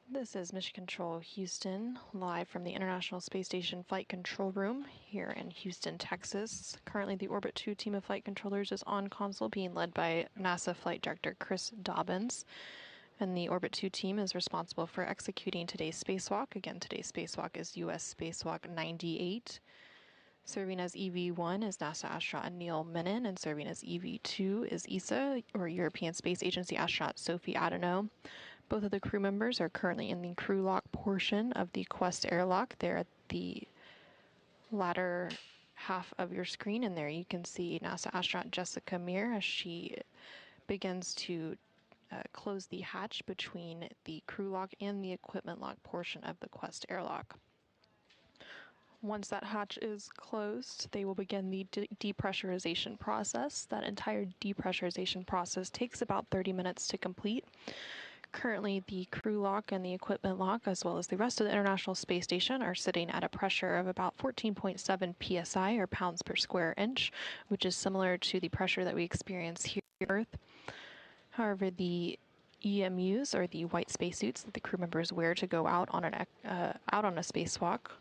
This is Mission Control Houston, live from the International Space Station Flight Control Room here in Houston, Texas. Currently, the Orbit 2 team of flight controllers is on console, being led by NASA Flight Director Chris Dobbins. And the Orbit 2 team is responsible for executing today's spacewalk. Again, today's spacewalk is US Spacewalk 98. Serving as EV1 is NASA astronaut Anil Menon, and serving as EV2 is ESA, or European Space Agency astronaut Sophie Adenot. Both of the crew members are currently in the crew lock portion of the Quest airlock. They're at the latter half of your screen, and there you can see NASA astronaut Jessica Meir as she begins to close the hatch between the crew lock and the equipment lock portion of the Quest airlock. Once that hatch is closed, they will begin the depressurization process. That entire depressurization process takes about 30 minutes to complete. Currently, the crew lock and the equipment lock, as well as the rest of the International Space Station, are sitting at a pressure of about 14.7 psi, or pounds per square inch, which is similar to the pressure that we experience here on Earth. However, the EMUs, or the white spacesuits that the crew members wear to go out on a spacewalk,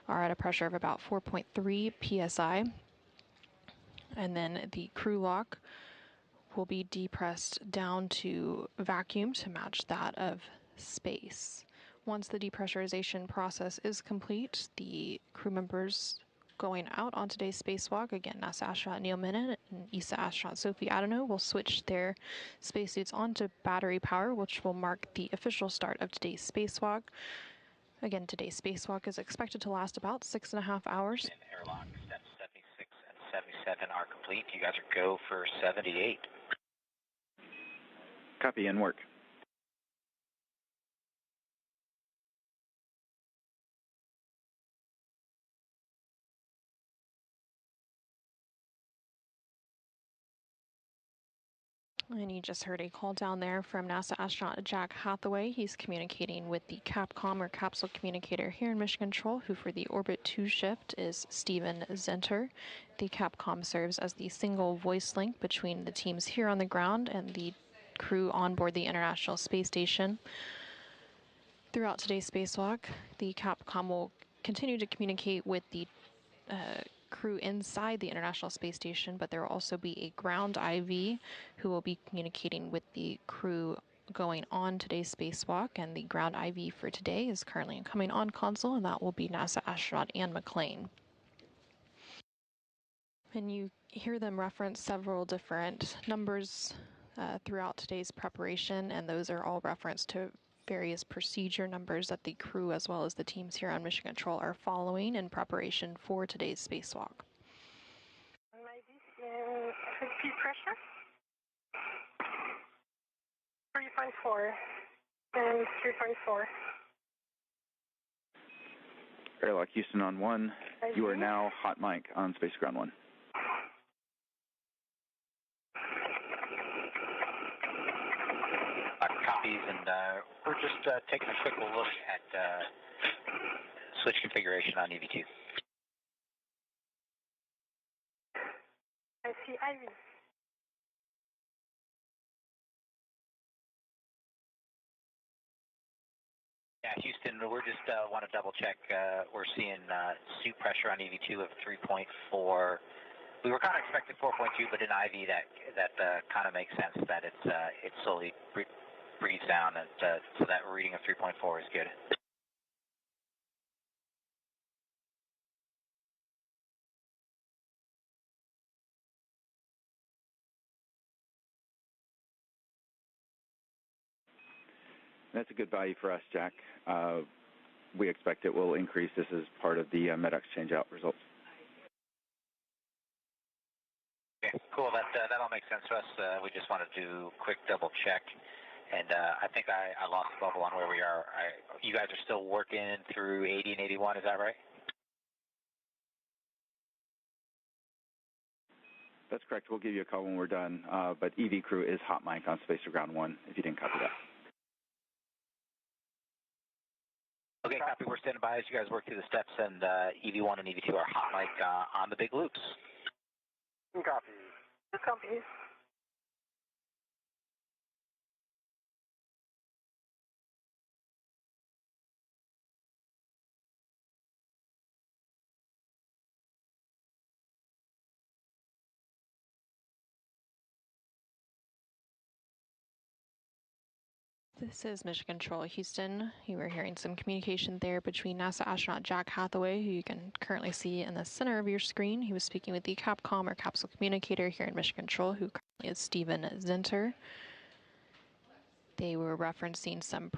are at a pressure of about 4.3 psi. And then the crew lock will be depressed down to vacuum to match that of space. Once the depressurization process is complete, the crew members going out on today's spacewalk, again, NASA astronaut Anil Menon and ESA astronaut Sophie Adenot, will switch their spacesuits onto battery power, which will mark the official start of today's spacewalk. Again, today's spacewalk is expected to last about 6.5 hours. Airlock steps 76 and 77 are complete. You guys are go for 78. Copy and work. And you just heard a call down there from NASA astronaut Jack Hathaway. He's communicating with the CAPCOM, or capsule communicator, here in Mission Control, who for the Orbit 2 shift is Steven Zenter. The CAPCOM serves as the single voice link between the teams here on the ground and the crew on board the International Space Station. Throughout today's spacewalk, the CAPCOM will continue to communicate with the crew inside the International Space Station, but there will also be a ground IV who will be communicating with the crew going on today's spacewalk, and the ground IV for today is currently coming on console, and that will be NASA astronaut Anne McClain. And you hear them reference several different numbers throughout today's preparation, and those are all referenced to various procedure numbers that the crew, as well as the teams here on Mission Control, are following in preparation for today's spacewalk. Repeat pressure. 3.4 and 3.4. Airlock Houston on 1. You are now hot mic on Space Ground 1. Copies, and we're just taking a quick look at switch configuration on EV2. I see Ivy. Yeah, Houston, we're just want to double check. We're seeing suit pressure on EV2 of 3.4. We were kind of expecting 4.2, but in IV that kind of makes sense that it slowly breathes down, and so that reading of 3.4 is good. That's a good value for us, Jack. We expect it will increase. This is part of the MEDEX change-out results. Okay, cool. That all makes sense to us. We just wanted to do a quick double check. And I think I lost the bubble on where we are. You guys are still working through 80 and 81, is that right? That's correct. We'll give you a call when we're done. But EV crew is hot mic on Space Ground 1, if you didn't copy that. Okay, copy. We're standing by as you guys work through the steps, and EV1 and EV2 are hot mic on the big loops. Copy. Copy. This is Mission Control Houston. You were hearing some communication there between NASA astronaut Jack Hathaway, who you can currently see in the center of your screen. He was speaking with the Capcom or capsule communicator here in Mission Control, who currently is Steven Zinter. They were referencing some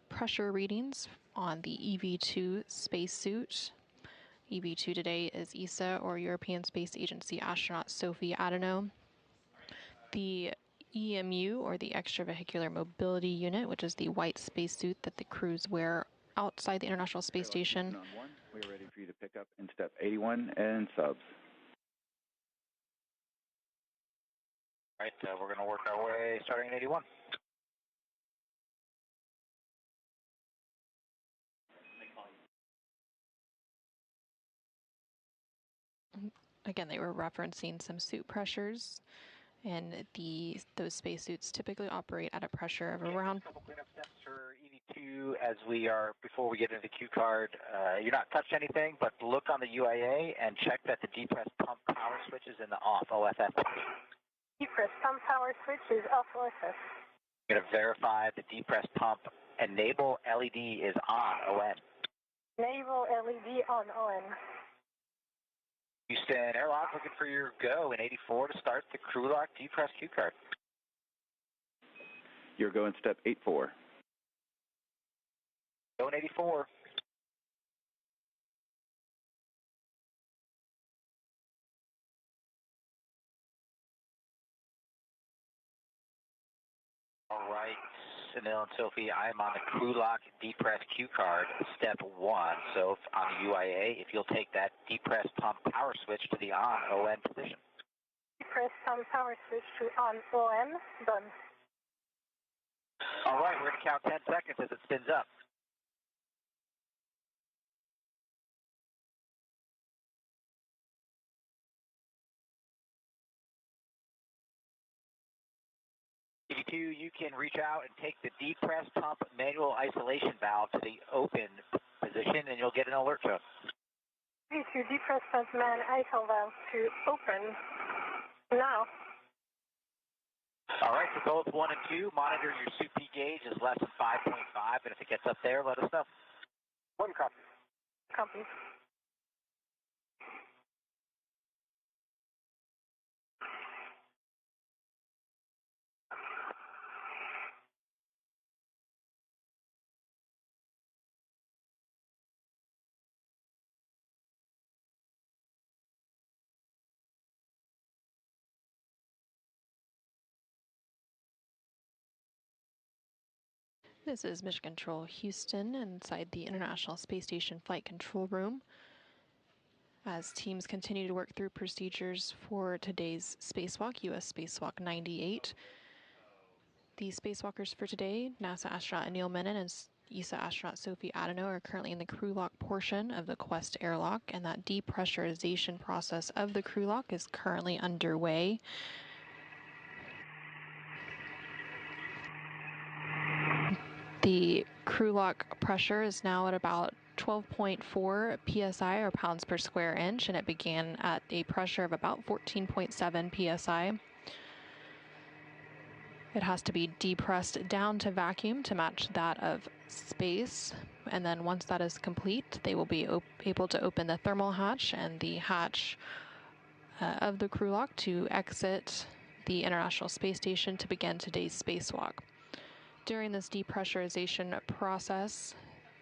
pressure readings on the EV2 spacesuit. EV2 today is ESA, or European Space Agency astronaut Sophie Adenot. The EMU, or the Extravehicular Mobility Unit, which is the white spacesuit that the crews wear outside the International Space Station. We are ready for you to pick up in step 81 and subs. All right, we're going to work our way starting at 81. Again, they were referencing some suit pressures, and those spacesuits typically operate at a pressure of around. A couple cleanup steps for EV2 as we are, before we get into the Q card. You're not touched anything, but look on the UIA and check that the depressed pump power switch is in the off OFF. Depressed pump power switch is off OFF. You're going to verify the depressed pump enable LED is on ON. Enable LED on ON. Houston Airlock, looking for your go in 84 to start the crew lock depress Q card. You're going step 84. Go in 84. All right, Anil and Sophie, I'm on the crew lock depress Q card, step 1. So on the UIA, if you'll take that depress pump power switch to the on ON position. Depress pump power switch to on ON, done. All right, we're going to count 10 seconds as it spins up. EV2, you can reach out and take the depress pump manual isolation valve to the open position, and you'll get an alert tone. EV2, depress pump man ISO valve to open now. All right, for both 1 and 2, monitor your suit P gauge is less than 5.5, and if it gets up there, let us know. 1 copy. Copy. This is Mission Control Houston inside the International Space Station Flight Control Room, as teams continue to work through procedures for today's spacewalk, U.S. Spacewalk 98. The spacewalkers for today, NASA astronaut Anil Menon and ESA astronaut Sophie Adenot, are currently in the crew lock portion of the Quest airlock, and that depressurization process of the crew lock is currently underway. The crew lock pressure is now at about 12.4 psi, or pounds per square inch, and it began at a pressure of about 14.7 psi. It has to be depressed down to vacuum to match that of space, and then once that is complete, they will be able to open the thermal hatch and the hatch of the crew lock to exit the International Space Station to begin today's spacewalk. During this depressurization process,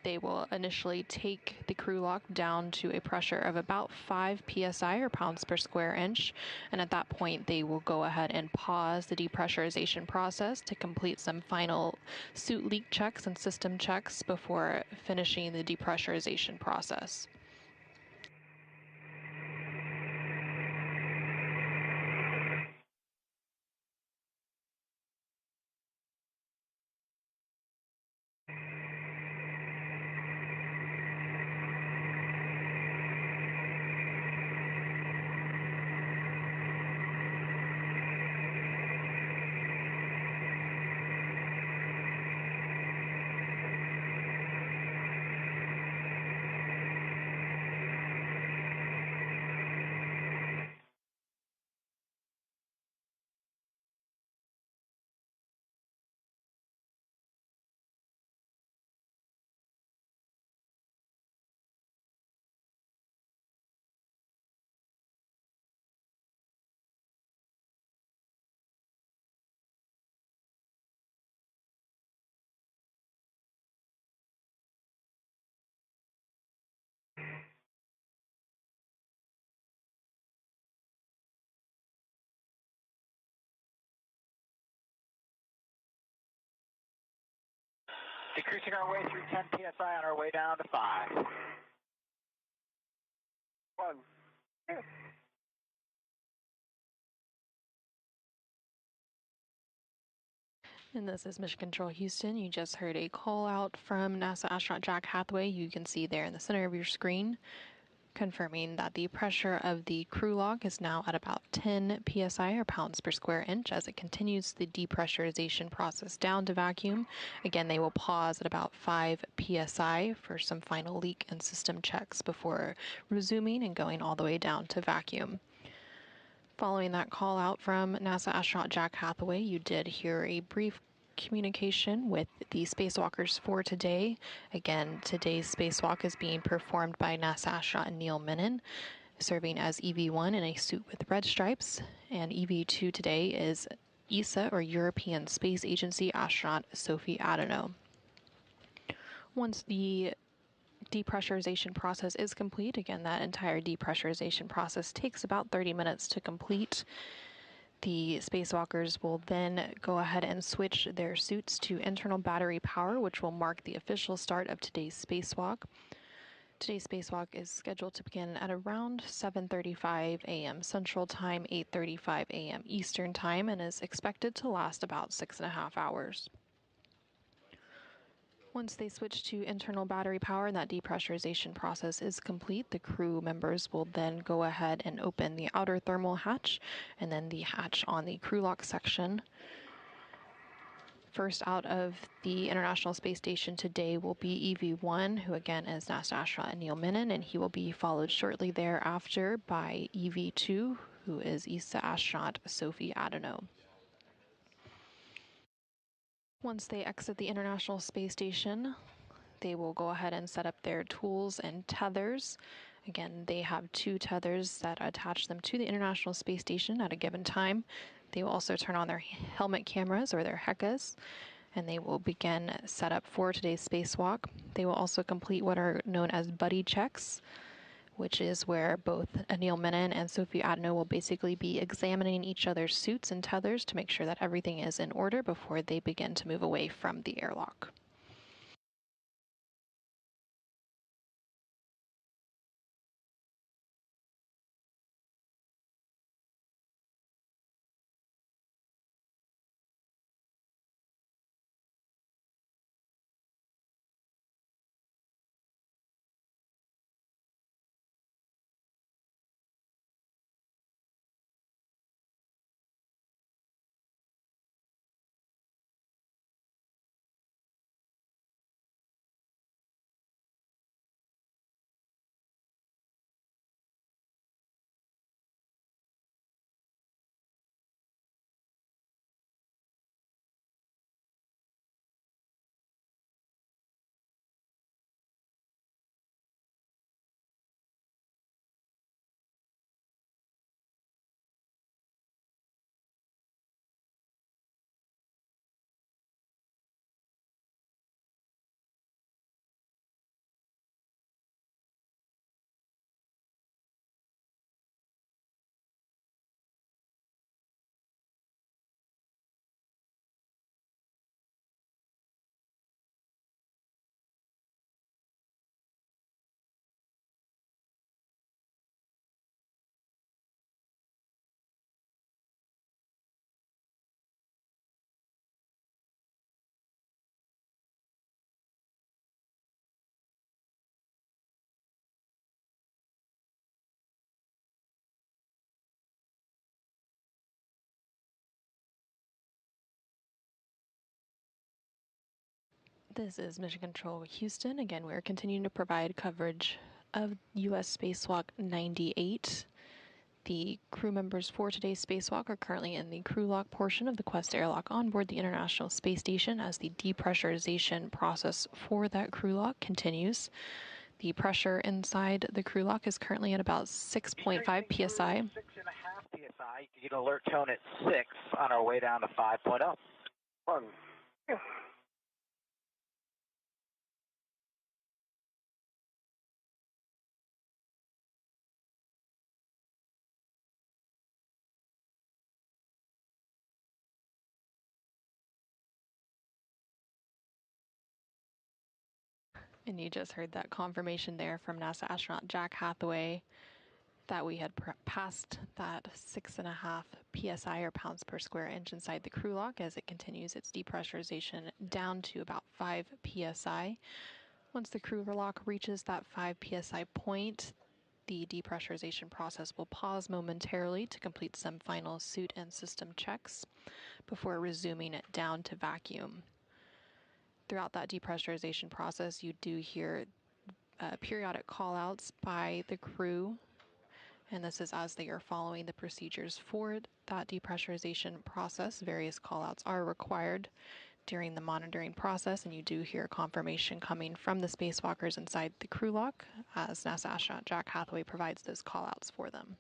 they will initially take the crew lock down to a pressure of about 5 psi, or pounds per square inch, and at that point they will go ahead and pause the depressurization process to complete some final suit leak checks and system checks before finishing the depressurization process. Decreasing our way through 10 psi on our way down to 5. 1, 2. And this is Mission Control Houston. You just heard a call out from NASA astronaut Jack Hathaway. You can see there in the center of your screen, confirming that the pressure of the crew log is now at about 10 psi or pounds per square inch as it continues the depressurization process down to vacuum. Again, they will pause at about 5 psi for some final leak and system checks before resuming and going all the way down to vacuum. Following that call out from NASA astronaut Jack Hathaway, you did hear a brief communication with the spacewalkers for today. Again, today's spacewalk is being performed by NASA astronaut Anil Menon, serving as EV1 in a suit with red stripes, and EV2 today is ESA, or European Space Agency astronaut Sophie Adenot. Once the depressurization process is complete, again, that entire depressurization process takes about 30 minutes to complete. The spacewalkers will then go ahead and switch their suits to internal battery power, which will mark the official start of today's spacewalk. Today's spacewalk is scheduled to begin at around 7:35 a.m. Central Time, 8:35 a.m. Eastern Time, and is expected to last about 6.5 hours. Once they switch to internal battery power and that depressurization process is complete, the crew members will then go ahead and open the outer thermal hatch and then the hatch on the crew lock section. First out of the International Space Station today will be EV1, who again is NASA astronaut Anil Menon, and he will be followed shortly thereafter by EV2, who is ESA astronaut Sophie Adenot. Once they exit the International Space Station, they will go ahead and set up their tools and tethers. Again, they have 2 tethers that attach them to the International Space Station at a given time. They will also turn on their helmet cameras, or their HECAs, and they will begin setup for today's spacewalk. They will also complete what are known as buddy checks, which is where both Anil Menon and Sophie Adenot will basically be examining each other's suits and tethers to make sure that everything is in order before they begin to move away from the airlock. This is Mission Control Houston. Again, we're continuing to provide coverage of U.S. Spacewalk 98. The crew members for today's spacewalk are currently in the crew lock portion of the Quest airlock on board the International Space Station as the depressurization process for that crew lock continues. The pressure inside the crew lock is currently at about 6.5 psi. 6.5 psi. You get an alert tone at 6 on our way down to 5.0. 1, 2. And you just heard that confirmation there from NASA astronaut Jack Hathaway that we had passed that 6.5 psi or pounds per square inch inside the crew lock as it continues its depressurization down to about 5 psi. Once the crew lock reaches that 5 psi point, the depressurization process will pause momentarily to complete some final suit and system checks before resuming it down to vacuum. Throughout that depressurization process, you do hear periodic call-outs by the crew, and this is as they are following the procedures for that depressurization process. Various call-outs are required during the monitoring process, and you do hear confirmation coming from the spacewalkers inside the crew lock as NASA astronaut Jack Hathaway provides those call-outs for them.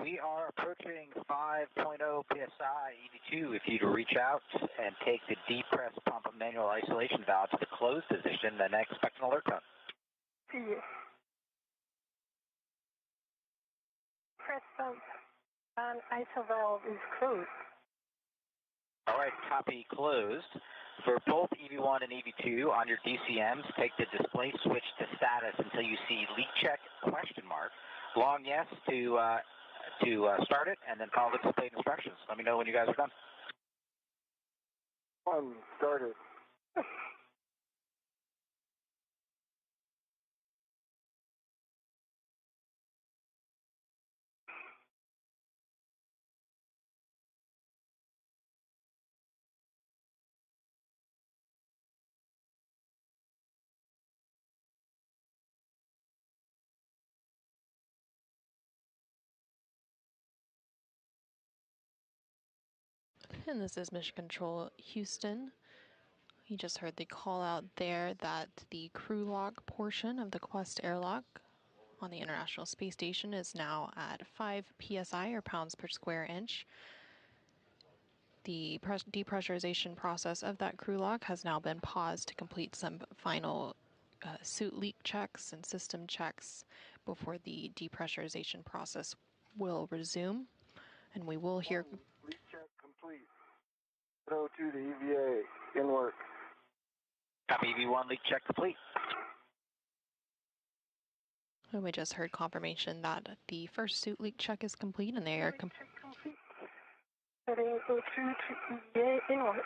We are approaching 5.0 psi EV2. If you'd reach out and take the depress pump manual isolation valve to the closed position, then expect an alert tone. Yes. Press pump and ISO valve is closed. All right, copy closed. For both EV1 and EV2 on your DCMs, take the display switch to status until you see leak check question mark. Long yes to start it, and then follow the displayed instructions. Let me know when you guys are done. Started. And this is Mission Control Houston. You just heard the call out there that the crew lock portion of the Quest airlock on the International Space Station is now at 5 psi or pounds per square inch. The depressurization process of that crew lock has now been paused to complete some final suit leak checks and system checks before the depressurization process will resume. And we will hear... Leak check complete. 02 to EVA, in work. Copy EV1, leak check complete. And we just heard confirmation that the first suit leak check is complete and they are complete. Setting 02 to EVA in work.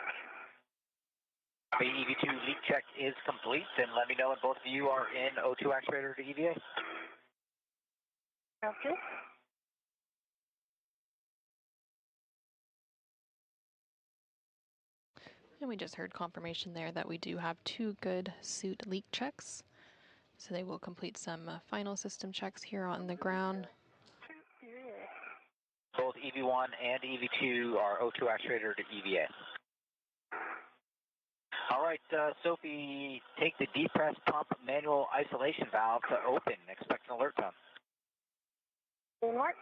Copy EV2 leak check is complete, and let me know when both of you are in O2 actuator to EVA. Okay. And we just heard confirmation there that we do have 2 good suit leak checks. So they will complete some final system checks here on the ground. Both EV1 and EV2 are O2 actuator to EVA. All right, Sophie, take the depress pump manual isolation valve to open. Expect an alert tone. In work.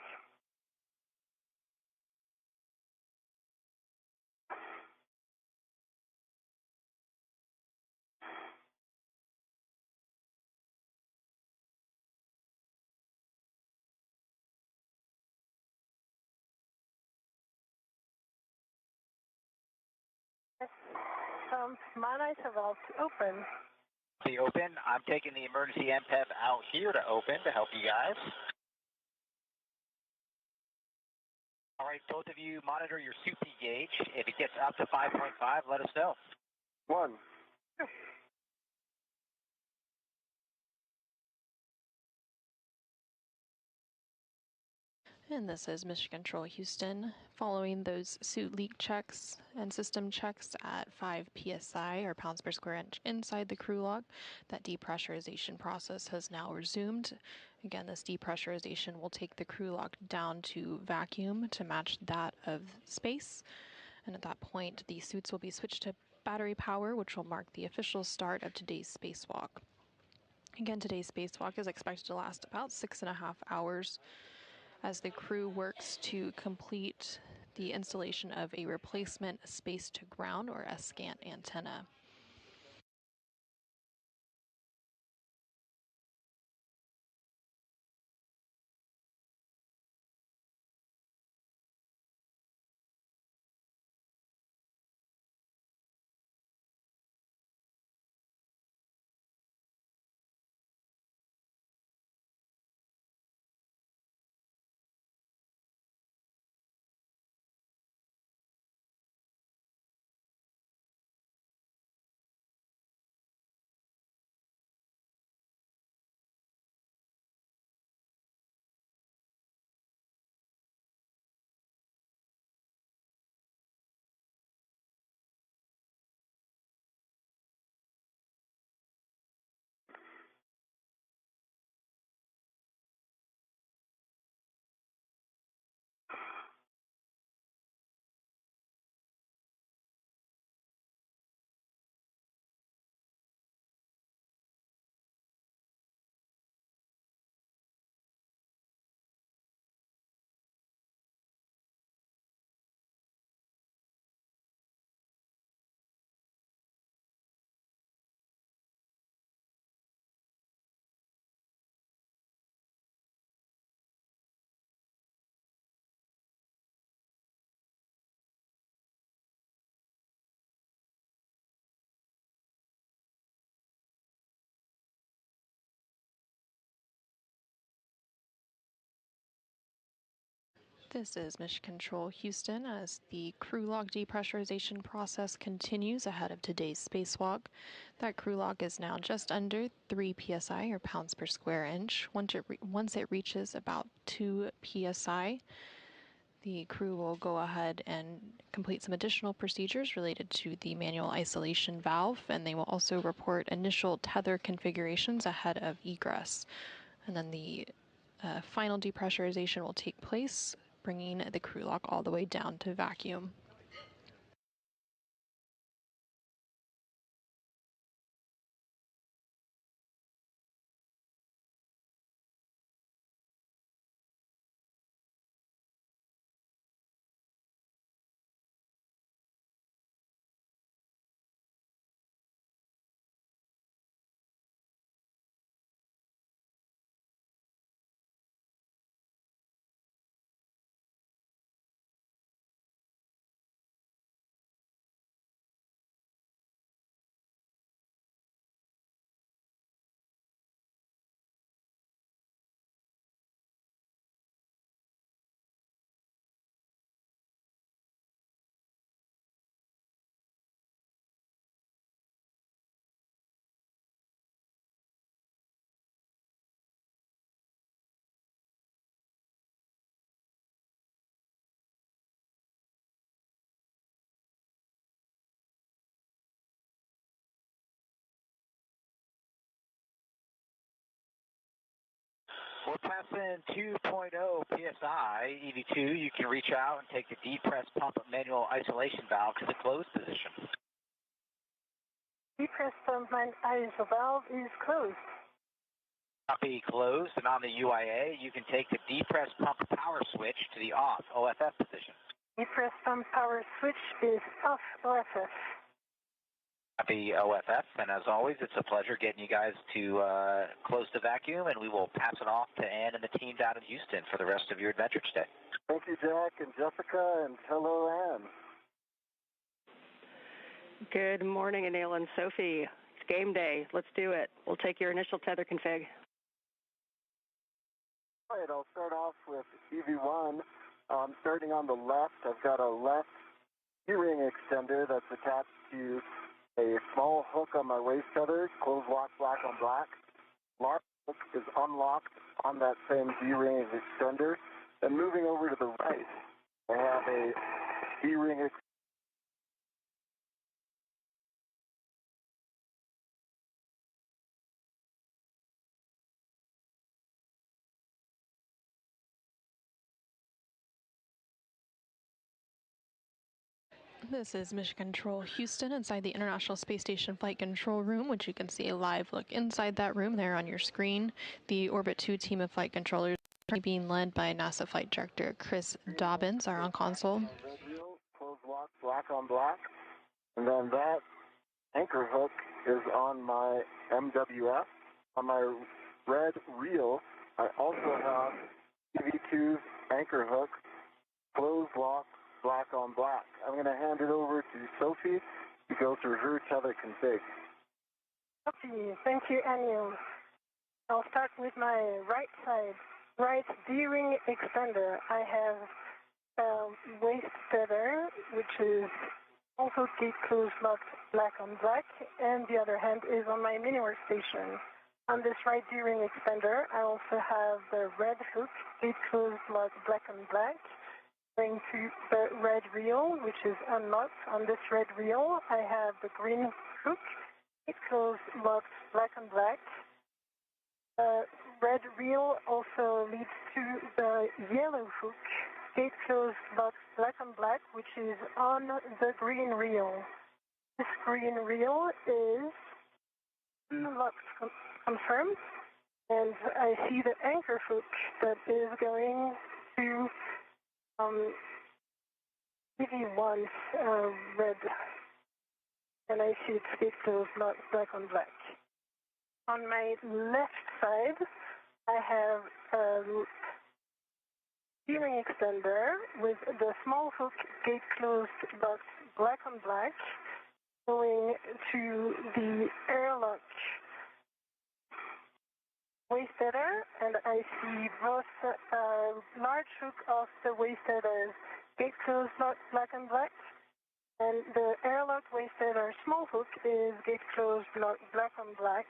pump man ISO valve to open. The open. I'm taking the emergency MPEP out here to open to help you guys. All right, both of you monitor your SUP gauge. If it gets up to 5.5, let us know. 1. And this is Mission Control Houston. Following those suit leak checks and system checks at 5 psi, or pounds per square inch, inside the crew log, that depressurization process has now resumed. Again, this depressurization will take the crew log down to vacuum to match that of space. And at that point, the suits will be switched to battery power, which will mark the official start of today's spacewalk. Again, today's spacewalk is expected to last about 6.5 hours. As the crew works to complete the installation of a replacement space-to-ground, or SGANT antenna. This is Mission Control Houston as the crew log depressurization process continues ahead of today's spacewalk. That crew log is now just under 3 psi, or pounds per square inch. Once it reaches about 2 psi, the crew will go ahead and complete some additional procedures related to the manual isolation valve, and they will also report initial tether configurations ahead of egress. And then the final depressurization will take place, bringing the crew log all the way down to vacuum. We're passing 2.0 psi, EV2. You can reach out and take the depress pump manual isolation valve to the closed position. Depress pump man ISO valve is closed. Copy closed, and on the UIA, you can take the depress pump power switch to the off OFF position. Depress pump power switch is off OFF. Copy OFF, and as always, it's a pleasure getting you guys to close the vacuum, and we will pass it off to Ann and the team down in Houston for the rest of your adventure today. Thank you, Jack and Jessica, and hello, Ann. Good morning, Anil and Sophie. It's game day. Let's do it. We'll take your initial tether config. All right, I'll start off with EV1. Starting on the left, I've got a left keyring extender that's attached to a small hook on my waist tether, close lock, black on black. Large hook is unlocked on that same D-ring extender. Then moving over to the right, I have a D-ring extender. This is Mission Control Houston inside the International Space Station Flight Control Room, which you can see a live look inside that room there on your screen. The Orbit 2 team of flight controllers being led by NASA Flight Director Chris Dobbins are on console. Red reel, close lock, black on black. And then that anchor hook is on my MWF. On my red reel, I also have EV2's anchor hook, close lock, black on black. I'm going to hand it over to Sophie to go through her tether config. Okay, thank you, Anil. I'll start with my right side, right D-ring extender. I have a waist tether, which is also gate closed locked black on black, and the other hand is on my mini workstation. On this right D-ring extender, I also have the red hook, gate closed locked black on black. Going to the red reel, which is unlocked. On this red reel, I have the green hook. It closed locked black on black. The red reel also leads to the yellow hook. Gate closed locked black on black, which is on the green reel. This green reel is locked confirmed, and I see the anchor hook that is going to EV1's red, and I see it's gate closed, not black on black. On my left side, I have a steering extender with the small hook gate closed, but black on black, going to the airlock waist tether, and I see both large hook of the waist tether gate closed, not black and black, and the airlock waist tether small hook is gate closed, not black on black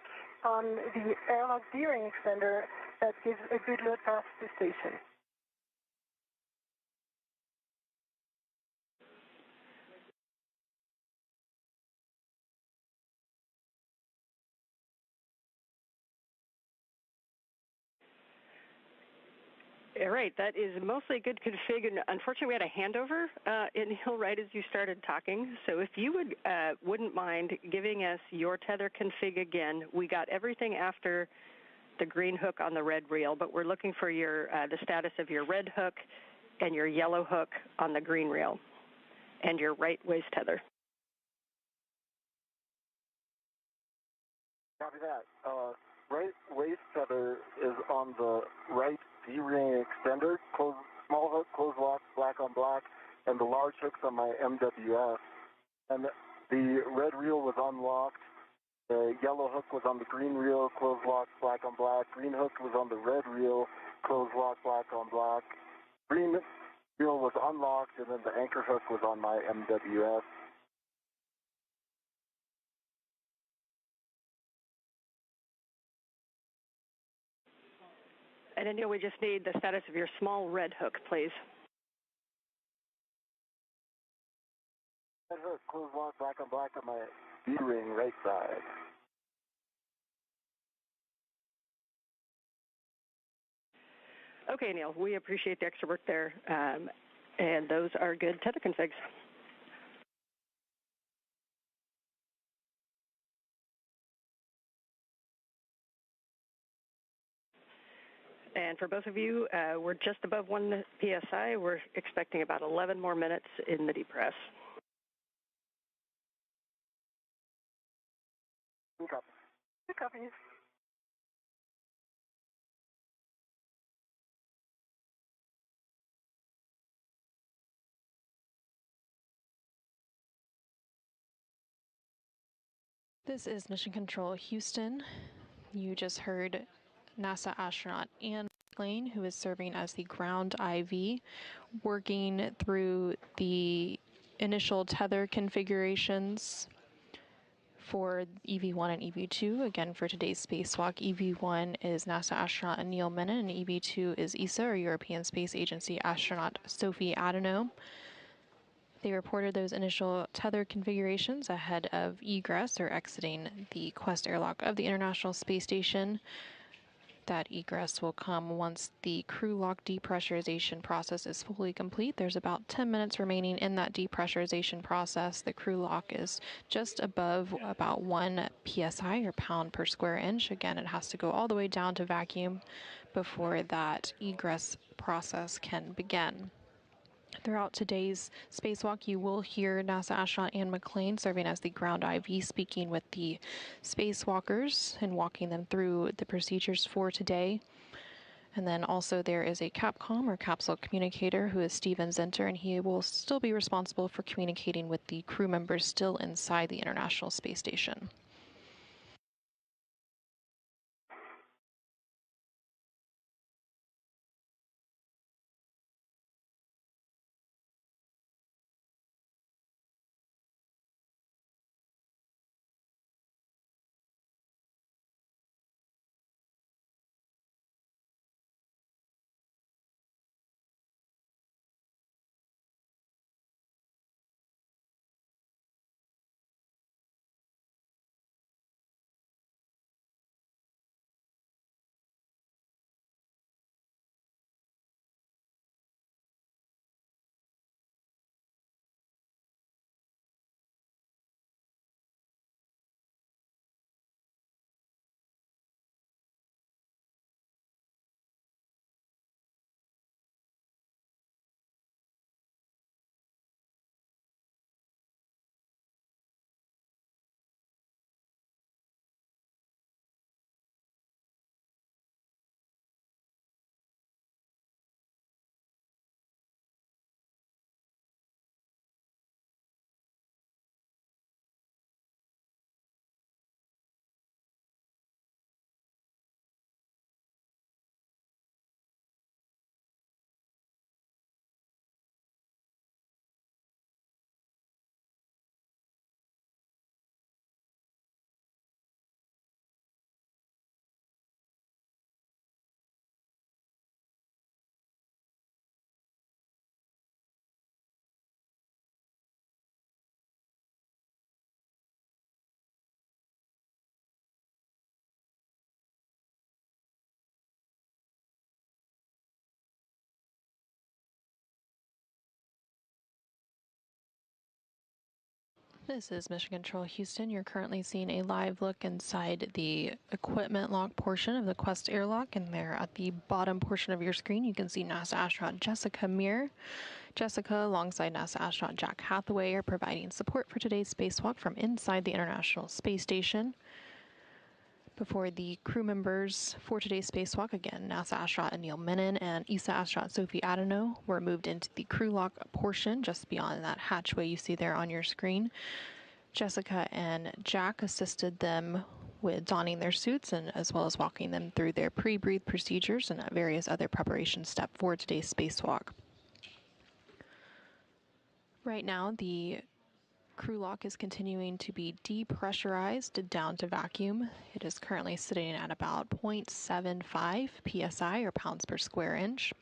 on the airlock D-ring extender that gives a good load path to station. All right, that is mostly a good config, and unfortunately we had a handover in Hill right as you started talking. So if you wouldn't mind giving us your tether config again. We got everything after the green hook on the red reel, but we're looking for your the status of your red hook and your yellow hook on the green reel, and your right waist tether. Copy that. Right waist tether is on the right D-ring extender, small hook, close lock, black on black, and the large hook's on my MWF. And the red reel was unlocked. The yellow hook was on the green reel, close lock, black on black. Green hook was on the red reel, close lock, black on black. Green reel was unlocked, and then the anchor hook was on my MWF. And then we just need the status of your small red hook, please. Red hook, close lock, black on black on my D-ring right side. Okay, Neil, we appreciate the extra work there, and those are good tether configs. And for both of you, we're just above 1 PSI. We're expecting about 11 more minutes in the depress. Good copy. Good copies. This is Mission Control Houston. You just heard NASA astronaut Anil Menon, who is serving as the ground IV, working through the initial tether configurations for EV1 and EV2. Again, for today's spacewalk, EV1 is NASA astronaut Anil Menon, and EV2 is ESA, or European Space Agency astronaut Sophie Adenot. They reported those initial tether configurations ahead of egress, or exiting the Quest airlock of the International Space Station. That egress will come once the crew lock depressurization process is fully complete. There's about 10 minutes remaining in that depressurization process. The crew lock is just above about 1 psi, or pound per square inch. Again, it has to go all the way down to vacuum before that egress process can begin. Throughout today's spacewalk, you will hear NASA astronaut Anil Menon serving as the ground IV, speaking with the spacewalkers and walking them through the procedures for today. And then also there is a CAPCOM, or capsule communicator, who is Steven Zenter, and he will still be responsible for communicating with the crew members still inside the International Space Station. This is Mission Control Houston. You're currently seeing a live look inside the equipment lock portion of the Quest airlock, and there at the bottom portion of your screen you can see NASA astronaut Jessica Meir. Jessica, alongside NASA astronaut Jack Hathaway, are providing support for today's spacewalk from inside the International Space Station. Before the crew members for today's spacewalk, again, NASA astronaut Anil Menon and ESA astronaut Sophie Adenot were moved into the crew lock portion just beyond that hatchway you see there on your screen. Jessica and Jack assisted them with donning their suits, and as well as walking them through their pre-breathe procedures and various other preparation steps for today's spacewalk. Right now, the crew lock is continuing to be depressurized down to vacuum. It is currently sitting at about 0.75 psi, or pounds per square inch.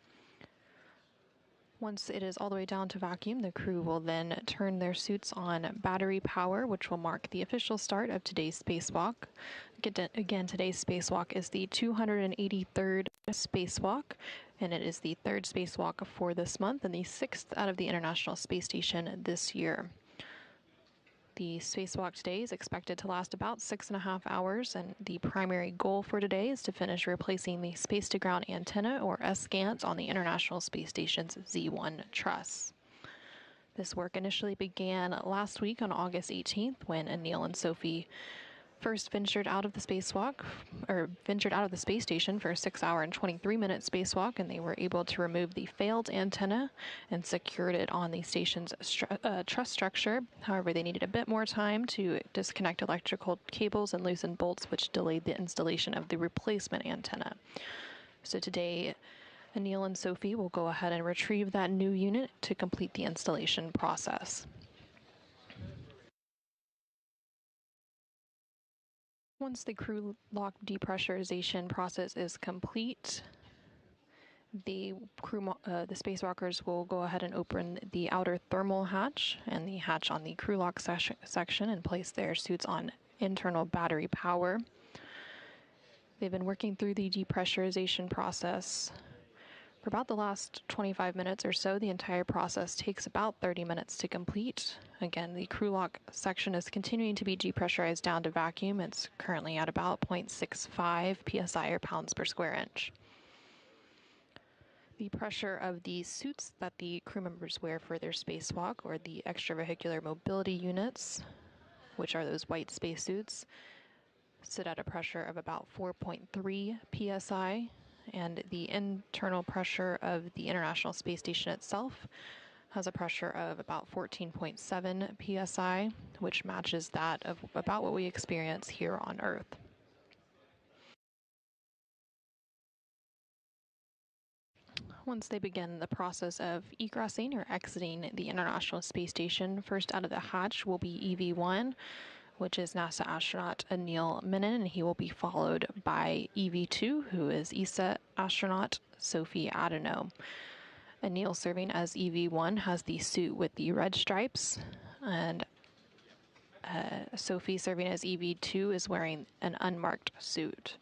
Once it is all the way down to vacuum, the crew will then turn their suits on battery power, which will mark the official start of today's spacewalk. Again, today's spacewalk is the 283rd spacewalk, and it is the third spacewalk for this month and the sixth out of the International Space Station this year. The spacewalk today is expected to last about 6.5 hours, and the primary goal for today is to finish replacing the space-to-ground antenna, or SGANT, on the International Space Station's Z1 truss. This work initially began last week on August 18th when Anil and Sophie first ventured out of the space station for a 6-hour and 23-minute spacewalk, and they were able to remove the failed antenna and secured it on the station's truss structure. However, they needed a bit more time to disconnect electrical cables and loosen bolts, which delayed the installation of the replacement antenna. So today, Anil and Sophie will go ahead and retrieve that new unit to complete the installation process. Once the crew lock depressurization process is complete, the spacewalkers will go ahead and open the outer thermal hatch and the hatch on the crew lock section and place their suits on internal battery power. They've been working through the depressurization process for about the last 25 minutes or so. The entire process takes about 30 minutes to complete. Again, the crew lock section is continuing to be depressurized down to vacuum. It's currently at about 0.65 psi or pounds per square inch. The pressure of the suits that the crew members wear for their spacewalk, or the extravehicular mobility units, which are those white spacesuits, sit at a pressure of about 4.3 psi. And the internal pressure of the International Space Station itself has a pressure of about 14.7 psi, which matches that of about what we experience here on Earth. Once they begin the process of egressing or exiting the International Space Station, first out of the hatch will be EV-1, which is NASA astronaut Anil Menon, and he will be followed by EV-2, who is ESA astronaut Sophie Adenot. Anil, serving as EV-1, has the suit with the red stripes, and Sophie, serving as EV-2, is wearing an unmarked suit.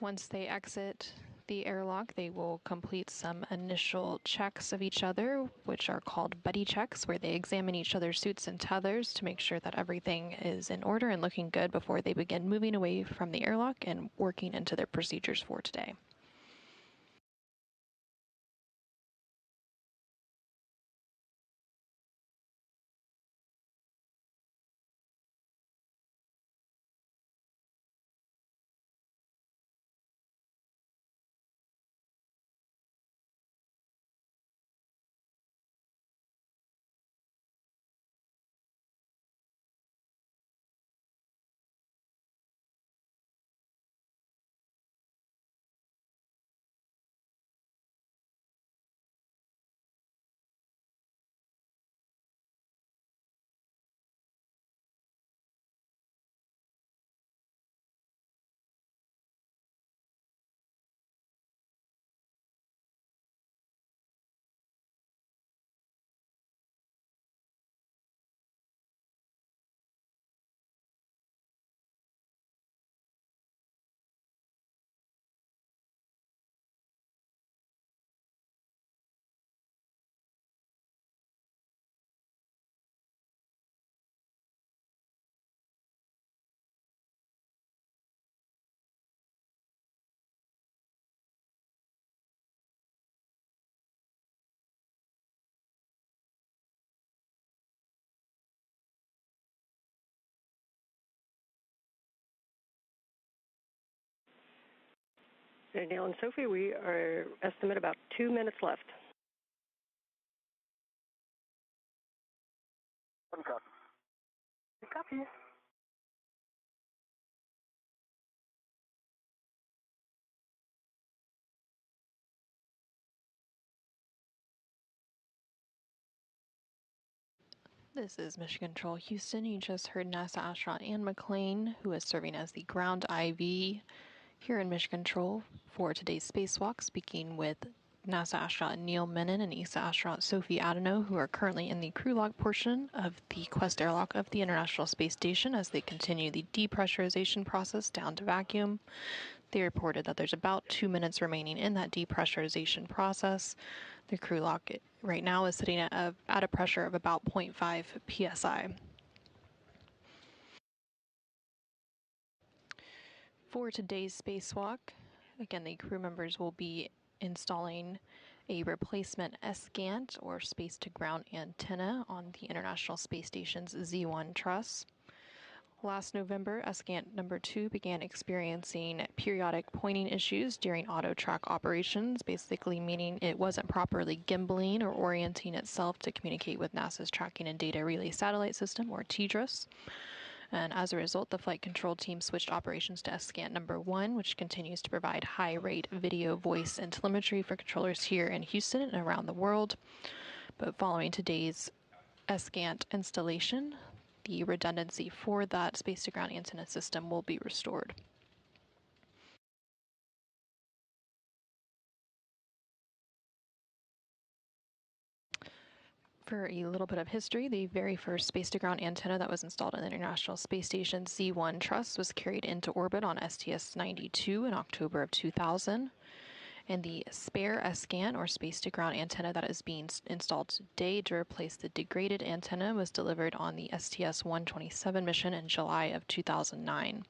Once they exit the airlock, they will complete some initial checks of each other, which are called buddy checks, where they examine each other's suits and tethers to make sure that everything is in order and looking good before they begin moving away from the airlock and working into their procedures for today. Anil and Sophie, we are estimate about 2 minutes left. One copy. Copy. This is Mission Control Houston. You just heard NASA astronaut Anne McClain, who is serving as the ground IV here in Mission Control for today's spacewalk, speaking with NASA astronaut Anil Menon and ESA astronaut Sophie Adenot, who are currently in the crew lock portion of the Quest airlock of the International Space Station as they continue the depressurization process down to vacuum. They reported that there's about 2 minutes remaining in that depressurization process. The crew lock right now is sitting at a pressure of about 0.5 psi. For today's spacewalk, again, the crew members will be installing a replacement SGANT, or space-to-ground antenna, on the International Space Station's Z1 truss. Last November, SGANT number 2 began experiencing periodic pointing issues during auto-track operations, basically meaning it wasn't properly gimbaling or orienting itself to communicate with NASA's Tracking and Data Relay Satellite System, or TDRS. And as a result, the flight control team switched operations to SGANT number 1, which continues to provide high-rate video, voice, and telemetry for controllers here in Houston and around the world. But following today's SGANT installation, the redundancy for that space-to-ground antenna system will be restored. For a little bit of history, the very first space-to-ground antenna that was installed on the International Space Station C1 truss was carried into orbit on STS-92 in October of 2000. And the spare SGANT, or space-to-ground antenna, that is being installed today to replace the degraded antenna was delivered on the STS-127 mission in July of 2009.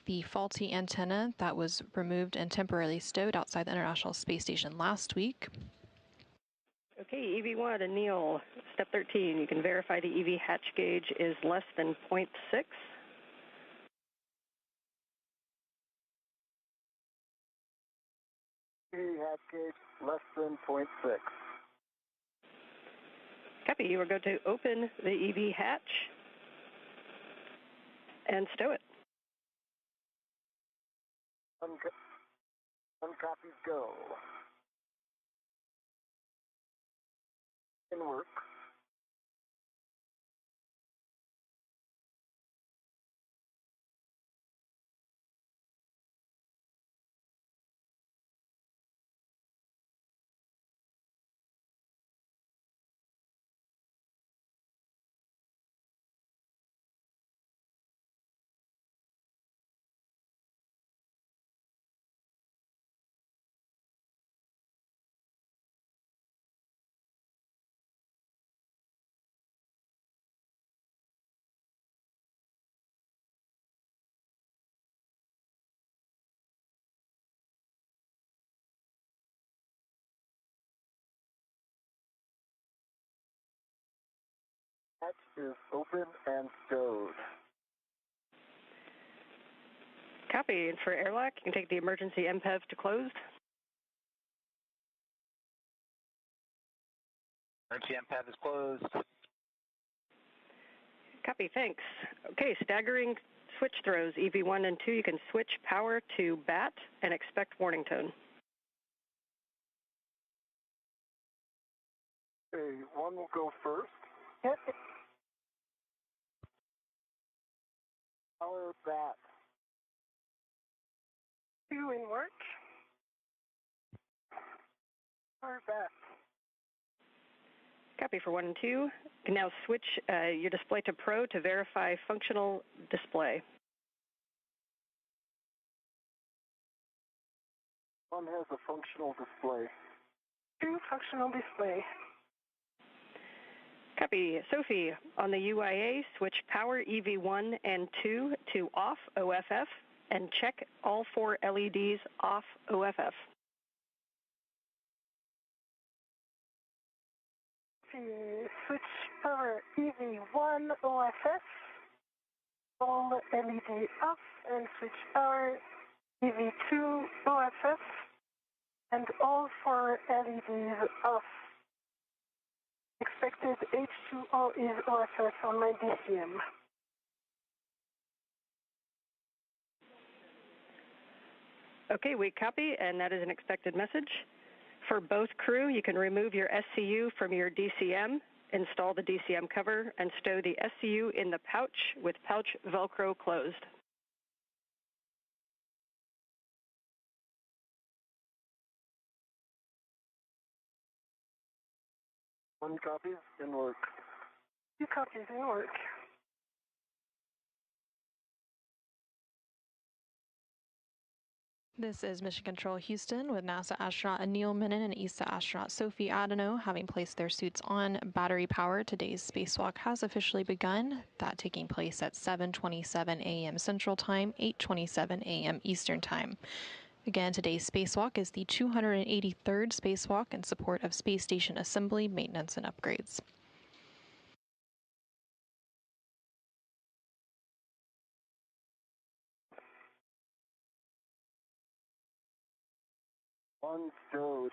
The faulty antenna that was removed and temporarily stowed outside the International Space Station last week. Okay, EV1, Anil, step 13. You can verify the EV hatch gauge is less than 0.6. Hatch gauge less than 0.6. Copy. You are going to open the EV hatch and stow it. Uncopies go. In work. Hatch is open and stowed. Copy. And for airlock, you can take the emergency MPEV to closed. Emergency MPEV is closed. Copy. Thanks. Okay, staggering switch throws, EV1 and 2. You can switch power to BAT and expect warning tone. Okay, 1 will go first. Yep. Power BAT. 2 in work. Power BAT. Copy for 1 and 2. You can now switch your display to Pro to verify functional display. 1 has a functional display. 2 functional display. Copy. Sophie, on the UIA, switch power EV1 and 2 to off OFF and check all 4 LEDs off OFF. Switch power EV1 OFF, all LED off, and switch power EV2 OFF, and all 4 LEDs off. Expected H2O is OFF on my DCM. Okay, we copy, and that is an expected message. For both crew, you can remove your SCU from your DCM, install the DCM cover, and stow the SCU in the pouch with pouch Velcro closed. One copies in work. 2 copies in work. This is Mission Control Houston with NASA astronaut Anil Menon and ESA astronaut Sophie Adenot having placed their suits on battery power. Today's spacewalk has officially begun, that taking place at 7:27 a.m. Central Time, 8:27 a.m. Eastern Time. Again, today's spacewalk is the 283rd spacewalk in support of space station assembly, maintenance, and upgrades. One stowed.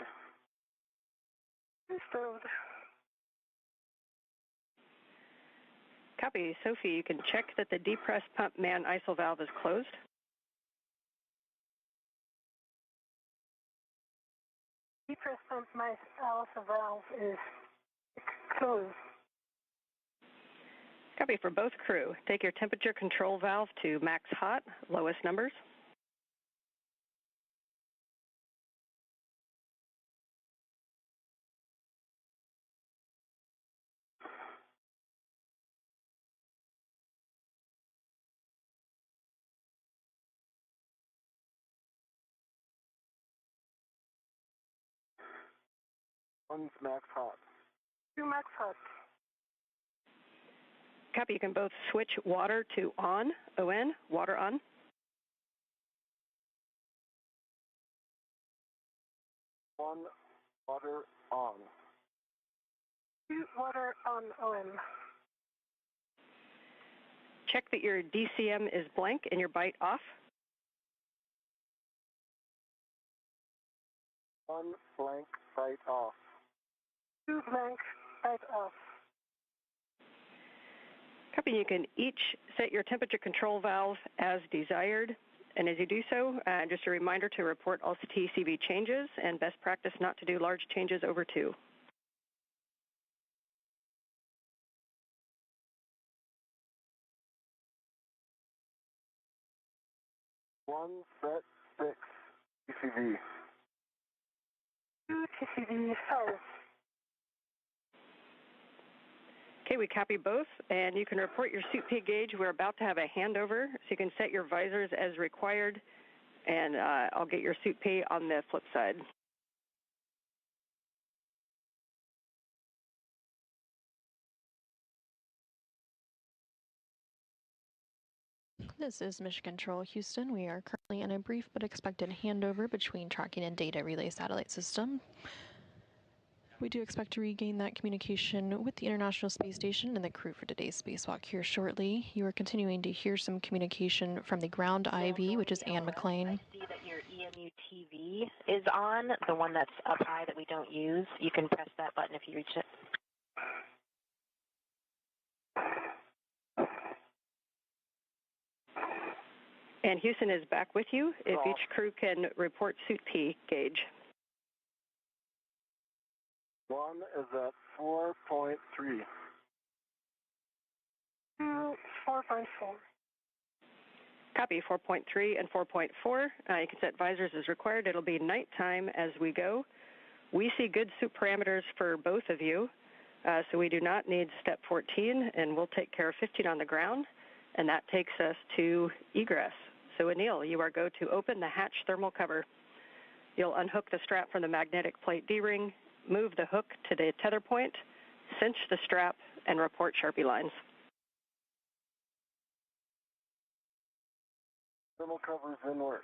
Stowed. Copy. Sophie, you can check that the depressed pump man ISO valve is closed. Depressed pump my ISO valve is closed. Copy for both crew. Take your temperature control valve to max hot, lowest numbers. One's max hot. 2 max hot. Copy. You can both switch water to on, ON, water on. One water on. 2 water on OM. Check that your DCM is blank and your byte off. One blank byte off. 2 blank byte off. Copy. You can each set your temperature control valve as desired. And as you do so, just a reminder to report all TCV changes and best practice not to do large changes over 2. One set 6 TCV. 2 TCV 5. Okay, we copy both, and you can report your suit P gauge. We're about to have a handover, so you can set your visors as required, and I'll get your suit P on the flip side. This is Mission Control Houston. We are currently in a brief but expected handover between tracking and data relay satellite system. We do expect to regain that communication with the International Space Station and the crew for today's spacewalk here shortly. You are continuing to hear some communication from the ground IV, which is Anne McLean. I see that your EMU TV is on, the one that's up high that we don't use. You can press that button if you reach it. And Houston is back with you. If each crew can report suit P gauge. One is at 4.3. 2 4.4. Copy 4.3 and 4.4. You can set visors as required. It'll be nighttime as we go. We see good suit parameters for both of you, so we do not need step 14, and we'll take care of 15 on the ground, and that takes us to egress. So Anil, you are go to open the hatch thermal cover. You'll unhook the strap from the magnetic plate D-ring, move the hook to the tether point, cinch the strap, and report Sharpie lines. Thermal covers in work.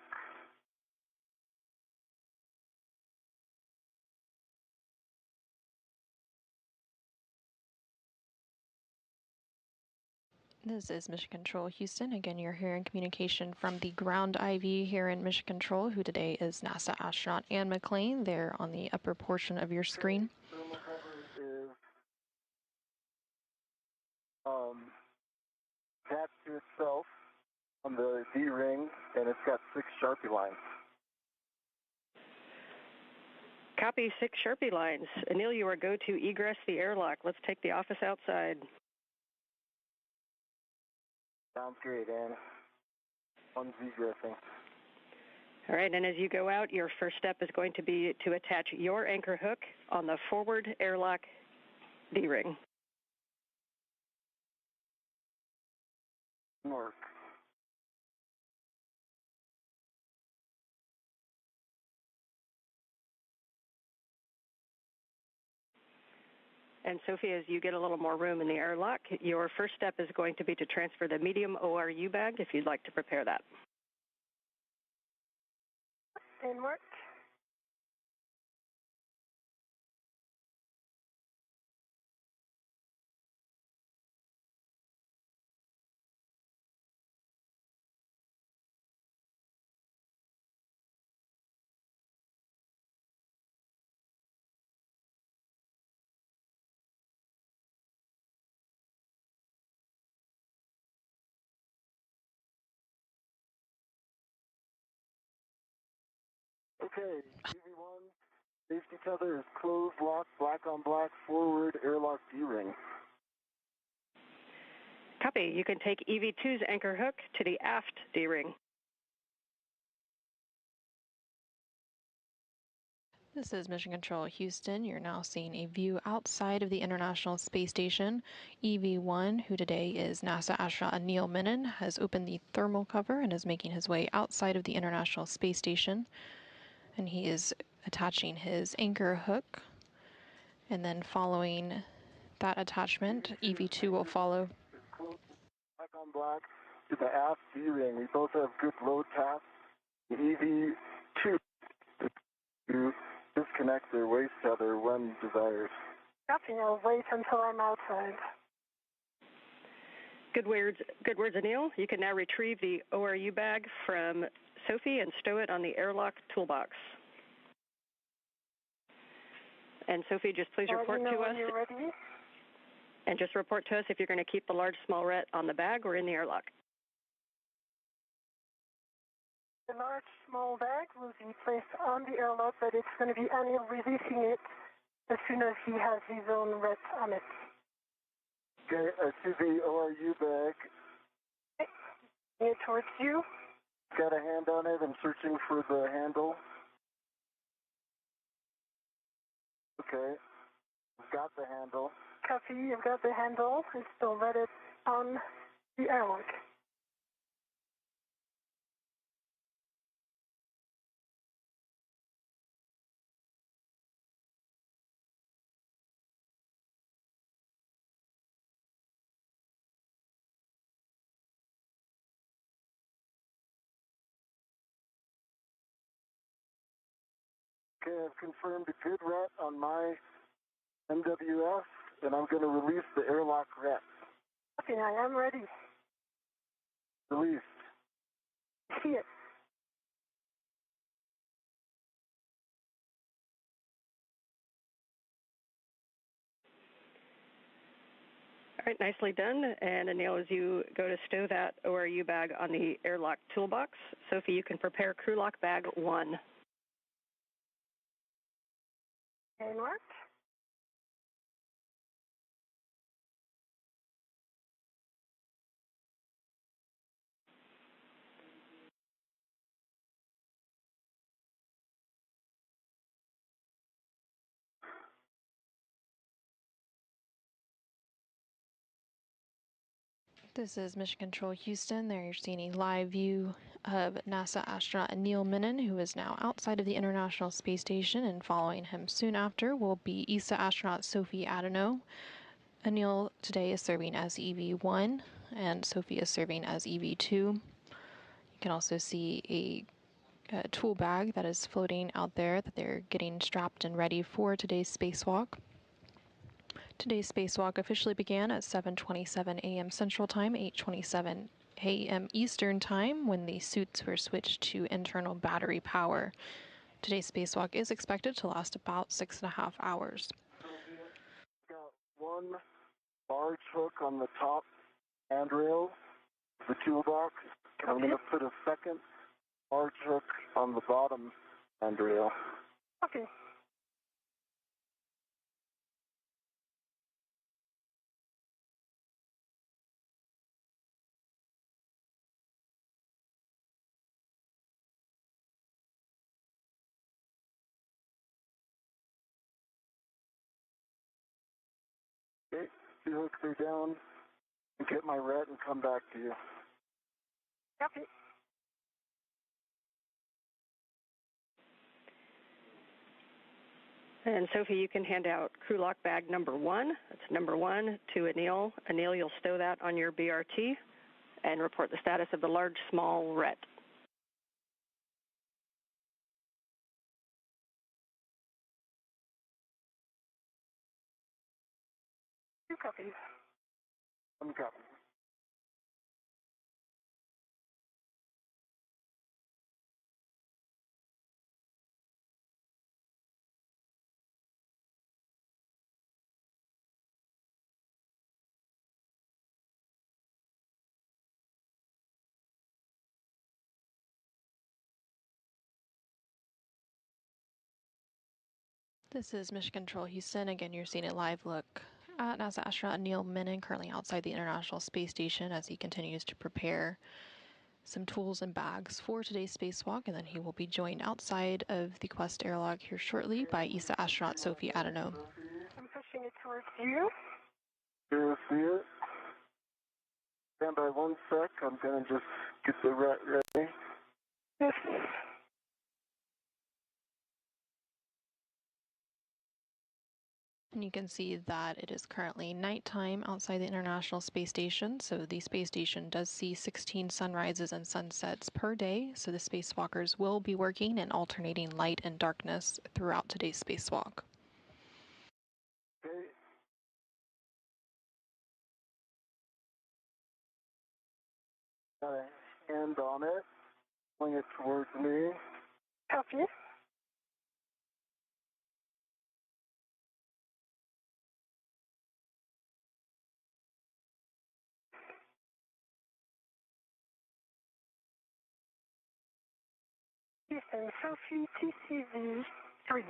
This is Mission Control Houston. Again, you're hearing communication from the ground IV here in Mission Control, who today is NASA astronaut Anne McLean. There on the upper portion of your screen. Thermal cover is attached to itself on the D-ring, and it's got 6 Sharpie lines. Copy 6 Sharpie lines. Anil, you are go to egress the airlock. Let's take the office outside. Sounds great, Anne. One's egressing. All right, and as you go out, your first step is going to be to attach your anchor hook on the forward airlock D-ring. Work. And Sophie, as you get a little more room in the airlock, your first step is going to be to transfer the medium ORU bag if you'd like to prepare that. In work. Okay, EV1, safety tether is closed, locked, black on black, forward, airlock D-ring. Copy. You can take EV2's anchor hook to the aft D-ring. This is Mission Control Houston. You're now seeing a view outside of the International Space Station. EV1, who today is NASA astronaut Anil Menon, has opened the thermal cover and is making his way outside of the International Space Station. And he is attaching his anchor hook. And then following that attachment, EV2 will follow. Black on black to the aft D-ring. We both have good load paths. The EV2 to disconnect their waist tether when desired. Copy. I'll wait until I'm outside. Good words, Anil. You can now retrieve the ORU bag from Sophie and stow it on the airlock toolbox. And Sophie, just please report to us. You're ready. And just report to us if you're going to keep the large small ret on the bag or in the airlock. The large small bag will be placed on the airlock, but it's going to be Anil releasing it as soon as he has his own ret on it. Okay, I see the ORU bag. Okay. Bring it towards you. Got a hand on it. I'm searching for the handle. Okay. Got the handle. Copy. You've got the handle. It's still ready on the airlock. Okay, I've confirmed a good ret on my MWF, and I'm going to release the airlock ret. Okay, I am ready. Released. See it. All right, nicely done. And Anil, as you go to stow that ORU bag on the airlock toolbox, Sophie, you can prepare crew lock bag 1. And what? This is Mission Control Houston. There you're seeing a live view of NASA astronaut Anil Menon, who is now outside of the International Space Station, and following him soon after will be ESA astronaut Sophie Adenot. Anil today is serving as EV1, and Sophie is serving as EV2. You can also see a tool bag that is floating out there that they're getting strapped and ready for today's spacewalk. Today's spacewalk officially began at 7:27 a.m. Central Time, 8:27 a.m. Eastern Time, when the suits were switched to internal battery power. Today's spacewalk is expected to last about 6.5 hours. Got one large hook on the top handrail, the toolbox. I'm going to put a second large hook on the bottom handrail. Okay. Okay, two hooks are down. Get my ret and come back to you. Copy. And Sophie, you can hand out crew lock bag number 1. That's number 1 to Anil. Anil, you'll stow that on your BRT and report the status of the large small ret. Two copies. One copy. This is Mission Control Houston. Again, you're seeing a live look at NASA astronaut Anil Menon, currently outside the International Space Station as he continues to prepare some tools and bags for today's spacewalk, and then he will be joined outside of the Quest airlock here shortly by ESA astronaut Sophie Adenot. I'm pushing it towards you. You see it? Stand by 1 sec. I'm going to just get the rat ready. Yes. And you can see that it is currently nighttime outside the International Space Station. So the space station does see 16 sunrises and sunsets per day. So the spacewalkers will be working in alternating light and darkness throughout today's spacewalk. Okay. Got a hand on it. Bring it towards me. Copy. Houston, Sophie, TCV 3.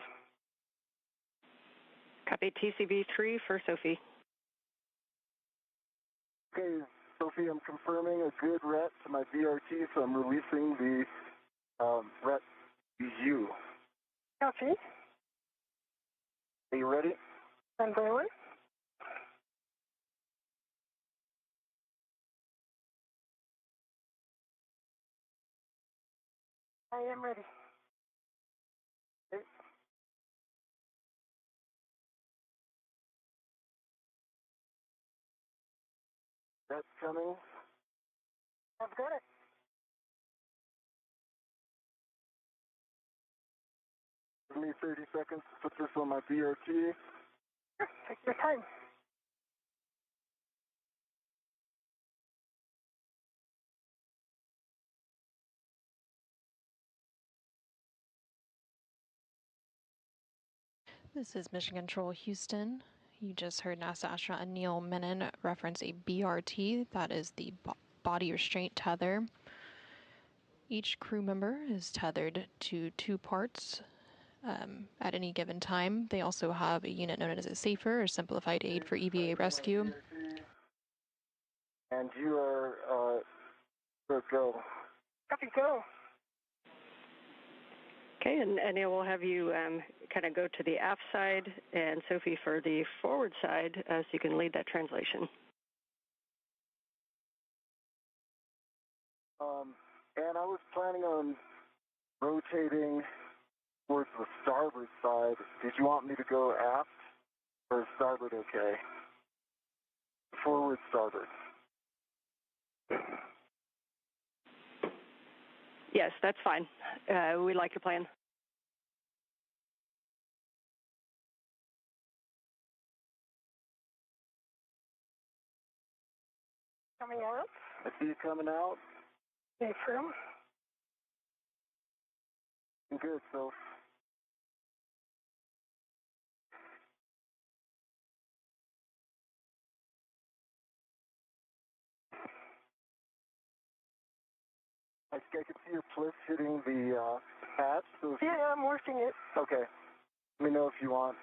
Copy TCV 3 for Sophie. Okay, Sophie, I'm confirming a good ret to my VRT, so I'm releasing the ret U. Copy. Are you ready? And by 1. I am ready. Okay. That's coming. I've got it. Give me 30 seconds to put this on my VRT. Take your time. This is Mission Control Houston. You just heard NASA astronaut Anil Menon reference a BRT, that is the body restraint tether. Each crew member is tethered to 2 parts at any given time. They also have a unit known as a SAFER, or Simplified Aid for EVA Rescue. And you are good, go. Copy, go. Okay, and Anil will have you kind of go to the aft side, and Sophie for the forward side, so you can lead that translation. And I was planning on rotating towards the starboard side. Did you want me to go aft or starboard okay? Forward, starboard. Yes, that's fine. We like your plan. Coming out. I see you coming out. Safe room. Good, so. I can see your pliff hitting the hatch. So Yeah, I'm working it. okay. Let me know if you want.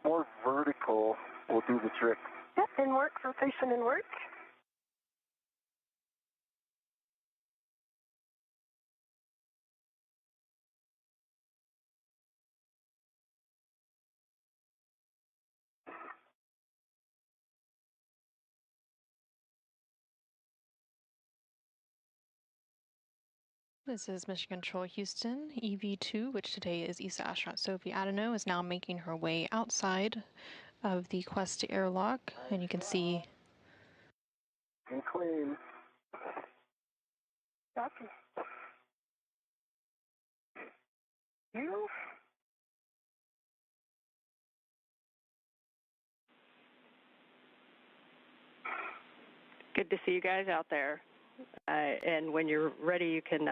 More vertical will do the trick. Yeah, in work, rotation in work. This is Mission Control Houston. EV2, which today is ESA astronaut Sophie Adenot, is now making her way outside of the Quest airlock, and you can see And clean. Copy. You? Good to see you guys out there. And when you're ready, you can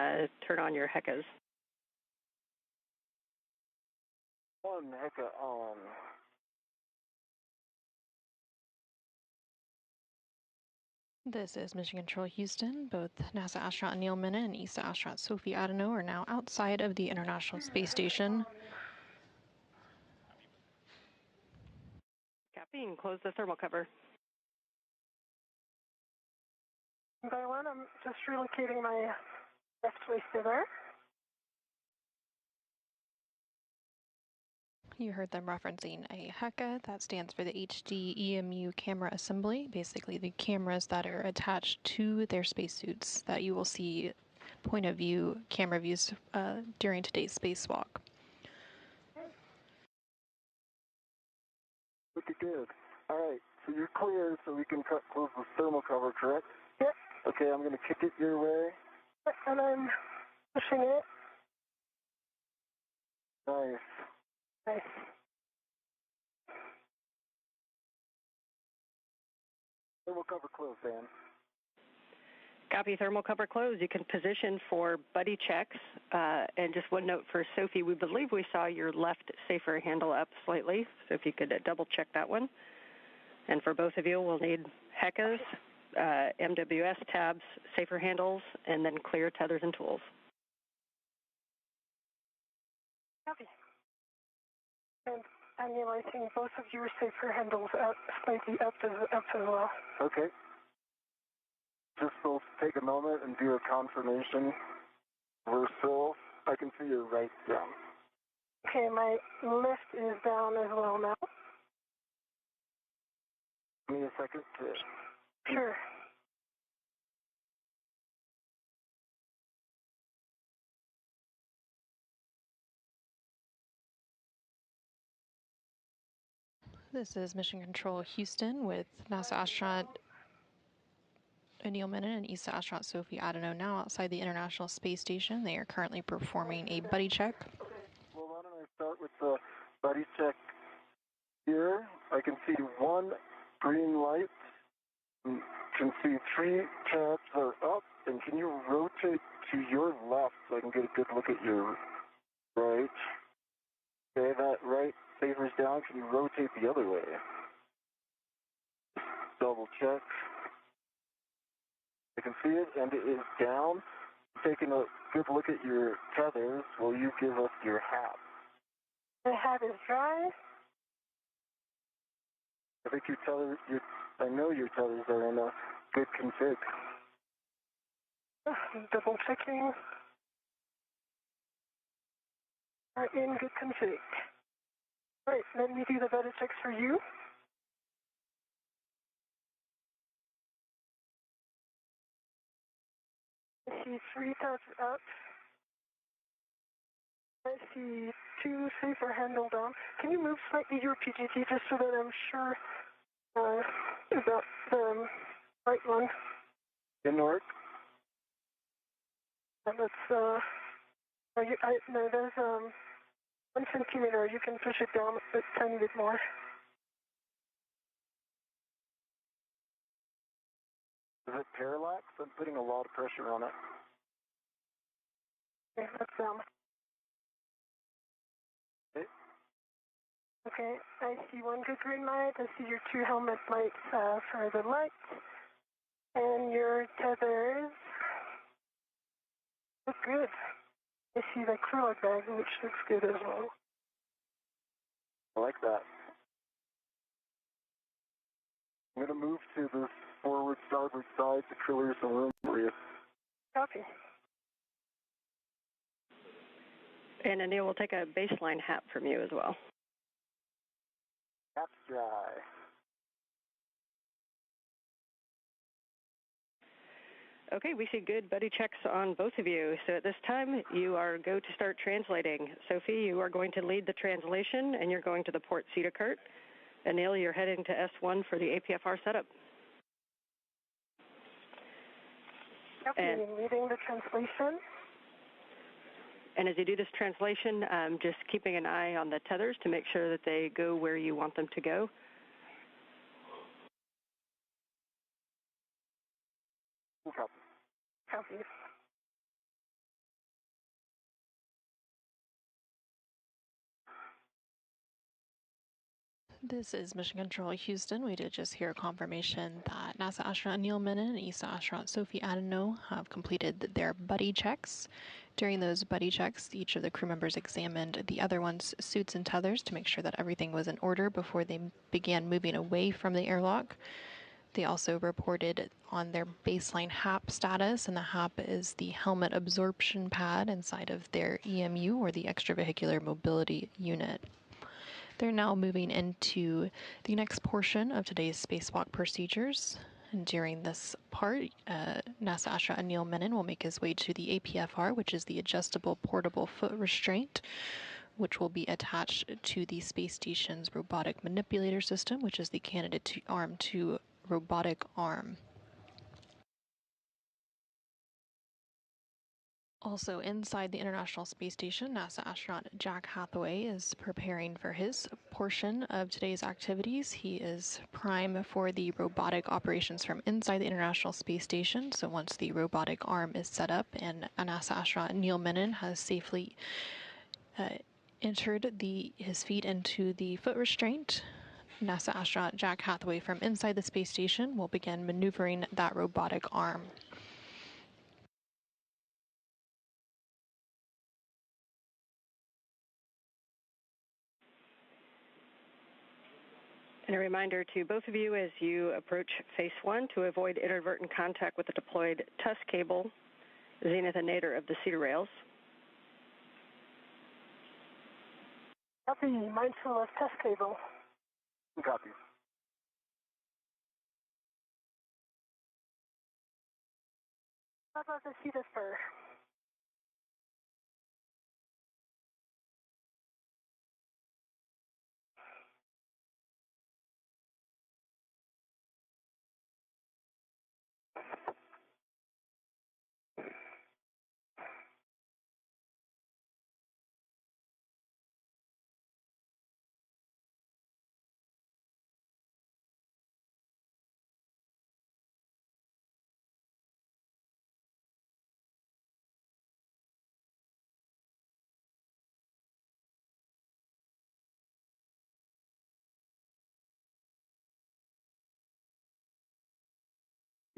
turn on your HECAs. One HECA on. this is Mission Control Houston. Both NASA astronaut Anil Menon and ESA astronaut Sophie Adenot are now outside of the International Space Station. Copy and close the thermal cover. By one, I'm just relocating my left waist there. You heard them referencing a HECA, that stands for the HD EMU camera assembly, basically the cameras that are attached to their spacesuits that you will see point of view camera views during today's spacewalk. Pretty good. All right, so you're clear, so we can close the thermal cover, correct? Yep. Okay, I'm going to kick it your way. And I'm pushing it. Nice. Nice. Thermal cover closed, Dan. Copy, thermal cover closed. You can position for buddy checks. And just one note for Sophie, we believe we saw your left safer handle up slightly, so if you could double check that one. And for both of you, we'll need HECAs, MWS tabs, safer handles, and then clear tethers and tools. Copy. And Anil, I think both of your safer handles out, slightly up as well. Okay. Just will take a moment and do a confirmation. We're still, I can see your right down. Okay, my left is down as well now. Give me a second to... Sure. This is Mission Control Houston with NASA astronaut Anil Menon and ESA astronaut Sophie Adenot now outside the International Space Station. They are currently performing a buddy check. Okay, well, why don't I start with the buddy check here. I can see one green light. Can see 3 tabs are up, and can you rotate to your left so I can get a good look at your right? Okay, that right saver's down. Can you rotate the other way? Double check. I can see it, and it is down. Taking a good look at your tethers, will you give us your hat? The hat is dry. I think your tethers, I know your tethers are in a good config. Double checking. Are in good config. Right, let me do the buddy checks for you. I see 3 tabs up. I see 2 safer handle down. Can you move slightly your PGT just so that I'm sure about the right one? Didn't work? And that's, no, there's 1 centimeter. You can push it down a tiny bit more. Is it parallax? I'm putting a lot of pressure on it. Okay, that's down. Okay. Okay, I see 1 good green light. I see your 2 helmet lights for the lights. And your tethers look good. I see the acrylic bag, which looks good as well. I like that. I'm going to move to the forward starboard side to clear some room for you. Copy. And Anil will take a baseline hat from you as well. Hat's dry. Okay, we see good buddy checks on both of you. So at this time, you are go to start translating. Sophie, you are going to lead the translation, and you're going to the port Cedar-Kurt. Anil, you're heading to S1 for the APFR setup. Okay, leading the translation. And as you do this translation, just keeping an eye on the tethers to make sure that they go where you want them to go. Copy. Copy. This is Mission Control Houston. We did just hear confirmation that NASA astronaut Anil Menon and ESA astronaut Sophie Adenot have completed their buddy checks. During those buddy checks, each of the crew members examined the other one's suits and tethers to make sure that everything was in order before they began moving away from the airlock. They also reported on their baseline HAP status, and the HAP is the helmet absorption pad inside of their EMU, or the extravehicular mobility unit. They're now moving into the next portion of today's spacewalk procedures. And during this part, NASA astronaut Anil Menon will make his way to the APFR, which is the adjustable portable foot restraint, which will be attached to the space station's robotic manipulator system, which is the candidate arm to robotic arm. Also inside the International Space Station, NASA astronaut Jack Hathaway is preparing for his portion of today's activities. He is prime for the robotic operations from inside the International Space Station. So once the robotic arm is set up and NASA astronaut Anil Menon has safely entered his feet into the foot restraint, NASA astronaut Jack Hathaway from inside the space station will begin maneuvering that robotic arm. And a reminder to both of you as you approach Phase 1 to avoid inadvertent contact with the deployed TUS cable, zenith and nadir of the cedar rails. Copy, mindful of test cable. Copy. How about the cedar spur?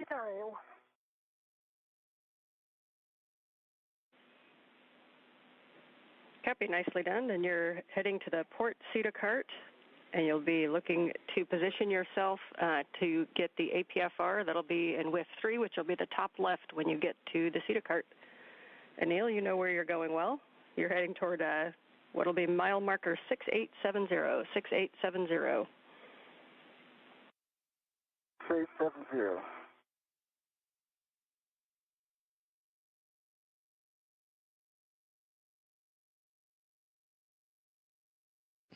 Time. Copy, nicely done. And you're heading to the port CETA cart, and you'll be looking to position yourself to get the APFR. That'll be in WIF 3, which will be the top left when you get to the CETA cart. Anil, you know where you're going well. You're heading toward what will be mile marker 6870. 6870. 6870.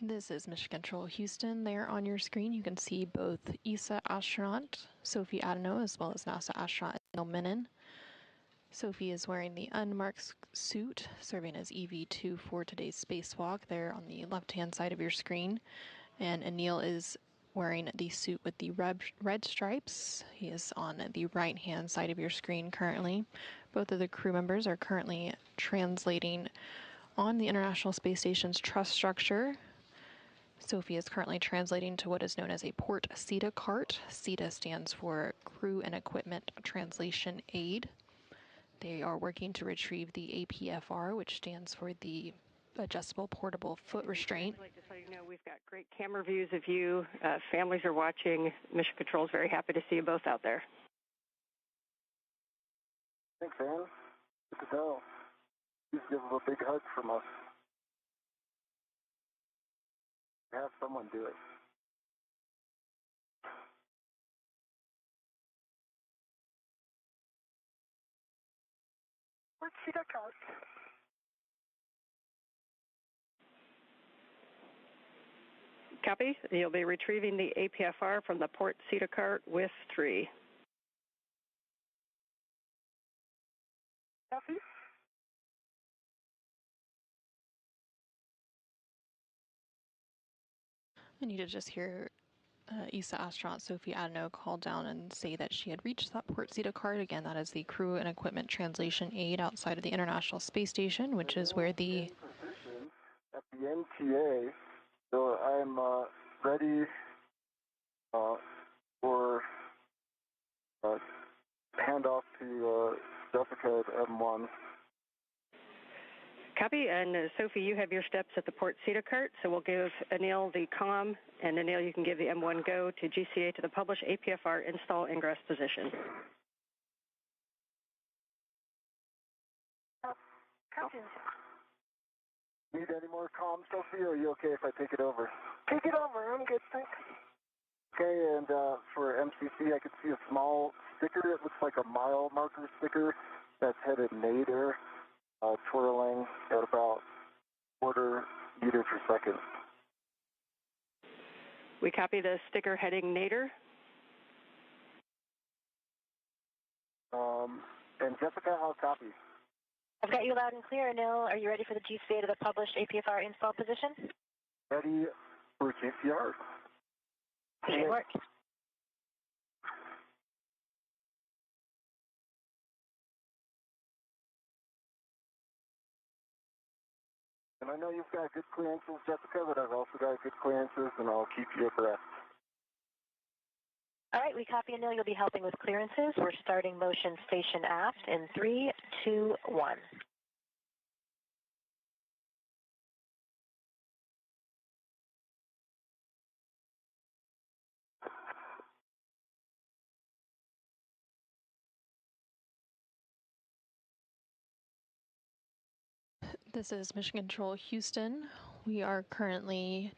This is Mission Control Houston. There on your screen, you can see both ESA astronaut Sophie Adenot as well as NASA astronaut Anil Menon. Sophie is wearing the unmarked suit, serving as EV2 for today's spacewalk there on the left-hand side of your screen. And Anil is wearing the suit with the red stripes. He is on the right-hand side of your screen currently. Both of the crew members are currently translating on the International Space Station's truss structure. Sophie is currently translating to what is known as a port CETA cart. CETA stands for Crew and Equipment Translation Aid. They are working to retrieve the APFR, which stands for the Adjustable Portable Foot Restraint. I'd like to let you know we've got great camera views of you. Families are watching. Mission Control is very happy to see you both out there. Thanks, Ann. Good to know. Please give them a big hug from us. Have someone do it. Where's CETA cart? Copy. You'll be retrieving the APFR from the port CETA cart with 3. Copy. And you did just hear ESA astronaut Sophie Adenot call down and say that she had reached that port CETA cart. Again, that is the Crew and Equipment Translation Aid outside of the International Space Station, which is where the... At the NTA, so I'm ready for handoff to Jessica at M1. Copy. And Sophie, you have your steps at the port CETA cart, so we'll give Anil the COM, and Anil, you can give the M1 go to GCA to the publish APFR install ingress position. Copy. Need any more comms, Sophie, or are you okay if I take it over? Take it over. I'm good, thanks. Okay, and for MCC, I could see a small sticker. It looks like a mile marker sticker that's headed nadir, twirling at about quarter meter per second. We copy the sticker heading nadir. And Jessica, how copy? I've got you loud and clear, Anil. Are you ready for the GCA to the published APFR install position? Ready for GCR. Good work. And I know you've got good clearances, Jessica, but I've also got good clearances, and I'll keep you abreast. All right, we copy, Anil. You'll be helping with clearances. We're starting motion station aft in 3, 2, 1. This is Mission Control Houston. We are currently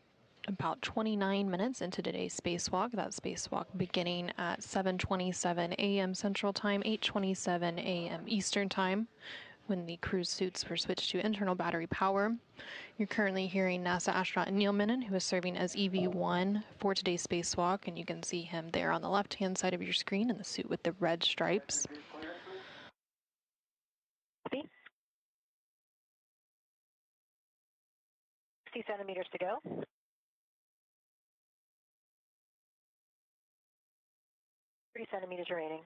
about 29 minutes into today's spacewalk. That spacewalk beginning at 7:27 a.m. Central Time, 8:27 a.m. Eastern Time, when the cruise suits were switched to internal battery power. You're currently hearing NASA astronaut Anil Menon, who is serving as EV1 for today's spacewalk, and you can see him there on the left-hand side of your screen in the suit with the red stripes. Copy. 60 centimeters to go. Centimeters remaining.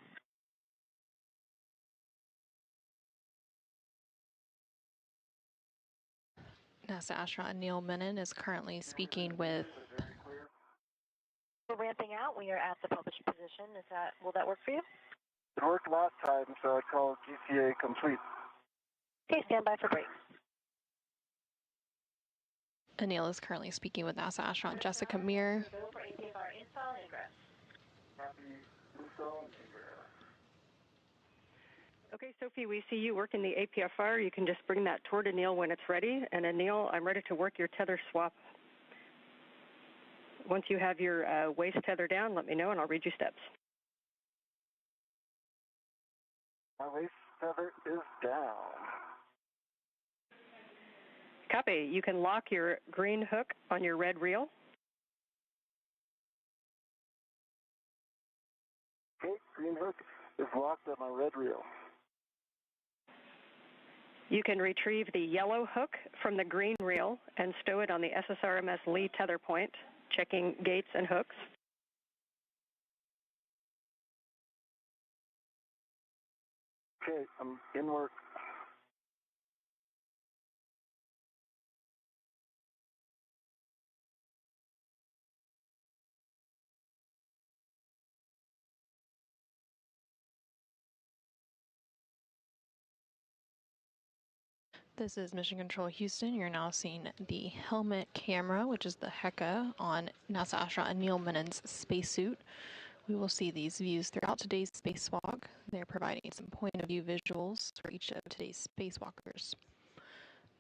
NASA astronaut Anil Menon is currently speaking with... We're ramping out. We are at the published position. Will that work for you? It worked last time, so I call GCA complete. Okay, stand by for break. Anil is currently speaking with NASA astronaut Jessica Meir. Go for APFR install and ingress. Okay, Sophie, we see you working the APFR. You can just bring that toward Anil when it's ready. And Anil, I'm ready to work your tether swap. Once you have your waist tether down, let me know and I'll read you steps. My waist tether is down. Copy. You can lock your green hook on your red reel. Okay, green hook is locked on my red reel. You can retrieve the yellow hook from the green reel and stow it on the SSRMS Lee tether point, checking gates and hooks. Okay, I'm in work. This is Mission Control Houston. You're now seeing the helmet camera, which is the HECA, on NASA astronaut Anil Menon's spacesuit. We will see these views throughout today's spacewalk. They're providing some point-of-view visuals for each of today's spacewalkers.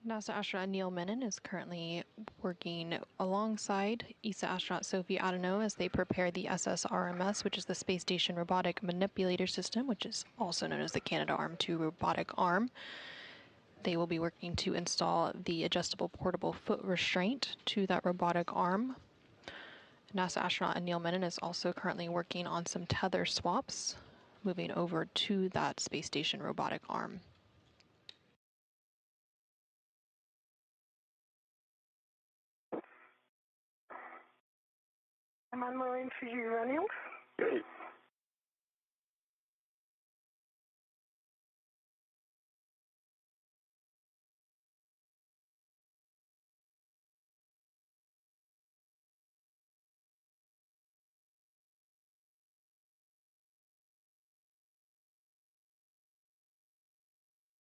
NASA astronaut Anil Menon is currently working alongside ESA astronaut Sophie Adenot as they prepare the SSRMS, which is the Space Station Robotic Manipulator System, which is also known as the Canadarm2 robotic arm. They will be working to install the adjustable portable foot restraint to that robotic arm. NASA astronaut Anil Menon is also currently working on some tether swaps, moving over to that space station robotic arm. I'm on my way for you, Anil. Great.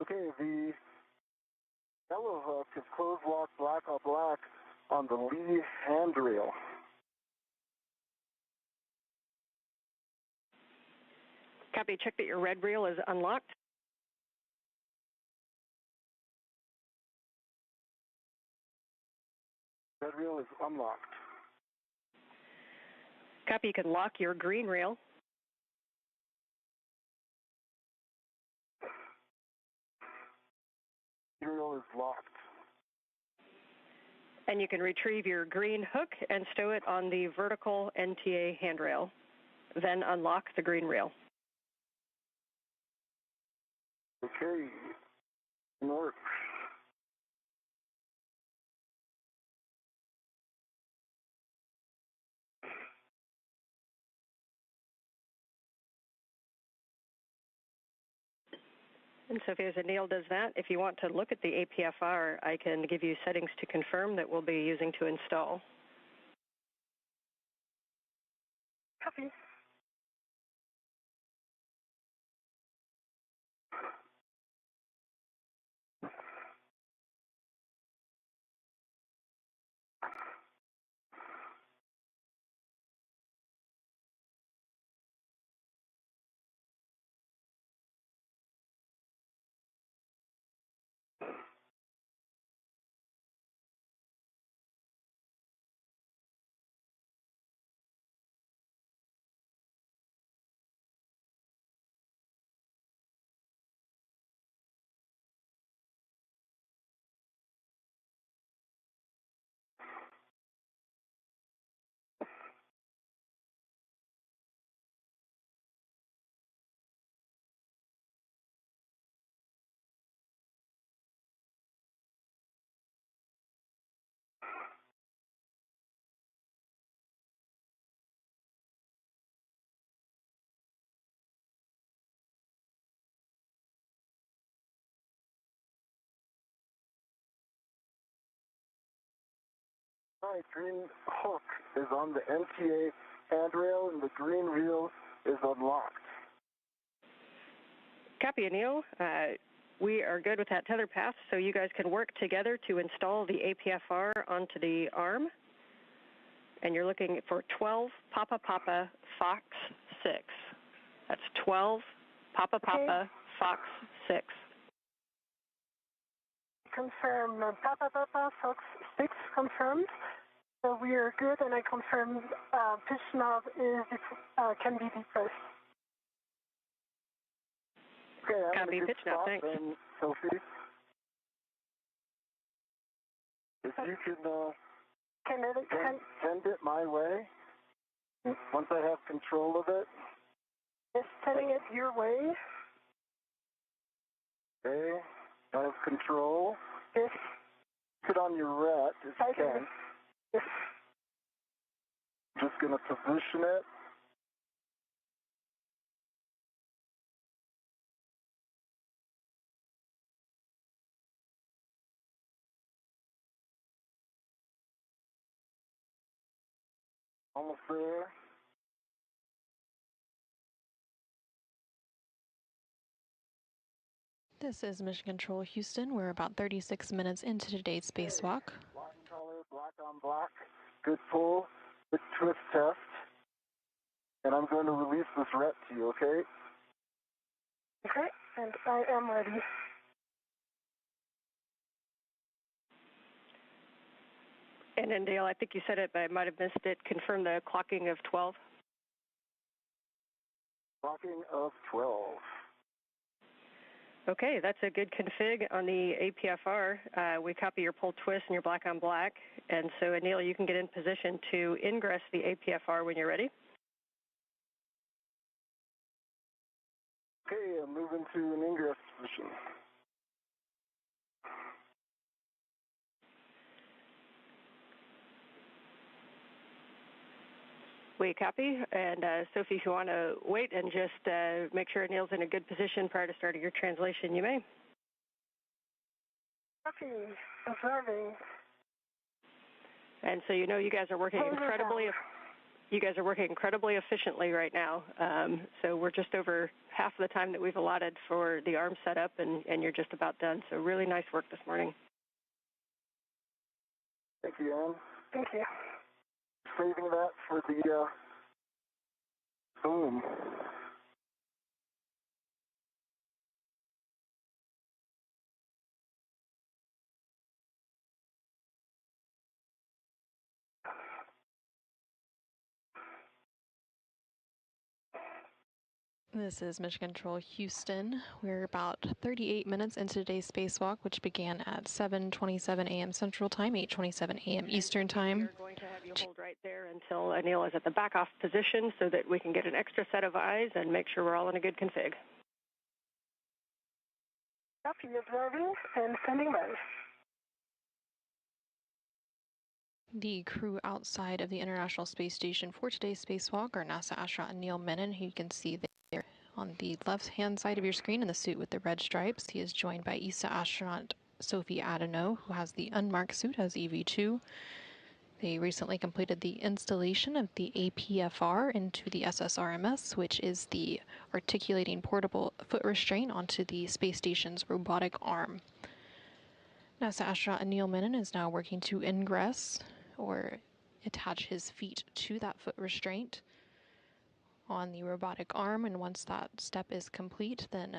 Okay, the Yellow hook is closed lock black on black on the lee handrail. Copy. Check that your red reel is unlocked. Red reel is unlocked. Copy. You can lock your green reel. Green reel is locked. And you can retrieve your green hook and stow it on the vertical NTA handrail. Then unlock the green reel. Okay. It works. And Sophie, as Anil does that, if you want to look at the APFR, I can give you settings to confirm that we'll be using to install. Copy. All right, green hook is on the NTA handrail and the green reel is unlocked. Copy, Anil. We are good with that tether path, so you guys can work together to install the APFR onto the arm. And you're looking for 12 Papa Papa Fox 6. That's 12 Papa Papa Fox 6. Confirm Papa Papa Fox 6 confirmed. So we are good, and I confirm pitch knob can be depressed. Okay, I'm Copy, in a good pitch knob, spot thanks. then, Sophie. If you can send it my way, once I have control of it. Is sending it your way. Okay, I have control. Yes. Put on your ret if you can. Yes. Just going to position it. Almost there. This is Mission Control Houston. We're about 36 minutes into today's spacewalk. Black color, black on black. Good pull. Good twist test. And I'm going to release this ret to you, okay? Okay, and I am ready. And then, Dale, I think you said it, but I might have missed it. Confirm the clocking of 12. Clocking of 12. Okay, that's a good config on the APFR. We copy your pull twist and your black on black. And so, Anil, you can get in position to ingress the APFR when you're ready. Okay, I'm moving to an ingress position. We copy. And Sophie, if you want to wait and just make sure Anil's in a good position prior to starting your translation, you may. Copy. Observing. And so you know you guys are working incredibly efficiently right now. So we're just over half the time that we've allotted for the arm setup, and you're just about done. So really nice work this morning. Thank you, Ann. Thank you. Saving that for the boom. This is Mission Control Houston. We're about 38 minutes into today's spacewalk, which began at 7:27 a.m. Central Time, 8:27 a.m. Eastern Time. We're going to have you hold right there until Anil is at the back-off position so that we can get an extra set of eyes and make sure we're all in a good config. Copy, observing and standing by. The crew outside of the International Space Station for today's spacewalk are NASA astronaut Anil Menon, who you can see there on the left-hand side of your screen in the suit with the red stripes. He is joined by ESA astronaut Sophie Adenot, who has the unmarked suit as EV2. They recently completed the installation of the APFR into the SSRMS, which is the articulating portable foot restraint onto the space station's robotic arm. NASA astronaut Anil Menon is now working to ingress or attach his feet to that foot restraint on the robotic arm, and once that step is complete, then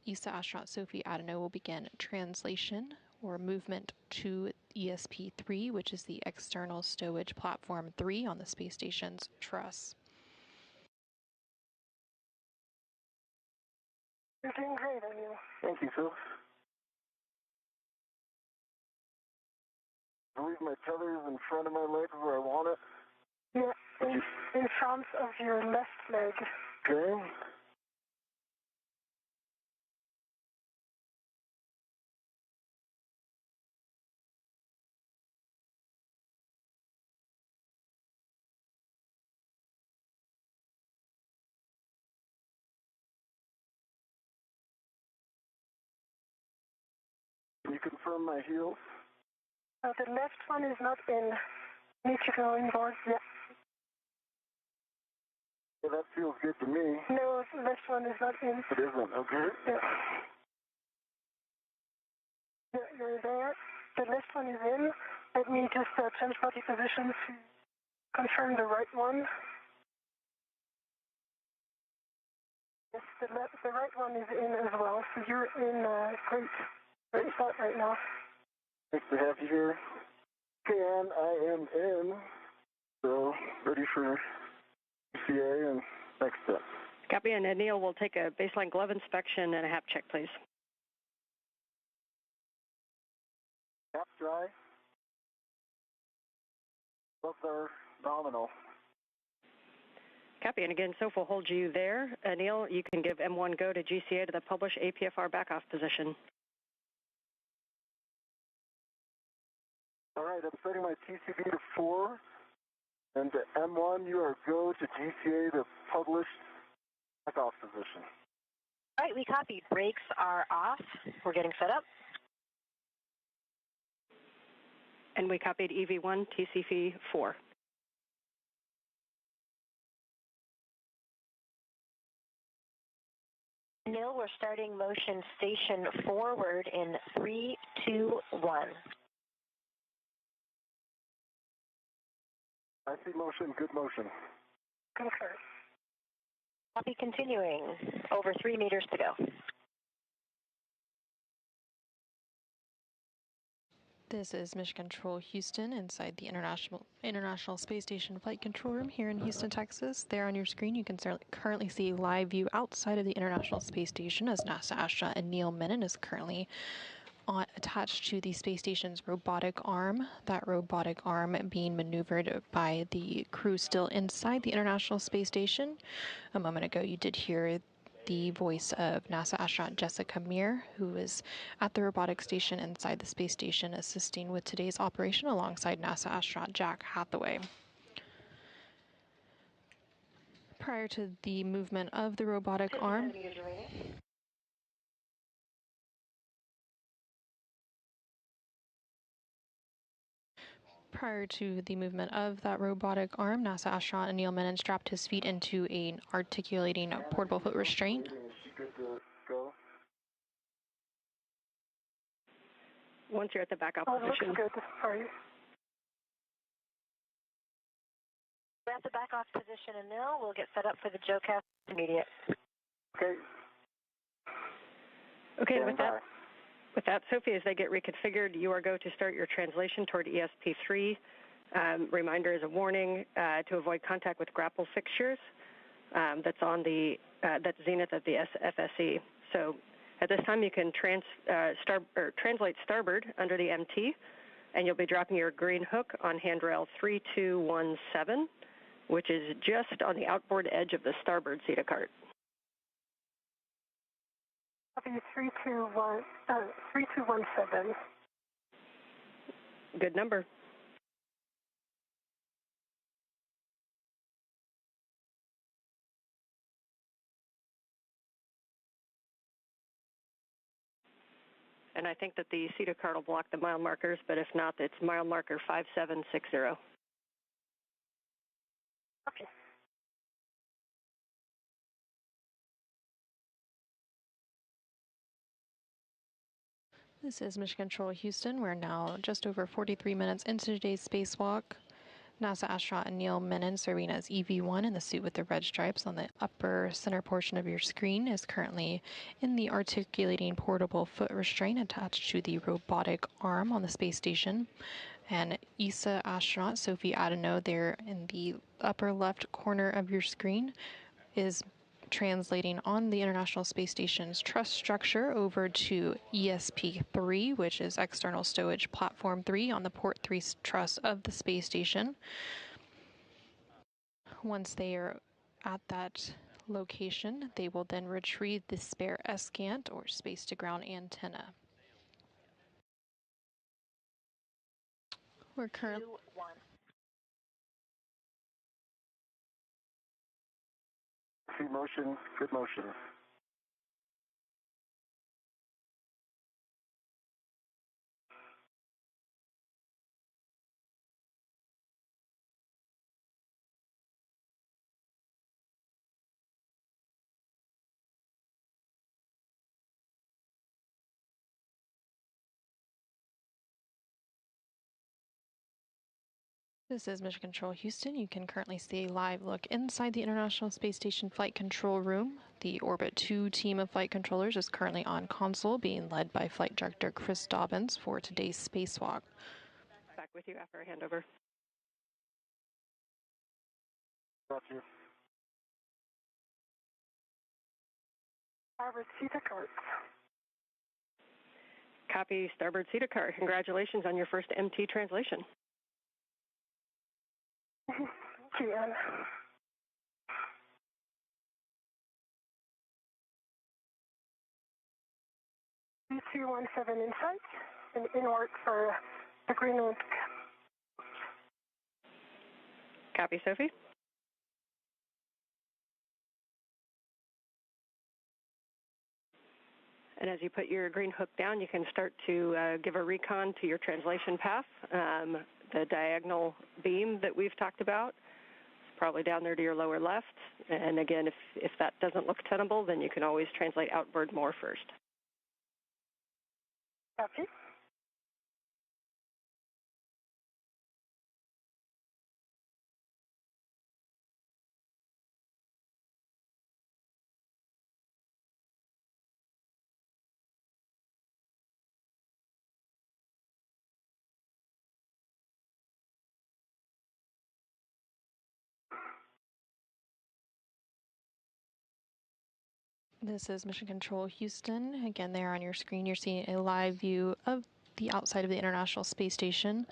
ESA astronaut Sophie Adenot will begin translation or movement to ESP-3, which is the external stowage platform 3 on the space station's truss. You're doing great, Anil. Thank you, Phil. I believe my tether is in front of my leg where I want it. Yeah, in front of your left leg. Okay. Can you confirm my heels? The left one is not in. Need to go inboard, yeah. Yeah, that feels good to me. No, the left one is not in. It isn't, okay. Yeah. Yeah, you're there. The left one is in. Let me just change body position to confirm the right one. Yes, the right one is in as well, so you're in great spot right now. Nice to have you here. Okay, Ann, I am in. So, ready for CA and next step. Copy, and Anil will take a baseline glove inspection and a HAP check, please. Cap dry. Gloves are nominal. Copy, and again, Soph will hold you there. Anil, you can give M1 go to GCA to the published APFR back-off position. All right, I'm setting my TCB to 4. And to M1, you are go to GCA to published back-off position. All right, we copy. Brakes are off. We're getting set up. And we copied EV1, TCV 4. Neil, we're starting motion station forward in 3, 2, 1. I see motion, good motion. Concur. Copy, continuing. Over 3 meters to go. This is Mission Control Houston inside the International Space Station Flight Control Room here in Houston, Texas. There on your screen, you can currently see a live view outside of the International Space Station as NASA astronaut Anil Menon is currently attached to the space station's robotic arm. That robotic arm being maneuvered by the crew still inside the International Space Station. A moment ago, you did hear the voice of NASA astronaut Jessica Meir, who is at the robotic station inside the space station assisting with today's operation alongside NASA astronaut Jack Hathaway. Prior to the movement of the robotic arm, that robotic arm, NASA astronaut Anil Menon strapped his feet into an articulating portable foot restraint. Good to go. Once you're at the back-off Oh, position. looks good. Sorry. at the back off position, Anil. We'll get set up for the JoeCast immediate. Okay. Okay, with that, Sophie, as they get reconfigured, you are go to start your translation toward ESP3. Reminder as a warning to avoid contact with grapple fixtures. That's on the that's zenith of the FSE. So at this time, you can translate starboard under the MT, and you'll be dropping your green hook on handrail 3217, which is just on the outboard edge of the starboard CETA cart. Copy 3217. Good number. And I think that the CETA card will block the mile markers, but if not, it's mile marker 5760. Okay. This is Mission Control Houston. We're now just over 43 minutes into today's spacewalk. NASA astronaut Anil Menon, serving as EV1 in the suit with the red stripes on the upper center portion of your screen, is currently in the articulating portable foot restraint attached to the robotic arm on the space station. And ESA astronaut Sophie Adenot, there in the upper left corner of your screen, is translating on the International Space Station's truss structure over to ESP3, which is External Stowage Platform 3 on the Port 3 truss of the space station. Once they are at that location, they will then retrieve the spare SGANT, or space-to-ground antenna. We're currently... See motion, good motion. This is Mission Control Houston. You can currently see a live look inside the International Space Station Flight Control Room. The Orbit 2 team of flight controllers is currently on console, being led by Flight Director Chris Dobbins for today's spacewalk. Back with you after I hand over. Got you. Starboard CETA cart. Copy, starboard CETA cart. Congratulations on your first MT translation. Thank you, Anne. 3217 insight and inward for the Greenland. Copy, Sophie. And as you put your green hook down, you can start to give a recon to your translation path. The diagonal beam that we've talked about is probably down there to your lower left. And again, if that doesn't look tenable, then you can always translate outboard more first. Copy. This is Mission Control Houston. Again, there on your screen, you're seeing a live view of the outside of the International Space Station.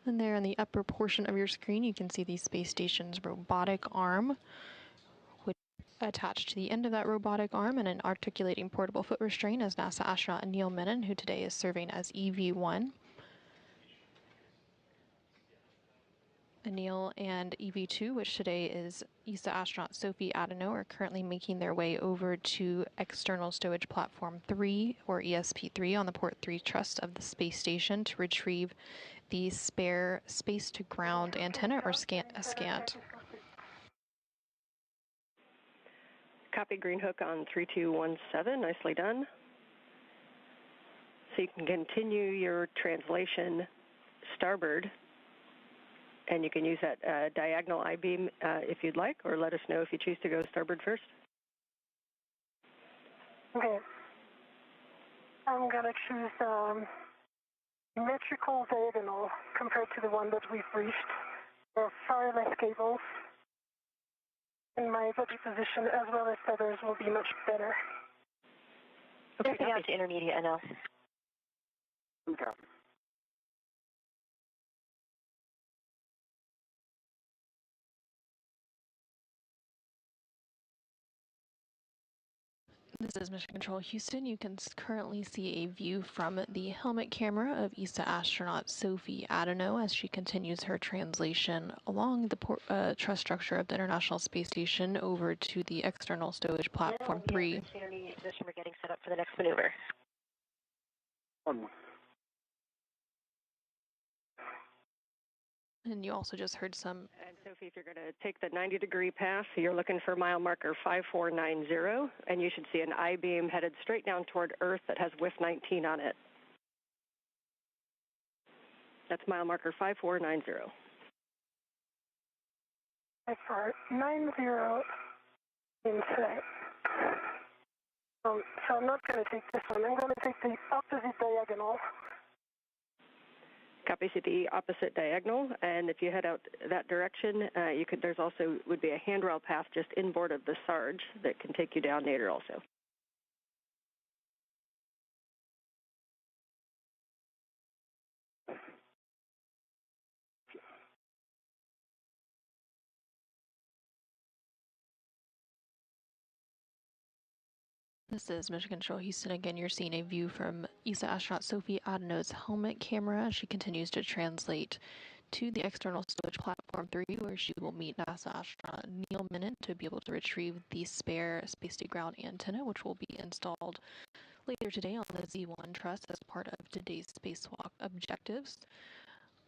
And there in the upper portion of your screen, you can see the space station's robotic arm, which is attached to the end of that robotic arm, and an articulating portable foot restraint is NASA astronaut Anil Menon, who today is serving as EV1. Anil and EV2, which today is ESA astronaut Sophie Adenot, are currently making their way over to External Stowage Platform 3, or ESP3, on the Port 3 truss of the space station to retrieve the spare space-to-ground antenna, or SGANT. Copy, green hook on 3217. Nicely done. So you can continue your translation starboard And you can use that diagonal I-beam if you'd like, or let us know if you choose to go starboard first. Okay. I'm going to choose symmetrical diagonal compared to the one that we've reached. There are far less cables, and my body position as well as feathers will be much better. Okay, moving out to intermediate, Anil. Okay. This is Mission Control Houston. You can currently see a view from the helmet camera of ESA astronaut Sophie Adenot as she continues her translation along the truss structure of the International Space Station over to the external stowage platform 3. Intermediate position, we're getting set up for the next maneuver. And you also just heard some. And Sophie, if you're going to take the 90-degree path, you're looking for mile marker 5490, and you should see an I-beam headed straight down toward Earth that has WIF 19 on it. That's mile marker 5490. 5490 in sight. So I'm not going to take this one. I'm going to take the opposite diagonal. Copy the opposite diagonal, and if you head out that direction, there's also would be a handrail path just inboard of the Sarge that can take you down later also. This is Mission Control Houston. Again, you're seeing a view from ESA astronaut Sophie Adenot's helmet camera as she continues to translate to the external stowage platform 3, where she will meet NASA astronaut Anil Menon to be able to retrieve the spare space-to-ground antenna, which will be installed later today on the Z1 truss as part of today's spacewalk objectives.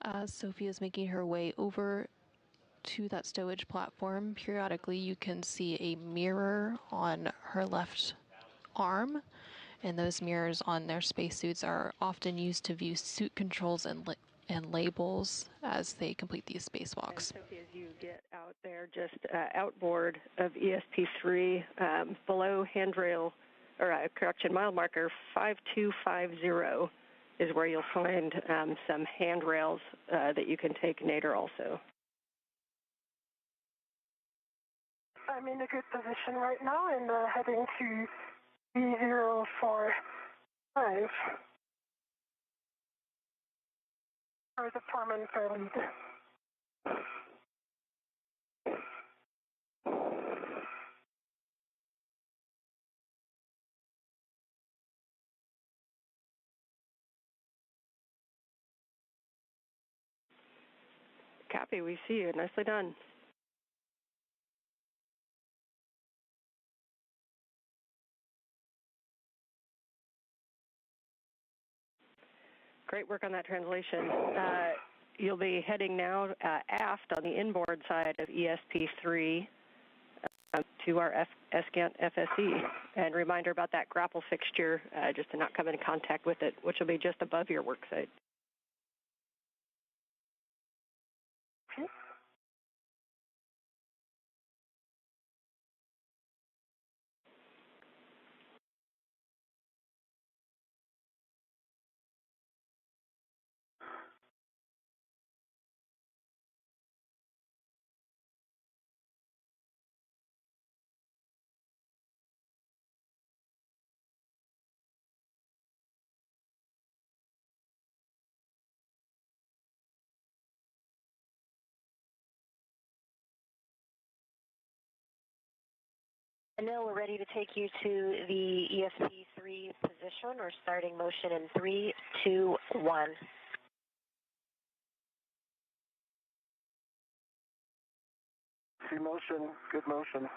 As Sophie is making her way over to that stowage platform, periodically you can see a mirror on her left arm, and those mirrors on their spacesuits are often used to view suit controls and labels as they complete these spacewalks. And Sophie, as you get out there, just outboard of ESP3, below handrail, mile marker 5250 is where you'll find some handrails that you can take nadir also. I'm in a good position right now and heading to B045 for the foreman for lead. Copy, we see you. Nicely done. Great work on that translation. You'll be heading now aft on the inboard side of ESP3 to our SGANT FSE. And reminder about that grapple fixture, just to not come into contact with it, which will be just above your work site. Anil, we're ready to take you to the ESP3 position. We're starting motion in 3, 2, 1. See motion, good motion.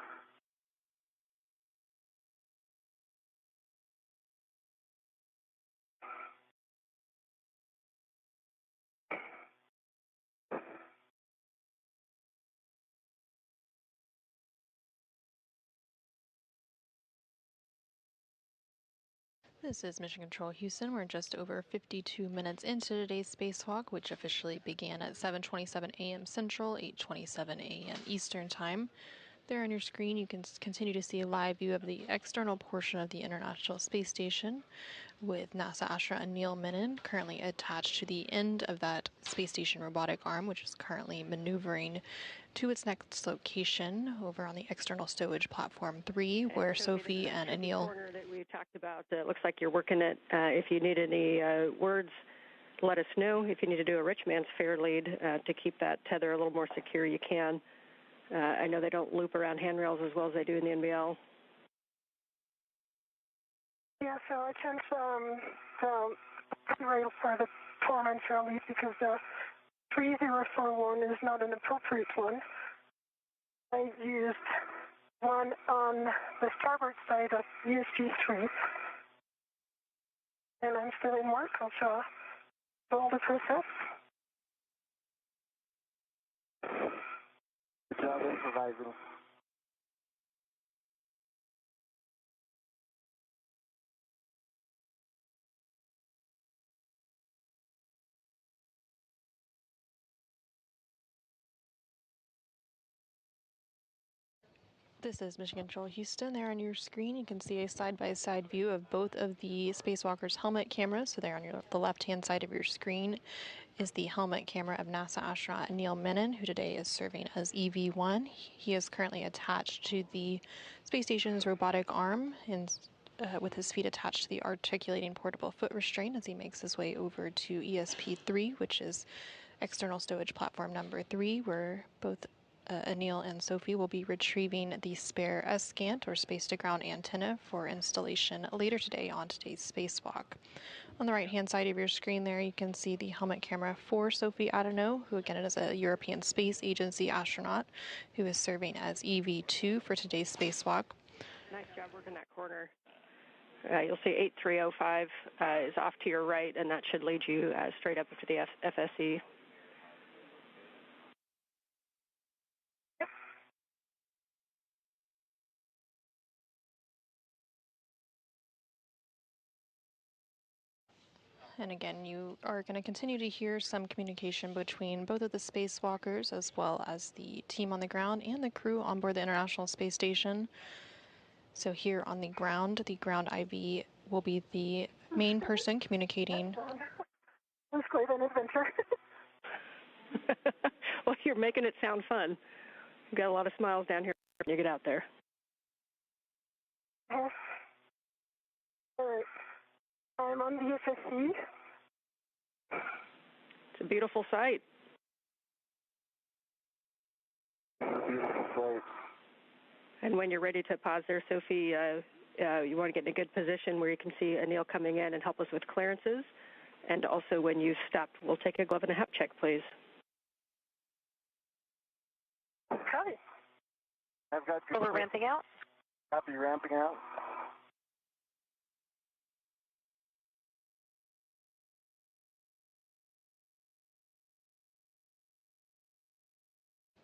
This is Mission Control Houston. We're just over 52 minutes into today's spacewalk, which officially began at 7:27 a.m. Central, 8:27 a.m. Eastern Time. There on your screen, you can continue to see a live view of the external portion of the International Space Station, with NASA astronaut Anil Menon currently attached to the end of that space station robotic arm, which is currently maneuvering to its next location over on the external stowage platform 3, where Sophie and Anil. Corner that we talked about. It looks like you're working it. If you need any words, let us know. If you need to do a rich man's fair lead to keep that tether a little more secure, you can. I know they don't loop around handrails as well as they do in the NBL. Yeah, so I changed the rail for the foreman fair lead because the 3041 is not an appropriate one. I used one on the starboard side of ESG3, and I'm still in work. I'll show all the process. Good job improvising. This is Mission Control Houston. There on your screen, you can see a side-by-side view of both of the spacewalkers' helmet cameras. So there on the left-hand side of your screen is the helmet camera of NASA astronaut Anil Menon, who today is serving as EV1. He is currently attached to the space station's robotic arm and with his feet attached to the articulating portable foot restraint as he makes his way over to ESP3, which is external stowage platform number 3, where both Anil and Sophie will be retrieving the spare SGANT, or space-to-ground antenna, for installation later today on today's spacewalk. On the right-hand side of your screen there, you can see the helmet camera for Sophie Adenot, who again is a European Space Agency astronaut who is serving as EV2 for today's spacewalk. Nice job working that corner. You'll see 8305 is off to your right, and that should lead you straight up to the FSE. And again, you are going to continue to hear some communication between both of the spacewalkers as well as the team on the ground and the crew on board the International Space Station. So here on the ground IV will be the main person communicating. It's quite an adventure. Well, you're making it sound fun. You've got a lot of smiles down here when you get out there. Yes. All right. I'm on the FSE. It's a beautiful sight. Beautiful sight. And when you're ready to pause there, Sophie, you want to get in a good position where you can see Anil coming in and help us with clearances. And also, when you've stopped, we'll take a glove and a hat check, please. Okay. I've got So we're ramping out? Copy, ramping out.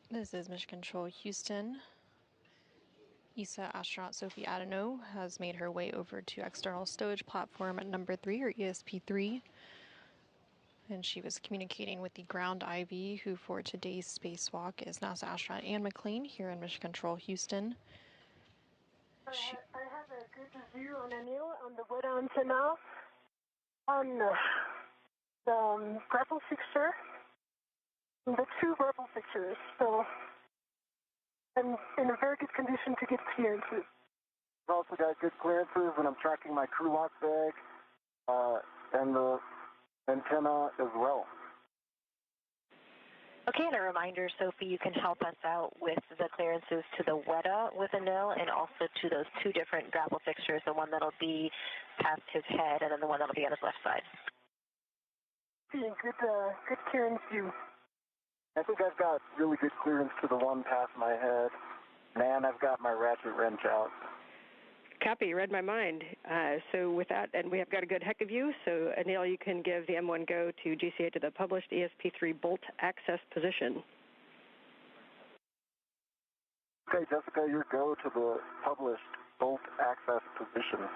This is Mission Control Houston. ESA astronaut Sophie Adenot has made her way over to external stowage platform at number 3, or ESP3. And she was communicating with the ground IV, who for today's spacewalk is NASA astronaut Anne McLean here in Mission Control Houston. I have a good view on Anil on the weather antenna on the grapple fixture, the 2 grapple fixtures. So I'm in a very good condition to get clearances. I've also got good clearances when I'm tracking my crew lock bag and the antenna as well. Okay, and a reminder, Sophie, you can help us out with the clearances to the WEDA with Anil and also to those 2 different grapple fixtures, the one that'll be past his head and then the one that'll be on his left side. Good clearance view. I think I've got really good clearance to the one past my head. Man, I've got my ratchet wrench out. Copy, read my mind. So with that, and we have got a good heck of you, so Anil, you can give the M1 go to GCA to the published ESP3 bolt access position. Okay, Jessica, your go to the published bolt access position.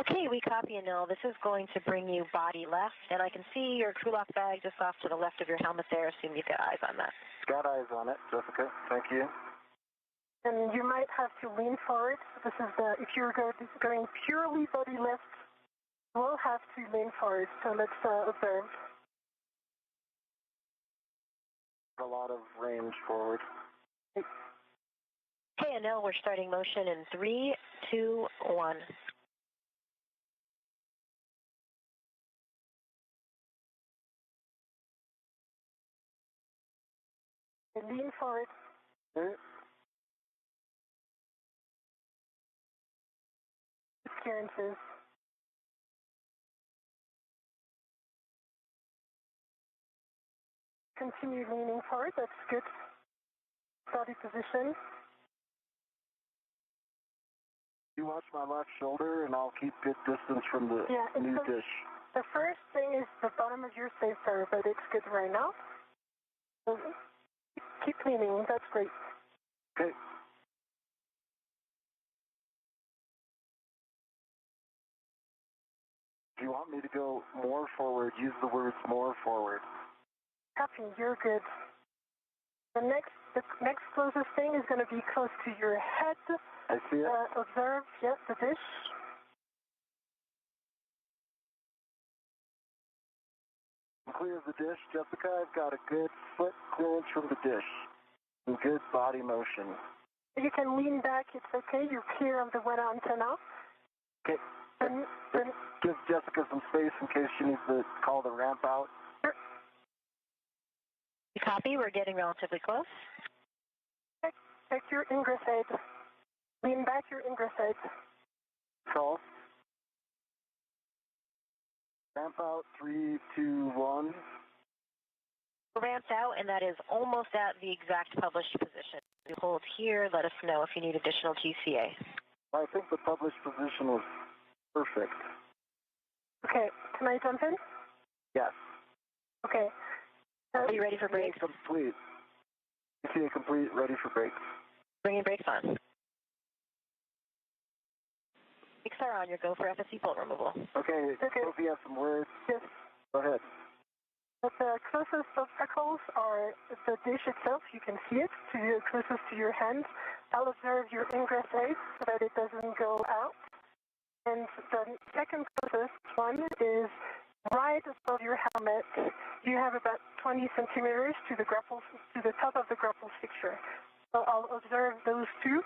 Okay, we copy, Anil. This is going to bring you body left, and I can see your crew lock bag just off to the left of your helmet there. Assume you've got eyes on that. Got eyes on it, Jessica. Thank you. And you might have to lean forward. This is if you're going purely body left, you will have to lean forward. So let's observe. A lot of range forward. Okay, Anil, we're starting motion in 3, 2, 1. Lean forward. Okay. Clearances. Continue leaning forward. That's good. Body position. You watch my left shoulder, and I'll keep good distance from the new dish. The first thing is the bottom of your spacer, but it's good right now. So keep leaning. That's great. Okay. If you want me to go more forward, use the words more forward. Copy. You're good. The next closest thing is going to be close to your head. I see it. Observe, the dish. Clear the dish, Jessica. I've got a good foot clearance from the dish and good body motion. You can lean back. It's okay. You're clear of the wet antenna. Okay. Then Give Jessica some space in case she needs to call the ramp out. Sure. Copy. We're getting relatively close. Check your ingress aid. Lean back your ingress aid. Call. Ramp out, 3, 2, 1. Ramped out, and that is almost at the exact published position. You hold here. Let us know if you need additional GCA. I think the published position was perfect. Okay. Can I jump in? Yes. Okay. Are you ready for brakes? Complete. GCA complete, ready for brakes. Bringing brakes on. Brakes are on. Your go for FSC bolt removal. Okay. Sophie has some words. Yes. Go ahead. The closest obstacles are the dish itself. You can see it closest to your hand. I'll observe your ingress aid so that it doesn't go out. And the second closest one is right above your helmet. You have about 20 centimeters to the top of the grapple fixture. So I'll observe those two.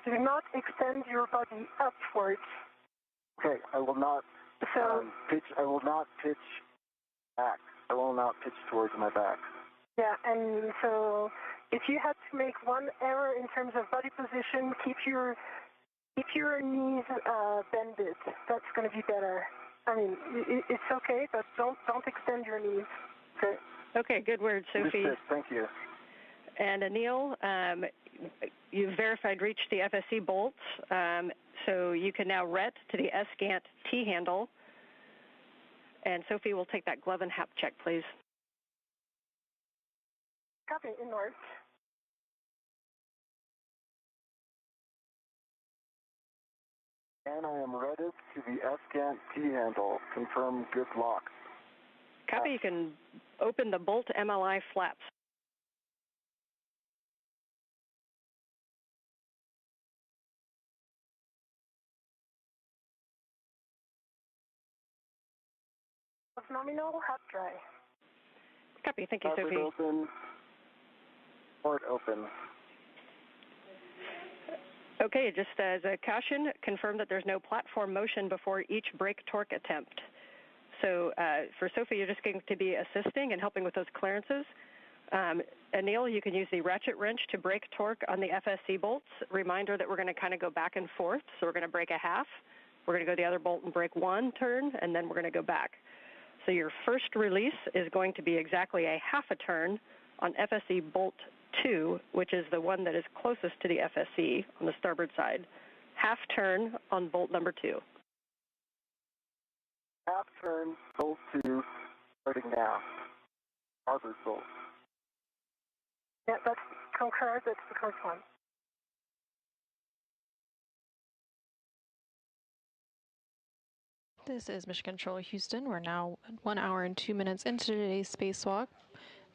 Do not extend your body upwards. Okay, I will not pitch. I will not pitch back. I will not pitch towards my back. Yeah, and so if you had to make one error in terms of body position, keep your knees bended. That's going to be better. I mean, it's okay, but don't extend your knees. Okay. Okay, good word, Sophie. Thank you. And Anil, you've verified reached the FSC bolts, so you can now ret to the SGANT T handle. And Sophie will take that glove and hap check, please. Copy, inward. And I am ready to the SGANT T handle. Confirm good lock. Copy, you can open the bolt MLI flaps. Nominal, hot dry. Copy, thank you, Sophie. Open. Port open. Okay, just as a caution, confirm that there's no platform motion before each brake torque attempt. So for Sophie, you're just going to be assisting and helping with those clearances. Anil, you can use the ratchet wrench to brake torque on the FSC bolts. Reminder that we're going to kind of go back and forth. So we're going to break a half. We're going to go the other bolt and break one turn, and then we're going to go back. So your first release is going to be exactly a half a turn on FSC bolt 2, which is the one that is closest to the FSC on the starboard side. Half turn on bolt number 2. Half turn, bolt 2, starting now. Starboard bolt. Yeah, that's concur. That's the correct one. This is Mission Control Houston. We're now 1 hour and 2 minutes into today's spacewalk.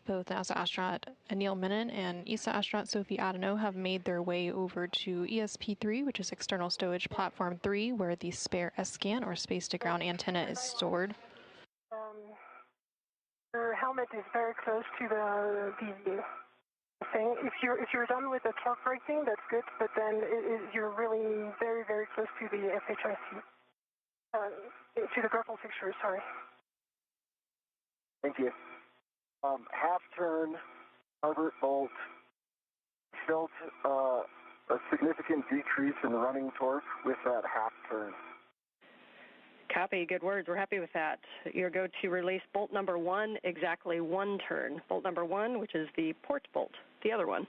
Both NASA astronaut Anil Menon and ESA astronaut Sophie Adenot have made their way over to ESP-3, which is External Stowage Platform 3, where the spare SGANT, or space-to-ground antenna, is stored. Your helmet is very close to the thing. If you're done with the torque braking, that's good, but then you're really very, very close to the FHIC. To the grapple fixture, sorry. Thank you. Half turn, Albert bolt, felt a significant decrease in running torque with that half turn. Copy, good words, we're happy with that. You're going to release bolt number 1, exactly 1 turn. Bolt number 1, which is the port bolt, the other one.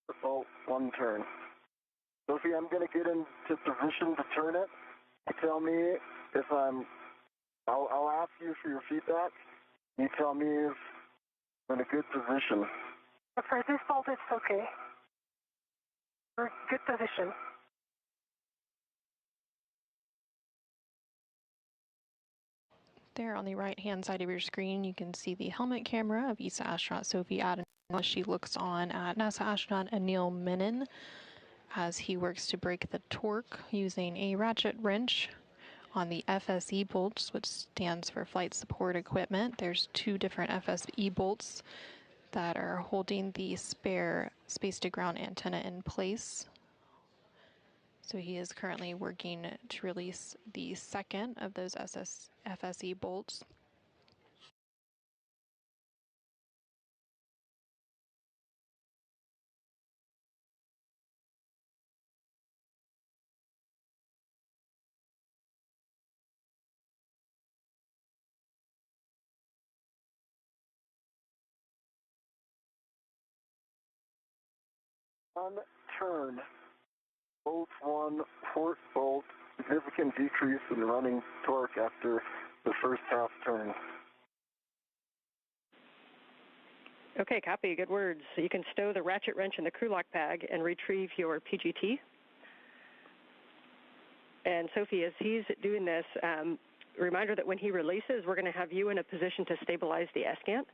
The bolt, 1 turn. Sophie, I'm going to get into position to turn it. You tell me if I'll ask you for your feedback. You tell me if I'm in a good position. For this bolt, it's okay. We're in good position. There on the right-hand side of your screen, you can see the helmet camera of ESA astronaut Sophie Adenot as she looks on at NASA astronaut Anil Menon as he works to break the torque using a ratchet wrench on the FSE bolts, which stands for Flight Support Equipment. There's 2 different FSE bolts that are holding the spare space-to-ground antenna in place. So he is currently working to release the second of those FSE bolts. On turn, bolt 1, port bolt, significant decrease in running torque after the first half turn. Okay, copy, good words. So you can stow the ratchet wrench in the crew lock bag and retrieve your PGT. And Sophie, as he's doing this, reminder that when he releases, we're going to have you in a position to stabilize the SGANT.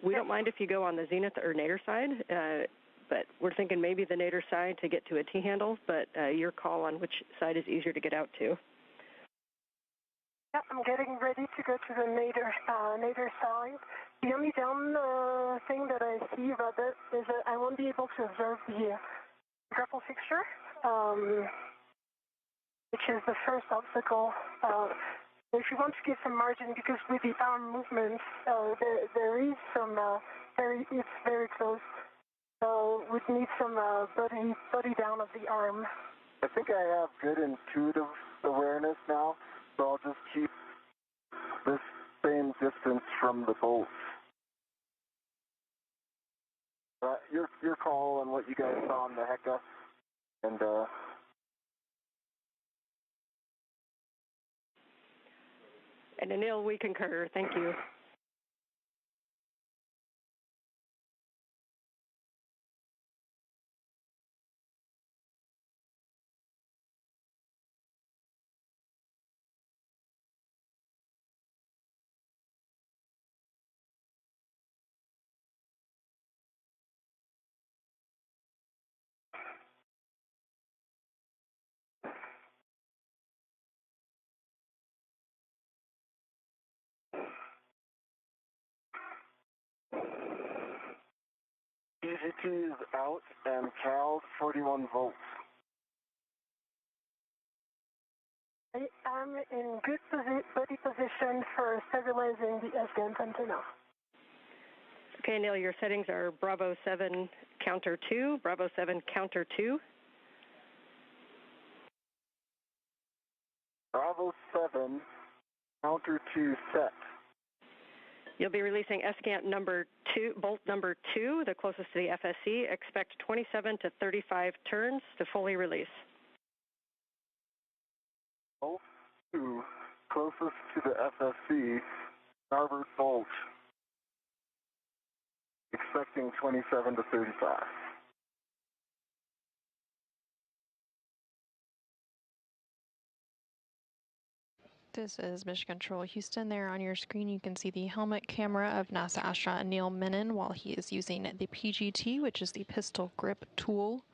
We don't mind if you go on the zenith or nadir side, but we're thinking maybe the nadir side to get to a T-handle, but your call on which side is easier to get out to. Yeah, I'm getting ready to go to the nadir side. The only down thing that I see about that is that I won't be able to observe the grapple fixture, which is the first obstacle. If you want to give some margin, because with the arm movements, there is some, it's very close. So we'd need some body down of the arm. I think I have good intuitive awareness now, so I'll just keep this same distance from the bolts. Your call on what you guys saw on the HECA, and Anil, we concur. Thank you. PGT is out and CAL 41 volts. I am in good body position for stabilizing the SGANT antenna. Okay, Neil, your settings are Bravo 7 counter 2, Bravo 7 counter 2. Bravo 7 counter 2 set. You'll be releasing SGANT number 2, bolt number 2, the closest to the FSC. Expect 27 to 35 turns to fully release. Bolt 2, closest to the FSC, starboard bolt. Expecting 27 to 35. This is Mission Control Houston. There on your screen you can see the helmet camera of NASA astronaut Anil Menon while he is using the PGT, which is the pistol grip tool.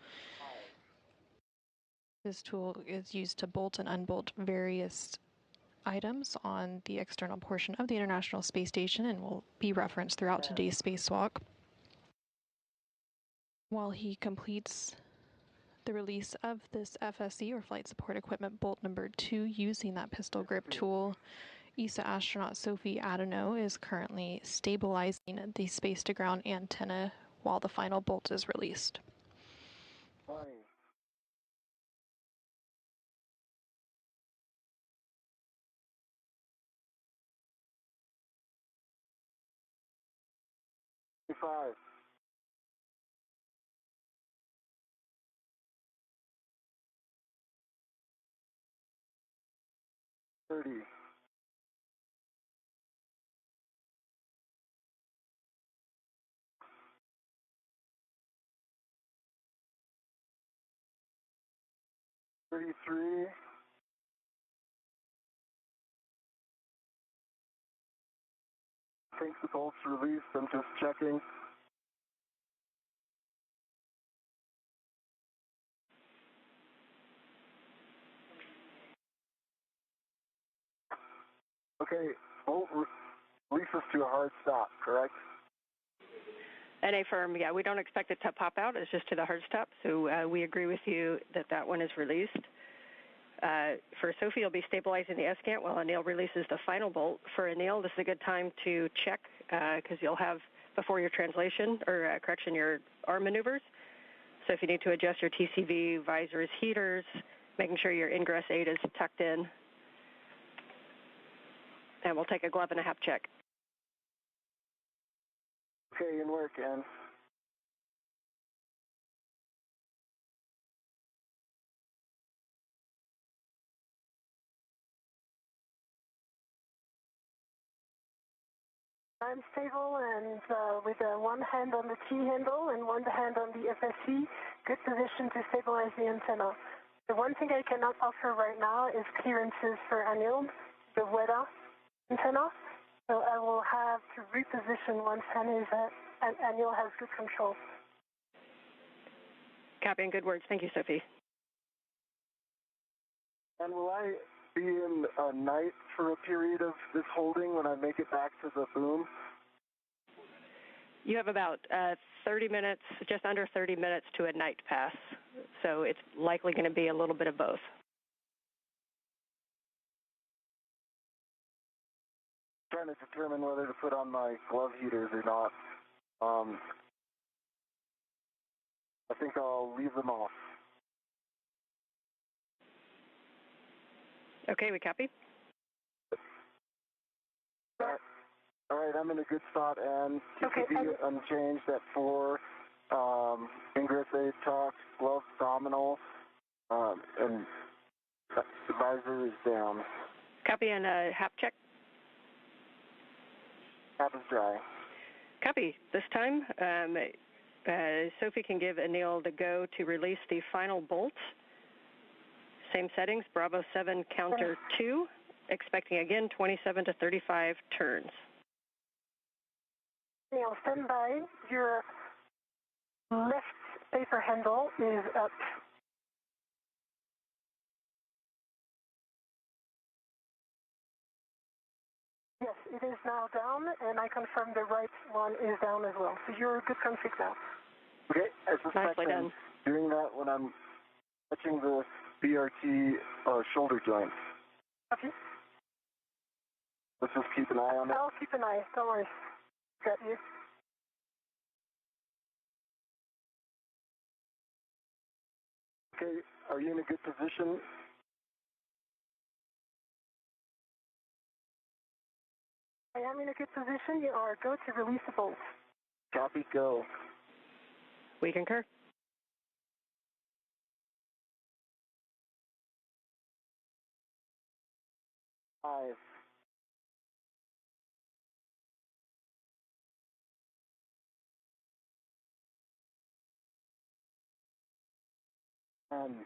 This tool is used to bolt and unbolt various items on the external portion of the International Space Station and will be referenced throughout today's spacewalk. While he completes the release of this FSE, or Flight Support Equipment Bolt number 2, using that pistol grip tool, ESA astronaut Sophie Adenot is currently stabilizing the space-to-ground antenna while the final bolt is released. 25. 30. 33. 'Think the bolt's released. I'm just checking. Okay, bolt releases to a hard stop, correct? NA firm, yeah, we don't expect it to pop out. It's just to the hard stop. So we agree with you that that one is released. For Sophie, you'll be stabilizing the SGANT while Anil releases the final bolt. For Anil, this is a good time to check because you'll have, before your translation, or correction, your arm maneuvers. So if you need to adjust your TCV, visors, heaters, making sure your ingress aid is tucked in. And we'll take a glove and a half check. Okay, in work, Ann. I'm stable and with one hand on the T handle and one hand on the FSC, good position to stabilize the antenna. The one thing I cannot offer right now is clearances for Anil, the weather antenna. So I will have to reposition once Anil has good control. Copy and good words. Thank you, Sophie. And will I be in night for a period of this holding when I make it back to the boom? You have about 30 minutes, just under 30 minutes to a night pass. So it's likely going to be a little bit of both. Trying to determine whether to put on my glove heaters or not. I think I'll leave them off. Okay, we copy. All right, I'm in a good spot, and TCV unchanged at 4, ingress aid tucked, gloves nominal, and the visor is down. Copy and HAP check. HAP is dry. Copy. This time, Sophie can give Anil the go to release the final bolt. Same settings, Bravo 7, counter 2, expecting again 27 to 35 turns. Anil, stand by. Your left paper handle is up. Yes, it is now down, and I confirm the right one is down as well. So you're a good config now. Okay, I suspect Nicely done. Doing that when I'm touching the BRT shoulder joint. Okay. Let's just keep an eye on it. I'll keep an eye. Don't worry. Got you. Okay, are you in a good position? I am in a good position. You are go to release the bolt. Copy, go. We concur. 5. 10.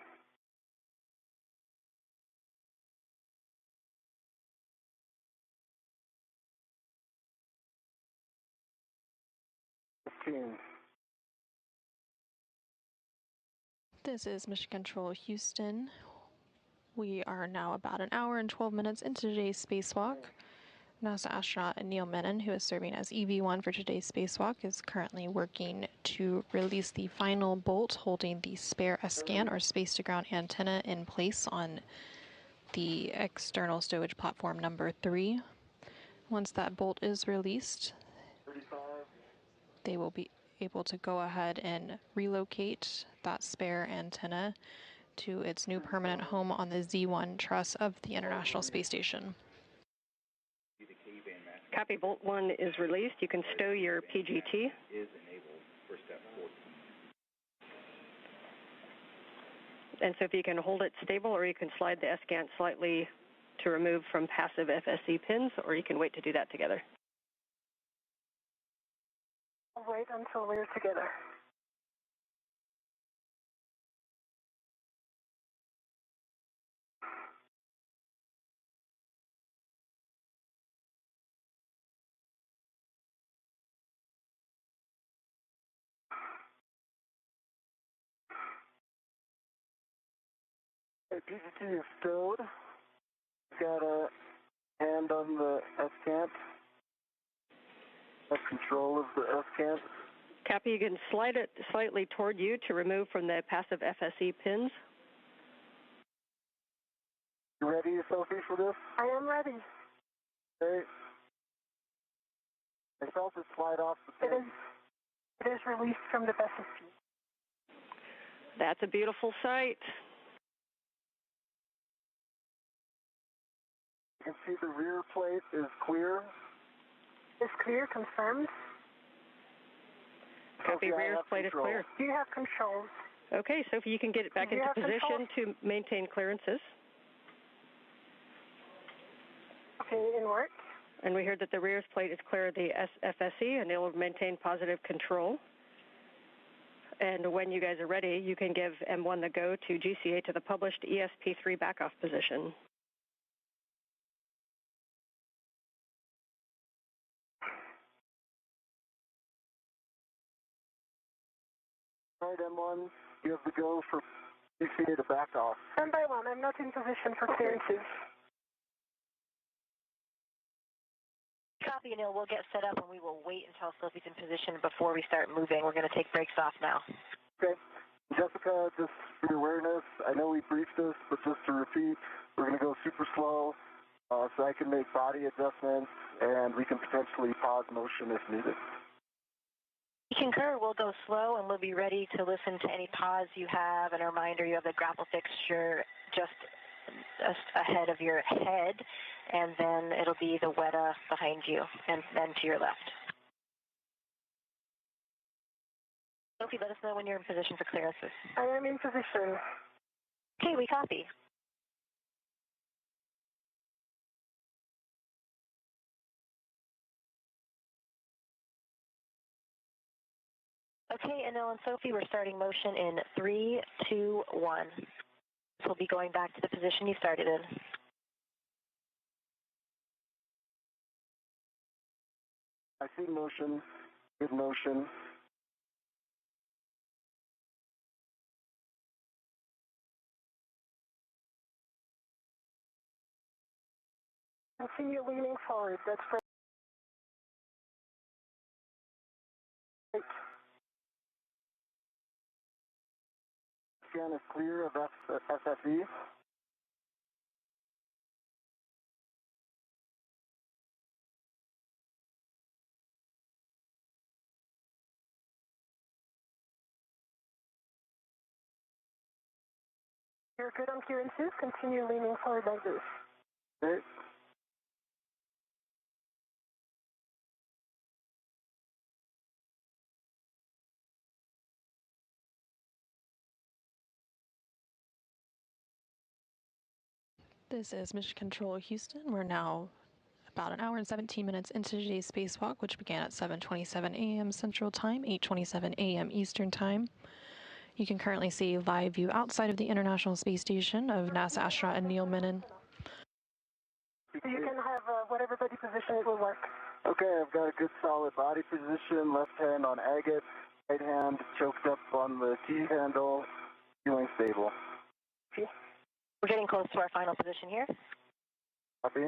14. This is Mission Control Houston. We are now about an hour and 12 minutes into today's spacewalk. NASA astronaut Anil Menon, who is serving as EV1 for today's spacewalk, is currently working to release the final bolt holding the spare SGANT, or space-to-ground antenna, in place on the external stowage platform number 3. Once that bolt is released, they will be able to go ahead and relocate that spare antenna to its new permanent home on the Z1 truss of the International Space Station. Copy, Bolt 1 is released. You can stow your PGT. And so if you can hold it stable, or you can slide the SGANT slightly to remove from passive FSE pins, or you can wait to do that together. I'll wait until we're together. Okay, PGT is stowed. Got a hand on the SGANT. Have control of the SGANT. Copy, you can slide it slightly toward you to remove from the passive FSE pins. You ready, Sophie, for this? I am ready. Okay. I felt it slide off the pin. It is released from the FSE. That's a beautiful sight. You can see the rear plate is clear. Is clear, confirmed. Copy, rear plate is clear. Do you have controls? Okay, Sophie, you can get it back into position to maintain clearances. Okay, in work. And we heard that the rear plate is clear of the FSE, and it will maintain positive control. And when you guys are ready, you can give M1 the go to GCA to the published ESP3 backoff position. All right, M1, you have the go for GCA to back off. 1 by 1, I'm not in position for clearances. Copy, Anil. We'll get set up and we will wait until Sophie's in position before we start moving. We're going to take brakes off now. Okay. Jessica, just for your awareness, I know we briefed this, but just to repeat, we're going to go super slow so I can make body adjustments and we can potentially pause motion if needed. We concur. We'll go slow and we'll be ready to listen to any pause you have. And a reminder, you have the grapple fixture just ahead of your head, and then it'll be the WETA behind you and then to your left. Sophie, let us know when you're in position for clearances. I am in position. Okay, we copy. Okay, Anil and Sophie, we're starting motion in 3, 2, 1. So we'll be going back to the position you started in. I see motion, good motion. Continue leaning forward. That's great. Scan is clear of FFE. You're good on clearances. Continue leaning forward like this. Okay. This is Mission Control Houston. We're now about an hour and 17 minutes into today's spacewalk, which began at 7:27 a.m. Central Time, 8:27 a.m. Eastern Time. You can currently see live view outside of the International Space Station of NASA astronaut Anil Menon. You can have whatever body position it will work. Okay, I've got a good solid body position, left hand on agate, right hand choked up on the key handle, feeling stable. Okay. We're getting close to our final position here. Copy.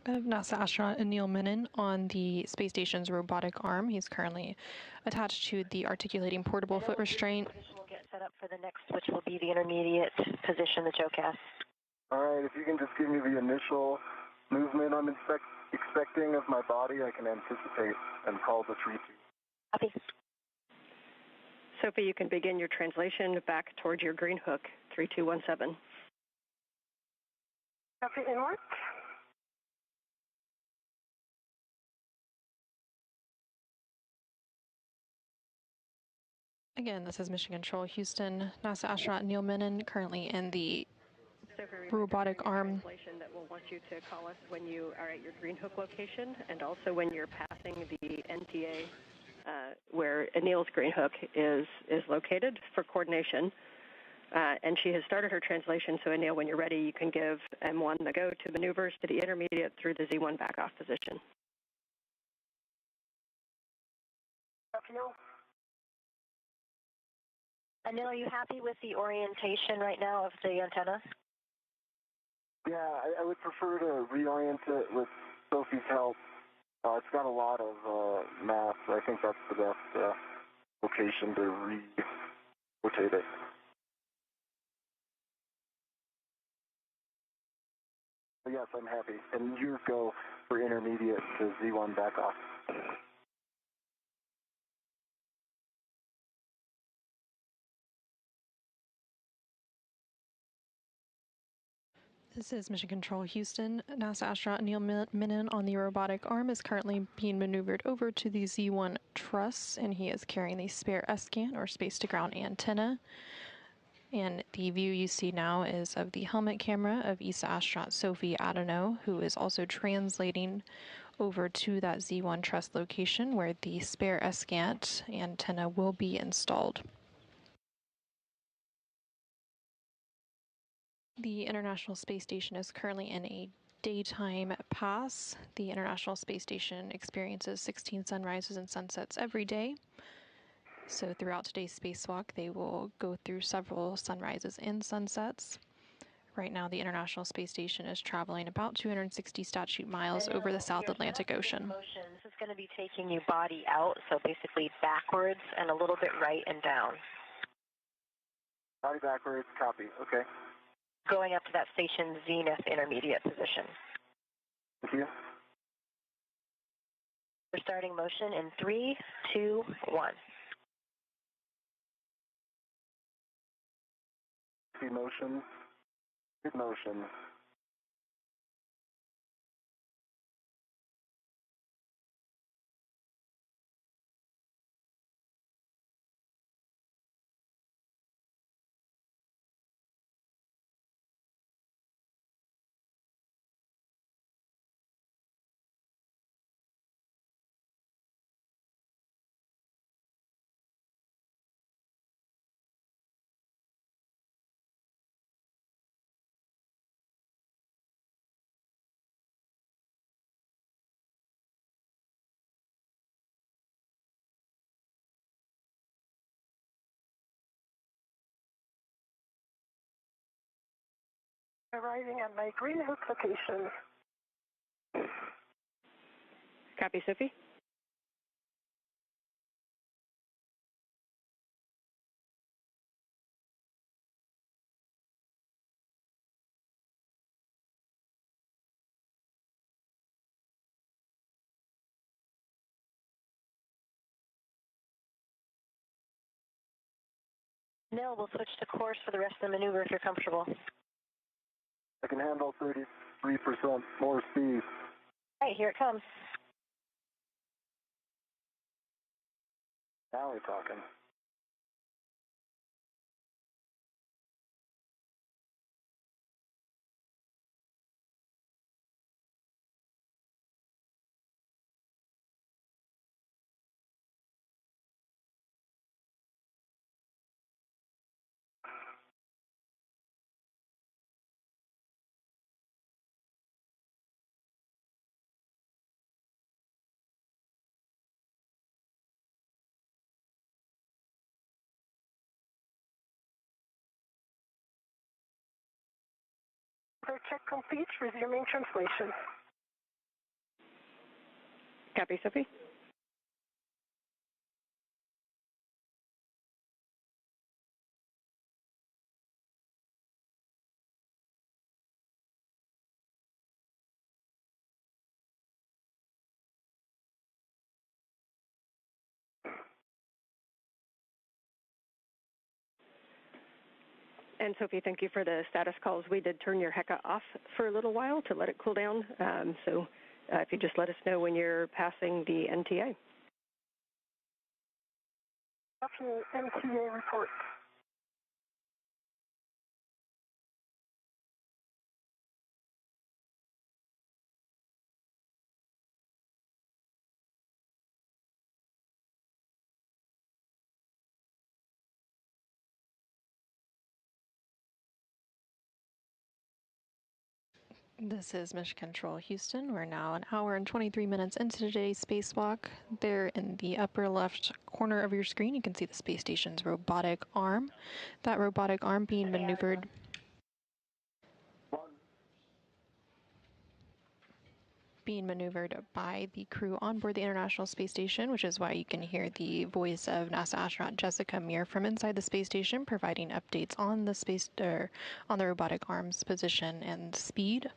Of NASA astronaut Anil Menon on the space station's robotic arm. He's currently attached to the articulating portable foot restraint. We'll get set up for the next, which will be the intermediate position, the JOCAS. All right, if you can just give me the initial movement I'm expecting of my body, I can anticipate and call the 3-2. Copy. Sophie, you can begin your translation back towards your green hook, 3217. Copy inward. Again, this is Mission Control Houston. NASA astronaut Anil Menon currently in the robotic arm. That will want you to call us when you are at your green hook location, and also when you're passing the NTA where Anil's green hook is located for coordination. And she has started her translation, so Anil, when you're ready, you can give M1 the go to maneuvers to the intermediate through the Z1 back-off position. Anil, are you happy with the orientation right now of the antenna? Yeah, I would prefer to reorient it with Sophie's help. It's got a lot of mass, so I think that's the best location to rotate it. But yes, I'm happy. And you go for intermediate to Z1 back off. This is Mission Control Houston. NASA astronaut Anil Menon on the robotic arm is currently being maneuvered over to the Z1 truss, and he is carrying the spare SGANT, or space-to-ground antenna. And the view you see now is of the helmet camera of ESA astronaut Sophie Adenot, who is also translating over to that Z1 truss location where the spare SGANT antenna will be installed. The International Space Station is currently in a daytime pass. The International Space Station experiences 16 sunrises and sunsets every day. So throughout today's spacewalk, they will go through several sunrises and sunsets. Right now, the International Space Station is traveling about 260 statute miles over the South Atlantic Ocean. This is going to be taking you body out, so basically backwards and a little bit right and down. Body backwards, copy, okay. Going up to that station's zenith intermediate position. Thank you. We're starting motion in 3, 2, 1. See motion, good motion. Arriving at my green hook location. Copy, Sophie. Nil, we'll switch to course for the rest of the maneuver if you're comfortable. I can handle 33% more speed. All right, here it comes. Now we're talking. Software check complete. Resuming translation. Copy, Sophie. And Sophie, thank you for the status calls. We did turn your HECA off for a little while to let it cool down. So if you just let us know when you're passing the NTA. Copy MTA report. This is Mission Control Houston. We're now an hour and 23 minutes into today's spacewalk. There in the upper left corner of your screen, you can see the space station's robotic arm. That robotic arm being maneuvered by the crew on board the International Space Station, which is why you can hear the voice of NASA astronaut Jessica Meir from inside the space station, providing updates on the robotic arm's position and speed.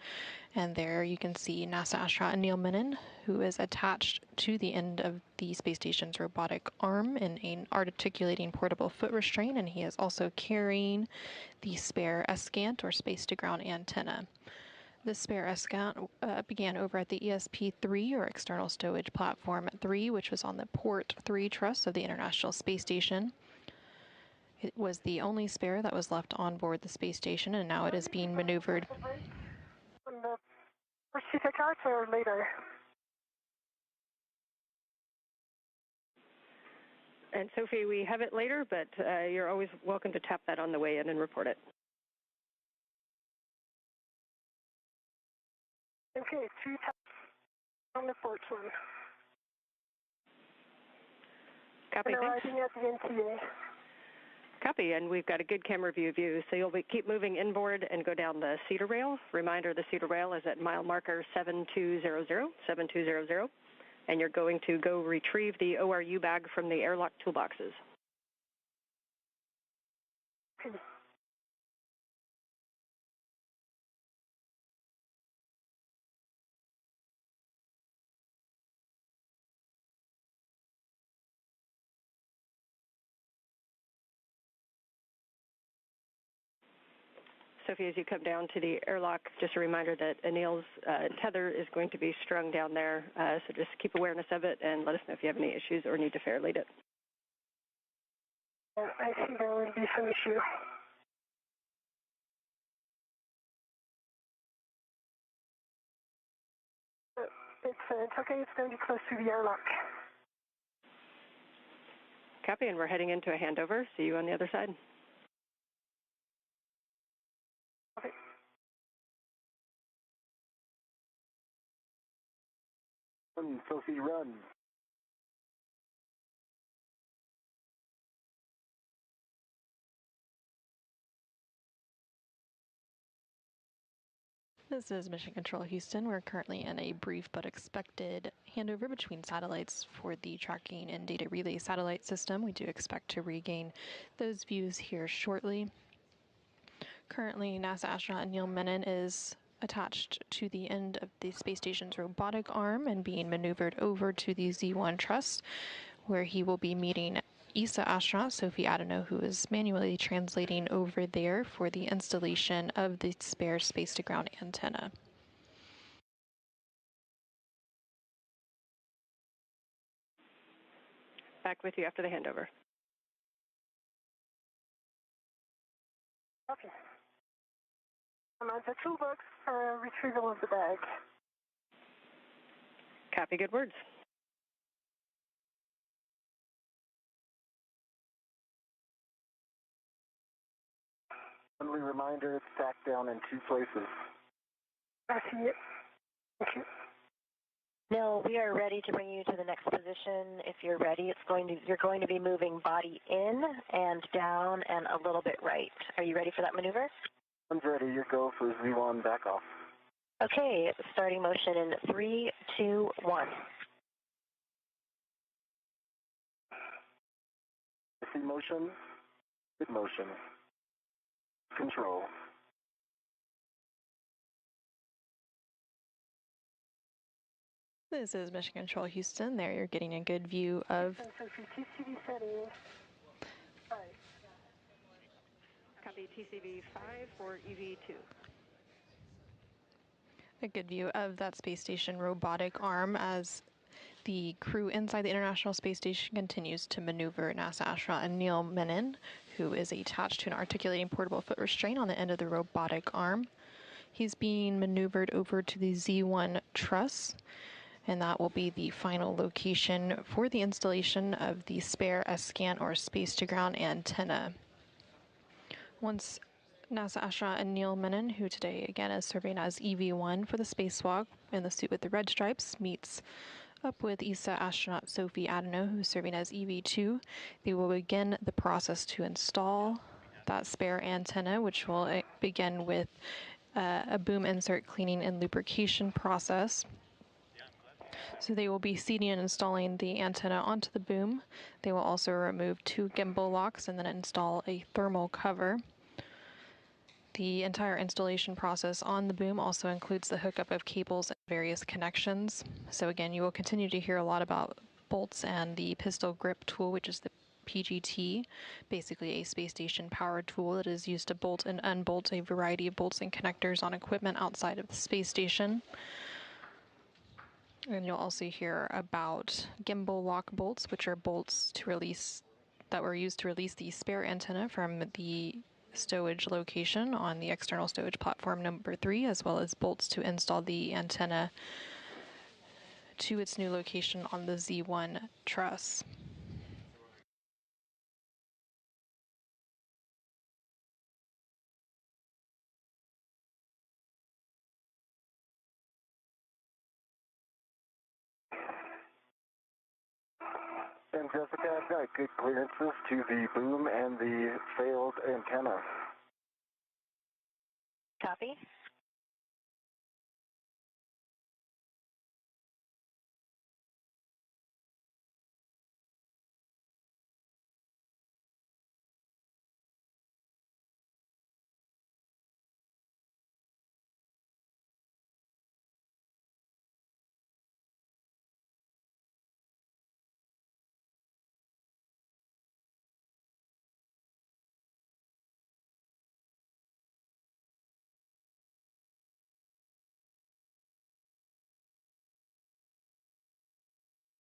And there you can see NASA astronaut Anil Menon, who is attached to the end of the space station's robotic arm in an articulating portable foot restraint, and he is also carrying the spare SGANT, or space-to-ground antenna. The spare SGANT began over at the ESP-3, or External Stowage Platform 3, which was on the Port 3 truss of the International Space Station. It was the only spare that was left on board the space station, and now it is being maneuvered. Proceed cards or later? And Sophie, we have it later, but you're always welcome to tap that on the way in and report it. Okay, 2 taps on the port one. Copy, and thanks. arriving at the NTA. Copy, and we've got a good camera view of you, so you'll keep moving inboard and go down the cedar rail. Reminder, the cedar rail is at mile marker 7200, and you're going to go retrieve the ORU bag from the airlock toolboxes. Okay. Sophie, as you come down to the airlock, just a reminder that Anil's tether is going to be strung down there, so just keep awareness of it and let us know if you have any issues or need to fair lead it. I think there will be some issue. It's okay, it's going to be close to the airlock. Copy, and we're heading into a handover. See you on the other side. Okay. Sophie, run. This is Mission Control Houston. We're currently in a brief but expected handover between satellites for the tracking and data relay satellite system. We do expect to regain those views here shortly. Currently, NASA astronaut Anil Menon is attached to the end of the space station's robotic arm and being maneuvered over to the Z1 truss, where he will be meeting ESA astronaut Sophie Adenot, who is manually translating over there for the installation of the spare space-to-ground antenna. Back with you after the handover. Okay. I'm at the toolbox for retrieval of the bag. Copy, good words. Friendly reminder, it's stacked down in 2 places. I see it. Thank you. No, we are ready to bring you to the next position. If you're ready, you're going to be moving body in and down and a little bit right. Are you ready for that maneuver? Ready, you go for Z1 back off. Okay, starting motion in 3, 2, 1. I see motion, good motion. Control. This is Mission Control Houston. There you're getting a good view of Sophie, TCV settings. 5. Copy TCV 5 for EV2. a good view of that space station robotic arm as the crew inside the International Space Station continues to maneuver NASA astronaut Anil Menon, who is attached to an articulating portable foot restraint on the end of the robotic arm. He's being maneuvered over to the Z1 truss, and that will be the final location for the installation of the spare SGANT or space-to-ground antenna. Once NASA astronaut Anil Menon, who today again is serving as EV1 for the spacewalk in the suit with the red stripes, meets up with ESA astronaut Sophie Adenot, who is serving as EV2, they will begin the process to install that spare antenna, which will begin with a boom insert cleaning and lubrication process. So they will be seating and installing the antenna onto the boom. They will also remove 2 gimbal locks and then install a thermal cover. The entire installation process on the boom also includes the hookup of cables and various connections. So again, you will continue to hear a lot about bolts and the pistol grip tool, which is the PGT, basically a space station power tool that is used to bolt and unbolt a variety of bolts and connectors on equipment outside of the space station. And you'll also hear about gimbal lock bolts, which are bolts to release that were used to release the spare antenna from the stowage location on the external stowage platform number 3, as well as bolts to install the antenna to its new location on the Z1 truss. And Jessica, I've got good clearances to the boom and the failed antenna. Copy.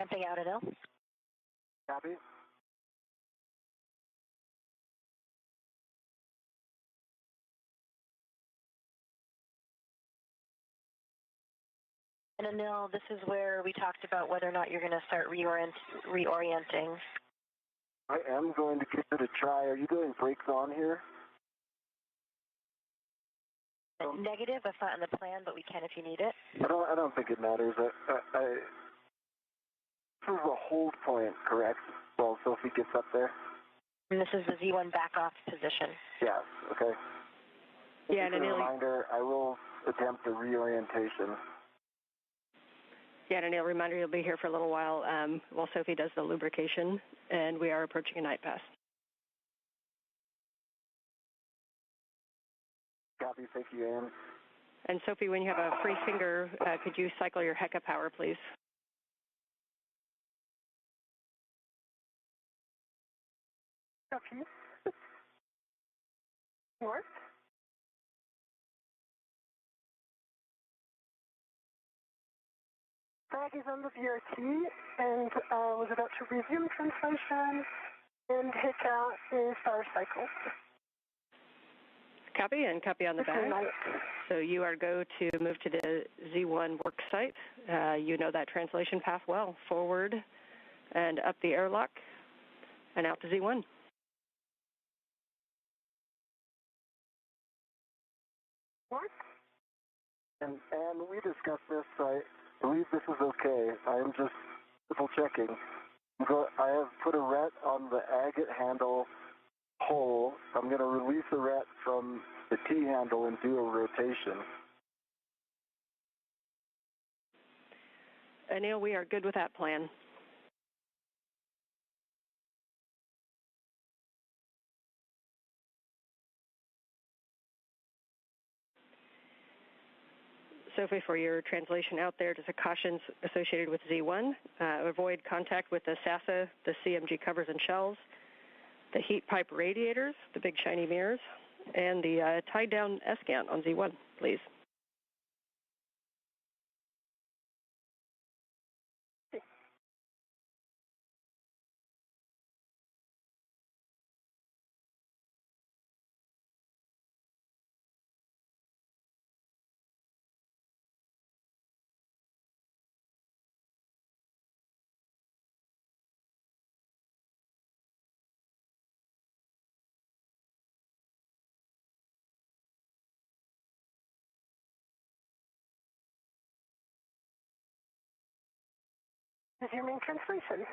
Jumping out at L. Copy. And Anil, this is where we talked about whether or not you're going to start reorienting. I am going to give it a try. Are you doing brakes on here? Negative, that's not in the plan, but we can if you need it. I don't think it matters. This is a hold point, correct? Well, Sophie gets up there. And this is the Z1 back off position. Yes. Okay. Yeah, and Just a Anil, reminder, I will attempt a reorientation. yeah, and Anil, reminder you'll be here for a little while while Sophie does the lubrication, and we are approaching a night pass. Copy, thank you, Ann. And Sophie, when you have a free finger, could you cycle your HECA power, please? Copy. Work. Flag is on the VRT, and was about to resume translation and hit out is power cycle. Copy, and copy on the back. So you are go to move to the Z1 work site. You know that translation path well. Forward and up the airlock and out to Z1. What? And we discussed this. I believe this is okay. I am just triple checking. I have put a ret on the agate handle hole. I'm going to release a ret from the T-handle and do a rotation. Anil, we are good with that plan. Sophie, for your translation out there, just a cautions associated with Z1. Avoid contact with the SASA, the CMG covers and shells, the heat pipe radiators, the big shiny mirrors, and the tied down SGANT on Z1, please. Resuming translation.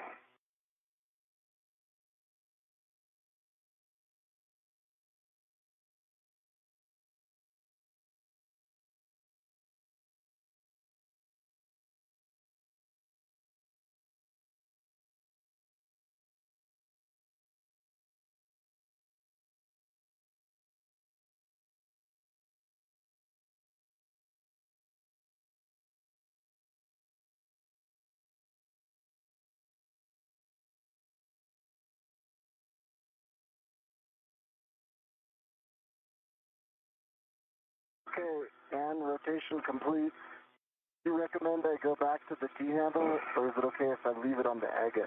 Okay, and rotation complete. Do you recommend I go back to the T-handle, or is it okay if I leave it on the agate?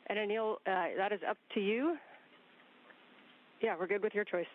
And Anil, that is up to you. Yeah, we're good with your choice.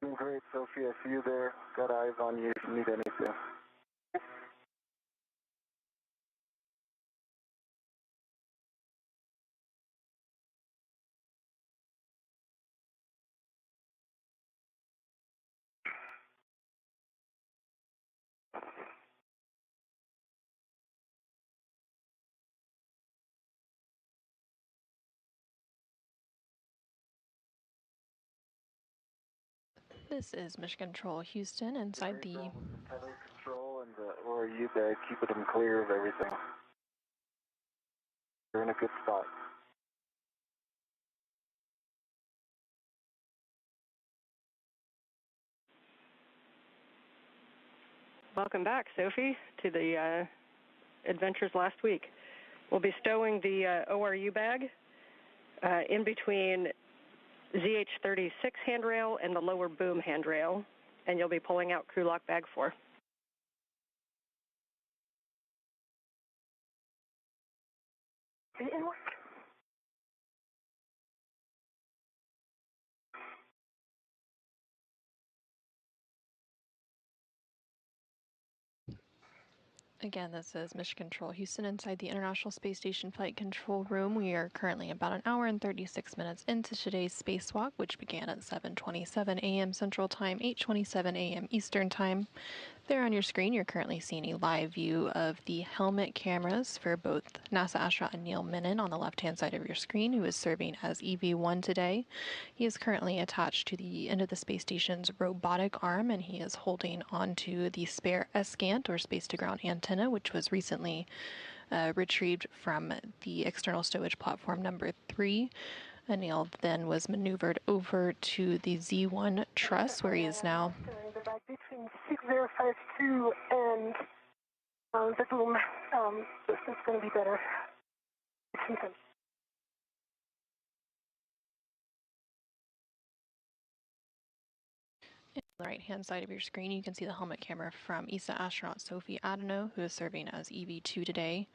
Doing great, Sophie. I see you there. Got eyes on you if you need anything. This is Mission Control Houston inside the... Tether control and or are you there keeping them clear of everything? You're in a good spot. Welcome back, Sophie, to the adventures last week. We'll be stowing the ORU bag in between ZH-36 handrail and the lower boom handrail, and you'll be pulling out crew lock bag 4. In work. Again, this is Mission Control Houston inside the International Space Station Flight Control Room. We are currently about an hour and 36 minutes into today's spacewalk, which began at 7:27 a.m. Central Time, 8:27 a.m. Eastern Time. There on your screen, you're currently seeing a live view of the helmet cameras for both NASA astronaut Anil Menon on the left-hand side of your screen, who is serving as EV1 today. He is currently attached to the end of the space station's robotic arm, and he is holding onto the spare SGANT, or space-to-ground antenna, which was recently retrieved from the external stowage platform number 3. Anil then was maneuvered over to the Z1 truss, where he is now... Between 6052 and the boom, this is going to be better. the right-hand side of your screen, you can see the helmet camera from ESA astronaut Sophie Adenot, who is serving as EV2 today.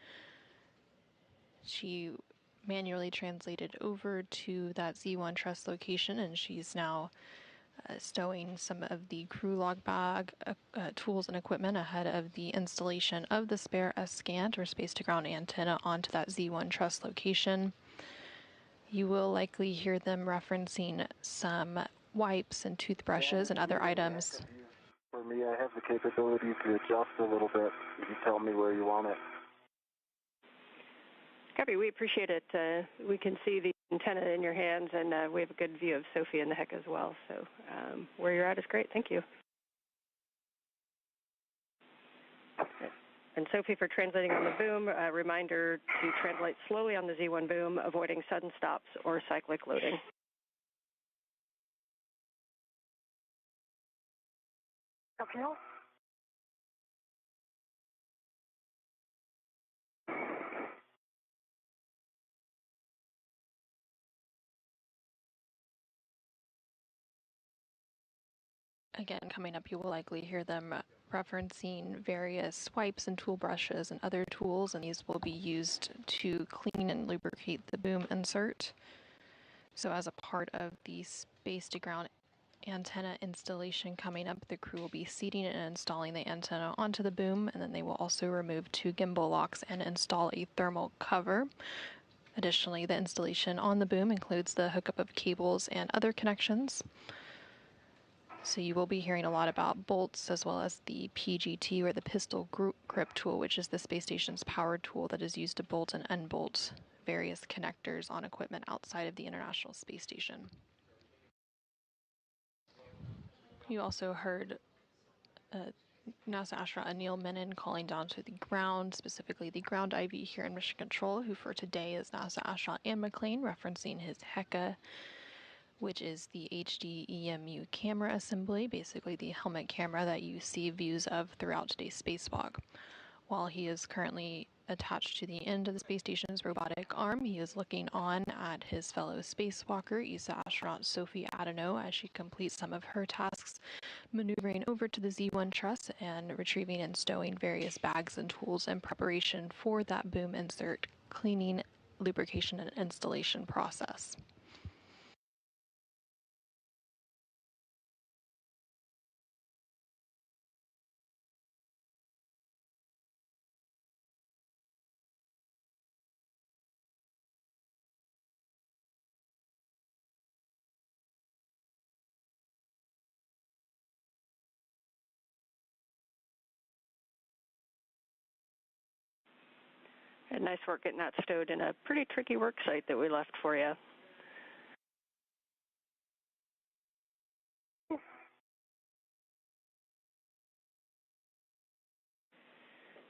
She manually translated over to that Z1 truss location, and she's now stowing some of the crew log bag tools and equipment ahead of the installation of the spare SGANT, or space-to-ground antenna, onto that Z1 truss location. You will likely hear them referencing some wipes and toothbrushes and other items. For me, I have the capability to adjust a little bit if you tell me where you want it. Copy. We appreciate it. We can see the antenna in your hands, and we have a good view of Sophie and the HEC as well. So where you're at is great. Thank you. And Sophie, for translating on the boom, a reminder to translate slowly on the Z1 boom, avoiding sudden stops or cyclic loading. Okay. Again, coming up, you will likely hear them referencing various wipes and tool brushes and other tools, and these will be used to clean and lubricate the boom insert. So as a part of the space-to-ground antenna installation coming up, the crew will be seating and installing the antenna onto the boom, and then they will also remove 2 gimbal locks and install a thermal cover. Additionally, the installation on the boom includes the hookup of cables and other connections. So you will be hearing a lot about bolts, as well as the PGT, or the pistol grip tool, which is the space station's power tool that is used to bolt and unbolt various connectors on equipment outside of the International Space Station. You also heard NASA astronaut Anil Menon calling down to the ground, specifically the ground IV here in Mission Control, who for today is NASA astronaut Ann McLean, referencing his HECA, which is the HD EMU camera assembly, basically the helmet camera that you see views of throughout today's spacewalk. While he is currently attached to the end of the space station's robotic arm, he is looking on at his fellow spacewalker, ESA astronaut Sophie Adenot, as she completes some of her tasks, maneuvering over to the Z1 truss and retrieving and stowing various bags and tools in preparation for that boom insert cleaning, lubrication, and installation process. And nice work getting that stowed in a pretty tricky work site that we left for you.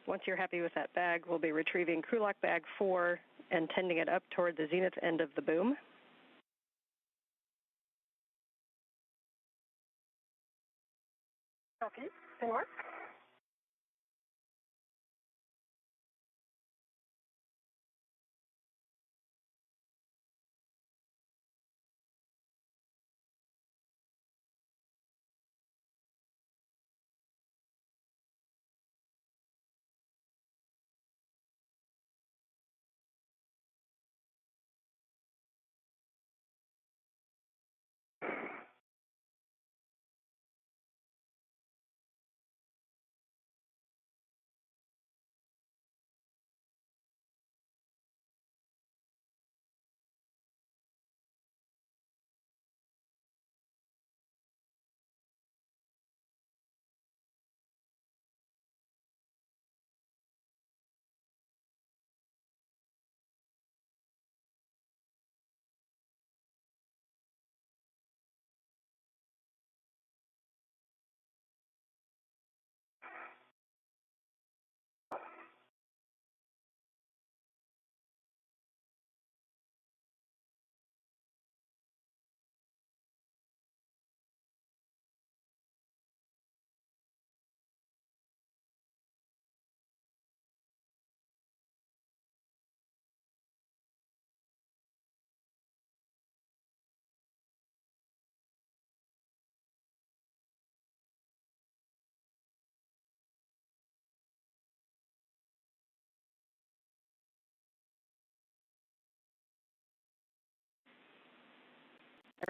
Once you're happy with that bag, we'll be retrieving crew lock bag 4 and tending it up toward the zenith end of the boom. Copy. Can work.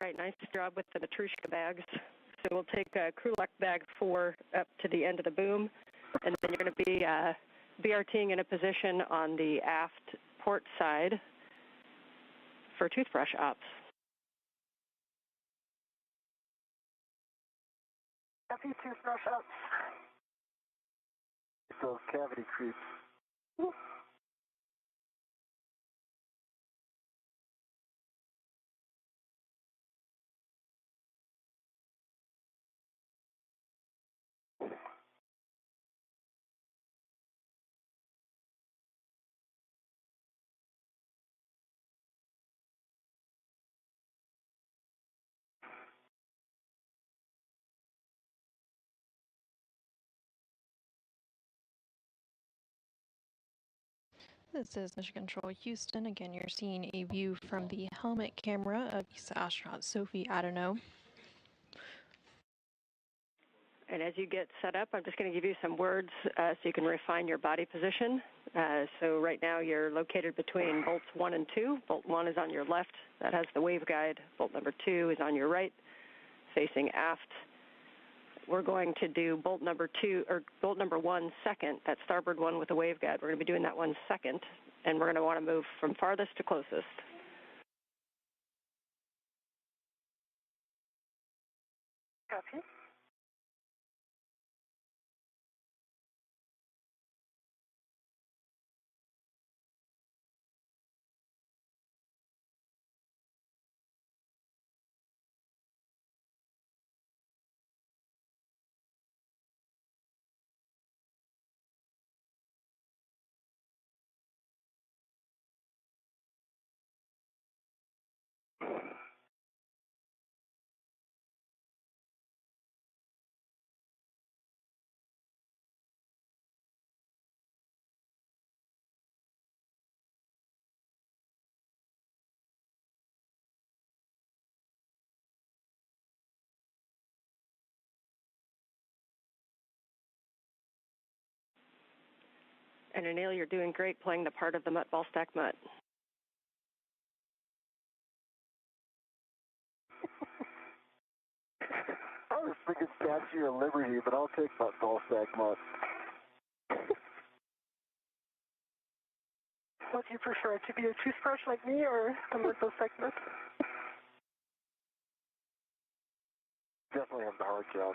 right, nice job with the Matrushka bags. So we'll take crew lock bag 4 up to the end of the boom, and then you're going to be BRTing in a position on the aft port side for toothbrush ops. Copy, toothbrush ops. Those cavity creeps. This is Mission Control Houston. Again, you're seeing a view from the helmet camera of ESA astronaut Sophie Adenot. And as you get set up, I'm just going to give you some words so you can refine your body position. So right now you're located between bolts 1 and 2. Bolt 1 is on your left. That has the waveguide. Bolt number 2 is on your right, facing aft. We're going to do bolt number 1 second, that starboard one with the waveguide. We're going to be doing that one second, and we're going to want to move from farthest to closest. Copy. And Anil, you're doing great playing the part of the mutt ball stack mutt. I was thinking Statue of Liberty, but I'll take that ball stack mutt. What do you prefer, to be a toothbrush like me or a mental segment? Definitely have the hard job.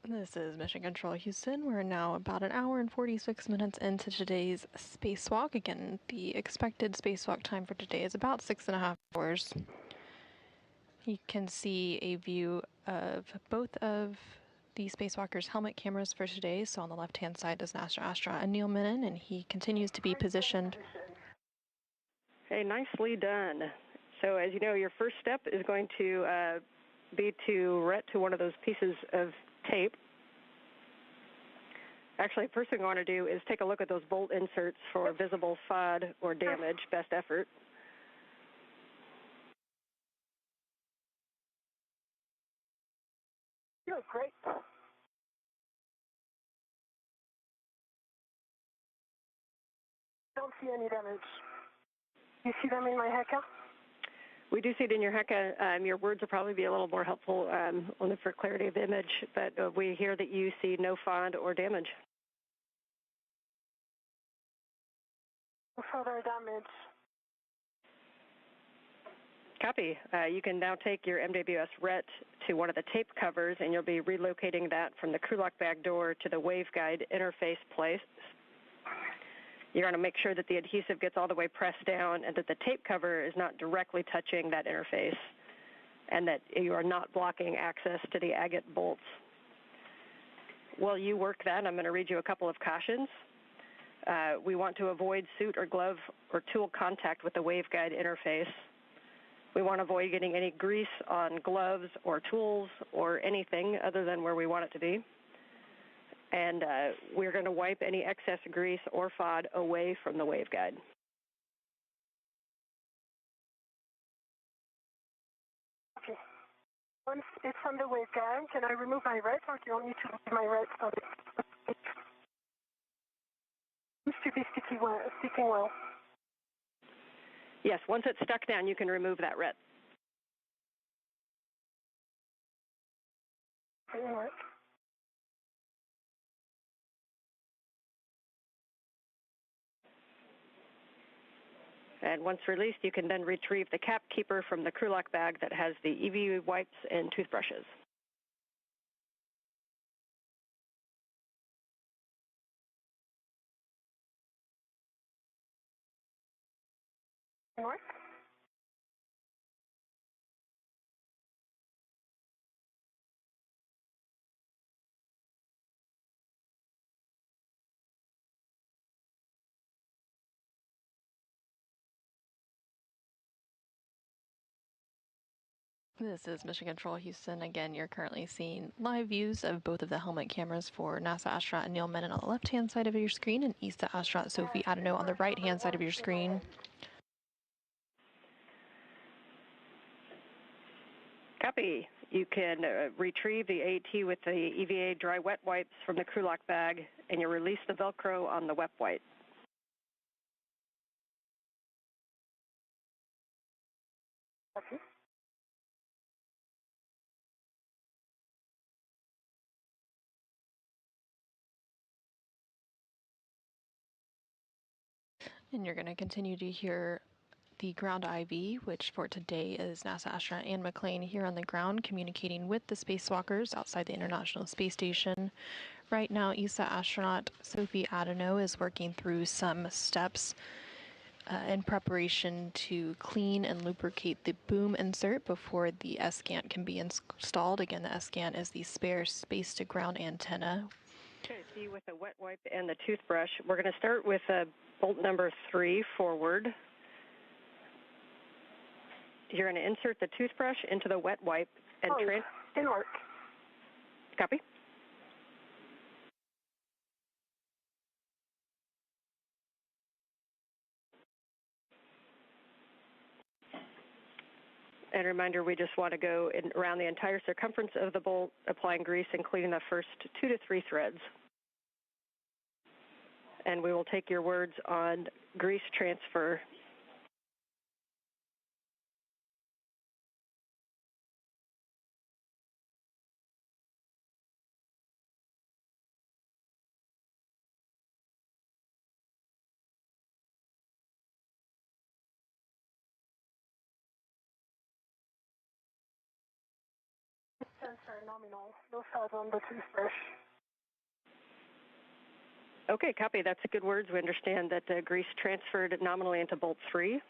This is Mission Control Houston. We're now about an hour and 46 minutes into today's spacewalk. Again, the expected spacewalk time for today is about 6.5 hours. You can see a view of both of the spacewalkers' helmet cameras for today. So on the left-hand side is NASA astronaut Anil Menon, and he continues to be positioned. Hey, nicely done. So as you know, your first step is going to be to ret to one of those pieces of tape. Actually, first thing I want to do is take a look at those bolt inserts for visible FOD or damage, best effort. You look great. Don't see any damage. You see them in my hacker? We do see it in your HECA. Your words will probably be a little more helpful only for clarity of image, but we hear that you see no FOD or damage. No further damage. Copy. You can now take your MWS RET to one of the tape covers, and you'll be relocating that from the crew lock bag door to the waveguide interface place. You're going to make sure that the adhesive gets all the way pressed down and that the tape cover is not directly touching that interface and that you are not blocking access to the agate bolts. While you work that, I'm going to read you a couple of cautions. We want to avoid suit or glove or tool contact with the waveguide interface. We want to avoid getting any grease on gloves or tools or anything other than where we want it to be. And we're going to wipe any excess grease or FOD away from the waveguide. Once it's on the way down, can I remove my right, or do you want me to leave my right side? Seems to be sticking well. Yes, once it's stuck down, you can remove that ret. All right. And once released, you can then retrieve the cap keeper from the crew lock bag that has the EV wipes and toothbrushes. All right. This is Mission Control Houston. Again, you're currently seeing live views of both of the helmet cameras for NASA astronaut Anil Menon on the left-hand side of your screen and ESA astronaut Sophie Adenot on the right-hand side of your screen. Copy. You can retrieve the AT with the EVA dry wet wipes from the crew lock bag, and you release the Velcro on the wet wipe. Okay. And you're going to continue to hear the ground IV, which for today is NASA astronaut Anne McClain here on the ground communicating with the spacewalkers outside the International Space Station. Right now, ESA astronaut Sophie Adenot is working through some steps in preparation to clean and lubricate the boom insert before the SGANT can be installed. Again, the SGANT is the spare space-to-ground antenna. Okay, see, with the wet wipe and the toothbrush, we're going to start with bolt number 3 forward. You're going to insert the toothbrush into the wet wipe and in work. Copy. And a reminder, we just want to go around the entire circumference of the bolt, applying grease and cleaning the first 2 to 3 threads. And we will take your words on grease transfer. Sensor nominal. No thought on the toothbrush. Okay, copy. That's good words. We understand that grease transferred nominally into bolt 3.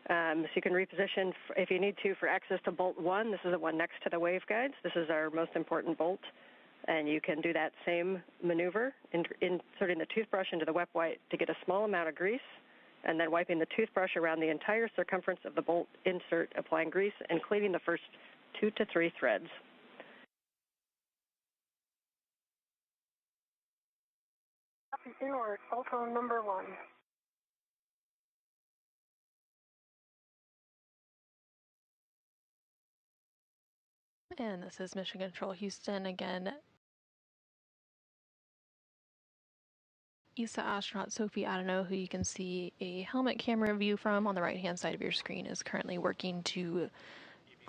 So you can reposition if you need to for access to bolt 1. This is the one next to the waveguides. This is our most important bolt. And you can do that same maneuver, inserting the toothbrush into the wet wipe to get a small amount of grease, and then wiping the toothbrush around the entire circumference of the bolt insert, applying grease and cleaning the first 2 to 3 threads. Inward, also number 1. And this is Mission Control Houston again. ESA astronaut Sophie Adenot, who you can see a helmet camera view from on the right-hand side of your screen, is currently working to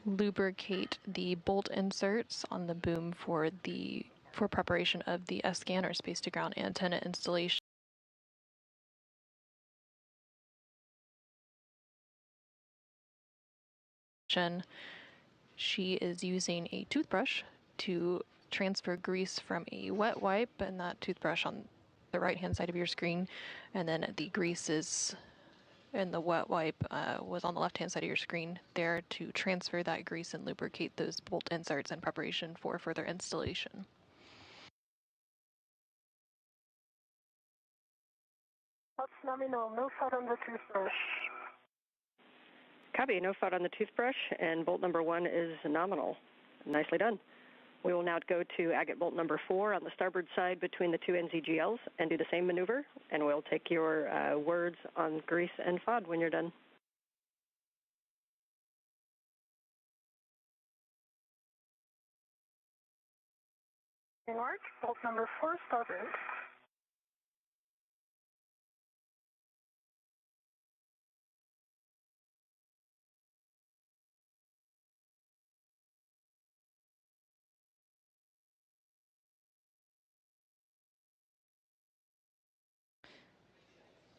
lubricate the bolt inserts on the boom for preparation of the SGAN or space-to-ground antenna installation. She is using a toothbrush to transfer grease from a wet wipe, and that toothbrush on the right-hand side of your screen, and then the grease is and the wet wipe was on the left-hand side of your screen there to transfer that grease and lubricate those bolt inserts in preparation for further installation. That's nominal. No thought on the toothbrush. Copy. No thought on the toothbrush, and bolt number 1 is nominal. Nicely done. We will now go to agate bolt number 4 on the starboard side between the 2 NZGLs and do the same maneuver, and we'll take your words on grease and FOD when you're done. In work, bolt number 4 starboard.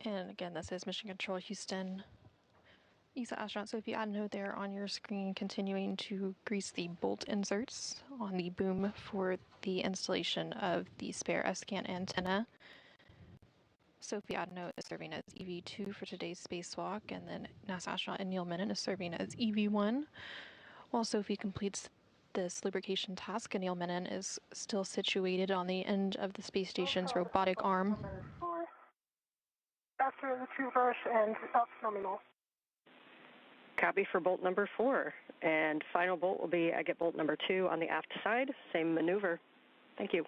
And again, this is Mission Control Houston. ESA astronaut Sophie Adenot there on your screen, continuing to grease the bolt inserts on the boom for the installation of the spare SGANT antenna. Sophie Adenot is serving as EV2 for today's spacewalk, and then NASA astronaut Anil Menon is serving as EV1. While Sophie completes this lubrication task, Anil Menon is still situated on the end of the space station's robotic arm. After the toothbrush and up nominal. Copy for bolt number 4. And final bolt will be I get bolt number 2 on the aft side. Same maneuver. Thank you.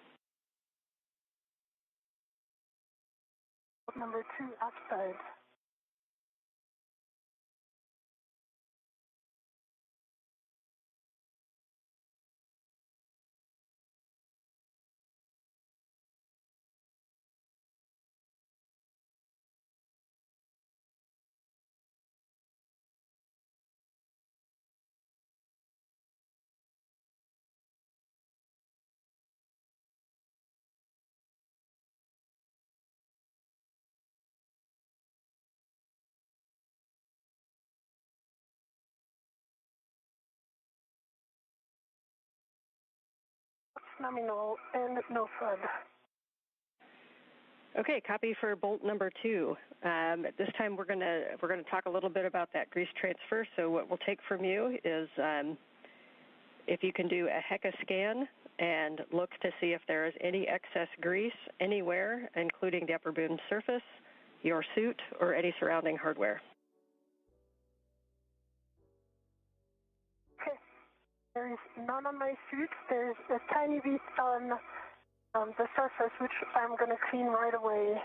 Bolt number 2 aft side. Nominal and no FUD. Okay, copy for bolt number 2. At this time, we're gonna talk a little bit about that grease transfer. So what we'll take from you is if you can do a HECA scan and look to see if there is any excess grease anywhere, including the upper boom surface, your suit, or any surrounding hardware. There is none on my suit. There's a tiny bit on the surface, which I'm going to clean right away.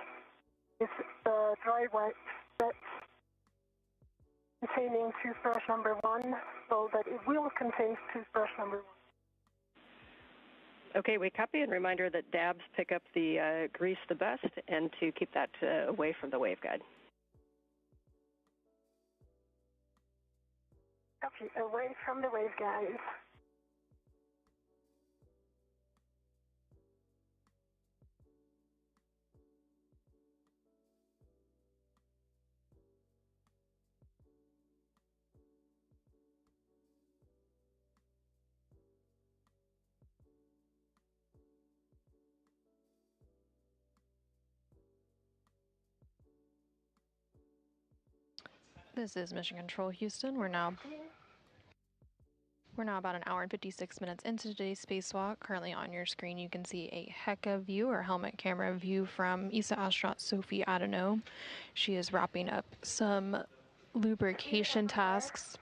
It's the dry wipe set containing toothbrush number 1, so that it will contain toothbrush number 1. Okay, we copy, and reminder that dabs pick up the grease the best, and to keep that away from the waveguide. Copy, away from the waveguide. This is Mission Control Houston. We're now about an hour and 56 minutes into today's spacewalk. Currently on your screen, you can see a HECA view, or helmet camera view, from ESA astronaut Sophie Adenot. She is wrapping up some lubrication tasks.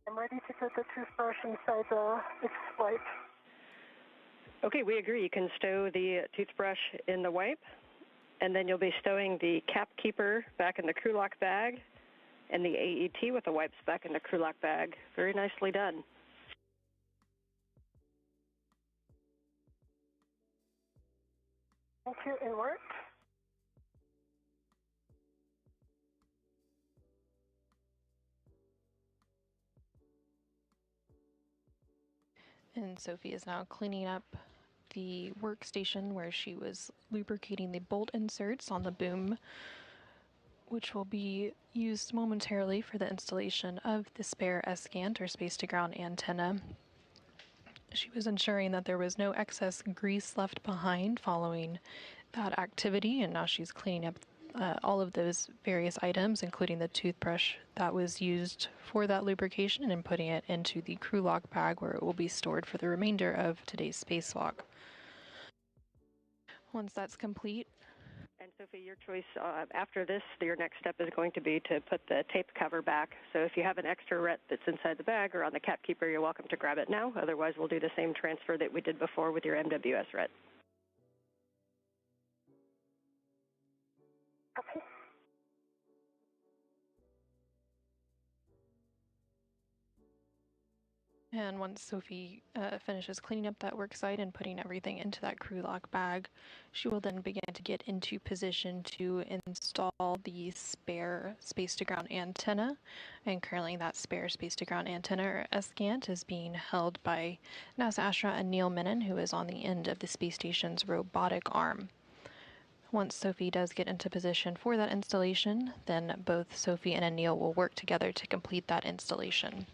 I'm ready to put the toothbrush inside its wipe. Okay, we agree. You can stow the toothbrush in the wipe, and then you'll be stowing the cap keeper back in the crew lock bag, and the AET with the wipes back in the crew lock bag. Very nicely done. Thank you, and work. And Sophie is now cleaning up the workstation where she was lubricating the bolt inserts on the boom, which will be used momentarily for the installation of the spare SGANT, or space-to-ground antenna. She was ensuring that there was no excess grease left behind following that activity, and now she's cleaning up all of those various items, including the toothbrush that was used for that lubrication, and putting it into the crew lock bag where it will be stored for the remainder of today's spacewalk. Once that's complete. And Sophie, your choice after this, your next step is going to be to put the tape cover back. So if you have an extra ret that's inside the bag or on the cap keeper, you're welcome to grab it now. Otherwise, we'll do the same transfer that we did before with your MWS ret. Okay. And once Sophie finishes cleaning up that work site and putting everything into that crew lock bag, she will then begin to get into position to install the spare space-to-ground antenna. And currently that spare space-to-ground antenna, or SGANT, is being held by NASA astronaut Anil Menon, who is on the end of the space station's robotic arm. Once Sophie does get into position for that installation, then both Sophie and Anil will work together to complete that installation.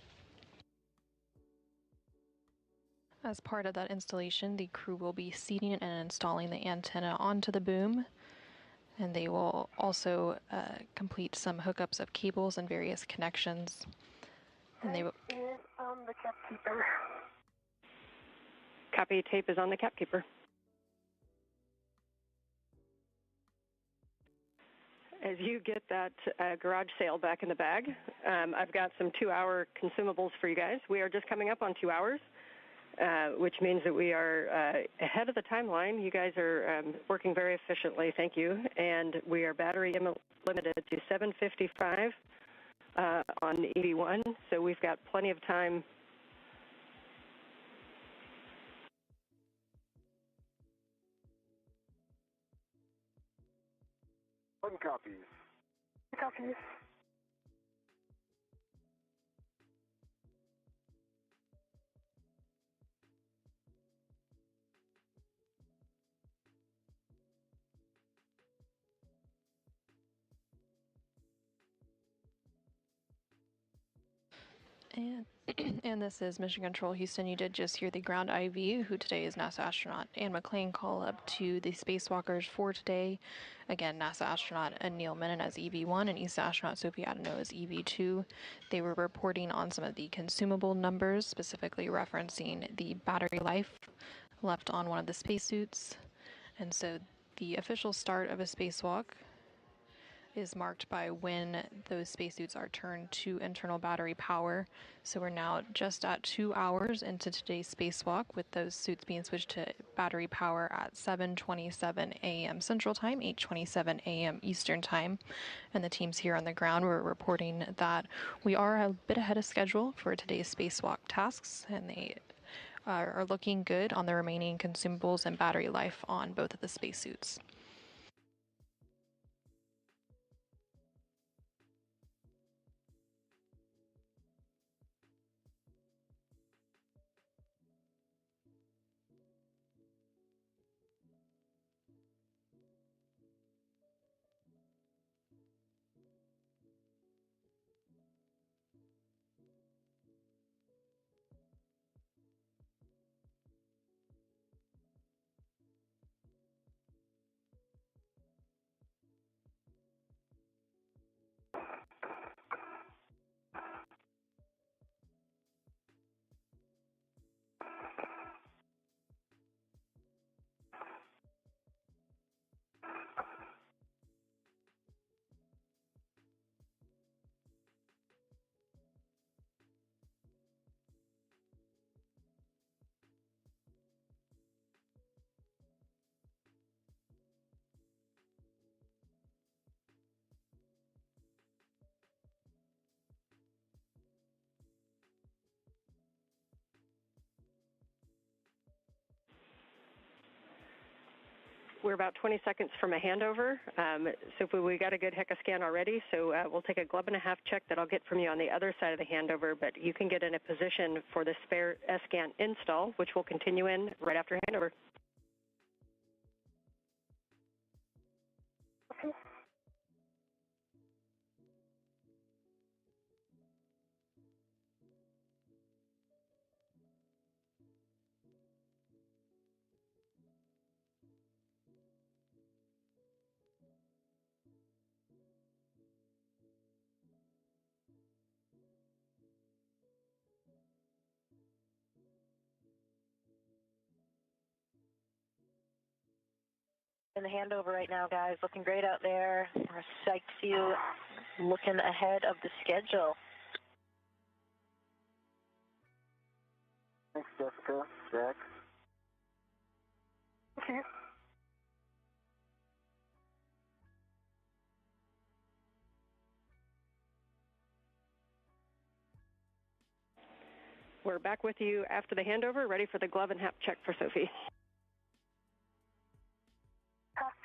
As part of that installation, the crew will be seating and installing the antenna onto the boom, and they will also complete some hookups of cables and various connections. And they will. Is on the cap keeper. Copy, tape is on the cap keeper. As you get that garage sale back in the bag, I've got some 2-hour consumables for you guys. We are just coming up on 2 hours. Which means that we are ahead of the timeline. You guys are working very efficiently, thank you. And we are battery limited to 755 on EV1, so we've got plenty of time. One copies. Copies. And this is Mission Control Houston. You did just hear the ground IV, who today is NASA astronaut Anne McClain, call up to the spacewalkers for today. Again, NASA astronaut Anil Menon as EV1 and ESA astronaut Sophie Adenot as EV2. They were reporting on some of the consumable numbers, specifically referencing the battery life left on one of the spacesuits. And so the official start of a spacewalk is marked by when those spacesuits are turned to internal battery power. So we're now just at 2 hours into today's spacewalk, with those suits being switched to battery power at 7:27 a.m. Central Time, 8:27 a.m. Eastern Time. And the teams here on the ground were reporting that we are a bit ahead of schedule for today's spacewalk tasks, and they are looking good on the remaining consumables and battery life on both of the spacesuits. We're about 20 seconds from a handover. So we got a good HECA scan already, so we'll take a glove and a half check that I'll get from you on the other side of the handover, but you can get in a position for the spare SGAN install, which will continue in right after handover. Okay. In the handover right now, guys. Looking great out there. We're psyched to see you looking ahead of the schedule. Thanks, Jessica. Jack. Okay. We're back with you after the handover, ready for the glove and hap check for Sophie.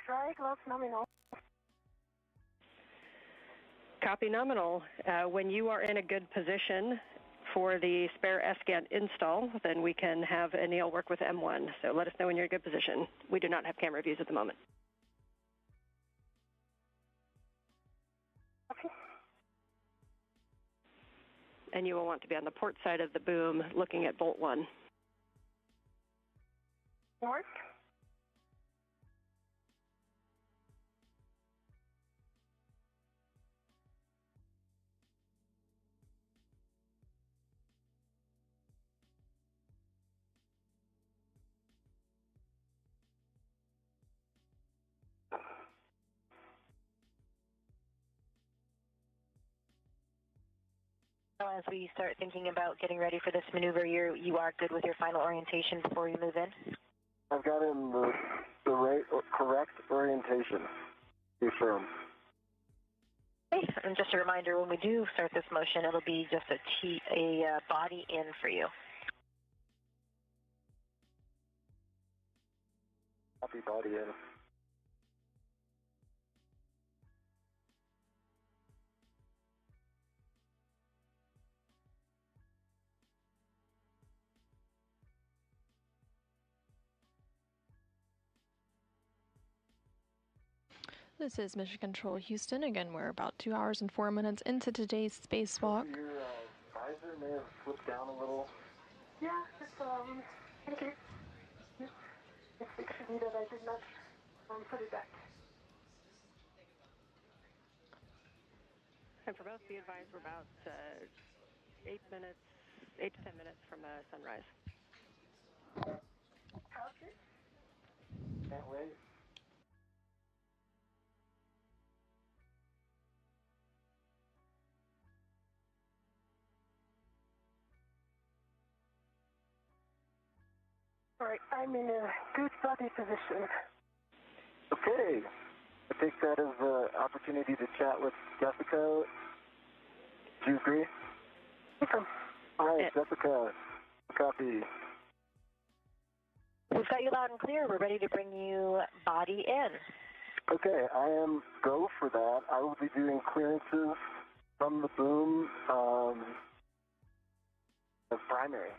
Try glove nominal. Copy nominal. When you are in a good position for the spare SGANT install, then we can have Anil work with M1. So let us know when you're in a good position. We do not have camera views at the moment. Okay. And you will want to be on the port side of the boom looking at bolt 1. Work. As we start thinking about getting ready for this maneuver, you are good with your final orientation before you move in? I've got in the right, correct orientation. Be firm. Okay, and just a reminder, when we do start this motion, it'll be just a body in for you. Copy body in. This is Mission Control Houston. Again, we're about 2 hours and 4 minutes into today's spacewalk. Your visor may have slipped down a little. Yeah, it's, thank you. It's actually that I did not put it back. And for both, be advised we're about 8 to 10 minutes from sunrise. Okay. Can't wait. All right, I'm in a good body position. Okay. I take that as an opportunity to chat with Jessica. Do you agree? Welcome. All right, Jessica, copy. We've got you loud and clear. We're ready to bring you body in. Okay, I am go for that. I will be doing clearances from the boom as primary.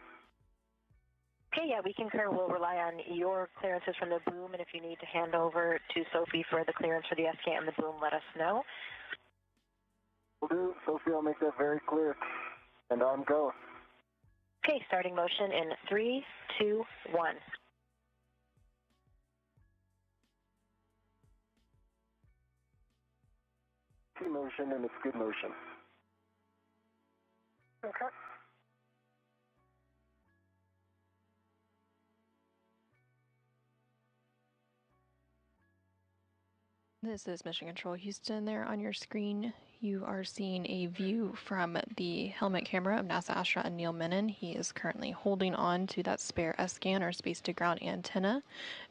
Okay, yeah, we concur. We'll rely on your clearances from the boom, and if you need to hand over to Sophie for the clearance for the SGANT and the boom, let us know. Will do. Sophie, I'll make that very clear. And I'm go. Okay, starting motion in 3, 2, 1. T motion, and it's good motion. Okay. This is Mission Control Houston. There on your screen, you are seeing a view from the helmet camera of NASA astronaut Anil Menon. He is currently holding on to that spare SGAN, or space-to-ground antenna,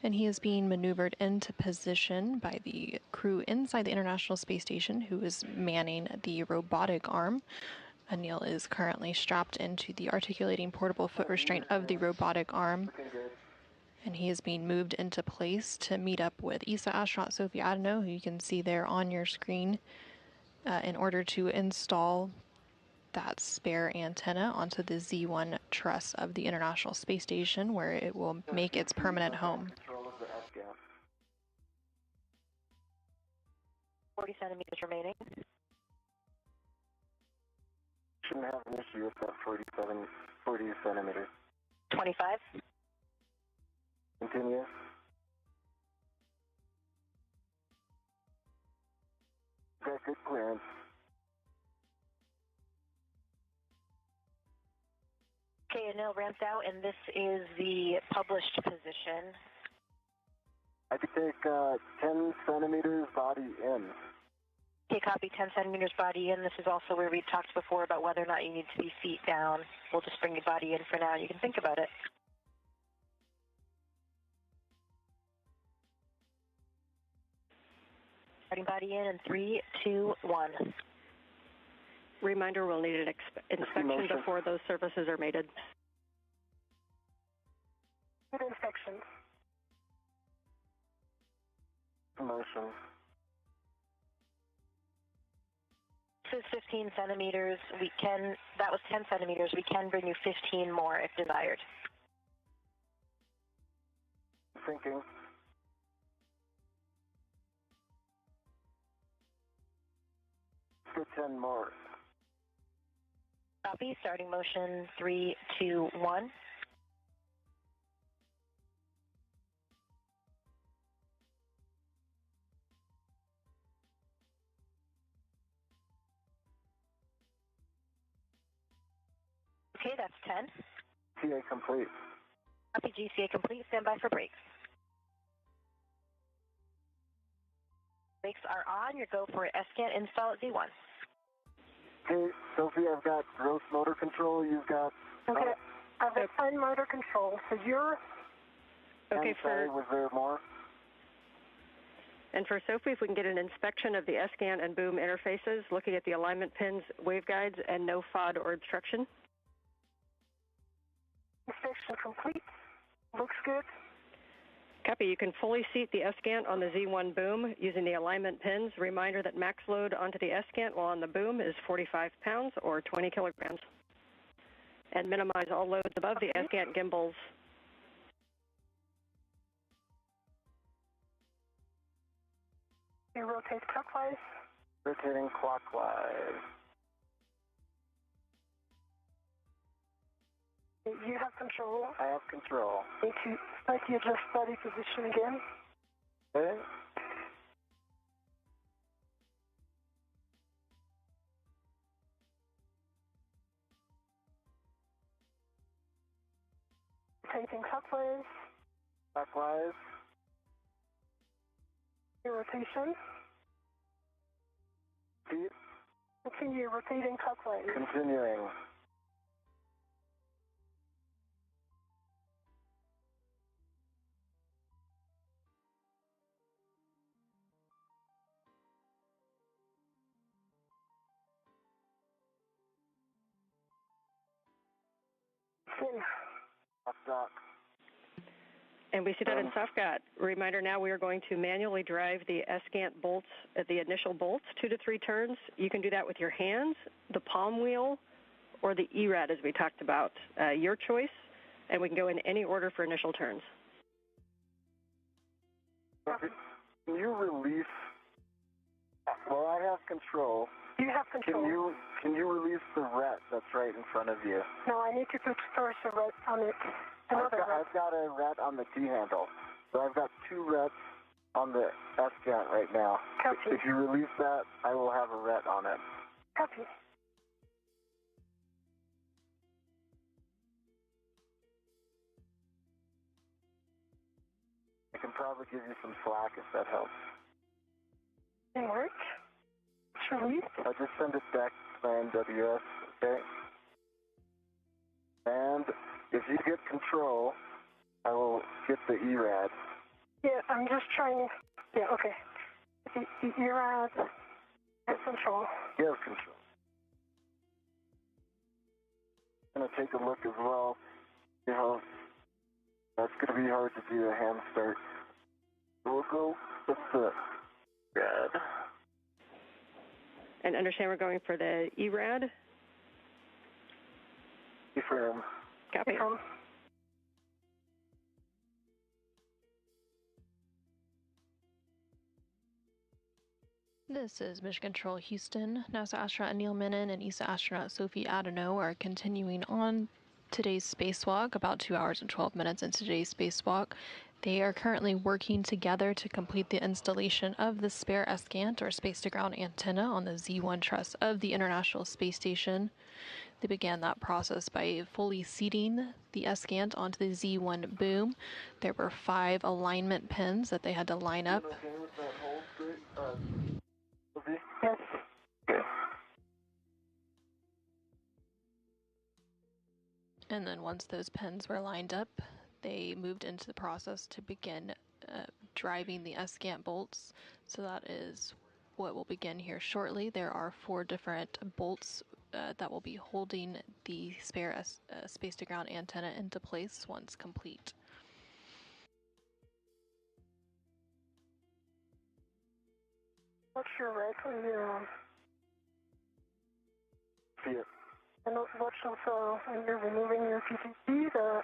and he is being maneuvered into position by the crew inside the International Space Station, who is manning the robotic arm. Anil is currently strapped into the articulating portable foot restraint of the robotic arm, and he is being moved into place to meet up with ESA astronaut Sophie Adenot, who you can see there on your screen, in order to install that spare antenna onto the Z1 truss of the International Space Station, where it will make its permanent home. 40 centimeters remaining. Shouldn't have an issue with that 40 centimeters. 25. Continue. Got good clearance. Okay, Anil ramped out, and this is the published position. I could take 10 centimeters body in. Okay, copy, 10 centimeters body in. This is also where we talked before about whether or not you need to be feet down. We'll just bring your body in for now. You can think about it. Starting body in 3, 2, 1. Reminder, we'll need an inspection before those surfaces are mated. Good inspection. Motion. This is 15 centimeters. That was 10 centimeters. We can bring you 15 more if desired. Thinking. For 10 more. Copy. Starting motion 3, 2, 1. Okay, that's 10. GCA complete. Copy. GCA complete. Stand by for brakes. Brakes are on. Your go for SGANT install at Z1. Hey, Sophie, I've got gross motor control. You've got... Okay, I've got fine motor control. So you're... Okay, was there more? And for Sophie, if we can get an inspection of the SGANT and boom interfaces, looking at the alignment pins, waveguides, and no FOD or obstruction. Inspection complete. Looks good. Copy. You can fully seat the SGANT on the Z1 boom using the alignment pins. Reminder that max load onto the SGANT while on the boom is 45 pounds or 20 kilograms. And minimize all loads above the SGANT gimbals. You rotate clockwise. Rotating clockwise. You have control. I have control. Need to slightly adjust body position again. Okay. Rotating clockwise. Clockwise. Your rotation. Deep. Continue rotating clockwise. Continuing. Soft. And we see that in SoftGAT. Reminder now we are going to manually drive the SGANT bolts, the initial bolts, 2 to 3 turns. You can do that with your hands, the palm wheel, or the ERAD as we talked about. Your choice, and we can go in any order for initial turns. Can you release? Well, I have control. You have control. Can you release the ret that's right in front of you? No, I need to put first a ret on it. I've got a ret on the T-handle. So I've got 2 rets on the SGANT right now. Copy. If you release that, I will have a ret on it. Copy. I can probably give you some slack if that helps. It works. It's released. I just send it back to my MWS, okay? And if you get control, I will get the ERAD. Yeah, I'm just trying. Yeah, okay. The ERAD has control. You have control. I'm going to take a look as well. You know, that's going to be hard to do a hand start. We'll go with the ERAD. And understand we're going for the ERAD? Confirm. Copy. This is Mission Control Houston. NASA astronaut Anil Menon and ESA astronaut Sophie Adenot are continuing on today's spacewalk, about 2 hours and 12 minutes into today's spacewalk. They are currently working together to complete the installation of the spare SGANT, or space-to-ground antenna, on the Z1 truss of the International Space Station. They began that process by fully seating the SGANT onto the Z1 boom. There were 5 alignment pins that they had to line up. Okay with that whole straight? Yes. Okay. And then once those pins were lined up, they moved into the process to begin driving the SGANT bolts. So that is what will begin here shortly. There are 4 different bolts that will be holding the spare space-to-ground antenna into place once complete. What's your right when you're See it. and watch also when you're removing your PTT, the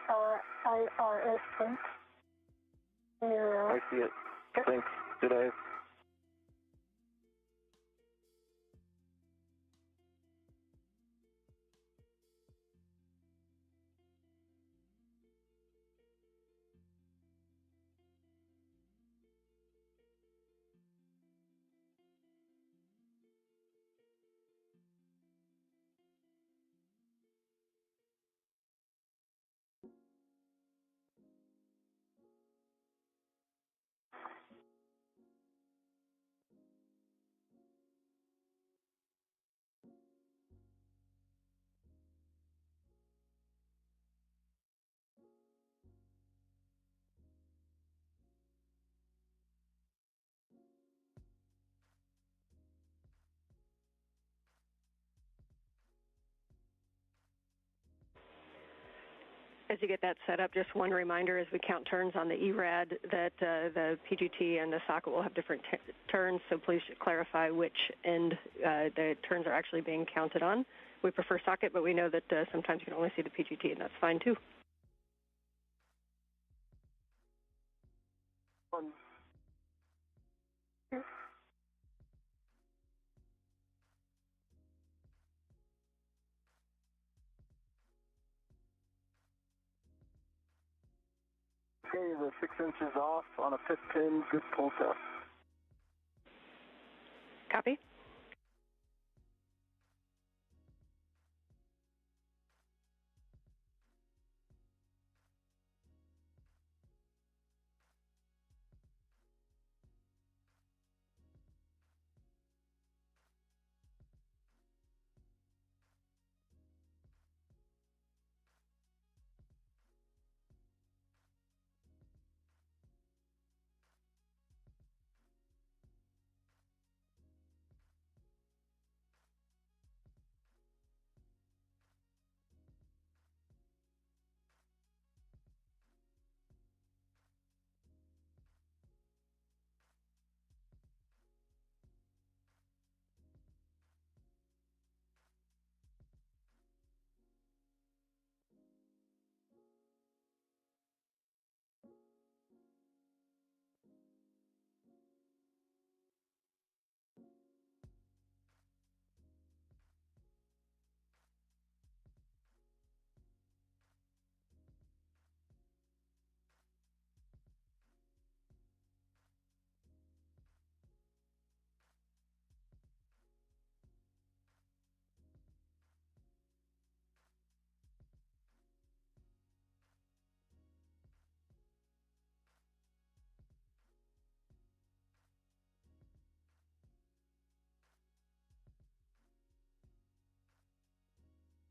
IRS plate. I see it. Thanks. Good day. As you get that set up, just one reminder as we count turns on the ERAD that the PGT and the socket will have different turns, so please clarify which end the turns are actually being counted on. We prefer socket, but we know that sometimes you can only see the PGT, and that's fine too. Okay, the 6 inches off on a pit pin, good pull test. Copy.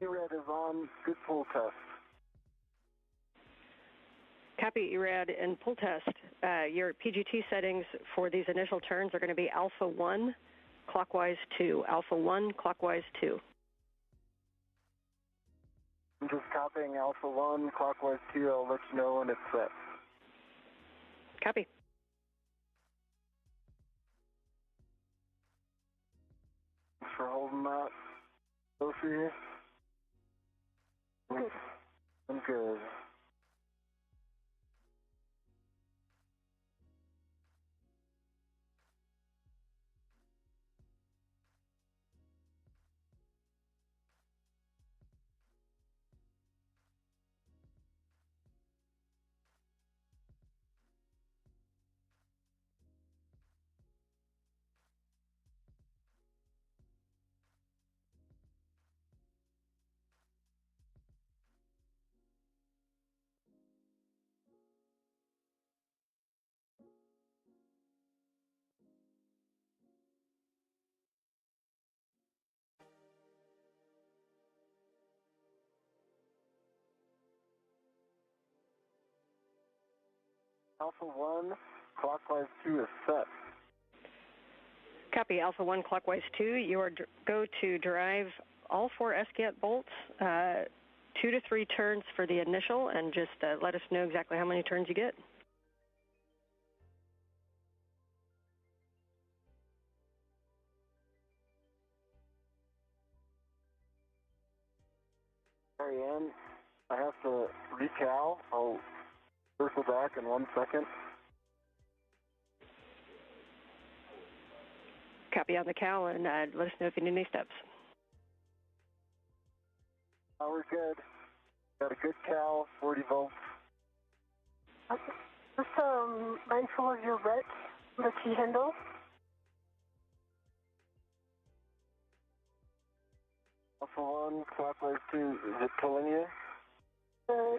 ERAD is on, good pull test. Copy, ERAD, and pull test. Your PGT settings for these initial turns are going to be alpha 1, clockwise 2, alpha 1, clockwise 2. I'm just copying alpha 1, clockwise 2. I'll let you know when it's set. Copy. Thanks for holding that, Sophie. I'm good. Alpha 1, clockwise 2 is set. Copy, alpha 1, clockwise 2. Your go to drive all 4 SGANT bolts, 2 to 3 turns for the initial, and just let us know exactly how many turns you get. Marianne, I have to recal. I'll circle back in 1 second. Copy on the cal, and let us know if you need any steps. Oh, we're good. Got a good cal, 40 volts. Just mindful of your ret, the key handle. Alpha 1, clockwise 2, is it pulling you?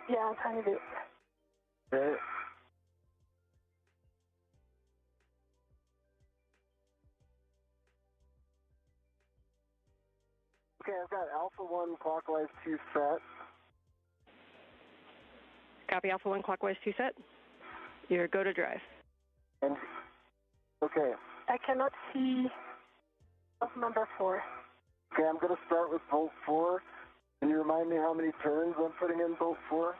Yeah, a tiny bit. Okay. Okay, I've got Alpha 1, clockwise 2 set. Copy Alpha 1, clockwise 2 set. Your go to drive. And, okay. I cannot see number 4. Okay, I'm going to start with bolt 4. Can you remind me how many turns I'm putting in bolt 4?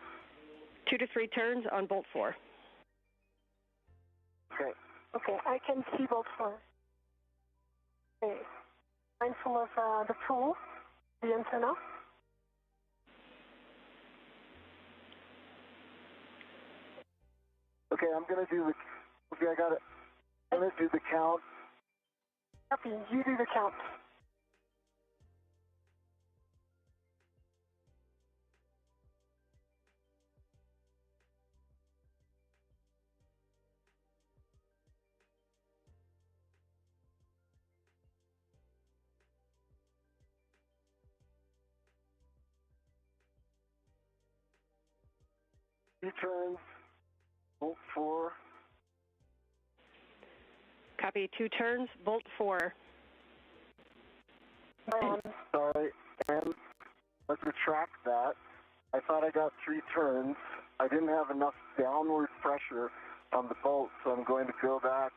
2 to 3 turns on bolt 4. Okay. Okay, I can see bolt 4. Okay. Mindful of the tool, the antenna. Okay, I'm going to do the... Okay, I got it. I'm going to do the count. Copy, you do the count. Two turns, bolt 4. Copy 2 turns, bolt 4. Sorry, and let's retract that. I thought I got 3 turns. I didn't have enough downward pressure on the bolt, so I'm going to go back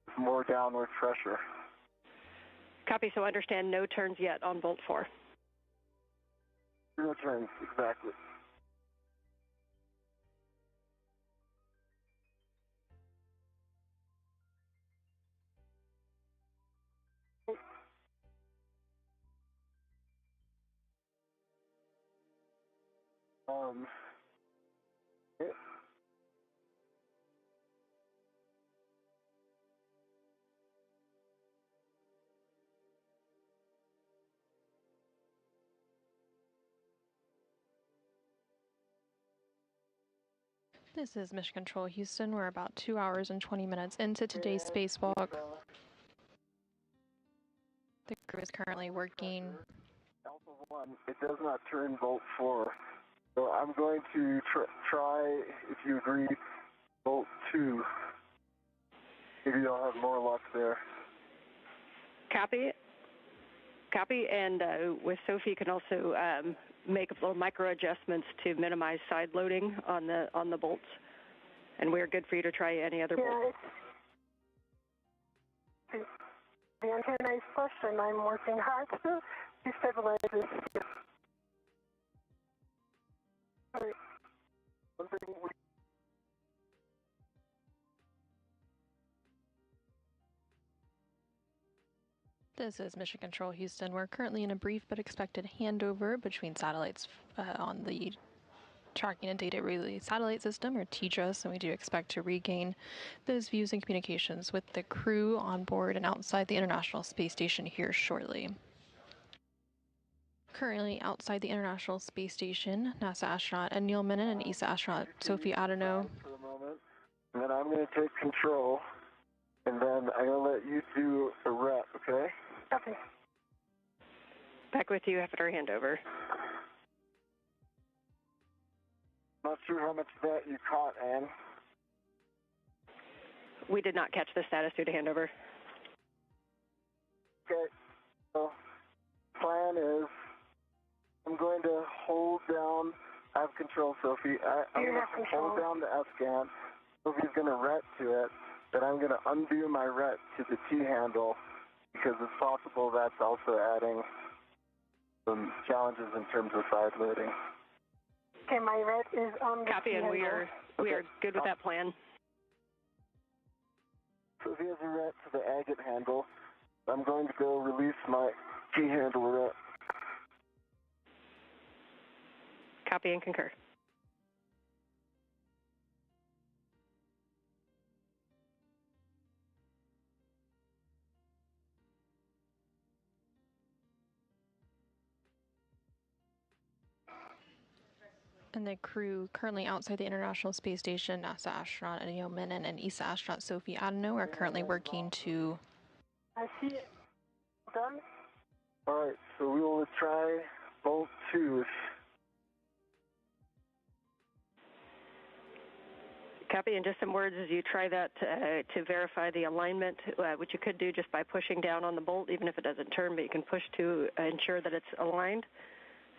with more downward pressure. Copy, so understand no turns yet on bolt 4. 0 turns, exactly. Okay. This is Mission Control Houston. We're about 2 hours and 20 minutes into today's spacewalk. The crew is currently working. Alpha 1, it does not turn bolt 4. So I'm going to try, if you agree, bolt 2. Maybe I'll have more luck there. Copy. Copy, and with Sophie, you can also make little micro adjustments to minimize side loading on the bolts. And we're good for you to try any other bolt. The antenna is flush, and I'm working hard to stabilize this. One thing This is Mission Control Houston. We're currently in a brief but expected handover between satellites on the Tracking and Data Relay Satellite System, or TDRS, and we do expect to regain those views and communications with the crew on board and outside the International Space Station here shortly. Currently outside the International Space Station, NASA astronaut Anil Menon and ESA astronaut Sophie Adenot. For a moment, and then I'm going to take control, and then I'm going to let you do a rep, okay? Okay. Back with you after our handover. Not sure how much of that you caught, Anne. We did not catch the status due to handover. Okay, so plan is I'm going to hold down, I have control, Sophie. I'm going to hold down the SGANT. Sophie's going to ret to it, but I'm going to undo my ret to the T handle because it's possible that's also adding some challenges in terms of side loading. Okay, my red is on the Copy, and we are good with that plan. So if he has a ret to the agate handle, I'm going to go release my key handle ret. Copy and concur. And the crew currently outside the International Space Station, NASA astronaut Anil Menon and ESA astronaut Sophie Adenot, are currently working to... I see it. Done. All right, so we will try bolt 2. Copy, and just some words as you try that to verify the alignment, which you could do just by pushing down on the bolt, even if it doesn't turn, but you can push to ensure that it's aligned,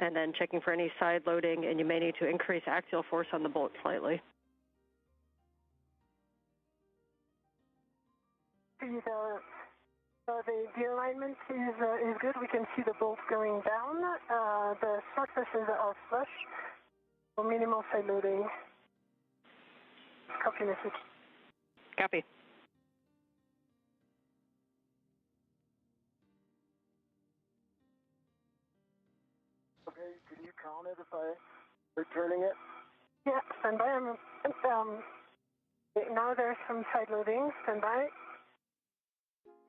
and then checking for any side loading, and you may need to increase axial force on the bolt slightly. The alignment is good. We can see the bolt going down. The surfaces are flush, so minimal side loading. Copy message. Copy. Okay, can you count it if I returning it? Yeah, stand by. Now there's some side loading. Stand by.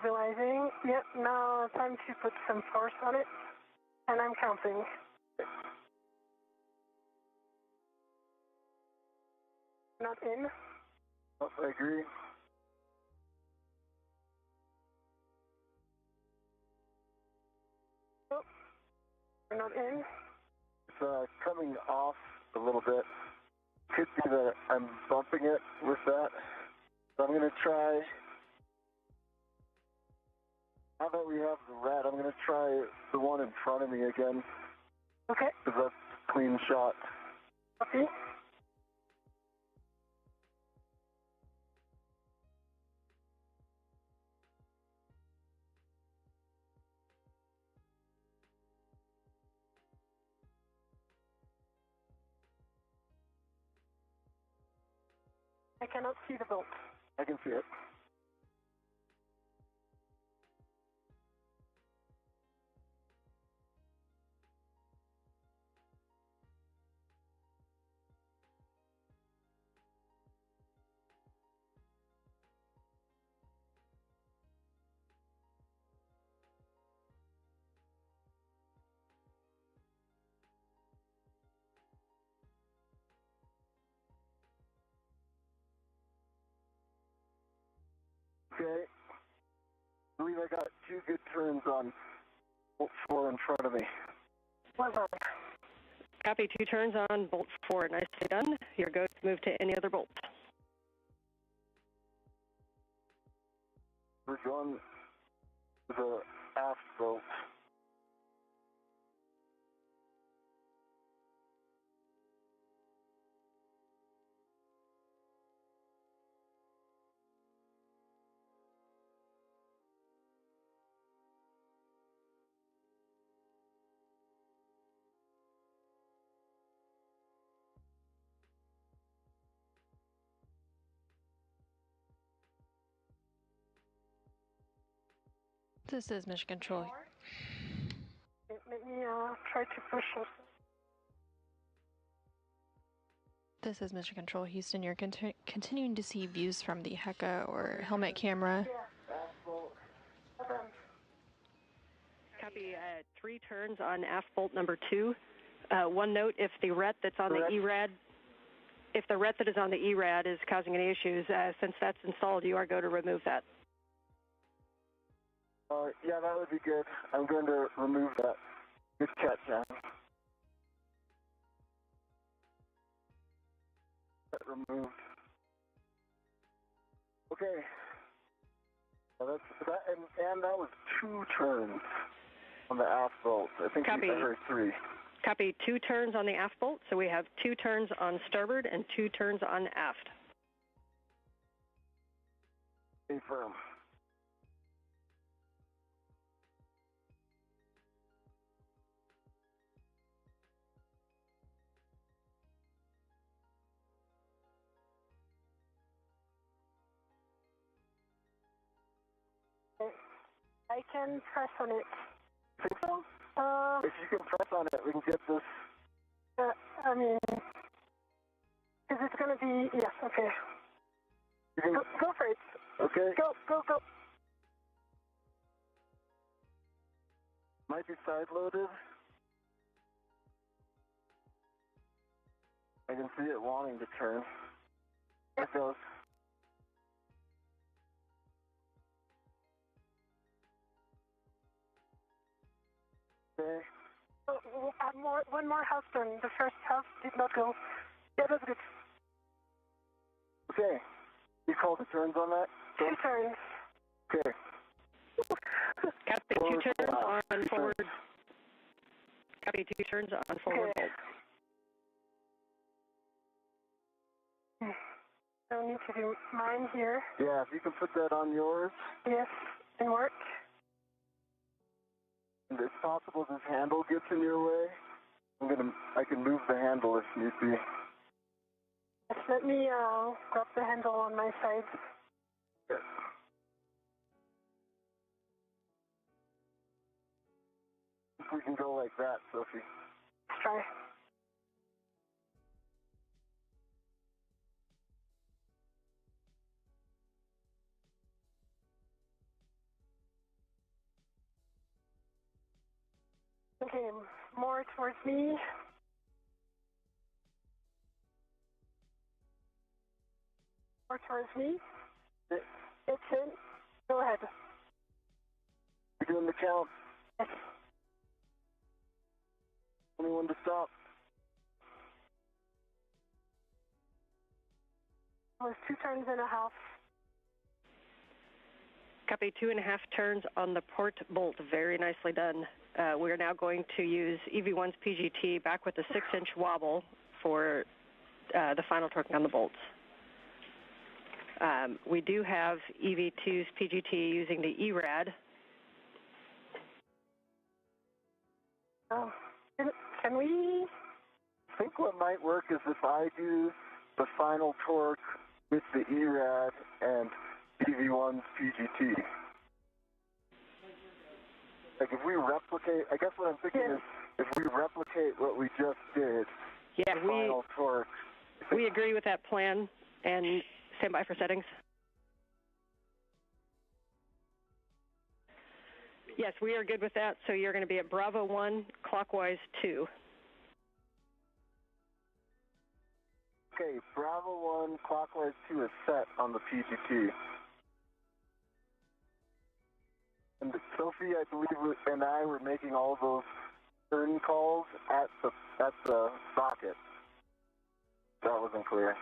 Visualizing. Yep, now time to put some force on it. And I'm counting. Not in. Oh, I agree. Oh, we're not in. It's coming off a little bit. Could be that I'm bumping it with that. So I'm going to try. Now that we have the red, I'm going to try the one in front of me again. Okay. Because that's a clean shot. Copy. I cannot see the bolt. I can see it. Okay. I believe I got 2 good turns on bolt 4 in front of me. Well done. Copy, 2 turns on bolt 4. Nicely done. You're good to move to any other bolt. We're going to the aft bolt. This is Mission Control. Let me try to push it. This is Mission Control Houston. You're continuing to see views from the HECA or helmet camera. Copy, 3 turns on aft bolt number 2. One note, if the ret that's on the ERAD, if the ret that is on the ERAD is causing any issues, since that's installed, you are going to remove that. Yeah, that would be good. I'm going to remove that. Good catch, John. That removed. Okay. Well, and that was 2 turns on the aft bolt. I think Copy. I heard 3. Copy, 2 turns on the aft bolt, so we have 2 turns on starboard and 2 turns on aft. Stay firm. I can press on it. Think so? If you can press on it, we can get this. I mean, is it going to be, yes, okay. You can, go for it. Okay. Go. Might be side-loaded. I can see it wanting to turn. It goes. Okay. One more half turn. The first half did not go. Yeah, that's good. Okay. You call the turns on that? 2 turns. Okay. Copy 2 turns on forward. Copy 2 turns on forward bolt. I need to do mine here. Yeah, if you can put that on yours. Yes, and work. And it's possible this handle gets in your way. I can move the handle if need be. Yes, let me grab the handle on my side. Yes. If we can go like that, Sophie. Let's try. Okay, more towards me. More towards me. It's in. Go ahead. You're doing the count. Yes. 21 to stop. It was 2 turns and a half. Copy 2.5 turns on the port bolt. Very nicely done. We're now going to use EV1's PGT back with a 6-inch wobble for the final torquing on the bolts. We do have EV2's PGT using the ERAD. Can we? I think what might work is if I do the final torque with the ERAD and EV1's PGT. Like if we replicate, I guess what I'm thinking is if we replicate what we just did, yeah, the final torque. We agree with that plan and stand by for settings. Yes, we are good with that. So you're going to be at Bravo 1, clockwise 2. Okay, Bravo 1, clockwise 2 is set on the PGT. And Sophie, I believe, and I were making all those turn calls at the socket. That wasn't clear.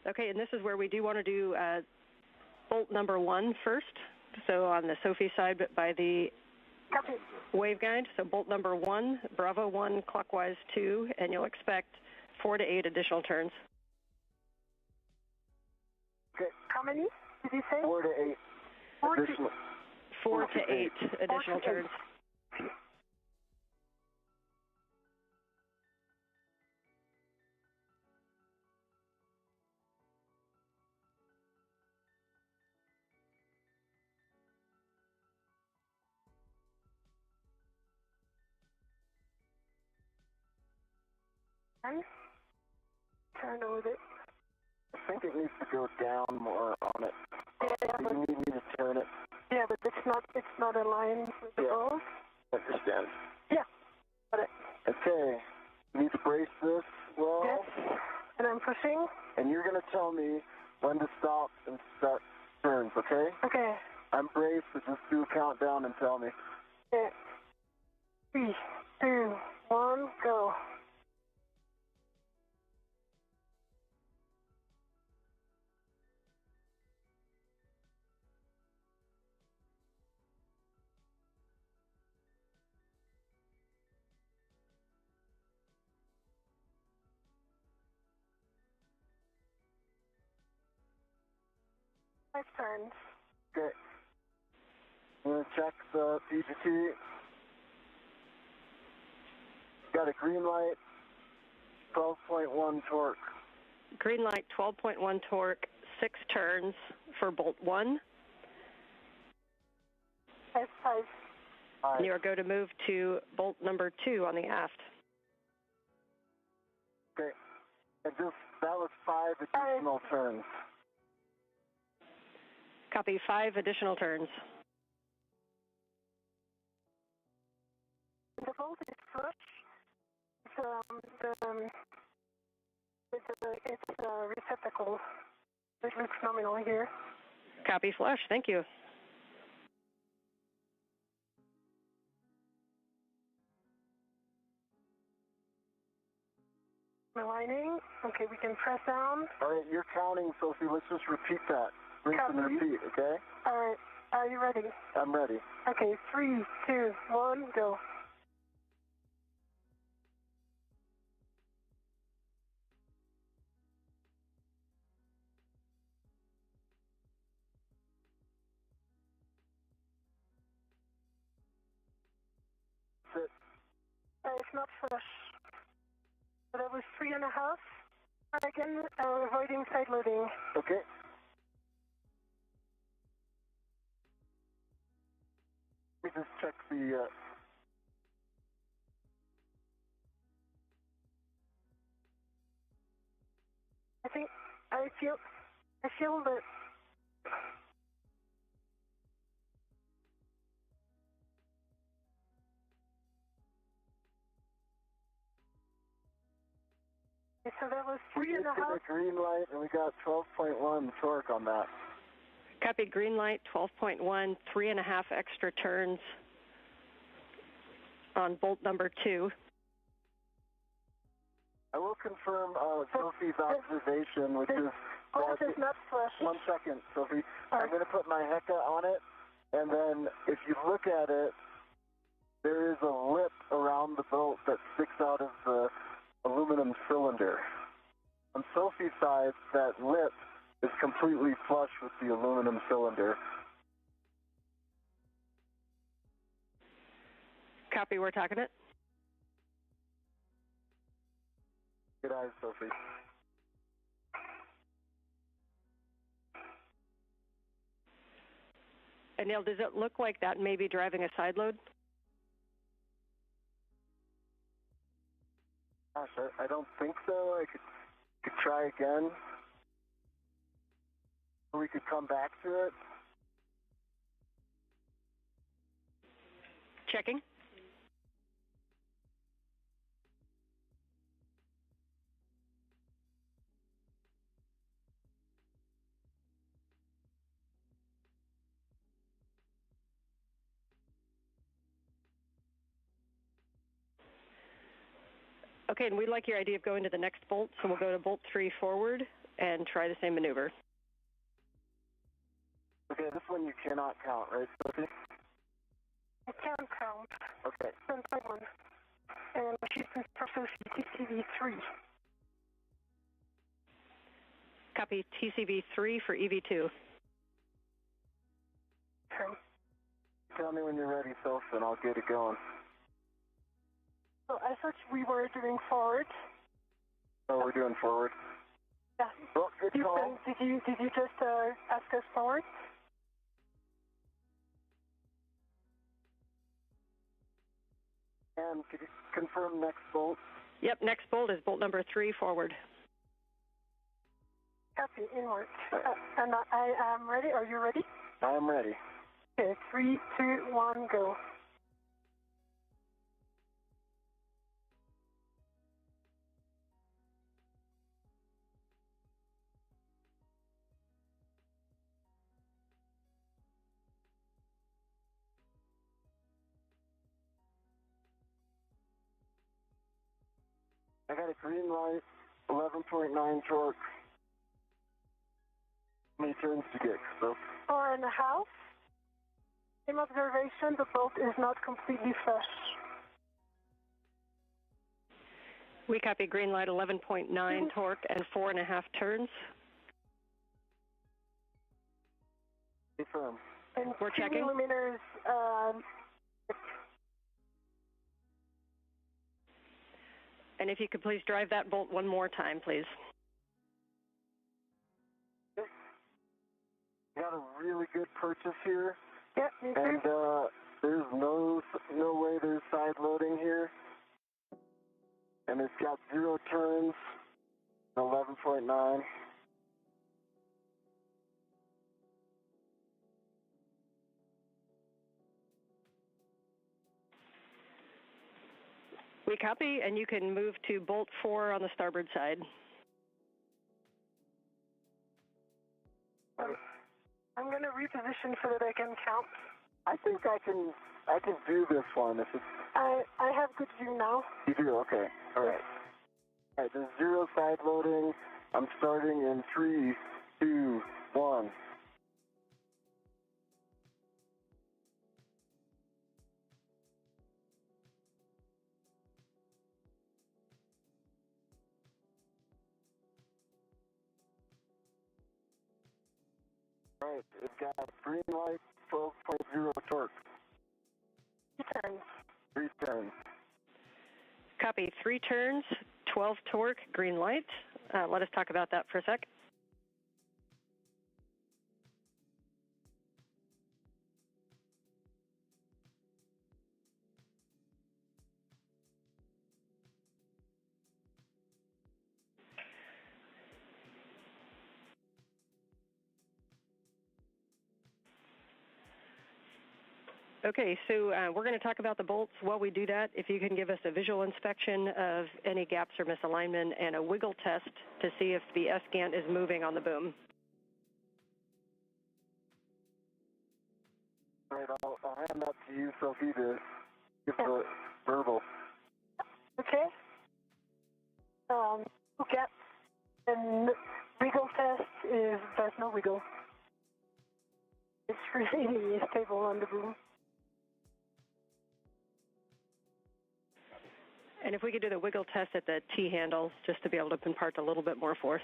Okay, and this is where we do want to do bolt number 1 first. So on the Sophie side, but by the waveguide. So bolt number 1, Bravo 1, clockwise 2, and you'll expect 4 to 8 additional turns. Okay. How many did you say? 4 to 8 additional. 4 to 8 additional turns. Turn with it. I think it needs to go down more on it. Yeah, you need me to turn it. Yeah, but it's not aligned with the balls. I understand. Yeah. Got it. Okay. You need to brace this well. Yes. And I'm pushing. And you're going to tell me when to stop and start turns, okay? Okay. I'm braced, so just do a countdown and tell me. Okay. 3, 2, 1, go. Five turns. Okay. I'm going to check the PGT. Got a green light, 12.1 torque. green light, 12.1 torque, 6 turns for bolt 1. 5. And you are going to move to bolt number 2 on the aft. Okay. And that was 5 additional turns. Copy, 5 additional turns. The bolt is flush. It's a receptacle. It looks nominal here. Copy, flush. Thank you. Aligning. Okay, we can press down. All right, you're counting, Sophie. Let's just repeat that. Rinse and repeat, okay? All right. Are you ready? I'm ready. Okay, 3, 2, 1, go. Sit. It's not flush. So that was 3.5. Again, avoiding side loading. Okay. Let me just check the... I feel that... So that was 3.5. We just did a green light, and we got 12.1 torque on that. Copy, green light, 12.1, 3.5 extra turns on bolt number 2. I will confirm Sophie's observation, which is... Bolt is not flush. 1 second, Sophie. I'm going to put my HECA on it, and then if you look at it, there is a lip around the bolt that sticks out of the aluminum cylinder. On Sophie's side, that lip is completely flush with the aluminum cylinder. Copy, we're talking it. Good eyes, Sophie. Anil, does it look like that may be driving a side load? Gosh, I don't think so. I could try again. Or we could come back to it. Checking. Okay, and we like your idea of going to the next bolt, so we'll go to bolt 3 forward and try the same maneuver. Okay, this one you cannot count, right, Sophie? I can count. Okay. 10.1. And she's in TCV 3. Copy, TCV 3 for EV2. Okay. Tell me when you're ready, Sophie, and I'll get it going. So I thought we were doing forward. Oh, we're doing forward. Yeah. Oh, good call. Did you just ask us forward? And could you confirm next bolt? Yep, next bolt is bolt number 3 forward. Copy, inward. And I am ready. Are you ready? I am ready. Okay, 3, 2, 1, go. I got a green light, 11.9 torque. How many turns to get, so? 4.5. Same observation, the bolt is not completely flush. We copy green light, 11.9 torque and 4.5 turns. Confirm. And We're checking. 2 millimeters. And if you could please drive that bolt one more time, please. good purchase here. Yep, me too. And there's no way there's side loading here. And it's got 0 turns, 11.9. We copy, and you can move to bolt 4 on the starboard side. I'm going to reposition so that I can count. I think I can do this one. If it's... I have good view now. You do? Okay. All right. All right, there's 0 side loading. I'm starting in 3, 2, 1. All right, it's got green light, 12.0 torque. 3 turns. 3 turns. Copy. 3 turns, 12 torque, green light. Let us talk about that for a sec. Okay, so we're going to talk about the bolts. While we do that, if you can give us a visual inspection of any gaps or misalignment and a wiggle test to see if the SGANT is moving on the boom. All right, I'll hand that to you, Sophie, to give the verbal. Okay. Okay. And wiggle test is there's no wiggle. It's really stable on the boom. And if we could do the wiggle test at the T handle, just to be able to impart a little bit more force.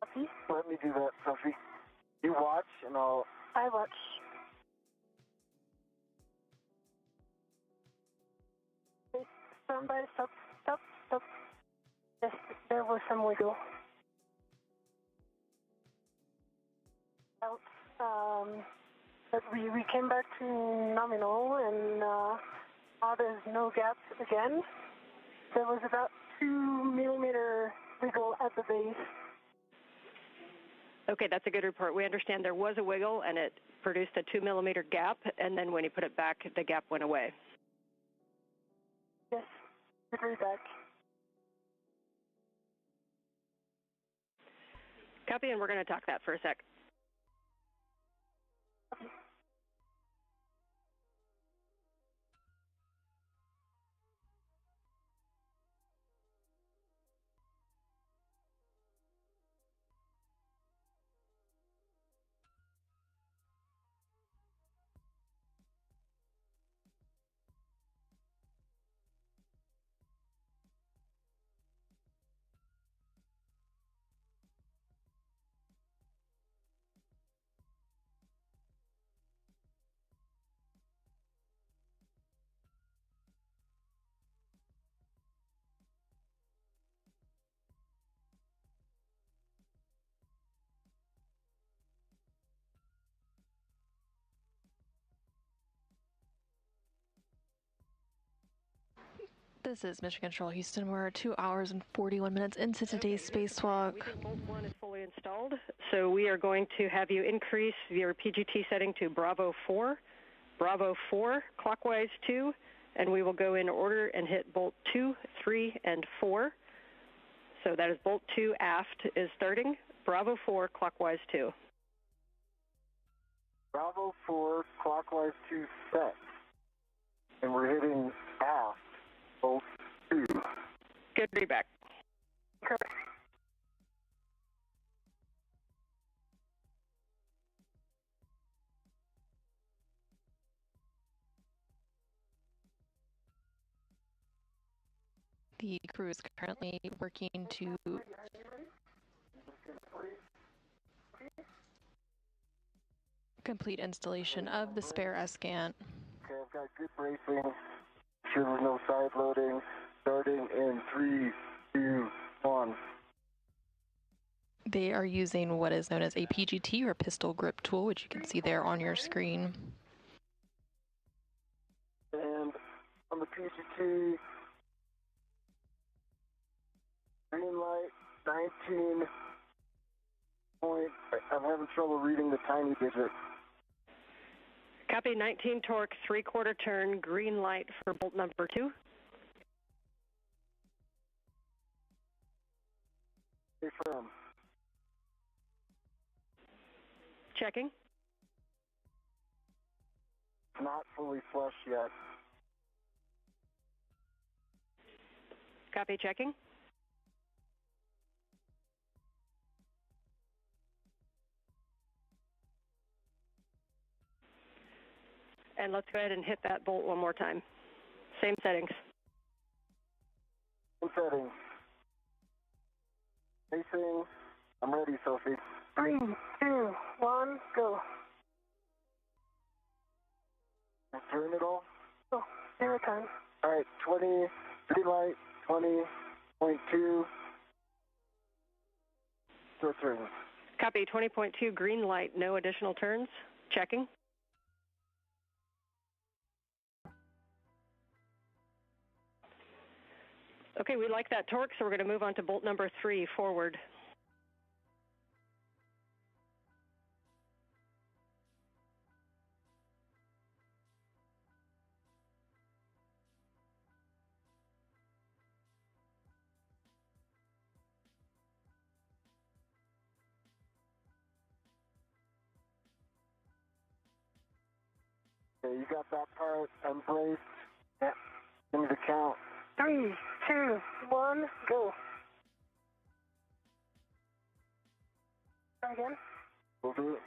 Sophie? Let me do that, Sophie. You watch, and I watch. Okay, stand by, stop. Yes, there was some wiggle. But we came back to nominal, and now there's no gaps again. There was about 2 millimeter wiggle at the base. Okay, that's a good report. We understand there was a wiggle, and it produced a 2 millimeter gap, and then when you put it back, the gap went away. Yes, degree back. Copy, and we're going to talk that for a sec. This is Mission Control Houston. We're 2 hours and 41 minutes into today's spacewalk. We think Bolt 1 is fully installed, so we are going to have you increase your PGT setting to Bravo 4, clockwise 2, and we will go in order and hit Bolt 2, 3, and 4. So that is Bolt 2 aft is starting, Bravo 4, clockwise 2. Bravo 4, clockwise 2 set. And we're hitting aft, Bolt 2. Good readback. Correct. The crew is currently working to complete installation of the spare SGANT. Okay, I've got good bracing. Sure there's no side loading. Starting in 3, 2, 1. They are using what is known as a PGT, or pistol grip tool, which you can see there on your screen. And on the PGT, green light, 19 point. I'm having trouble reading the tiny digit. Copy, 19 torque, 3/4 turn, green light for bolt number 2. Confirm. Checking. Not fully flush yet. Copy, checking. And let's go ahead and hit that bolt one more time. Same settings. Same settings. Facing. I'm ready, Sophie. 3, 2, 1, go. Turn it all. Oh, 0 time. All right, 20, green light, 20.2. So turn. Copy, 20.2, green light, no additional turns. Checking. Okay, we like that torque, so we're going to move on to bolt number 3, forward. Okay, you got that part embraced. Yeah. Give me the count. 3, 2, 1, go. Try again. We'll do it.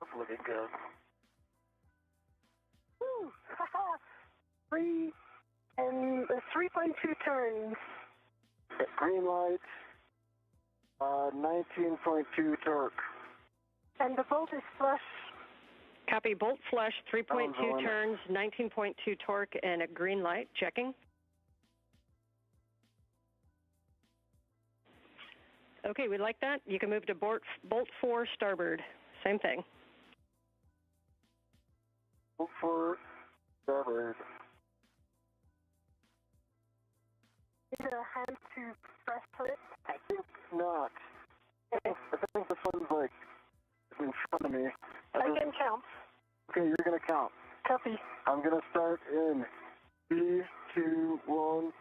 That's looking good. Woo! 3 and 3.2 turns. Green light, 19.2 torque. And the bolt is flush. Copy, bolt flush, 3.2 turns, 19.2 torque, and a green light. Checking. Okay, we like that. You can move to bolt 4, starboard. Same thing. Bolt 4, starboard. Is there a hand to press for it? I think not. I think this one's like in front of me. I can count. Okay, you're gonna count. Copy. I'm gonna start in 3, 2, 1.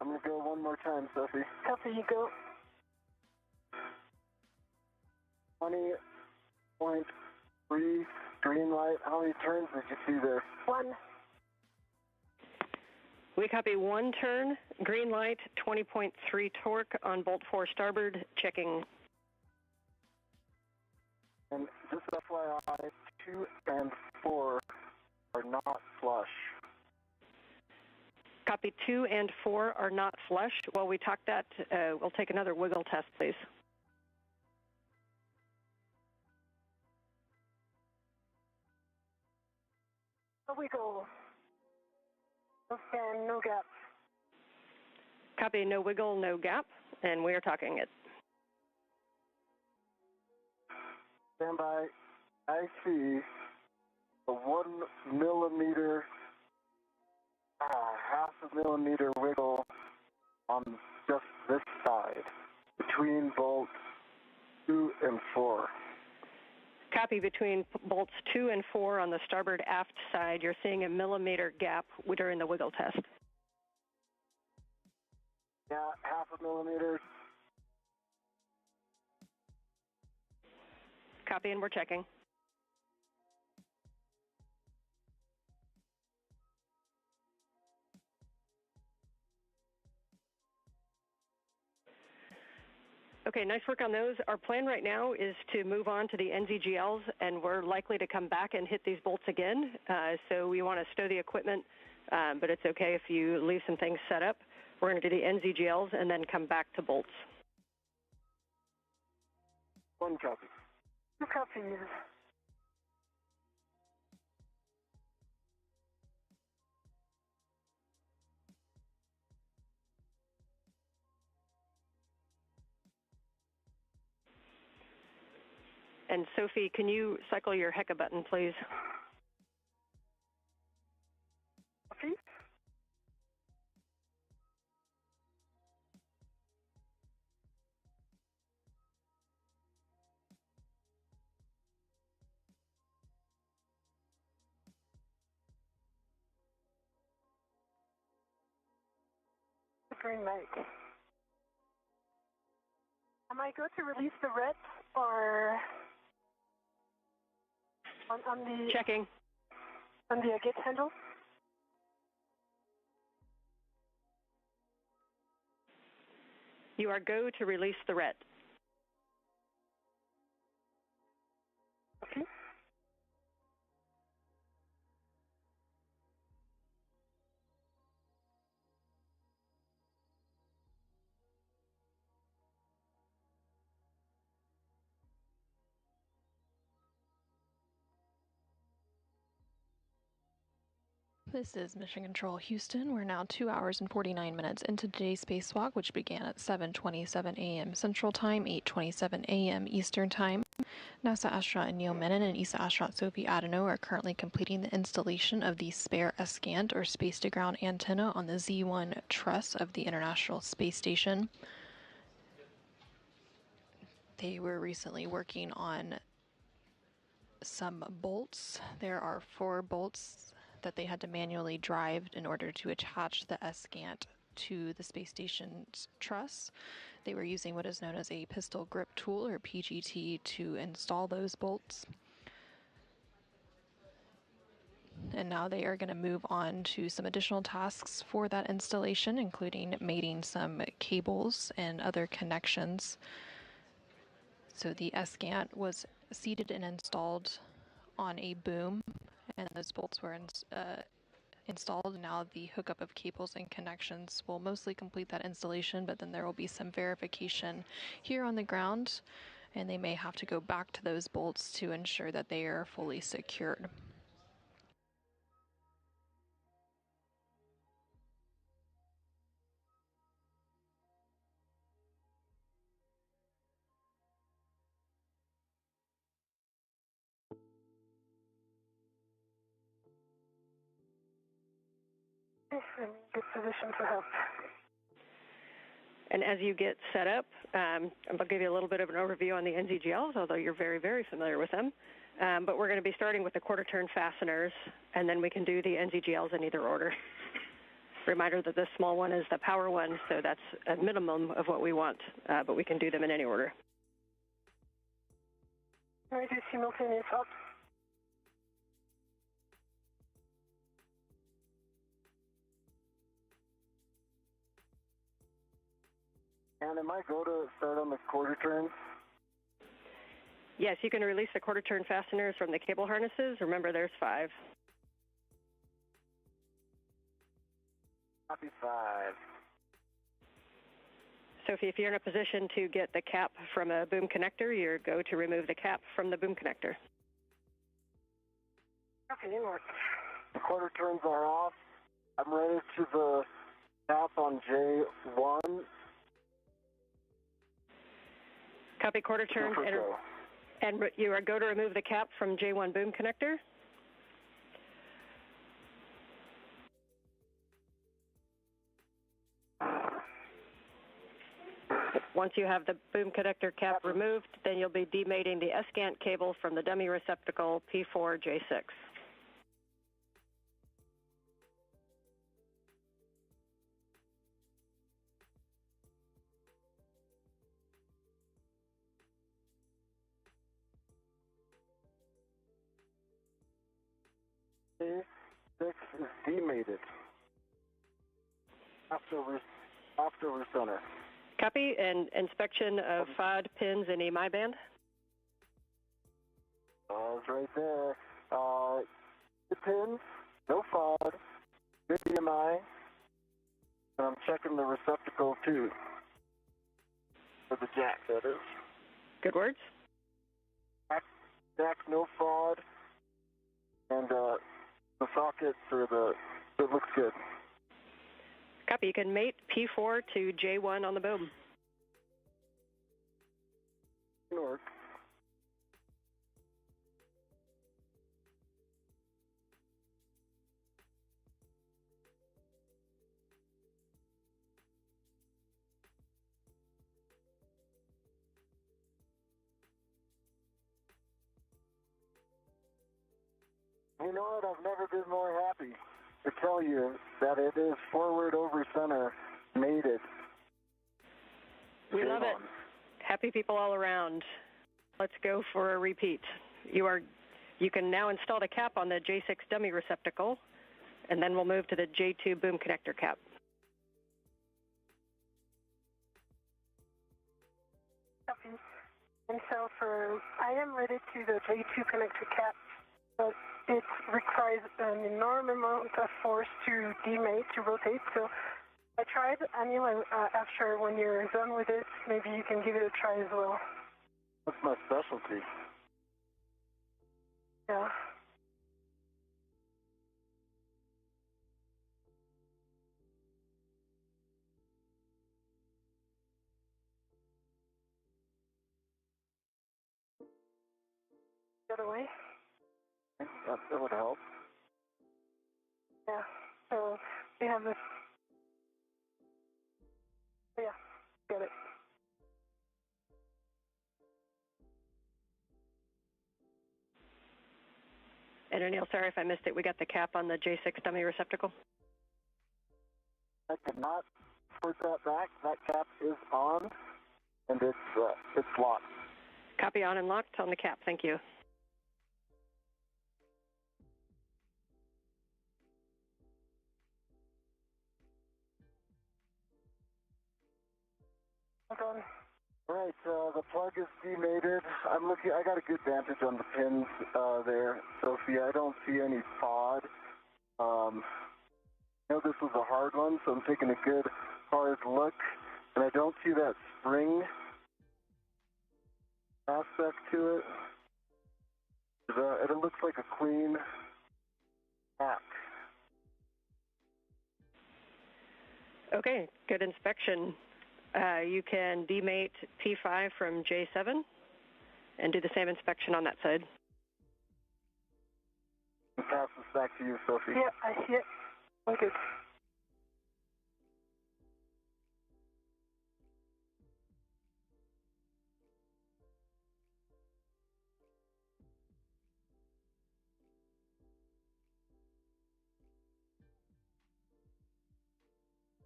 I'm gonna go one more time, Sophie. Copy, you go. 20.3, green light. How many turns did you see there? 1. We copy 1 turn, green light, 20.3 torque on bolt 4, starboard. Checking. And just FYI, 2 and 4 are not flush. Copy, 2 and 4 are not flush. While we talk that, we'll take another wiggle test, please. Wiggle. Okay, no gap. Copy, no wiggle, no gap, and we are talking it. Stand by. I see a 1 millimeter, half a millimeter wiggle on just this side between bolts 2 and 4. Copy, between bolts 2 and 4 on the starboard aft side, you're seeing a millimeter gap during the wiggle test. Yeah, half a millimeter. Copy, and we're checking. Okay, nice work on those. Our plan right now is to move on to the NZGLs, and we're likely to come back and hit these bolts again. So we want to stow the equipment, but it's okay if you leave some things set up. We're going to do the NZGLs and then come back to bolts. 1 copy. 2 copies. And Sophie, can you cycle your HECA button, please? Copy. Green light. Am I going to release the red or on the Checking. On the gate handle? You are go to release the red. Okay. This is Mission Control Houston. We're now 2 hours and 49 minutes into today's spacewalk, which began at 7:27 a.m. Central Time, 8:27 a.m. Eastern Time. NASA astronaut Anil Menon and ESA astronaut Sophie Adenot are currently completing the installation of the spare SGANT, or space-to-ground antenna, on the Z1 truss of the International Space Station. They were recently working on some bolts. There are 4 bolts that they had to manually drive in order to attach the SGANT to the space station's truss. They were using what is known as a pistol grip tool, or PGT, to install those bolts. And now they are going to move on to some additional tasks for that installation, including mating some cables and other connections. So the SGANT was seated and installed on a boom, and those bolts were installed. Now the hookup of cables and connections will mostly complete that installation, but then there will be some verification here on the ground, and they may have to go back to those bolts to ensure that they are fully secured. Good position to help. And as you get set up, I'll give you a little bit of an overview on the NZGLs, although you're very, very familiar with them. But we're going to be starting with the quarter-turn fasteners, and then we can do the NZGLs in either order. Reminder that this small one is the power one, so that's a minimum of what we want, but we can do them in any order. Can we do simultaneous up? And am I go to start on the quarter turns? Yes, you can release the quarter-turn fasteners from the cable harnesses. Remember, there's 5. Copy 5. Sophie, if you're in a position to get the cap from a boom connector, you go to remove the cap from the boom connector. Okay, it works. The quarter turns are off. I'm ready to the cap on J1. Copy quarter turns, and you are go to remove the cap from J1 boom connector. Once you have the boom connector cap removed, then you'll be demating the SGANT cable from the dummy receptacle P4J6. P6 is demated after recenter. Copy, and inspection of FOD pins in EMI band. It's right there. The pins, no FOD, good EMI. And I'm checking the receptacle too. For the jack, that is. Good words. Jack, no fraud. And the socket for it looks good. Copy. You can mate P4 to J1 on the boom. Can work. You know what? I've never been more happy to tell you that it is forward over center mated. We love it. Happy people all around. Let's go for a repeat. You can now install the cap on the J6 dummy receptacle, and then we'll move to the J2 boom connector cap. Copy. And so I am ready to the J2 connector cap, but it requires an enormous amount of force to demate, to rotate. So I tried, Anil, after when you're done with it, maybe you can give it a try as well. That's my specialty. Yeah. The other way? That would help. Yeah. So we have this. Yeah, got it. And Anil, sorry if I missed it. We got the cap on the J6 dummy receptacle. I could not force that back. That cap is on, and it's locked. Copy on and locked on the cap. Thank you. Hold on. All right, the plug is demated. I got a good vantage on the pins there, Sophie. I don't see any pod. I know this was a hard one, so I'm taking a good hard look, and I don't see that spring aspect to it. It looks like a clean pack. Okay, good inspection. You can demate P5 from J7 and do the same inspection on that side. I'll pass this back to you, Sophie. Yeah, I see it. Okay.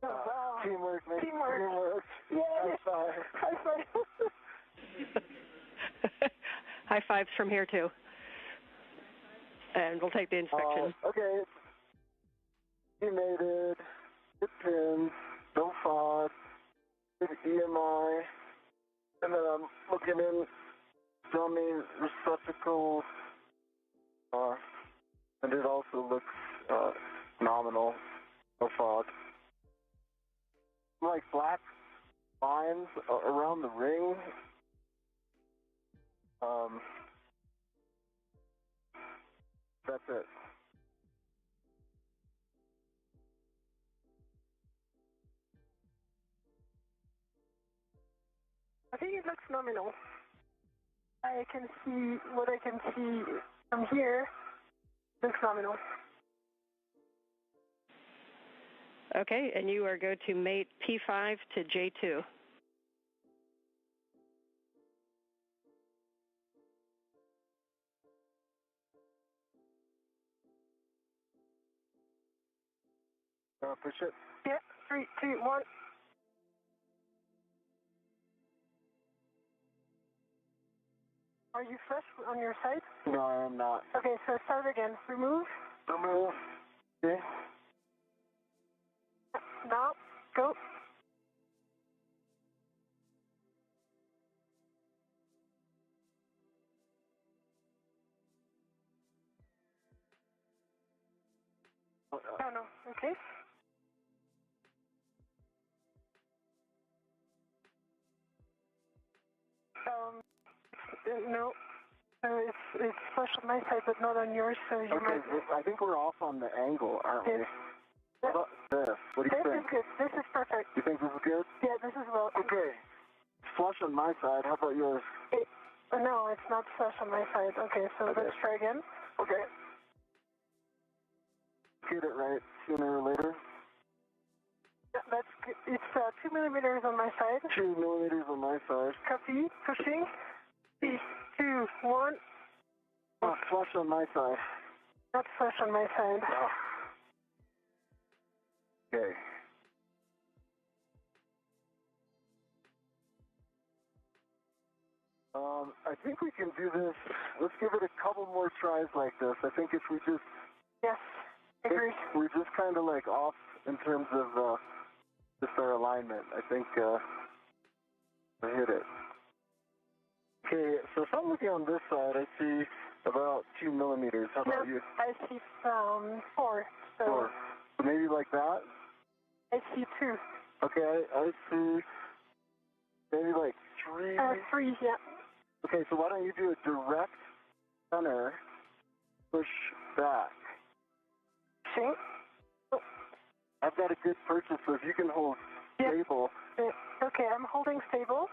Oh, wow. Teamwork, man. Teamwork. Yeah. High five. High five. High fives from here, too. And we'll take the inspection. Okay. Demated, good pins, no FOD, good EMI, and then I'm looking in dummy receptacle, and it also looks nominal, no FOD. Like black lines around the ring. That's it. I think it looks nominal. I can see what I can see from here. Looks nominal. Okay, and you are going to mate P5 to J2. Push it. Yeah, 3, 2, 1. Are you fresh on your side? No, I am not. Okay, so start again. Remove. Remove. Okay. Now, go. Oh, no, okay. No. It's flush on my side, but not on yours, so you might... I think we're off on the angle, aren't we? How about this? What do you think? This is good. This is perfect. You think this is good? Yeah, this is well. Okay. It's flush on my side. How about yours? No, it's not flush on my side. Okay, so let's try again. Okay. Get it right sooner or later. Yeah, that's good. It's 2 millimeters on my side. 2 millimeters on my side. Copy. Pushing. 3, 2, 1. Oh, flush on my side. Not flush on my side. Oh. Okay. I think we can do this. Let's give it a couple more tries like this. I think if we just... Yes, agree. We're just kind of like off in terms of just our alignment. I think I hit it. Okay, so if I'm looking on this side, I see about 2 millimeters. How about you? I see 4. So 4. So maybe like that? I see 2. Okay, I see maybe like 3. 3, yeah. Okay, so why don't you do a direct center, push back. See? Oh. I've got a good purchase, so if you can hold stable. Okay, I'm holding stable.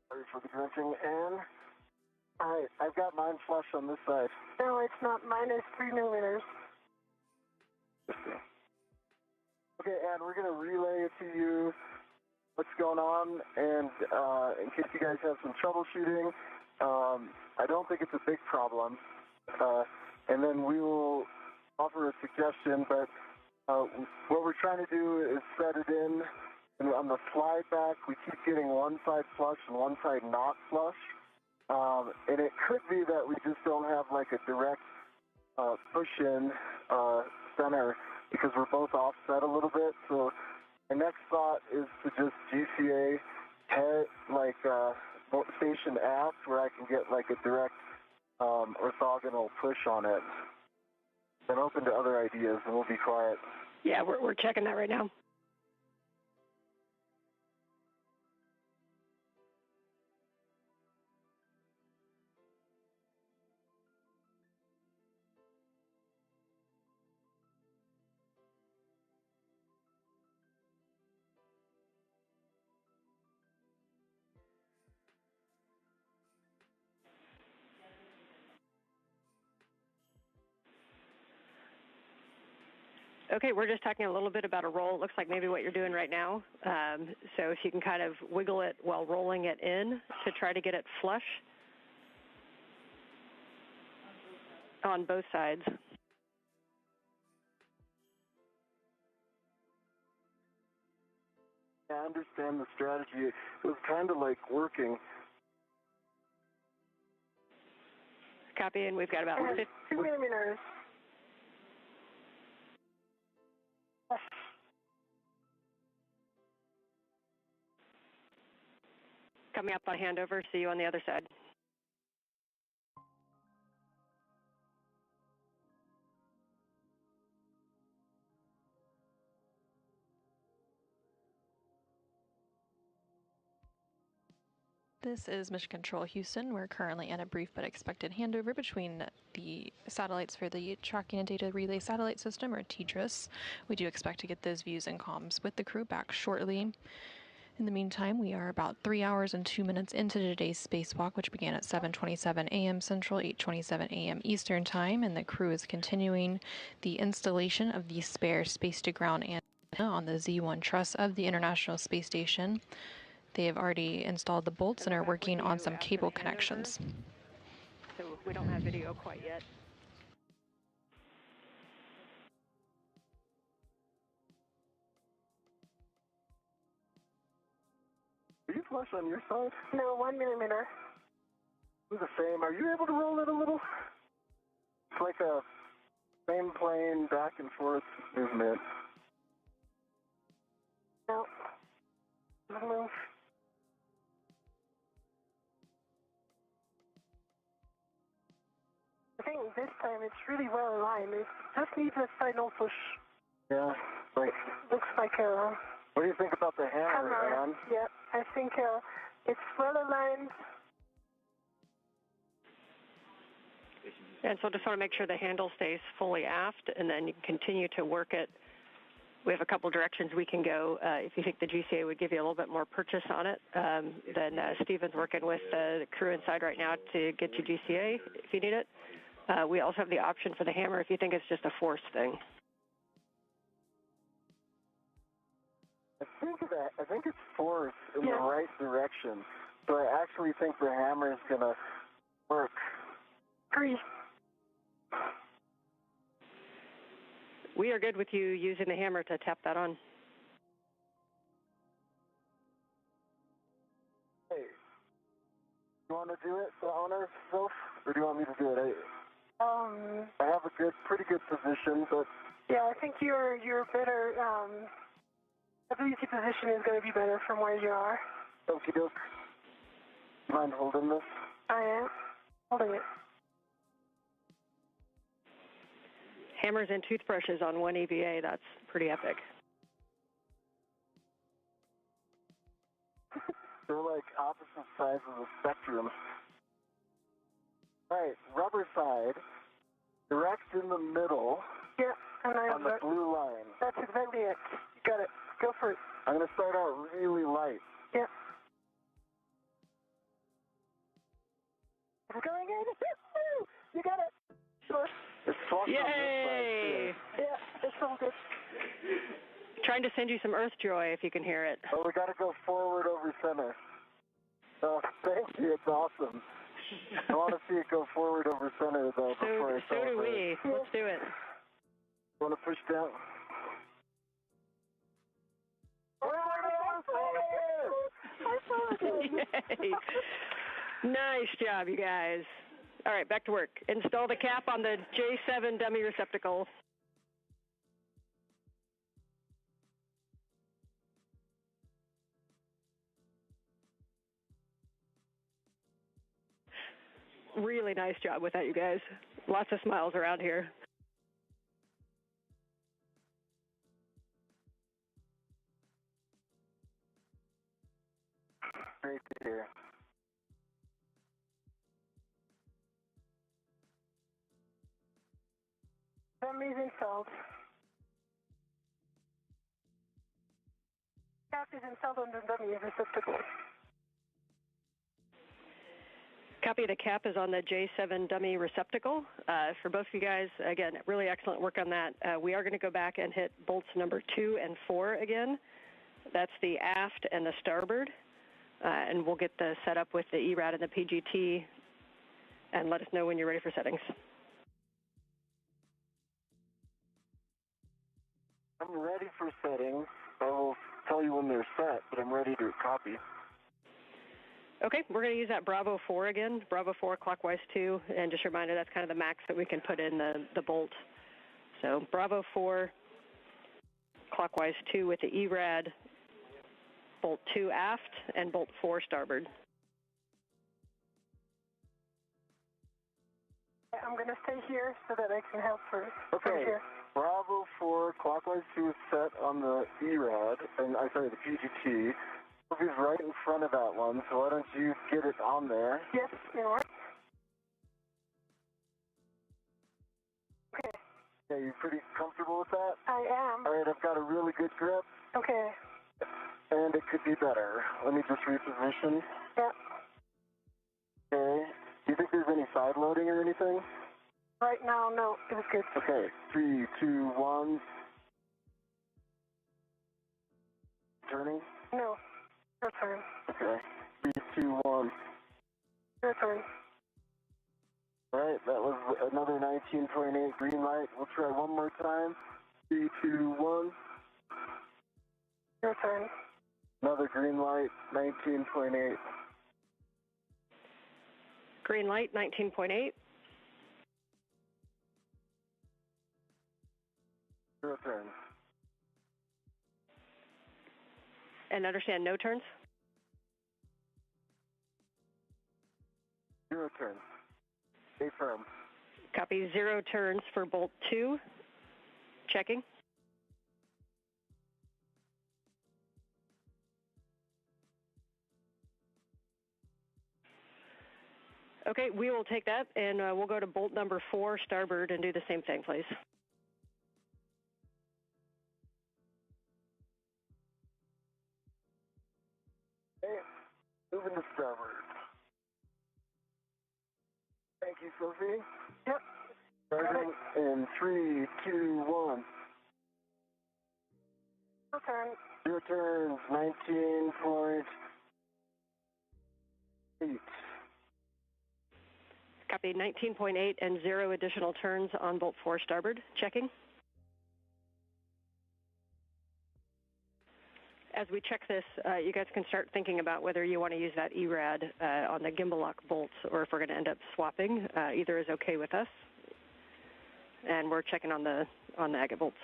Sorry for the drenching, and all right, I've got mine flush on this side. No, it's not. Mine is 3 millimeters. Okay, and we're going to relay it to you what's going on, and in case you guys have some troubleshooting, I don't think it's a big problem, and then we will offer a suggestion, but what we're trying to do is set it in, and on the slide back, we keep getting one side flush and one side not flush, and it could be that we just don't have like a direct push-in center, because we're both offset a little bit. So my next thought is to just GCA head like station aft, where I can get like a direct orthogonal push on it. I'm open to other ideas, and we'll be quiet. Yeah, we're checking that right now. Okay, we're just talking a little bit about a roll. It looks like maybe what you're doing right now. So if you can kind of wiggle it while rolling it in to try to get it flush on both sides. I understand the strategy. It was kind of like working. Copy, and we've got about 2 millimeters. Coming up on handover. See you on the other side. This is Mission Control Houston. We're currently in a brief but expected handover between the satellites for the Tracking and Data Relay Satellite System, or TDRS. We do expect to get those views and comms with the crew back shortly. In the meantime, we are about 3 hours and 2 minutes into today's spacewalk, which began at 7:27 a.m. Central, 8:27 a.m. Eastern Time, and the crew is continuing the installation of the spare space-to-ground antenna on the Z1 truss of the International Space Station. They have already installed the bolts and are working on some cable connections. So we don't have video quite yet. Are you flush on your side? No, 1 millimeter. It's the same. Are you able to roll it a little? It's like a same plane back and forth movement. No. Move. I think this time it's really well aligned. It just needs a final push. Yeah, like looks like a What do you think about the hammer, Ann? Yeah, I think it's well aligned. And so just want to make sure the handle stays fully aft, and then you can continue to work it. We have a couple directions we can go. If you think the GCA would give you a little bit more purchase on it, then Stephen's working with the crew inside right now to get you GCA if you need it. We also have the option for the hammer if you think it's just a force thing. I think it's force in the right direction. So I actually think the hammer is going to work. Agree. We are good with you using the hammer to tap that on. Hey, you want to do it, the honor, Soph? Or do you want me to do it? I have a pretty good position, but... Yeah, I think you're better, I believe your position is going to be better from where you are. Okie doke. Mind holding this? I am. Holding it. Hammers and toothbrushes on one EVA, that's pretty epic. They're like opposite sides of the spectrum. All right, rubber side, direct in the middle. Yeah, and I on the blue line. That's exactly it. You got it. Go for it. I'm going to start out really light. Yeah. It's going in. You got it. Sure. It's fun. Yay! Yeah, it's all good. Trying to send you some Earth joy if you can hear it. Oh, we got to go forward over center. Oh, thank you. It's awesome. I want to see it go forward over center, though, before I So do we. Let's do it. Want to push down? Yay. Nice job, you guys. All right, back to work. Install the cap on the J7 dummy receptacle. Really nice job with that, you guys. Lots of smiles around here. Great to hear. Dummy is installed. Cap is installed on the dummy receptacle. Copy. The cap is on the J7 dummy receptacle. For both of you guys, again, really excellent work on that. We are going to go back and hit bolts number 2 and 4 again. That's the aft and the starboard. And we'll get the setup with the ERAD and the PGT and let us know when you're ready for settings. I'm ready for settings. I will tell you when they're set, but I'm ready to copy. Okay, we're going to use that Bravo 4 again, Bravo 4 clockwise 2, and just a reminder that's kind of the max that we can put in the bolt. So Bravo 4 clockwise 2 with the ERAD, bolt 2 aft, and bolt 4 starboard. I'm going to stay here so that I can help first. Okay, Bravo 4 clockwise 2 is set on the ERAD, and the PGT. Sophie's right in front of that one, so why don't you get it on there? Yes, you know what? Okay. Yeah, you pretty comfortable with that? I am. All right, I've got a really good grip. Okay. And it could be better. Let me just reposition. Yeah. Okay. Do you think there's any side loading or anything? Right now, no. It was good. Okay. 3, 2, 1. Turning? No. Your turn. Okay. 3, 2, 1. Your turn. All right, that was another 19.8 green light. We'll try one more time. 3, 2, 1. Your turn. Another green light, 19.8. Green light, 19.8. Your turn. And understand no turns? Your turn. Stay firm. Copy. 0 turns for bolt 2. Checking. Okay, we will take that, and we'll go to bolt number 4, starboard, and do the same thing, please. Okay, moving to starboard. Thank you, Sophie. Yep. Starting in 3, 2, 1. Your turn. Your turn, 19.8. Copy, 19.8 and 0 additional turns on bolt 4 starboard. Checking. As we check this, you guys can start thinking about whether you want to use that ERAD on the gimbal lock bolts, or if we're going to end up swapping. Either is okay with us. And we're checking on the agate bolts.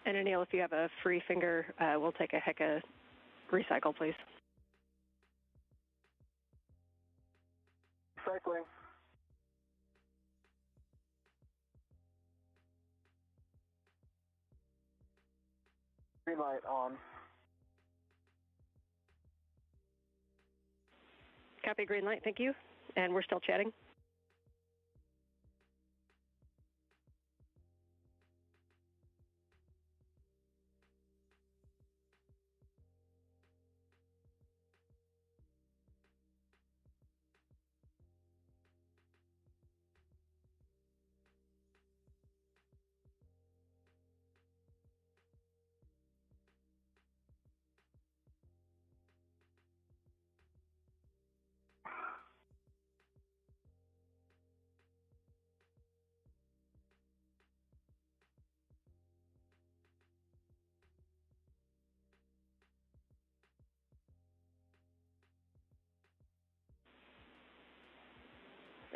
And Anil, if you have a free finger, we'll take a Hecka recycle, please. Cycling. Green light on. Copy, green light, thank you. And we're still chatting.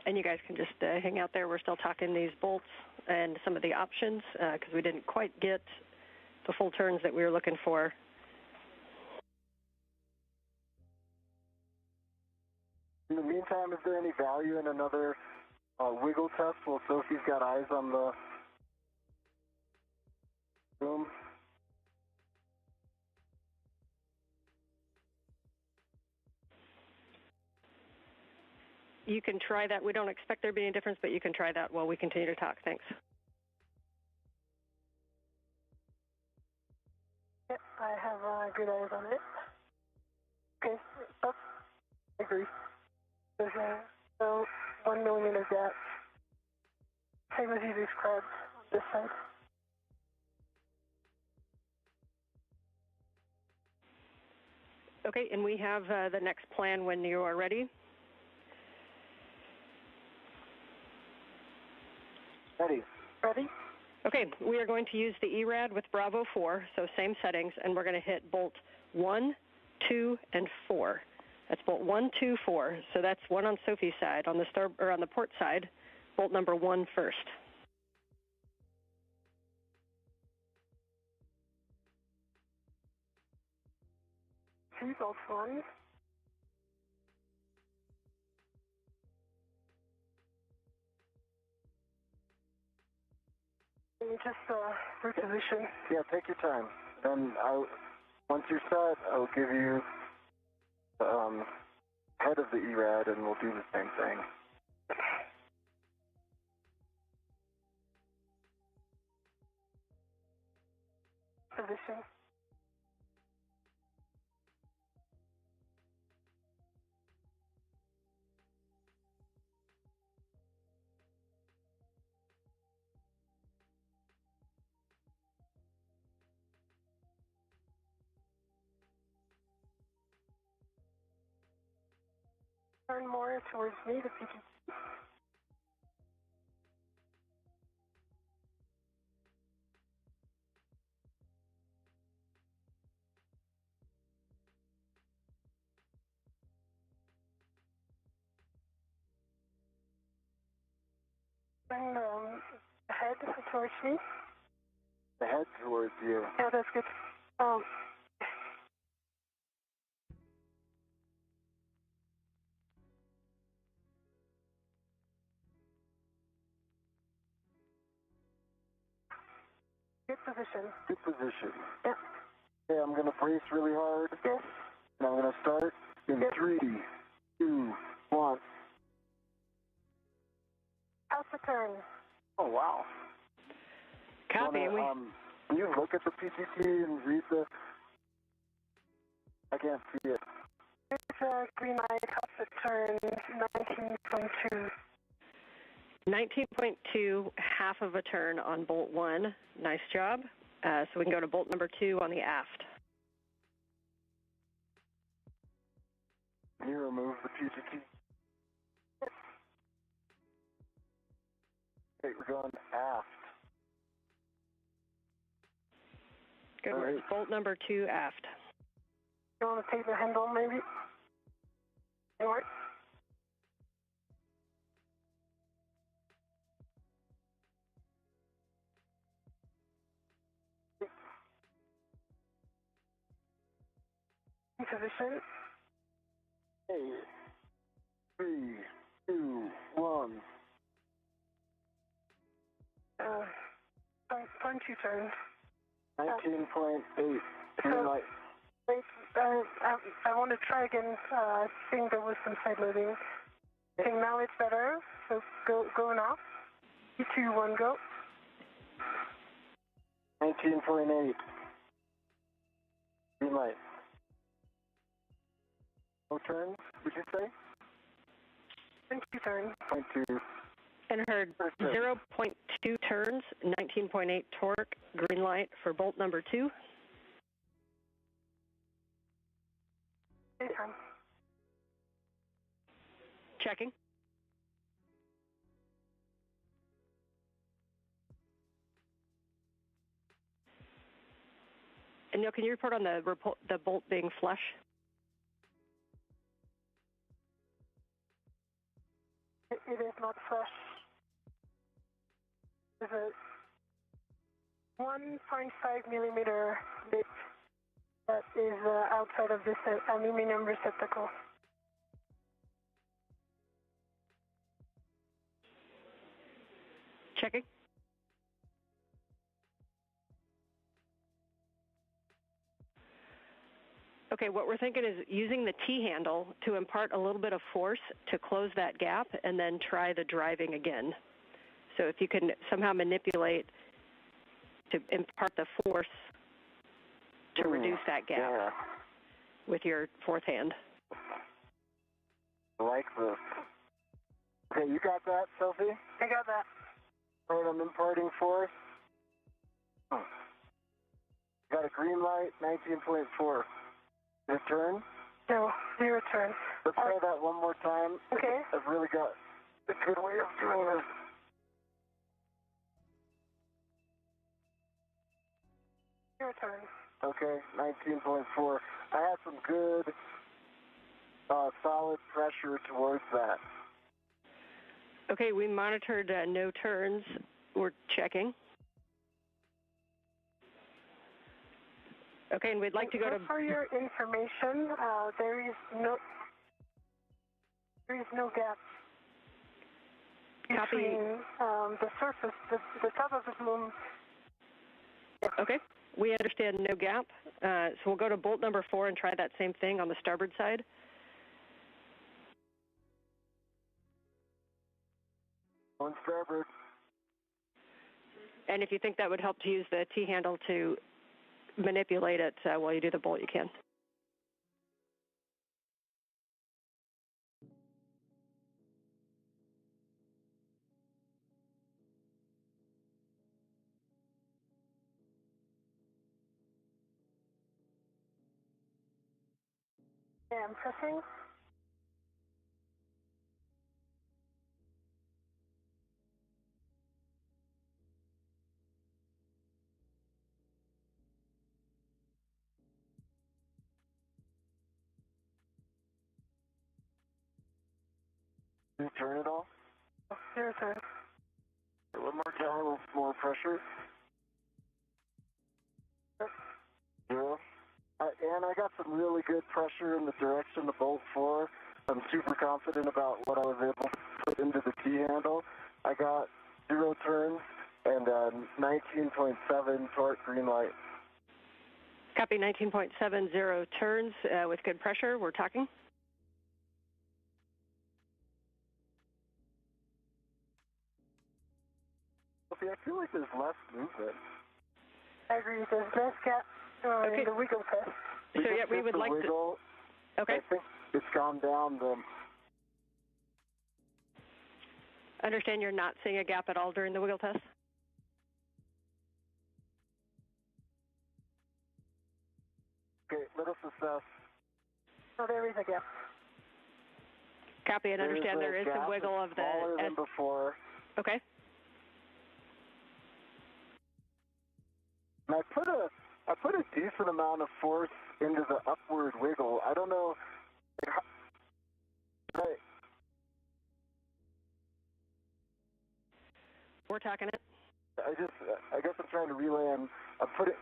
And you guys can just hang out there. We're still talking these bolts and some of the options because we didn't quite get the full turns that we were looking for. In the meantime, is there any value in another wiggle test while Sophie's got eyes on the room? You can try that. We don't expect there to be any difference, but you can try that while we continue to talk. Thanks. Yep, I have good eyes on it. Okay, oh, I agree. There's a 1 millimeter gap. Same as you described on this side. Okay, and we have the next plan when you are ready. Ready. Ready? Okay, we are going to use the ERAD with Bravo 4, so same settings, and we're going to hit bolt 1, 2, and 4. That's bolt 1, 2, 4. So that's one on Sophie's side. On the port side, bolt number 1 first. Two bolt 1. Can you just reposition? Yeah, take your time. Then once you're set, I'll give you the head of the ERAD, and we'll do the same thing. Position. Turn more towards me to pick it. Bring the head towards me. The head towards you. Yeah, that's good. Good position. Good position. Yep. Okay, I'm going to brace really hard. Yes. And I'm going to start in Yep. 3, 2, 1. How's the turn? Oh, wow. Copy. Can you look at the PCT and read the... I can't see it. It's green light. How's the turn? 19.2. 19.2, half of a turn on bolt 1. Nice job. So we can go to bolt number 2 on the aft. Can you remove the PCT? Okay, we're going aft. Good All work. right. Bolt number 2 aft. You want to take the handle, maybe? What? In position. Hey, 3, 2, 1. Punch you turn. 19.8. Green light. Wait, I want to try again. I think there was some side loading. I think now it's better. So go now. 3, 2, 1, go. 19.8. Green light. No turns, would you say? Punch you turn. 0.2. And heard 0.2 turns, 19.8 torque, green light for bolt number 2. Anytime. Checking. And Neil, can you report on the bolt being flush? It is not flush. There's a 1.5 millimeter bit that is outside of this aluminum receptacle. Checking. Okay, what we're thinking is using the T-handle to impart a little bit of force to close that gap and then try the driving again. So if you can somehow manipulate to impart the force to reduce that gap with your fourth hand. I like this. Okay, you got that, Sophie? I got that. All right, I'm imparting force. Got a green light, 19.4. Your turn? No, 0 turn. Let's try that one more time. Okay. I've really got a good way of doing this. Your turn. Okay, 19.4. I had some good, solid pressure towards that. Okay, we monitored no turns. We're checking. Okay, and we'd like to go to... For your information, there is no gap between the surface, the top of the bloom. Okay, we understand no gap. So we'll go to bolt number 4 and try that same thing on the starboard side. On starboard. And if you think that would help to use the T-handle to manipulate it while you do the bolt, you can. Yeah, I'm pressing. Did you turn it off? 0 turn. One more time with more pressure. 0. And I got some really good pressure in the direction of bolt 4. I'm super confident about what I was able to put into the T-handle. I got 0 turns and and 19.7 torque, green light. Copy. 19.70 turns with good pressure. We're talking. Sophie, I feel like there's less movement. I agree. There's less gap in the wiggle test. So yeah, we would like wiggle, to. Okay. I think it's gone down. Understand you're not seeing a gap at all during the wiggle test? Okay, let us assess. Oh, there is a gap. Copy and understand there is some wiggle of the. Smaller than before. Okay. And I put a decent amount of force into the upward wiggle. I don't know. Right. We're talking it. I guess I'm trying to relay. I'm putting.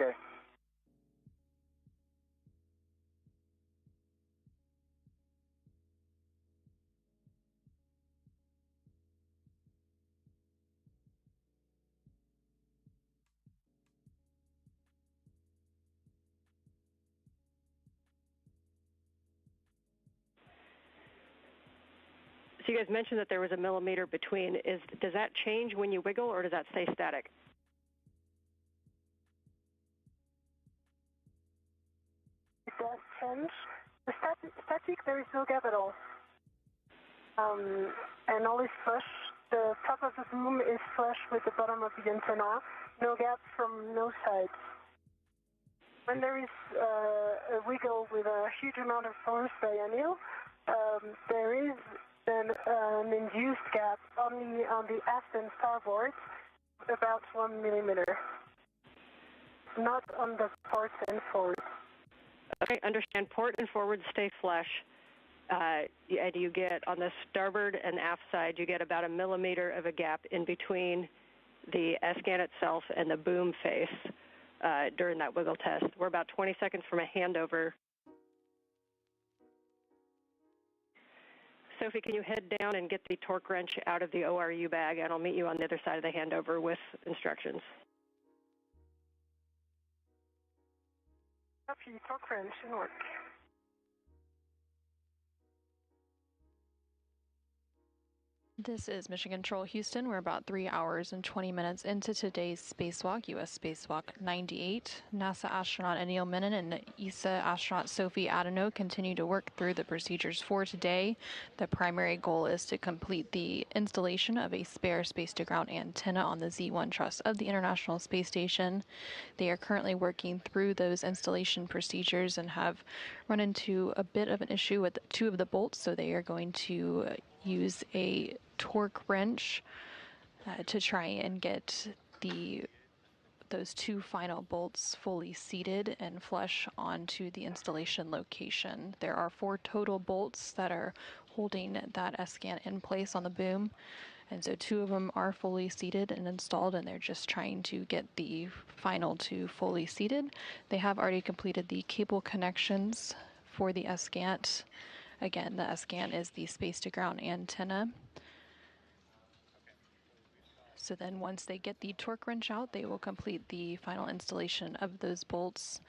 Okay. So you guys mentioned that there was a millimeter between. Does that change when you wiggle, or does that stay static? It does change. The static, there is no gap at all. And all is flush. The top of the boom is flush with the bottom of the antenna. No gap from no sides. When there is a wiggle with a huge amount of force by Anil, there is then an induced gap only on the aft and starboard, about 1 millimeter, not on the port and forward. Okay, understand. Port and forward stay flush, and you get on the starboard and aft side, you get about 1 millimeter of a gap in between the SGANT itself and the boom face during that wiggle test. We're about 20 seconds from a handover. Sophie, can you head down and get the torque wrench out of the ORU bag, and I'll meet you on the other side of the handover with instructions. Copy, torque wrench in work. This is Mission Control Houston. We're about 3 hours and 20 minutes into today's spacewalk, U.S. Spacewalk 98. NASA astronaut Anil Menon and ESA astronaut Sophie Adenot continue to work through the procedures for today. The primary goal is to complete the installation of a spare space-to-ground antenna on the Z1 truss of the International Space Station. They are currently working through those installation procedures and have run into a bit of an issue with 2 of the bolts, so they are going to use a torque wrench to try and get those 2 final bolts fully seated and flush onto the installation location. There are 4 total bolts that are holding that SGANT in place on the boom, and so 2 of them are fully seated and installed, and they're just trying to get the final 2 fully seated. They have already completed the cable connections for the SGANT. Again, the SGANT is the space-to-ground antenna. So then once they get the torque wrench out, they will complete the final installation of those bolts.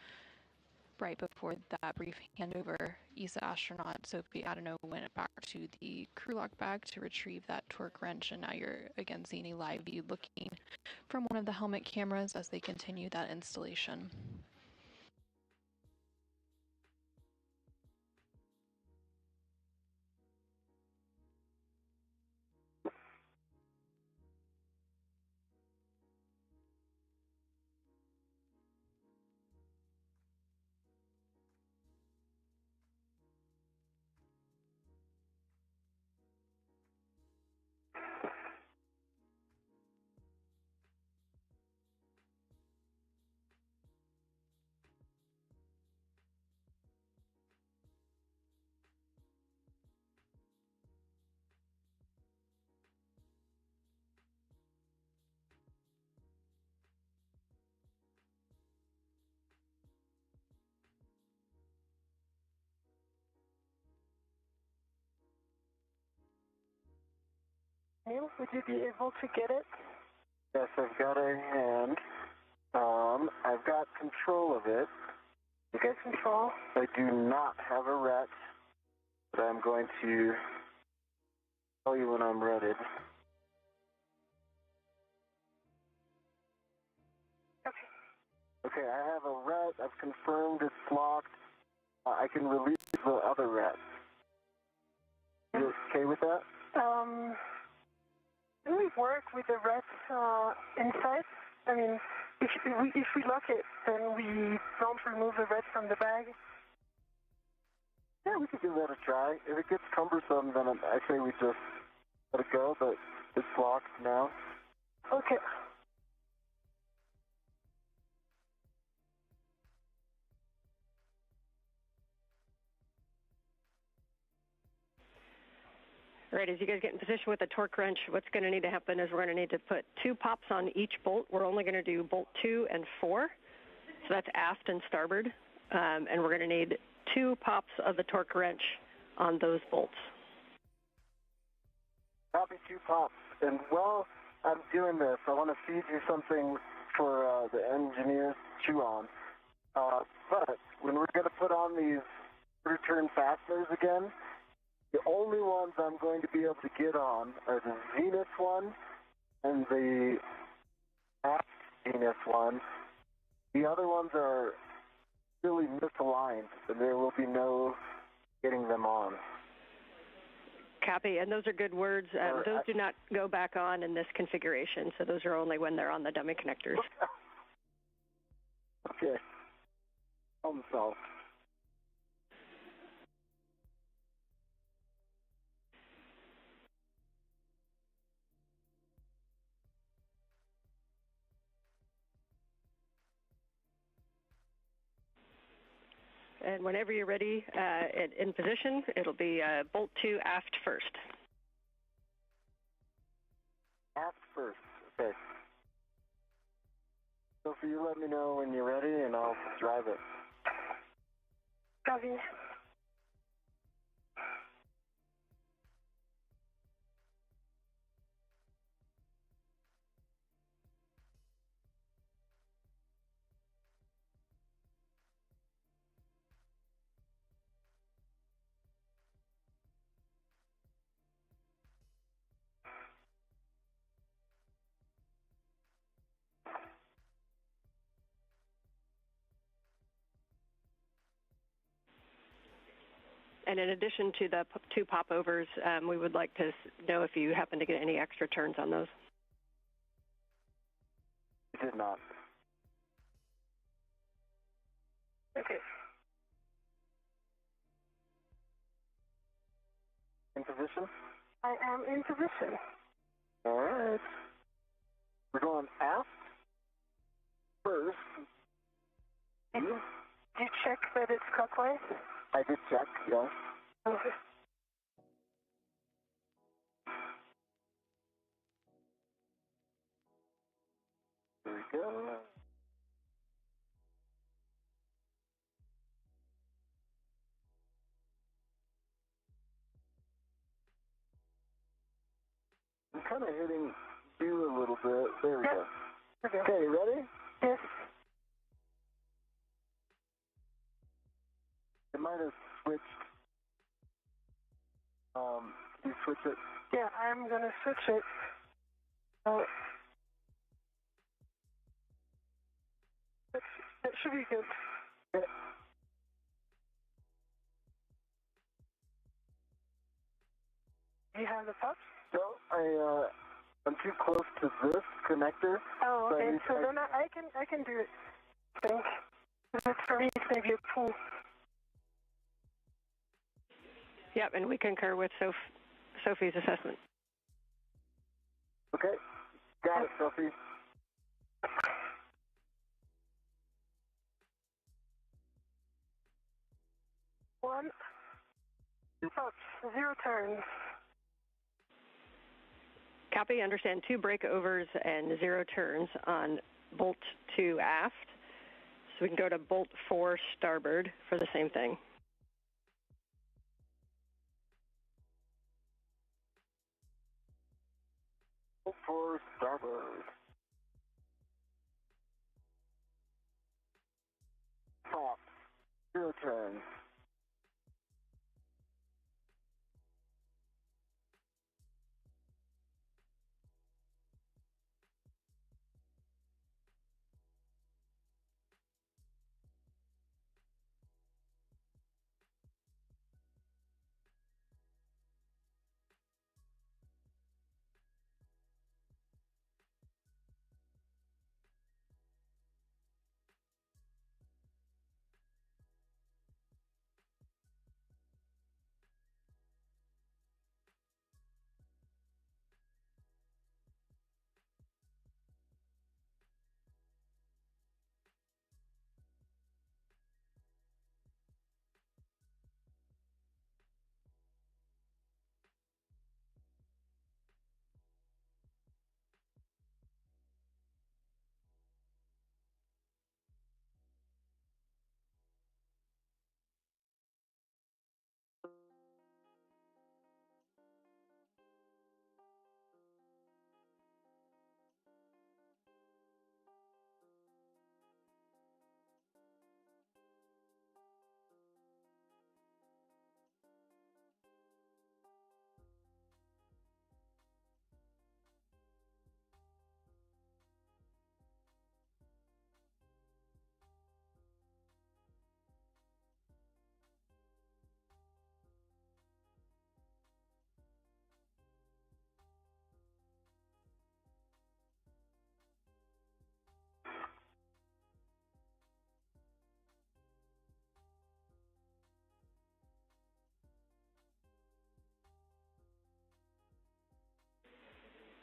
Right before that brief handover, ESA astronaut Sophie Adenot went back to the crew lock bag to retrieve that torque wrench, and now you're again seeing a live view looking from one of the helmet cameras as they continue that installation. Neil, would you be able to get it? Yes, I've got a hand. I've got control of it. You get control? I do not have a ret, but I'm going to tell you when I'm ready. Okay, I have a ret. I've confirmed it's locked. I can release the other ret. You okay with that? Can we work with the ret inside? I mean, if we lock it, then we don't remove the ret from the bag. Yeah, we could give that a try. If it gets cumbersome, then I say we just let it go, but it's locked now. Okay. All right, as you guys get in position with the torque wrench, what's going to need to happen is we're going to need to put 2 pops on each bolt. We're only going to do bolt 2 and 4, so that's aft and starboard, and we're going to need 2 pops of the torque wrench on those bolts. Copy 2 pops. And while I'm doing this, I want to feed you something for the engineers to chew on. But when we're going to put on these return fasteners again, the only ones I'm going to be able to get on are the Zenith one and the aft Zenith one. The other ones are really misaligned, and there will be no getting them on. Copy, and those are good words. Those do not go back on in this configuration, so those are only when they're on the dummy connectors. Okay. Problem solved. And whenever you're ready, in position, it'll be bolt 2 aft first. Aft first, okay. Sophie, you let me know when you're ready, and I'll drive it. Copy. And in addition to the 2 popovers, we would like to know if you happen to get any extra turns on those. I did not. Okay. In position? I am in position. All right. We're going aft first. Did you check that it's clockwise? I did check, yes. Okay. Here we go. I'm kind of hitting you a little bit. There we go. Okay, ready? Yes. It might have switched. Can you switch it? Yeah, I'm going to switch it. That should be good. Okay. Do you have the pups? So I'm too close to this connector. Oh, okay. So then I can do it. I think. For me, it's maybe a pull. Yep, and we concur with Sophie's assessment. Okay. Got it, Sophie. One. 2 pups. 0 turns. Copy, understand 2 breakovers and 0 turns on bolt 2 aft. So we can go to bolt 4 starboard for the same thing. Bolt 4 starboard.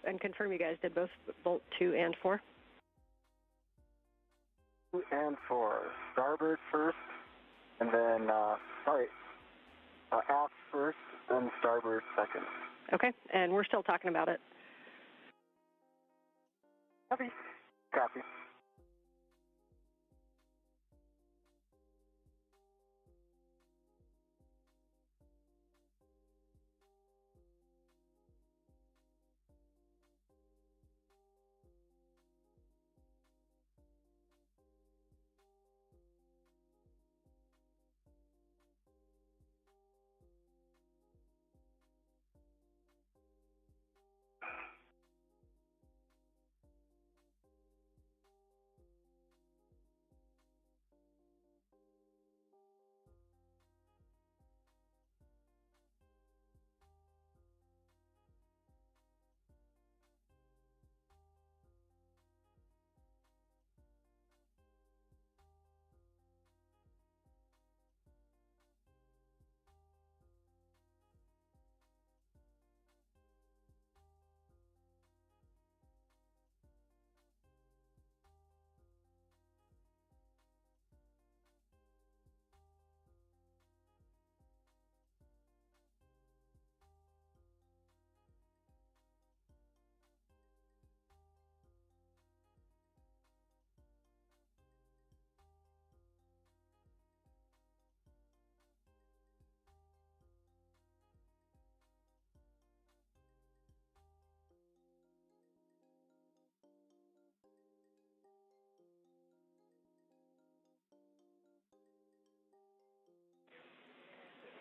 and confirm you guys did both bolt 2 and 4. 2 and 4. Starboard first, and then, aft first, then starboard second. Okay, and we're still talking about it. Copy. Copy.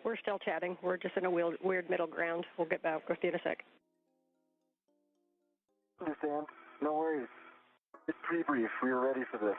We're still chatting. We're just in a weird middle ground. We'll get back with you in a sec. Understand? No worries. It's pre-brief. We were ready for this.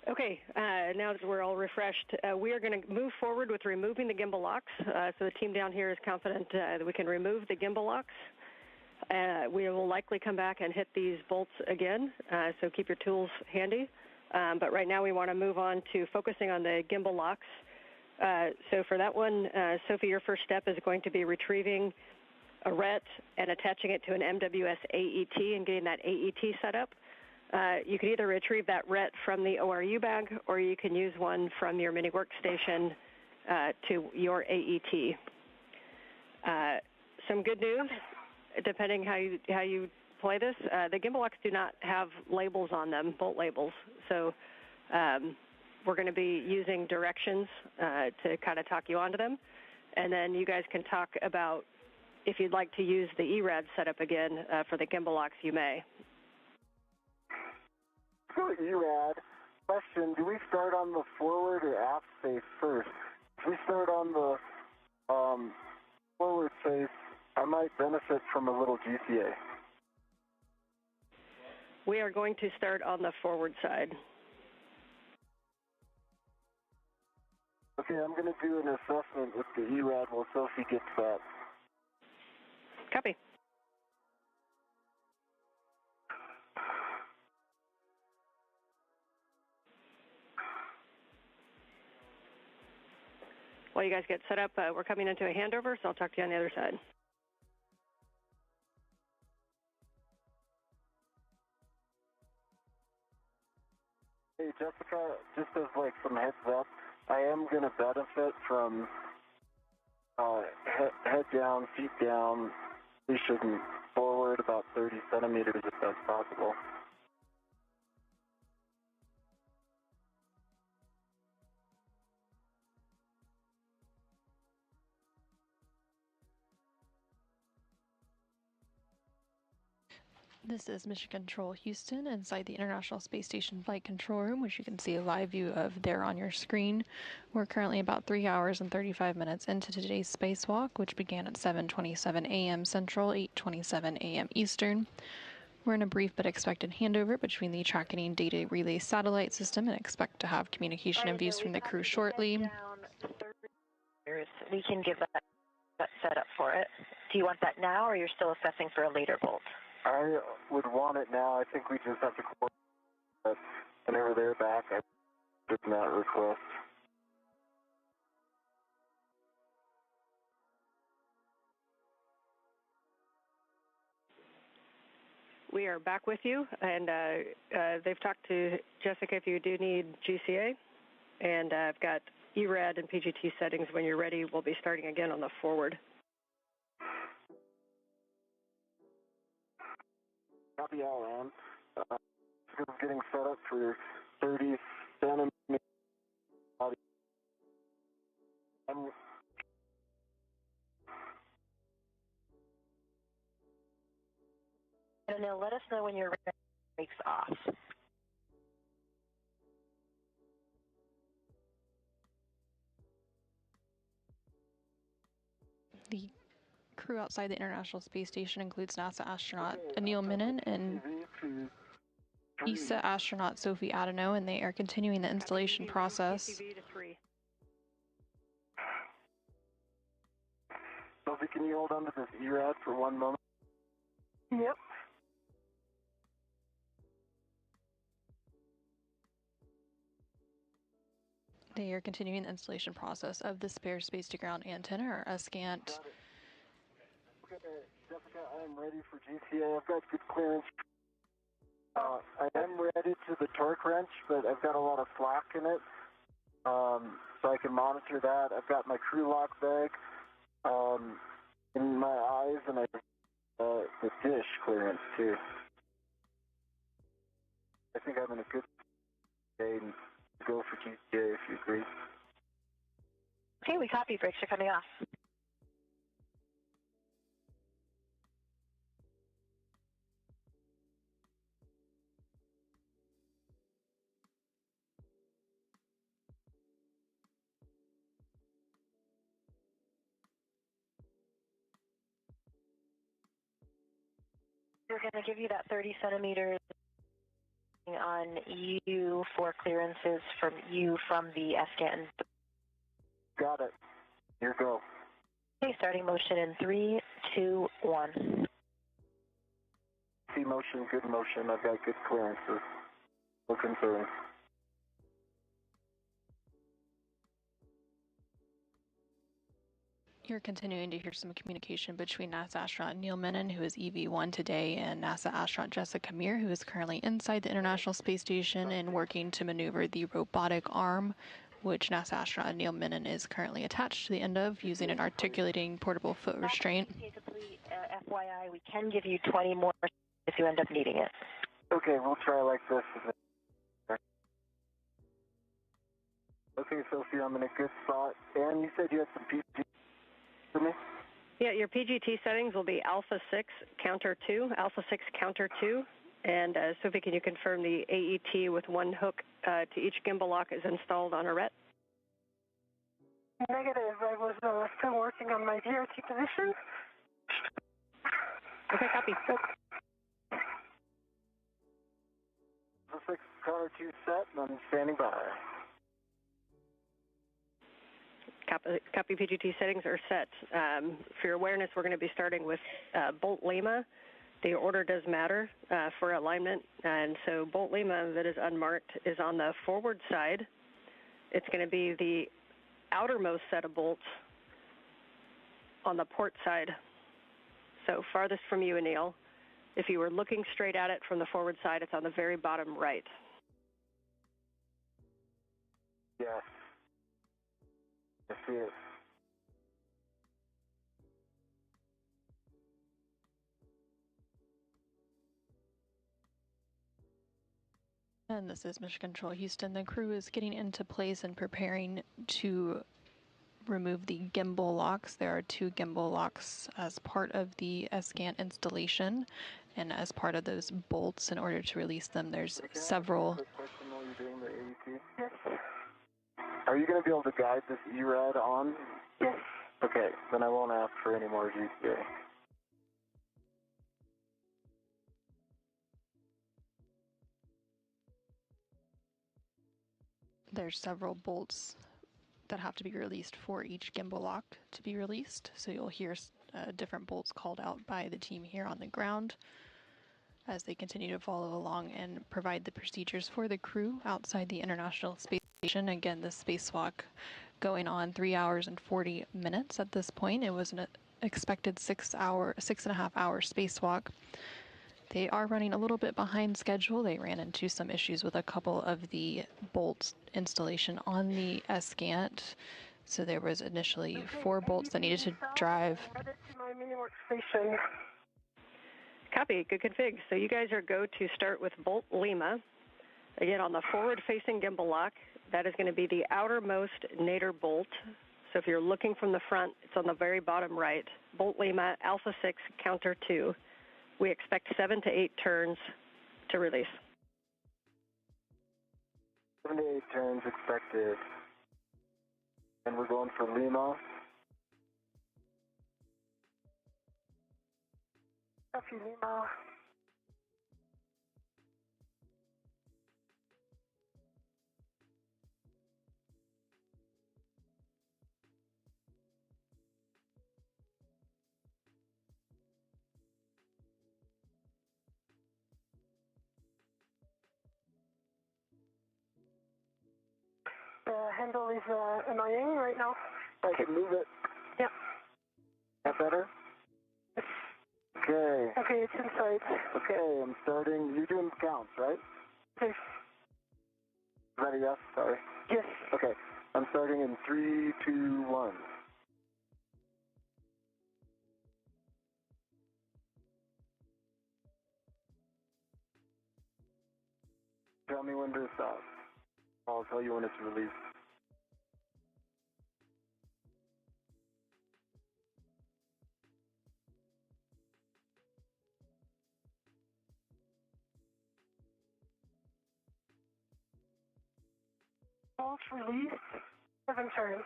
Okay, now that we're all refreshed, we are going to move forward with removing the gimbal locks. So the team down here is confident that we can remove the gimbal locks. We will likely come back and hit these bolts again, so keep your tools handy. But right now we want to move on to focusing on the gimbal locks. So for that one, Sophie, your first step is going to be retrieving a RET and attaching it to an MWS AET and getting that AET set up. You can either retrieve that RET from the ORU bag, or you can use one from your mini workstation to your AET. Some good news, depending how you play this, the gimbal locks do not have labels on them, bolt labels. So we're going to be using directions to kind of talk you onto them. And then you guys can talk about if you'd like to use the ERAD setup again for the gimbal locks, you may. So ERAD, question, do we start on the forward or aft face first? If we start on the forward face, I might benefit from a little GCA. We are going to start on the forward side. Okay, I'm going to do an assessment with the ERAD while Sophie gets that. Copy. While you guys get set up, we're coming into a handover, so I'll talk to you on the other side. Hey, Jessica, just as like some heads up, I am going to benefit from head down, feet down, station forward about 30 centimeters if that's possible. This is Mission Control Houston inside the International Space Station Flight Control Room, which you can see a live view of there on your screen. We're currently about 3 hours and 35 minutes into today's spacewalk, which began at 7:27 a.m. Central, 8:27 a.m. Eastern. We're in a brief but expected handover between the Tracking Data Relay Satellite System and expect to have communication and views from the crew shortly. We can give that set up for it. Do you want that now, or you're still assessing for a later bolt? I would want it now. I think we just have to coordinate whenever they're back. I did that request. We are back with you, and they've talked to Jessica if you do need GCA, and I've got ERAD and PGT settings. When you're ready, we'll be starting again on the forward. Copy all on. It's getting set up for 30 centimeters. And now let us know when your breaks off. The crew outside the International Space Station includes NASA astronaut Anil Menon and ESA astronaut Sophie Adenot, and they are continuing the installation process. Sophie, can you hold on to this ERAD for one moment? Yep. They are continuing the installation process of the spare space-to-ground antenna, or SGANT. Okay, Jessica, I am ready for GCA. I've got good clearance. I am ready to the torque wrench, but I've got a lot of slack in it, so I can monitor that. I've got my crew lock bag in my eyes, and I have the dish clearance too. I think I'm in a good state and go for GCA if you agree. Okay, we copy. Brakes are coming off. We're going to give you that 30 centimeters on you for clearances from you from the SGAN. Got it. Here go. Okay, starting motion in 3, 2, 1. See motion, good motion. I've got good clearances. No concern. You're continuing to hear some communication between NASA astronaut Anil Menon, who is EV1 today, and NASA astronaut Jessica Meir, who is currently inside the International Space Station and working to maneuver the robotic arm, which NASA astronaut Anil Menon is currently attached to the end of using an articulating portable foot restraint. FYI, we can give you 20 more if you end up needing it. Okay, we'll try like this. Okay, Sophie, I'm in a good spot. And you said you had some PGT for me? Yeah, your PGT settings will be Alpha 6 Counter 2, Alpha 6 Counter 2. And Sophie, can you confirm the AET with one hook to each gimbal lock is installed on a RET? Negative. I was still working on my VRT position. Okay, copy. Alpha 6 Counter 2 set, and I'm standing by. Copy PGT settings are set. For your awareness, we're going to be starting with Bolt Lima. The order does matter for alignment, and so Bolt Lima that is unmarked is on the forward side. It's going to be the outermost set of bolts on the port side. So farthest from you, Anil. If you were looking straight at it from the forward side, it's on the very bottom right. Yes. I see it. And this is Mission Control Houston. The crew is getting into place and preparing to remove the gimbal locks. There are 2 gimbal locks as part of the SGANT installation, And as part of those bolts, in order to release them, there's several. Yes. Are you going to be able to guide this ERAD on? Yes. Okay, then I won't ask for any more GPA. There's several bolts that have to be released for each gimbal lock to be released. So you'll hear different bolts called out by the team here on the ground as they continue to follow along and provide the procedures for the crew outside the International Space Station. Again, the spacewalk going on 3 hours and 40 minutes at this point. It was an expected 6.5 hour spacewalk. They are running a little bit behind schedule. They ran into some issues with a couple of the bolts installation on the SGANT. So there was initially 4 bolts that needed to drive. Copy, good config. So you guys are go to start with bolt Lima. Again, on the forward-facing gimbal lock, that is going to be the outermost nadir bolt. So if you're looking from the front, it's on the very bottom right. Bolt Lima, Alpha 6, counter 2. We expect 7 to 8 turns to release. 7 to 8 turns expected. And we're going for Lima. Copy, Lima. The handle is annoying right now. I can move it. Yeah. That better? Okay. Okay, it's inside. Okay, I'm starting. You're doing counts, right? Okay. Is that a yes? Sorry. Yes. Okay. I'm starting in 3, 2, 1. Tell me when to stop. I'll tell you when it's released. Bolt released. 7 turns.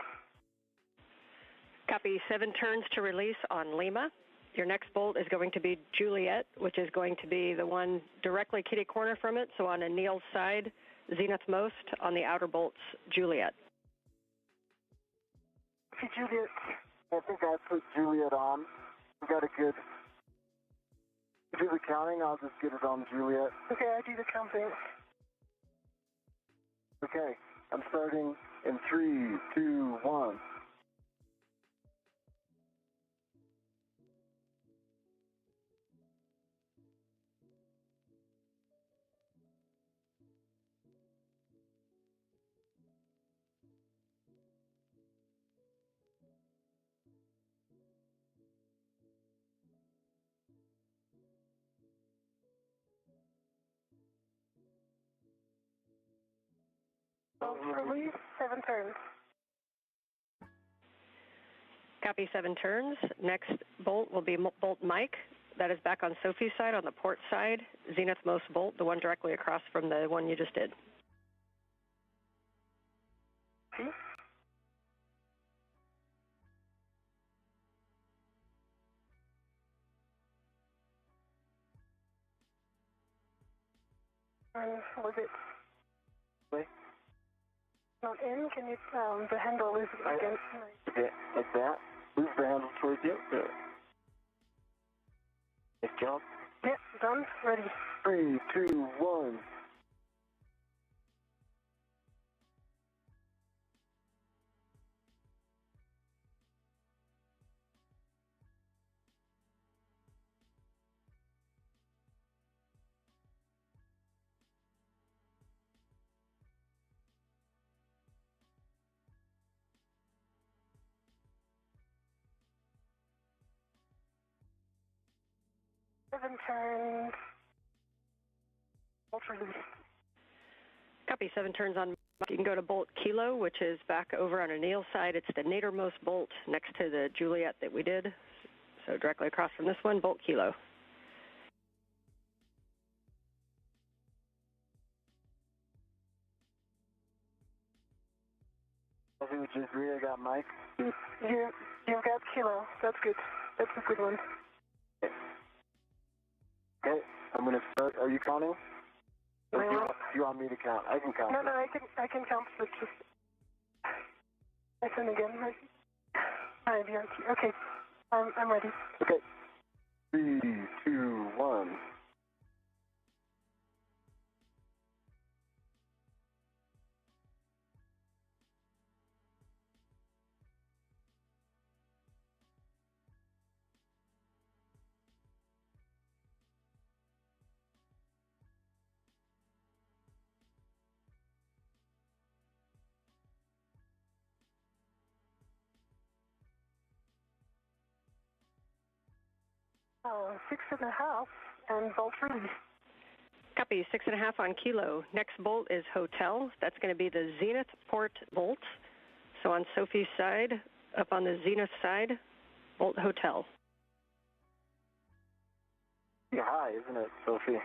Copy, 7 turns to release on Lima. Your next bolt is going to be Juliet, which is going to be the one directly kitty corner from it. So on Anil's side, zenith most, on the outer bolts, Juliet. Okay, Juliet. I think I put Juliet on. We got a good... Do the counting, I'll just get it on Juliet. Okay, I do the counting. Okay, I'm starting in 3, 2, 1. Bolt release. 7 turns. Copy, 7 turns. Next bolt will be bolt Mike. That is back on Sophie's side, on the port side. Zenith most bolt, the one directly across from the one you just did. See? And was it Wait. not in? Can you, the handle is against my... Okay, like that. Move the handle towards you. Good. It jump. Yeah, done. Ready. 3, 2, 1. Seven turns. Bolt release. Copy, 7 turns on Mike. You can go to bolt Kilo, which is back over on Anil's side. It's the nadirmost bolt next to the Juliet that we did. So directly across from this one, bolt Kilo. Sophie, would you agree I got Mike? You've got Kilo. That's good. That's a good one. Okay, I'm going to start. Are you counting? Or do you want me to count? I can count. No, I can count, but just listen again. Okay, I'm ready. Okay. 3, 2, 1. Oh, 6.5 and bolt release. Copy, 6.5 on Kilo. Next bolt is hotel. That's going to be the zenith port bolt. So on Sophie's side, up on the zenith side, bolt hotel. Pretty high, isn't it, Sophie?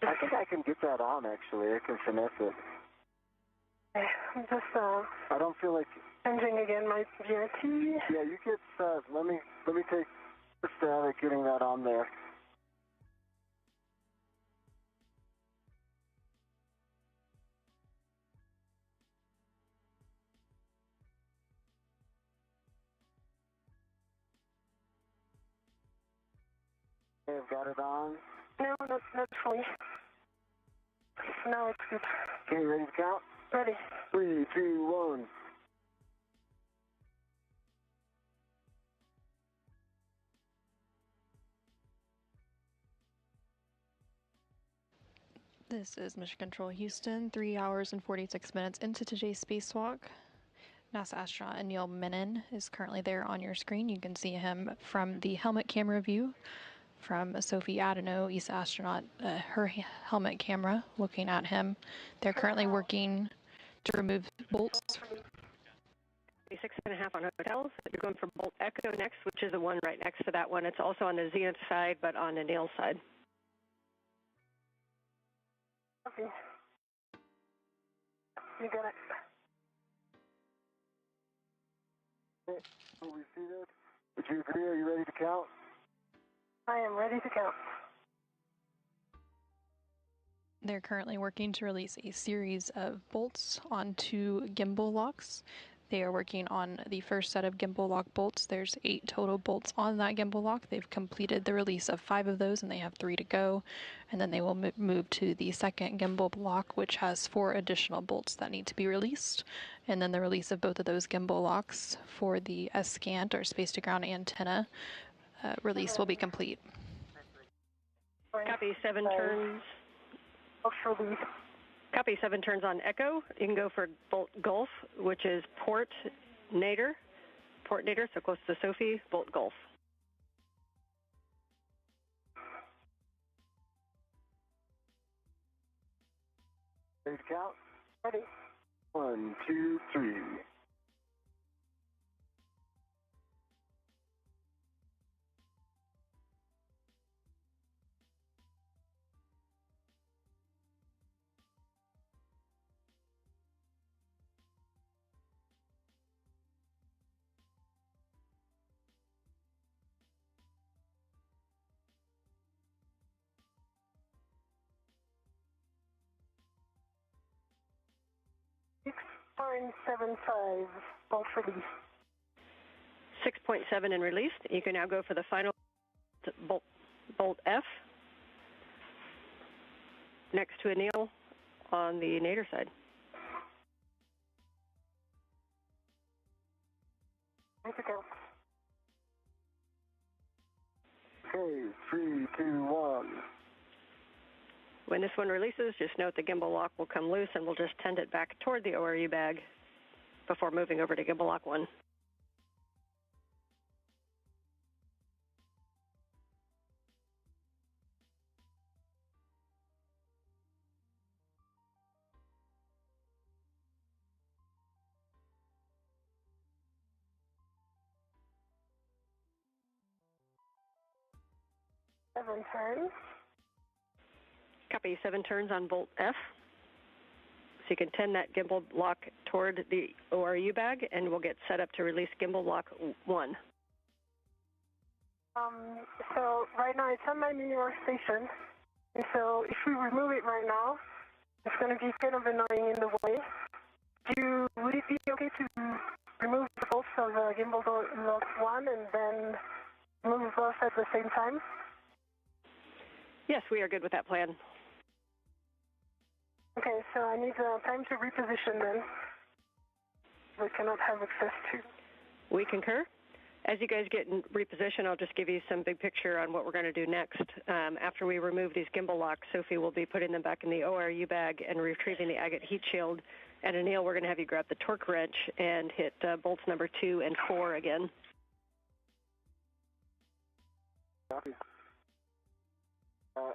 I think I can get that on, actually. I can finesse it. I'm just, I don't feel like... changing again my VRT. Yeah, you get set. Let me take a stab at getting that on there. Okay, I've got it on. No, not fully. Now it's good. Okay, ready to count? Ready. 3, 2, 1. This is Mission Control Houston, 3 hours and 46 minutes into today's spacewalk. NASA astronaut Anil Menon is currently there on your screen. You can see him from the helmet camera view from Sophie Adenot, ESA astronaut, her helmet camera looking at him. They're currently working to remove bolts. 6.5 on hotels. You're going for bolt echo next, which is the one right next to that one. It's also on the zenith side, but on Anil's side. Okay. You got it. Okay, we see that. Would you agree? Are you ready to count? I am ready to count. They're currently working to release a series of bolts onto gimbal locks. They are working on the first set of gimbal lock bolts. There's 8 total bolts on that gimbal lock. They've completed the release of 5 of those, and they have 3 to go. And then they will move to the second gimbal block, which has 4 additional bolts that need to be released. And then the release of both of those gimbal locks for the SGANT, or space-to-ground antenna, release will be complete. Copy, 7 turns. Release. Copy, 7 turns on echo. You can go for bolt Gulf, which is port nadir, so close to Sophie, bolt Gulf. Ready to count? Ready. 1, 2, 3. Foreign 7.5, bolt release. 6.7 and released. You can now go for the final bolt F next to Anil on the nadir side. Ready to count. Okay, 3, 2, 1. When this one releases, just note the gimbal lock will come loose, and we'll just tend it back toward the ORU bag before moving over to gimbal lock 1. Seven turns. Copy, 7 turns on bolt F. So you can tend that gimbal lock toward the ORU bag, and we'll get set up to release gimbal lock 1. So right now it's on my New York station, and so if we remove it right now, it's going to be kind of annoying in the way. Would it be okay to remove the bolts of gimbal lock 1 and then move both at the same time? Yes, we are good with that plan. Okay, so I need time to reposition then. We cannot have access to. We concur. As you guys get in reposition, I'll just give you some big picture on what we're going to do next. After we remove these gimbal locks, Sophie will be putting them back in the ORU bag and retrieving the agate heat shield. And Anil, we're going to have you grab the torque wrench and hit bolts number 2 and 4 again. Copy.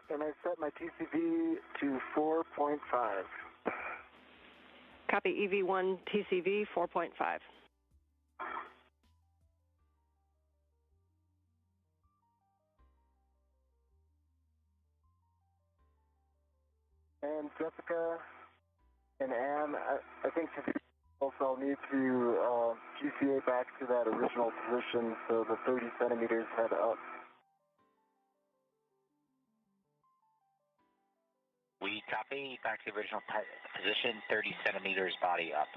And I set my TCV to 4.5. Copy EV1 TCV 4.5. And Jessica and Anne, I think to do also I'll need to GCA back to that original position, so the 30 centimeters head up. We copy back to the original position, 30 centimeters body up.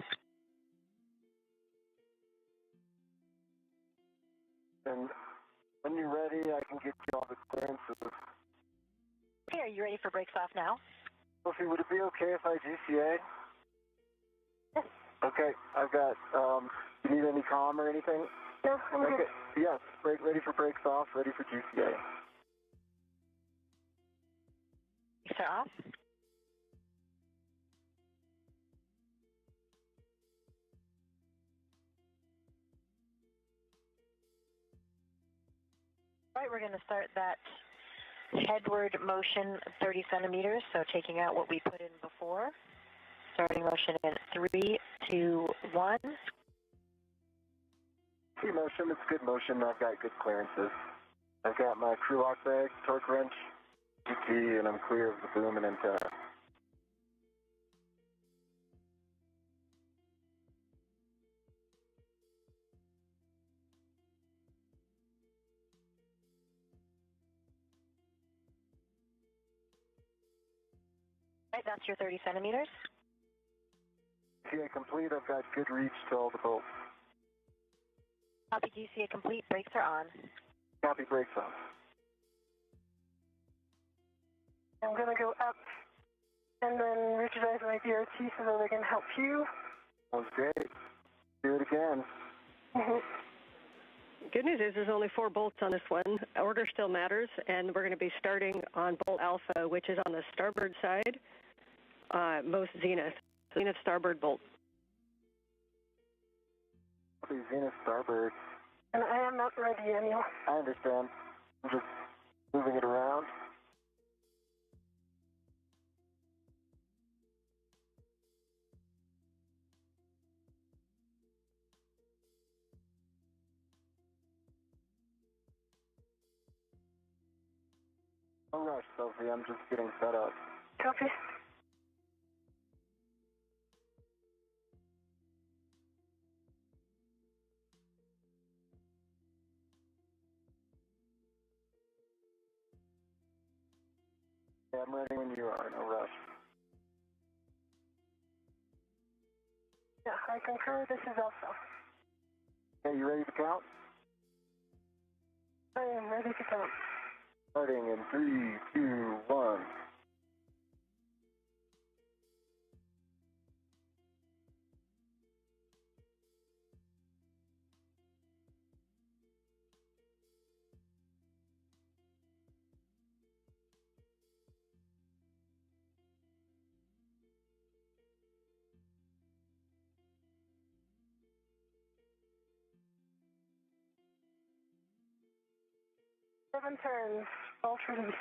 And when you're ready, I can get you all the clearances. Okay, are you ready for brakes off now? Sophie, would it be okay if I GCA? Yes. Okay, I've got, you need any comm or anything? No, I'm okay. good. Yes, ready for brakes off, ready for GCA. Brakes are off. All right, we're going to start that headward motion 30 centimeters, so taking out what we put in before. Starting motion in 3, 2, 1. Good motion, it's good motion. I've got good clearances. I've got my crew lock bag, torque wrench, GT, and I'm clear of the boom and antenna. Right, that's your 30 centimeters. GCA complete, I've got good reach to all the bolts. Copy GCA complete, brakes are on. Copy, brakes on. I'm going to go up and then rigidize my BRT so that I can help you. Sounds great. Do it again. Good news is there's only 4 bolts on this one. Order still matters, and we're going to be starting on bolt alpha, which is on the starboard side, most zenith starboard bolt. Zenith starboard. And I am not ready, Anil. I understand. I'm just moving it around. No rush, Sophie. I'm just getting set up. Copy. Yeah, I'm ready when you are. No rush. Yeah, I concur. This is also. Okay, you ready to count? I am ready to count. Starting in 3, 2, 1. Seven turns. Bolt release.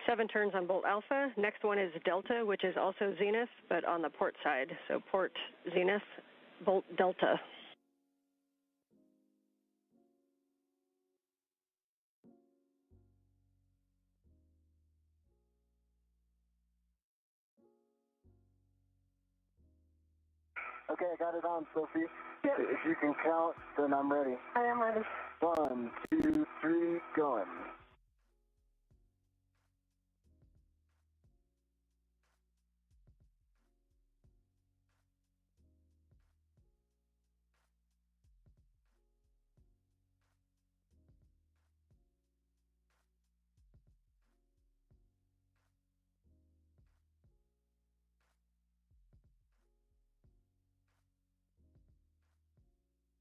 7 turns on bolt alpha. Next one is delta, which is also zenith, but on the port side. So port zenith, bolt delta. Okay, I got it on, Sophie. Yep. If you can count, then I'm ready. I am ready. 1, 2, 3, going.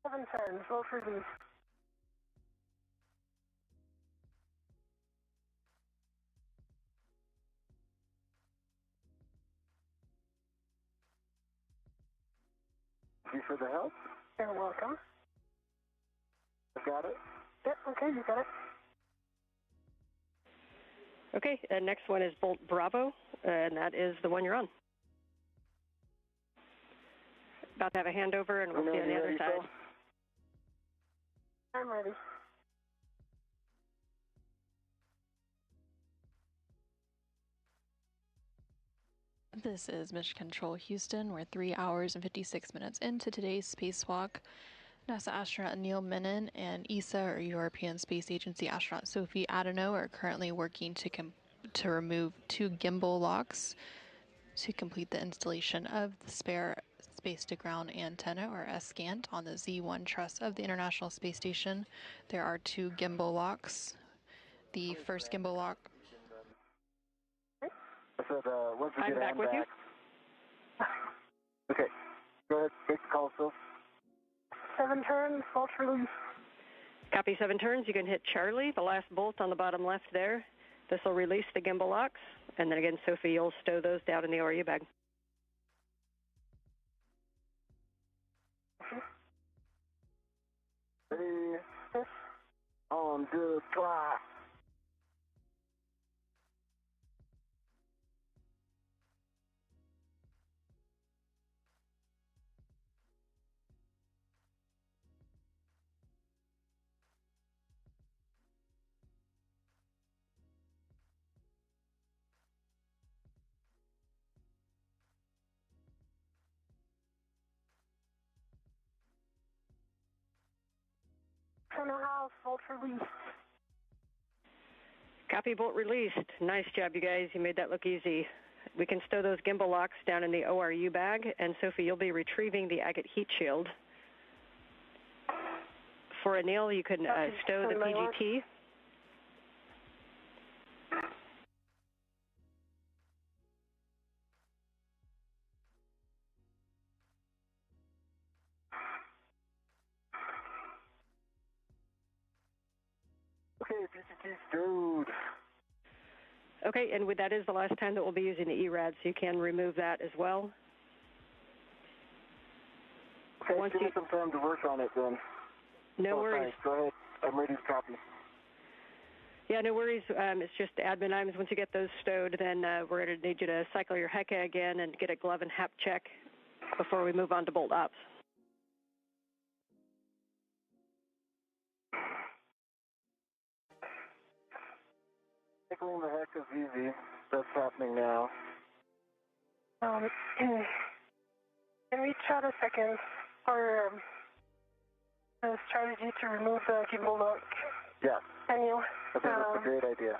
Seven turns, vote for these. Thank you for the help. You're welcome. I got it. Yep, okay, you got it. Okay, next one is Bolt Bravo, and that is the one you're on. About to have a handover, and we'll see you on the other side. I'm ready. This is Mission Control Houston. We're 3 hours and 56 minutes into today's spacewalk. NASA astronaut Anil Menon and ESA, or European Space Agency astronaut Sophie Adenot, are currently working to remove 2 gimbal locks to complete the installation of the spare space-to-ground antenna, or SGANT, on the Z1 truss of the International Space Station. There are 2 gimbal locks. The first gimbal lock... I said, once we I'm get back with you. Okay, go ahead, make the call, Phil. 7 turns, vote for these. Copy, 7 turns. You can hit Charlie, the last bolt on the bottom left there. This will release the gimbal locks. And then again, Sophie, you'll stow those down in the ORU bag. Ready, on the clock. Center house, vote for these. Copy, bolt released. Nice job, you guys. You made that look easy. We can stow those gimbal locks down in the ORU bag, and Sophie, you'll be retrieving the agate heat shield. For Anil, you can stow the PGT. Okay, PGT stowed. Okay, and that is the last time that we'll be using the ERAD, so you can remove that as well. Okay, give me some time to work on it then. No worries. Thanks. Go ahead. I'm ready to copy. Yeah, no worries. It's just admin items. Once you get those stowed, then we're going to need you to cycle your HECA again and get a glove and HAP check before we move on to bolt ops. Cycling the HECA is easy. That's happening now. Can we chat a second for the strategy to remove the gimbal lock? Yes. Anil? I think that's a great idea.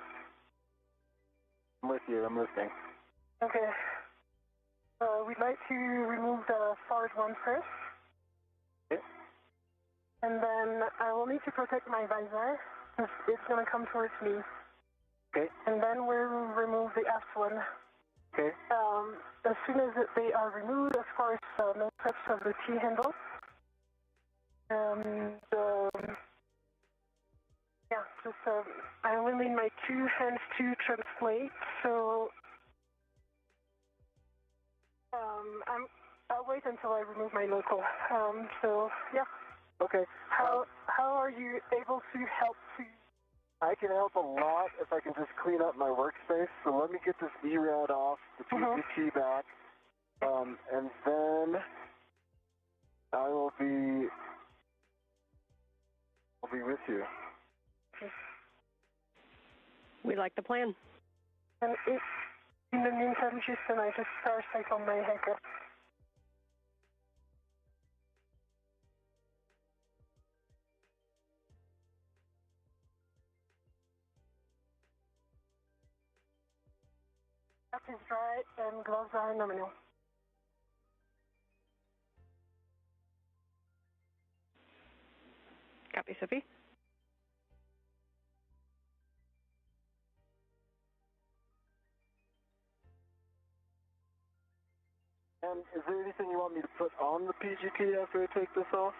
I'm with you. I'm listening. Okay. We'd like to remove the forward one first. Okay. And then I will need to protect my visor, because it's going to come towards me. Okay. And then we'll remove the aft one. Okay. As soon as they are removed, of course, no touch of the T-handle. Yeah, just I will need my 2 hands to translate, so I'll wait until I remove my local. So, yeah. Okay. How are you able to help to... I can help a lot if I can just clean up my workspace. So let me get this ERAD off, the PGT back, and then I'll be with you. We like the plan. And in the meantime, Houston, I just star cycle my hacker. is dry and gloves are nominal. Copy, Sophie. And is there anything you want me to put on the PGP after I take this off?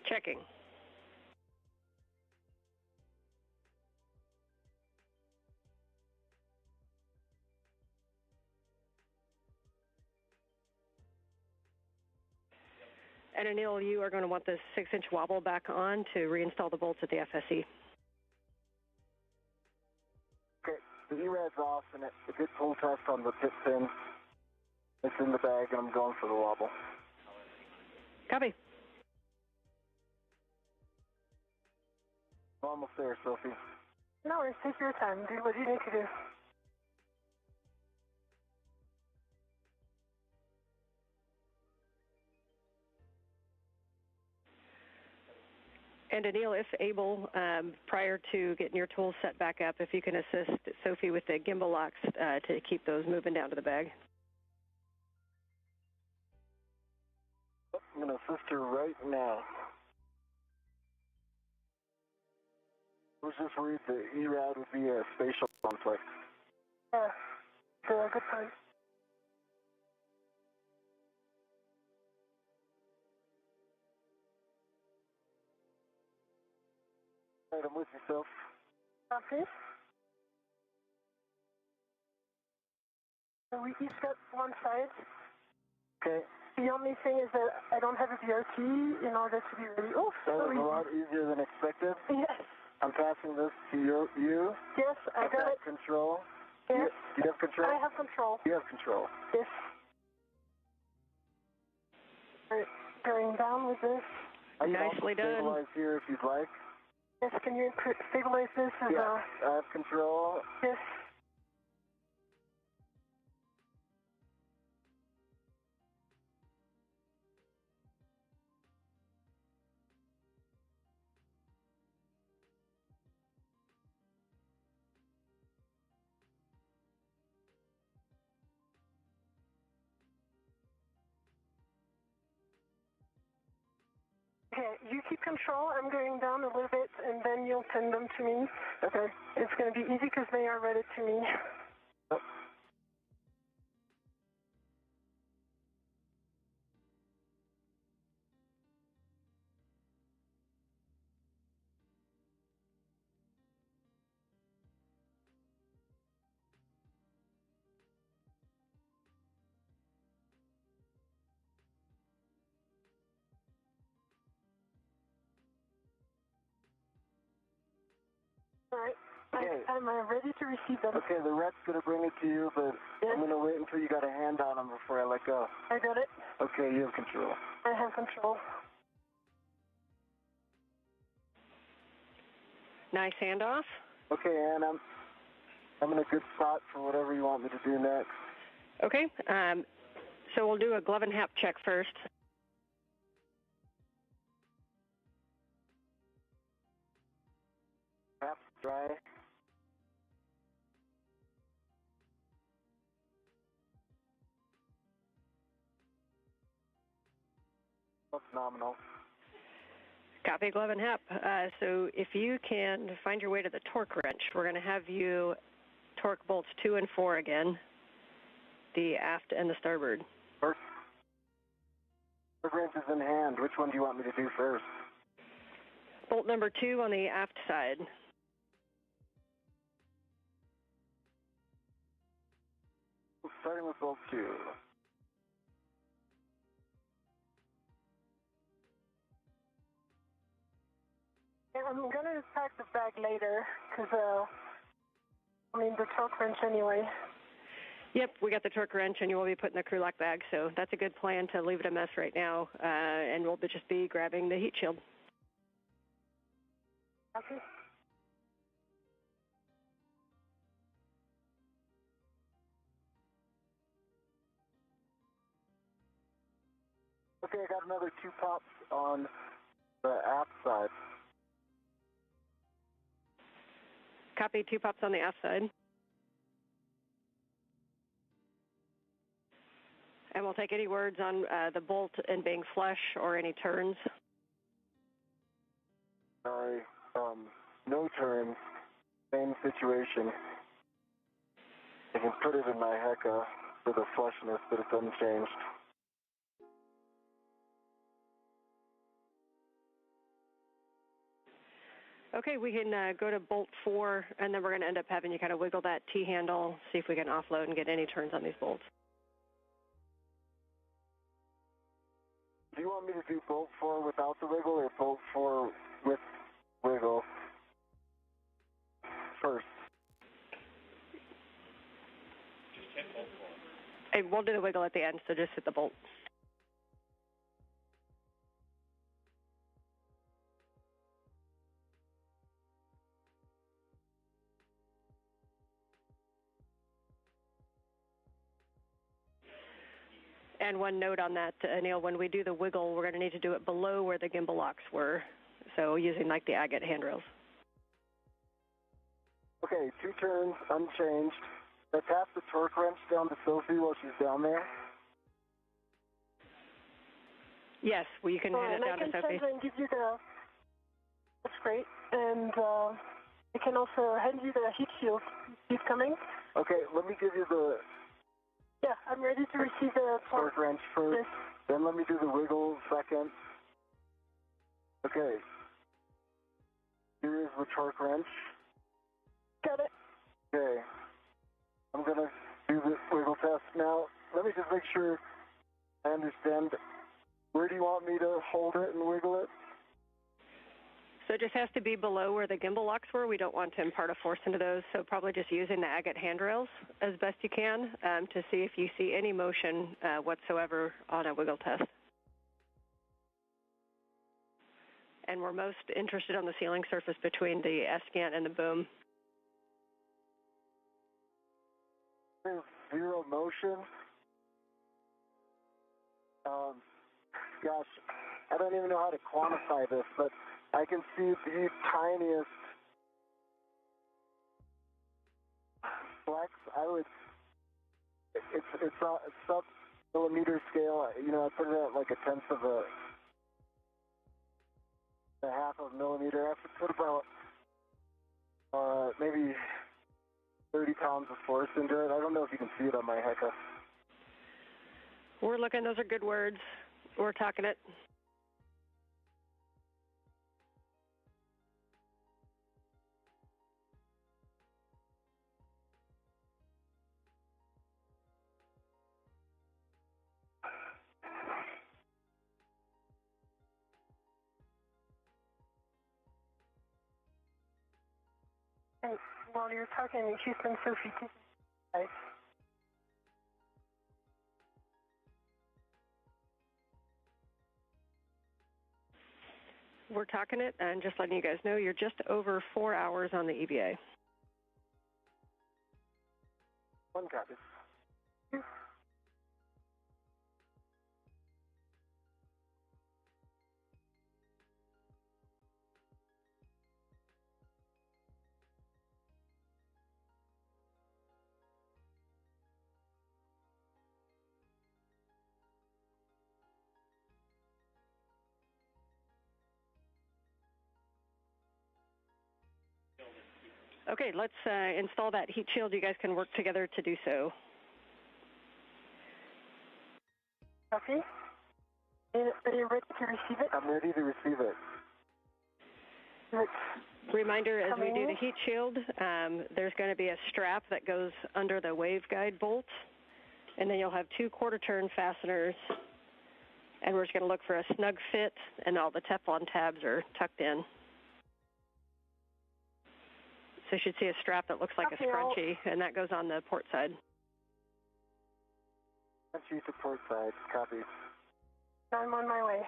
Checking. And Anil, you are going to want this 6-inch wobble back on to reinstall the bolts at the FSE. Okay, the ERAD's off and it did pull test on the tip pin. It's in the bag and I'm going for the wobble. Copy. I'm almost there, Sophie. No worries, take your time. Do what you need to do. And Anil, if able, prior to getting your tools set back up, if you can assist Sophie with the gimbal locks to keep those moving down to the bag. I'm going to assist her right now. I was just worried the ERAD would be a spatial conflict. Yeah, good point. All right, I'm with you, Soph. Copy. So we each got one side. Okay. The only thing is that I don't have a VRT in order to be ready. Oh, That was sorry. a lot easier than expected. Yes. I'm passing this to you. Yes, I got it. Control. Yes. Do you have control? I have control. You have control. Yes. All right, going down with this. I can Nicely also done. stabilize here if you'd like. Yes, can you stabilize this as Yeah, I have control. Yes. Okay, you keep control. I'm going down a little bit, and then you'll send them to me. Okay. It's going to be easy because they are ready to me. Yep. All right. Okay. I'm ready to receive them. Okay, the rep's going to bring it to you, but Yes. I'm going to wait until you got a hand on them before I let go. I got it. Okay, you have control. I have control. Nice handoff. Okay, Ann, I'm in a good spot for whatever you want me to do next. Okay. So we'll do a glove and hap check first. Perhaps dry. Looks nominal. Copy, glove and hap. So if you can find your way to the torque wrench, we're going to have you torque bolts 2 and 4 again, the aft and the starboard. First, the wrench is in hand. Which one do you want me to do first? Bolt number 2 on the aft side. Starting with bolt 2. Yeah, I'm going to pack the bag later because, the torque wrench anyway. Yep, we got the torque wrench, and you will be putting the crew lock bag, so that's a good plan to leave it a mess right now, and we'll just be grabbing the heat shield. Okay. Okay, I got another 2 pops on the aft side. Copy, 2 pops on the aft side. And we'll take any words on the bolt and being flush or any turns. Sorry, no turn, same situation. I can put it in my HECA for the flushness, but it's unchanged. Okay, we can go to bolt 4, and then we're going to end up having you kind of wiggle that T-handle, see if we can offload and get any turns on these bolts. Do you want me to do bolt 4 without the wiggle or bolt 4 with wiggle first? Just hit bolt 4. Hey, we'll do the wiggle at the end, so just hit the bolt. And one note on that, Anil, when we do the wiggle, we're going to need to do it below where the gimbal locks were, so using like the agate handrails. Okay, 2 turns, unchanged. I tap the torque wrench down to Sophie while she's down there. Yes, well, you can hand it down to Sophie. I can send and give you the... That's great. And I can also hand you the heat shield. He's coming. Okay, let me give you the... Yeah, I'm ready to receive the torque wrench first. Yes. Then let me do the wiggle second. Okay. Here is the torque wrench. Got it. Okay. I'm going to do the wiggle test now. Let me just make sure I understand. Where do you want me to hold it and wiggle it? So it just has to be below where the gimbal locks were. We don't want to impart a force into those, so probably just using the agate handrails as best you can to see if you see any motion whatsoever on a wiggle test. And we're most interested on the sealing surface between the SGANT and the boom. There's 0 motion. Gosh, I don't even know how to quantify this, but I can see the tiniest flex. It's a sub-millimeter scale. You know, I put it at like a tenth of a half of a millimeter. I have to put about maybe 30 pounds of force into it. I don't know if you can see it on my HECA. We're looking. Those are good words. We're talking it. And while you're talking, Houston, Sophie, guys. We're talking it, and just letting you guys know, you're just over 4 hours on the EVA. 1 copy. Okay, let's install that heat shield. You guys can work together to do so. Okay. Are you ready to receive it? I'm ready to receive it. Reminder, as we do the heat shield, there's going to be a strap that goes under the waveguide bolt, and then you'll have 2 quarter-turn fasteners, and we're just going to look for a snug fit, and all the Teflon tabs are tucked in. So you should see a strap that looks like a scrunchie, and that goes on the port side. Scrunchie to port side, copy. I'm on my way.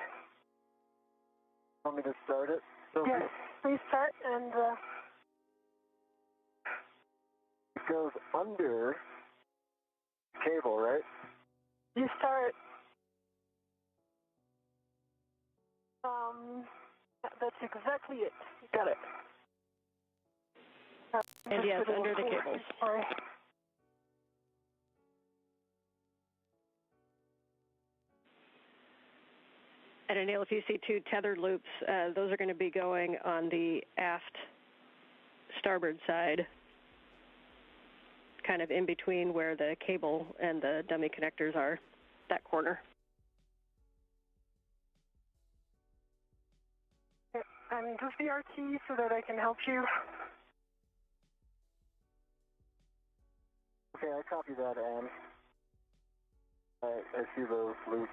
Want me to start it? So yes, please start, and it goes under cable, right? You start. That's exactly it. You got it. And yes, under the cables. Sorry. And Anil, if you see two tethered loops, those are going to be going on the aft starboard side, kind of in between where the cable and the dummy connectors are, that corner. Just the RT so that I can help you. Okay, I copy that, Anne. I see those loops.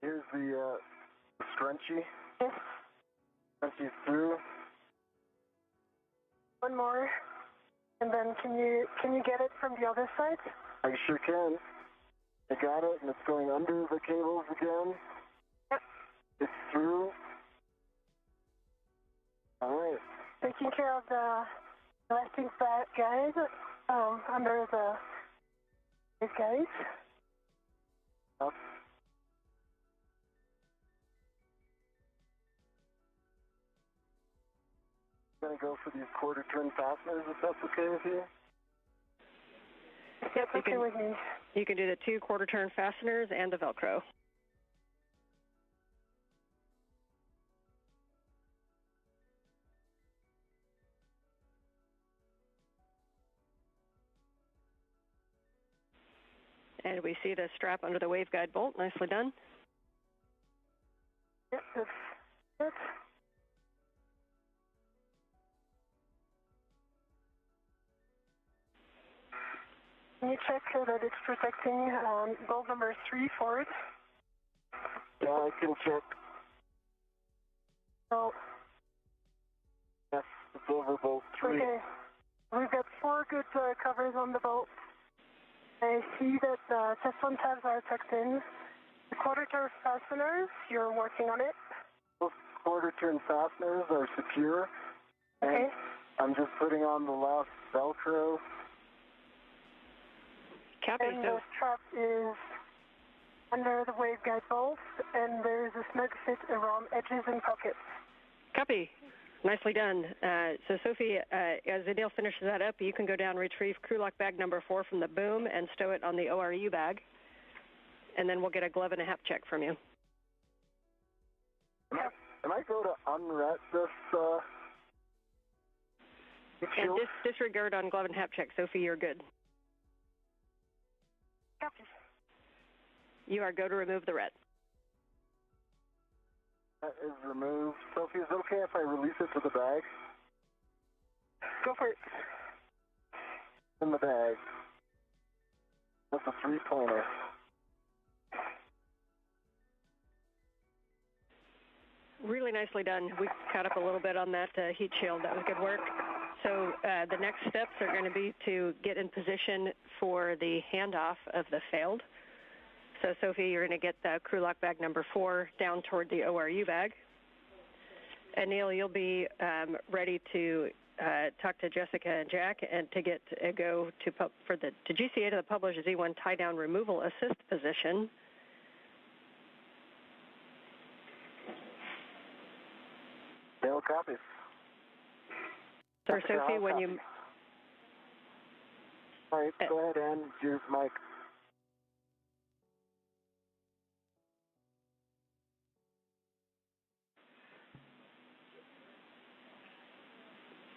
Here's the scrunchie. Yes. Scrunchie's through. One more. And then can you get it from the other side? I sure can. I got it, and it's going under the cables again. Yep. It's through. All right. Taking care of the elastic guys under these guys. Up. Going to go for these quarter turn fasteners, if that's okay with you. That's okay with me. You can do the 2 quarter turn fasteners and the Velcro. And we see the strap under the waveguide bolt. Nicely done. Yep, that's it. Can you check that it's protecting bolt number 3 forward? Yeah, I can check. So, yes, it's over bolt 3. Okay. We've got 4 good covers on the bolt. I see that the Teflon tabs are tucked in. The quarter turn fasteners, you're working on it. Those quarter turn fasteners are secure. Okay. And I'm just putting on the last Velcro. Copy. And the strap is under the waveguide bolt, and there's a snug fit around edges and pockets. Copy. Nicely done. So, Sophie, as Anil finishes that up, you can go down and retrieve crew lock bag number 4 from the boom and stow it on the ORU bag. And then we'll get a glove and a hap check from you. Can I go to unret this And disregard on glove and hap check. Sophie, you're good. Copy. You are go to remove the ret. That is removed. Sophie, is it okay if I release it to the bag? Go for it. In the bag. That's a 3-pointer. Really nicely done. We caught up a little bit on that heat shield. That was good work. So the next steps are going to be to get in position for the handoff of the failed. So, Sophie, you're going to get the crew lock bag number 4 down toward the ORU bag. And Neil, you'll be ready to talk to Jessica and Jack and to get a go for the GCA to the published Z1 tie-down removal assist position. No copies. So, Sophie, when you... All right, go ahead, Ann. Use Mike.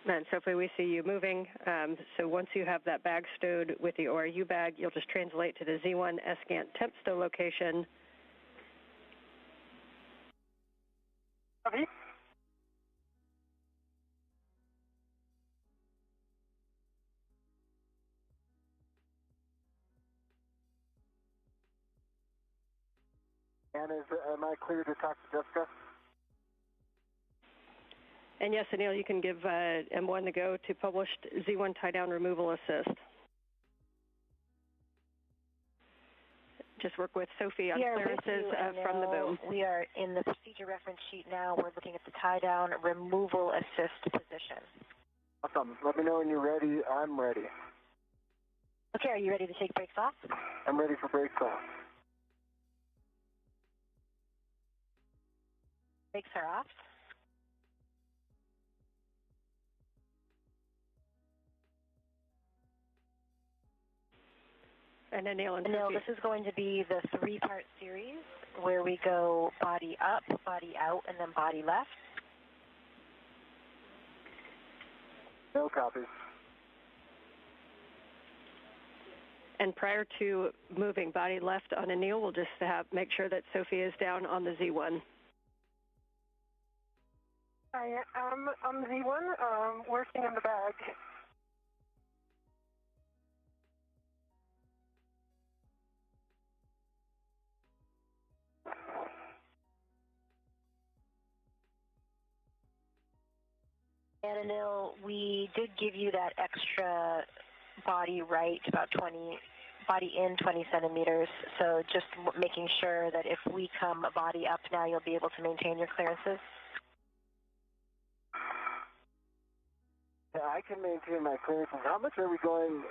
And Sophie, we see you moving. So once you have that bag stowed with the ORU bag, you'll just translate to the Z1 SGANT temp stow location. Copy. And am I clear to talk to Jessica? And yes, Anil, you can give M1 the go to published Z1 tie-down removal assist. Just work with Sophie on clearances from the boom. We are in the procedure reference sheet now. We're looking at the tie-down removal assist position. Awesome. Let me know when you're ready. I'm ready. Okay, are you ready to take brakes off? I'm ready for brakes off. Brakes are off. And Anil, this is going to be the three-part series where we go body up, body out, and then body left. No copies. And prior to moving body left on Anil, we'll just make sure that Sophie is down on the Z1. I am on the Z1, working on the bag. And Anil, we did give you that extra body right, about 20, body in 20 centimeters. So just making sure that if we come body up now, you'll be able to maintain your clearances. Yeah, I can maintain my clearances. How much are we going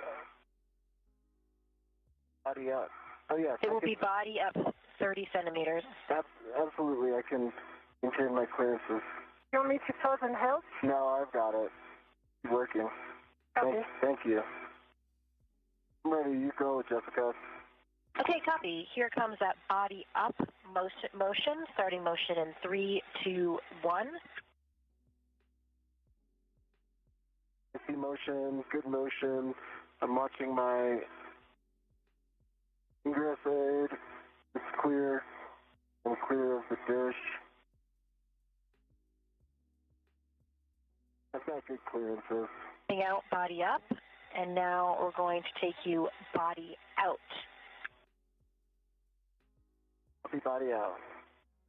body up? Oh, yes. It will be body up 30 centimeters. Absolutely, I can maintain my clearances. You want me to pause and help? No, I've got it. It's working. Okay. Thank you. I'm ready. You go, Jessica. Okay, copy. Here comes that body up motion, starting motion in 3, 2, 1. I see motion, good motion. I'm watching my ingress aid. It's clear. I'm clear of the dish. I've got good clearances. Out, body up, and now we're going to take you body out. Body out.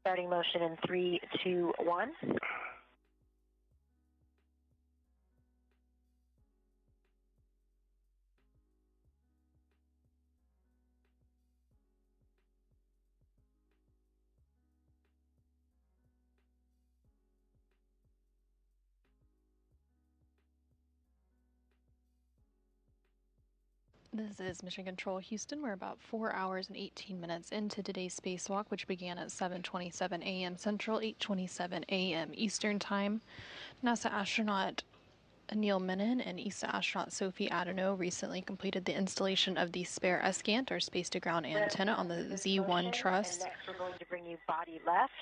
Starting motion in 3, 2, 1. This is Mission Control Houston. We're about 4 hours and 18 minutes into today's spacewalk, which began at 7:27 a.m. Central, 8:27 a.m. Eastern Time. NASA astronaut Anil Menon and ESA astronaut Sophie Adenot recently completed the installation of the spare SGANT, or space-to-ground antenna, on the Z1 truss. And next we're going to bring you body left.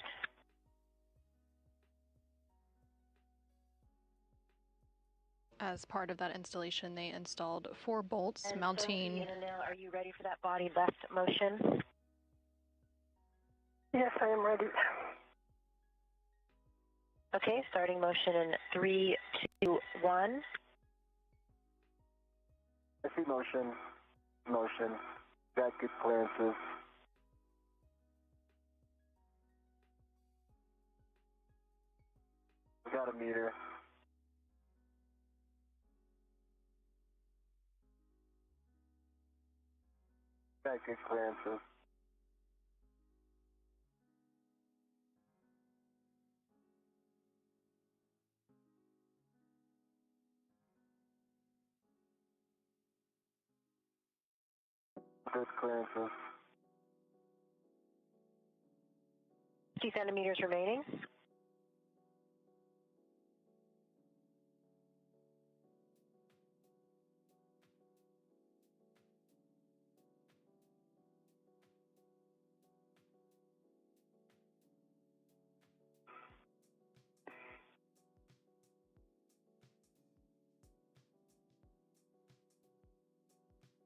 As part of that installation, they installed 4 bolts mounting. Sophie and Anil, are you ready for that body left motion? Yes, I am ready. Okay, starting motion in 3, 2, 1. I see motion. Got good clearances. Got a meter. Got good clearances. Good clearances. 50 centimeters remaining.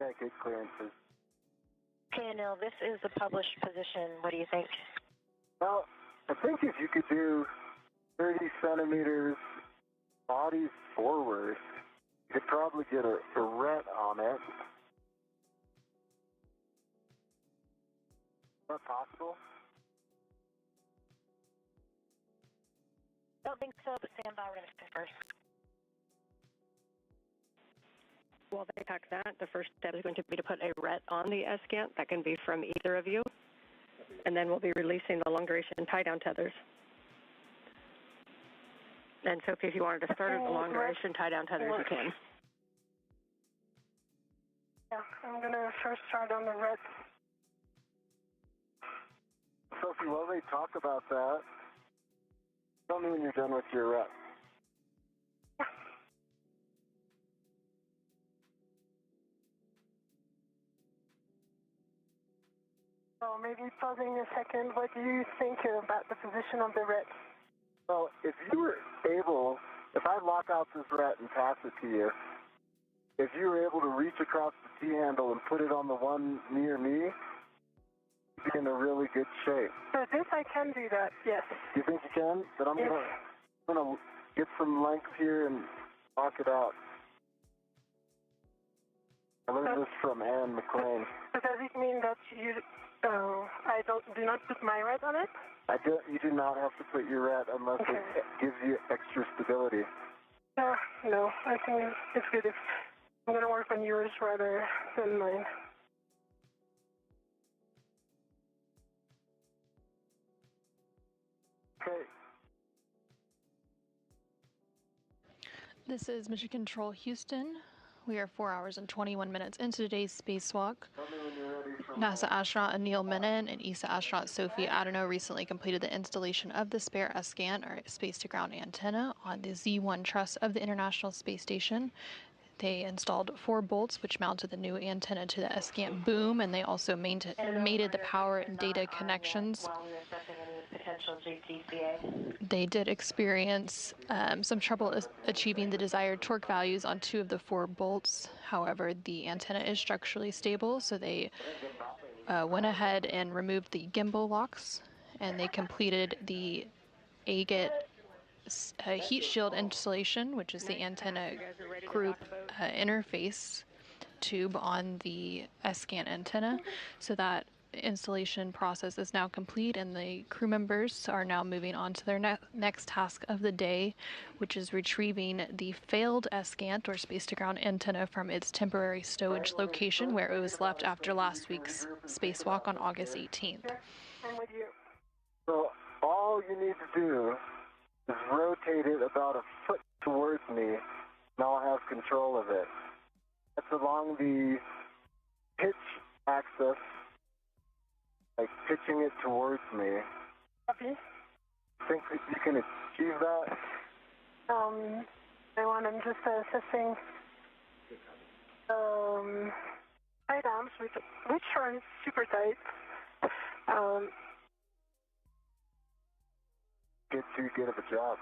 Got good clearances. Okay, Anil, this is the published position. What do you think? Well, I think if you could do 30 centimeters body forward, you could probably get a ret on it. Is that possible? Don't think so, but stand by. We're going to check first. While they pack that, the first step is going to be to put a RET on the SGANT. That can be from either of you. And then we'll be releasing the long-duration tie-down tethers. And Sophie, if you wanted to start the long-duration tie-down tethers, you can. Yeah, I'm going to first start on the RET. Sophie, while they talk about that, tell me when you're done with your RET. So maybe pausing a second, what do you think about the position of the RET? Well, if you were able, if I lock out this RET and pass it to you, if you were able to reach across the T-handle and put it on the one near me, you'd be in a really good shape. So this I can do that, yes. Do you think you can? But I'm gonna get some length here and lock it out. I learned this from Anne McLean. So does it mean that I do not put my RET on it? You do not have to put your RET unless it gives you extra stability. No, I think it's good if I'm going to work on yours rather than mine. Okay. This is Mission Control Houston. We are 4 hours and 21 minutes into today's spacewalk. NASA astronaut Anil Menon and ESA astronaut Sophie Adenot recently completed the installation of the spare SGANT, or space-to-ground antenna, on the Z1 truss of the International Space Station. They installed 4 bolts, which mounted the new antenna to the SGANT boom, and they also mated the power and data connections. They did experience some trouble achieving the desired torque values on 2 of the 4 bolts. However, the antenna is structurally stable, so they went ahead and removed the gimbal locks, and they completed the agate heat shield installation, which is the antenna group interface tube on the SGANT antenna. So that installation process is now complete, and the crew members are now moving on to their next task of the day, which is retrieving the failed SGANT, or space-to-ground antenna, from its temporary stowage location where it was left after last week's spacewalk on August 18th. I'm with you. So all you need to do is rotate it about a foot towards me, and I'll have control of it. That's along the pitch axis, like pitching it towards me. Copy. Think that you can achieve that? I'm just assessing tight arms, which are super tight. Get too good of a job.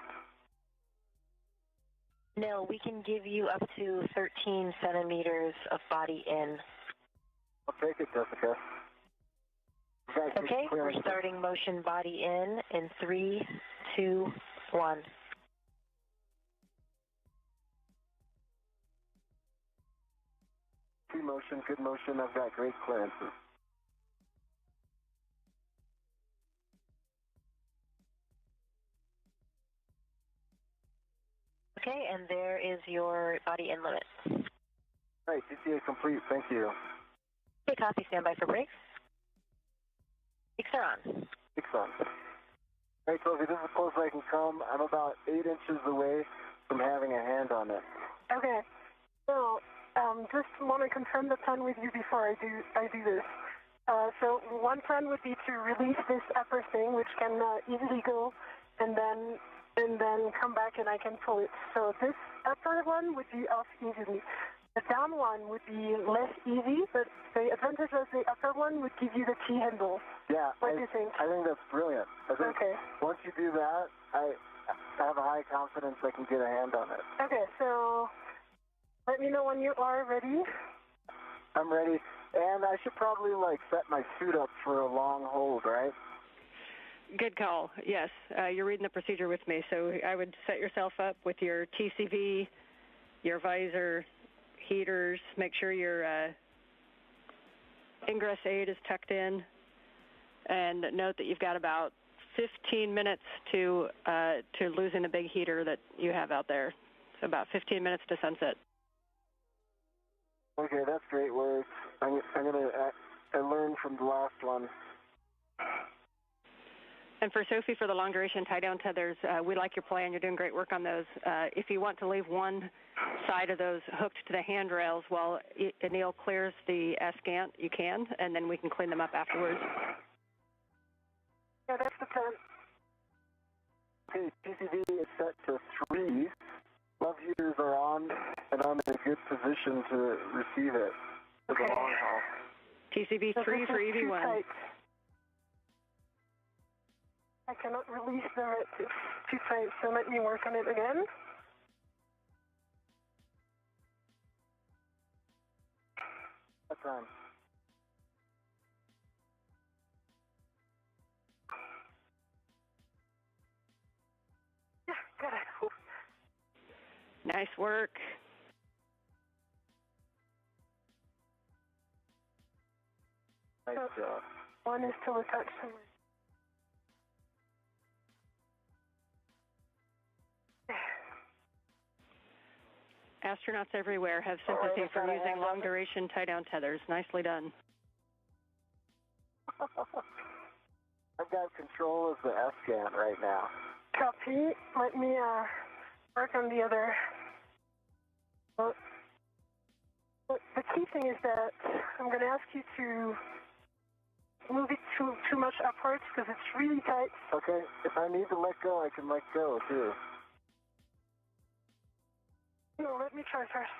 No, we can give you up to 13 centimeters of body in. I'll take it, Jessica. Okay, we're starting motion body in 3, 2, 1. Good motion, good motion. I've got great clearances. Okay, and there is your body in limit. All right, DCA complete. Thank you. Okay, copy. Stand by for brakes. Brakes are on. Brakes on. All right, Sophie, this is as close as I can come. I'm about 8 inches away from having a hand on it. Okay. So, just want to confirm the plan with you before I do this. So one plan would be to release this upper thing, which can easily go, and then come back and I can pull it. So this upper one would be off easily. The down one would be less easy, but the advantage of the upper one would give you the T-handle. Yeah, what do you think? I think that's brilliant. I think okay. Once you do that, I have a high confidence I can get a hand on it. Okay, so let me know when you are ready. I'm ready, and I should probably set my suit up for a long hold, right? Good call. Yes, you're reading the procedure with me, so I would set yourself up with your TCV, your visor, heaters. Make sure your ingress aid is tucked in, and note that you've got about 15 minutes to losing the big heater that you have out there. So about 15 minutes to sunset. Okay, that's great work. I learned from the last one. And for Sophie, for the long duration tie down tethers, we like your plan. You're doing great work on those. If you want to leave one side of those hooked to the handrails while Anil clears the SGANT, you can, and then we can clean them up afterwards. Yeah, that's the plan. Okay, PCV is set to 3. Love heaters are on, and I'm in a good position to receive it for the long haul. TCV 3 for EV1. I cannot release them, it's too tight, so let me work on it again. That's on. Yeah, got it. Nice work. Nice job. One is still attached to me. Astronauts everywhere have sympathy for using long-duration tie-down tethers. Nicely done. I've got control of the SGANT right now. Copy. Let me work on the other. Well, the key thing is that I'm going to ask you to move it too much upwards because it's really tight. Okay. If I need to let go, I can let go too. No, let me try first.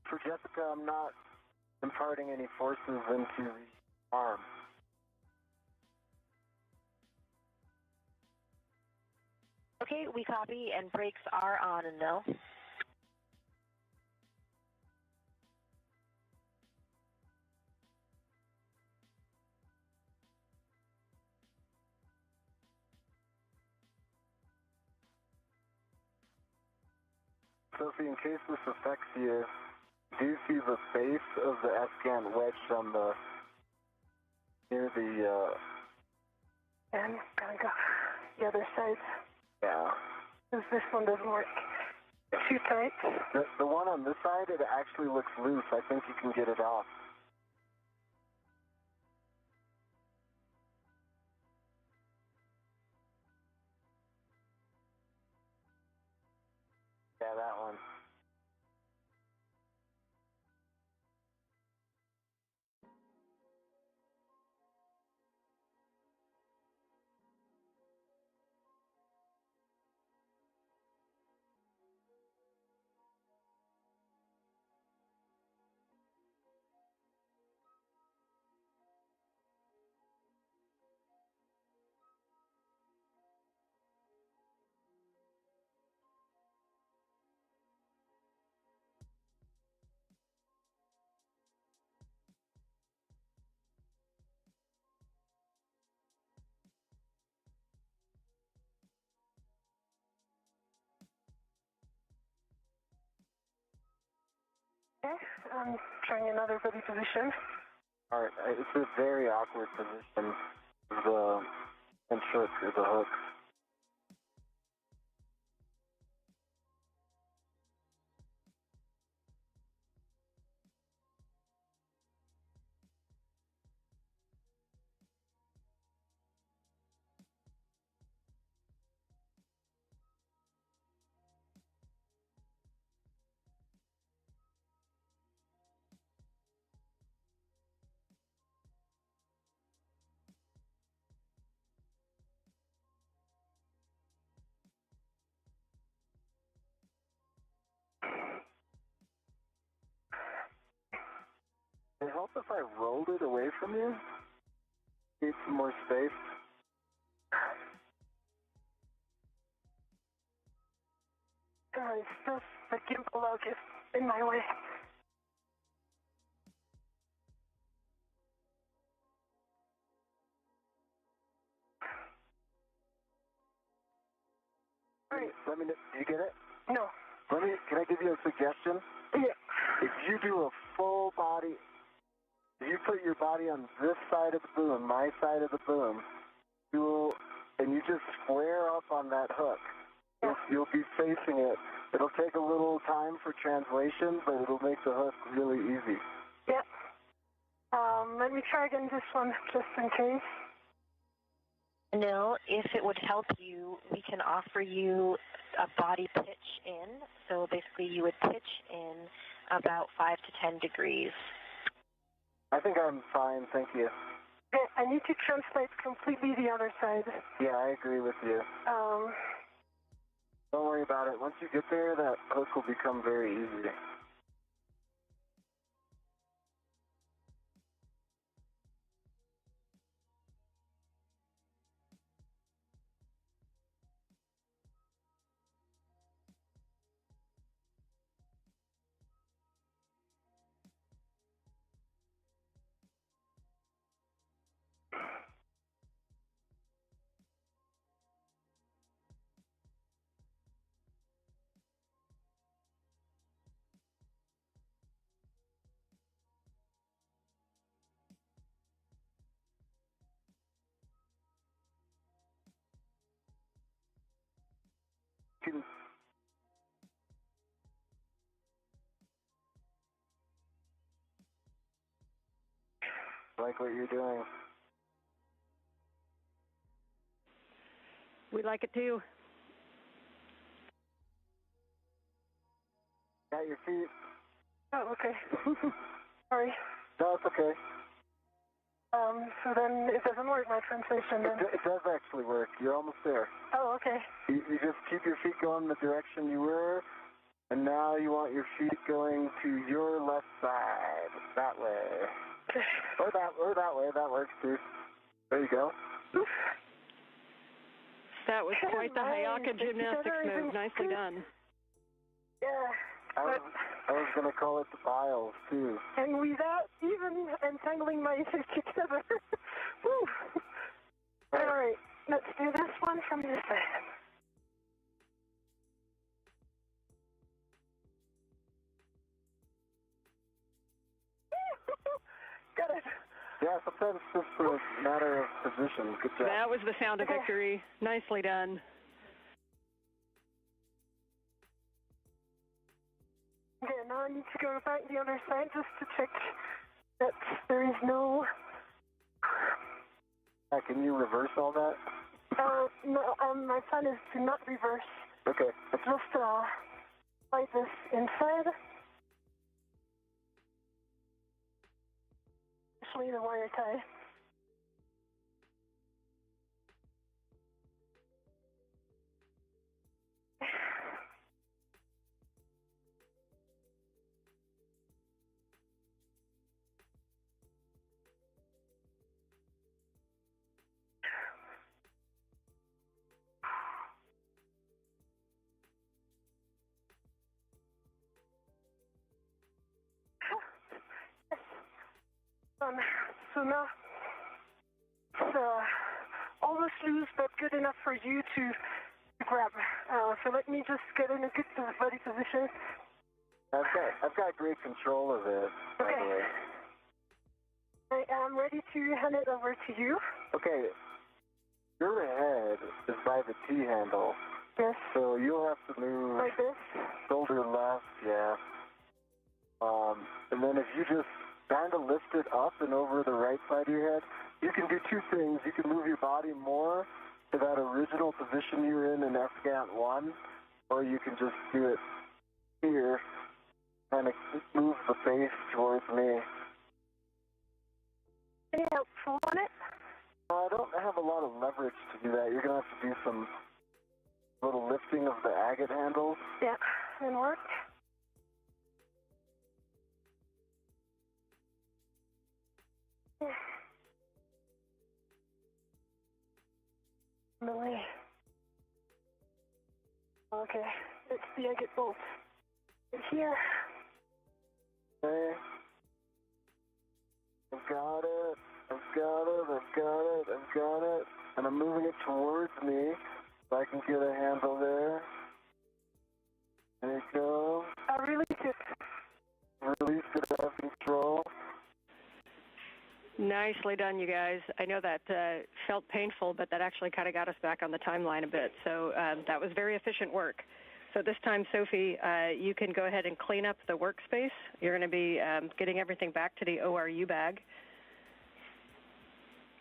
For Jessica, I'm not imparting any forces into the arm. Okay, we copy, and brakes are on and no. Sophie, in case this affects you, do you see the base of the SGANT wedged on the near the And gotta go the other side. yeah. Because this one doesn't work. Too tight. The one on this side, it actually looks loose. I think you can get it off. Yeah, that one. Okay, I'm trying another body position. All right, it's a very awkward position. The hook is a hook. Would it help if I rolled it away from you? Need some more space? It's just the gimbal log is in my way. Alright, let me know. Do you get it? No. Can I give you a suggestion? Yeah. If you do a full body, if you put your body on this side of the boom, my side of the boom, and you just square up on that hook, you'll be facing it. It'll take a little time for translation, but it'll make the hook really easy. Yep. Let me try again this one, just in case. Anil, if it would help you, we can offer you a body pitch in. So basically you would pitch in about 5 to 10 degrees. I think I'm fine, thank you. Okay, I need to translate completely the other side. Yeah, I agree with you. Don't worry about it. Once you get there, that hook will become very easy. Like what you're doing. We like it too. Got your feet? Oh, okay. Sorry. No, it's okay. So then it doesn't work, my translation then? It does actually work. You're almost there. Oh, okay. You just keep your feet going the direction you were, and now you want your feet going to your left side. That way. Or that way. That works too. There you go. That was quite the Hayaka gymnastics move. Nicely done. Yeah. I was going to call it the biles, too. And without even entangling my feet together. Woo. All right, let's do this one from this side. Got it. Yeah, sometimes it's just a matter of position. Good job. That was the sound of victory. Nicely done. Okay, now I need to go back the other side just to check that there is no... Can you reverse all that? No, my plan is to not reverse. Okay. Just slide this inside. Especially the wire tie. So now it's almost loose, but good enough for you to grab. So let me just get in a good body position. I've got great control of it, by the way. I am ready to hand it over to you. Okay. Your head is by the T-handle. Yes. So you'll have to move... Like this? Shoulder left, yeah. And then if you just kind of lift it up and over the right side of your head, you can do two things. You can move your body more to that original position you were in SGANT 1, or you can just do it here, kind of move the face towards me. Any help on it? I don't have a lot of leverage to do that. You're going to have to do some little lifting of the agate handles. Yeah, and work. Really? Okay, it's the agate bolt. It's here. Okay. I've got it. And I'm moving it towards me so I can get a handle there. There you go. I release it. Release it out of control. Nicely done, you guys. I know that felt painful, but that actually kind of got us back on the timeline a bit. So that was very efficient work. So this time, Sophie, you can go ahead and clean up the workspace. You're going to be getting everything back to the ORU bag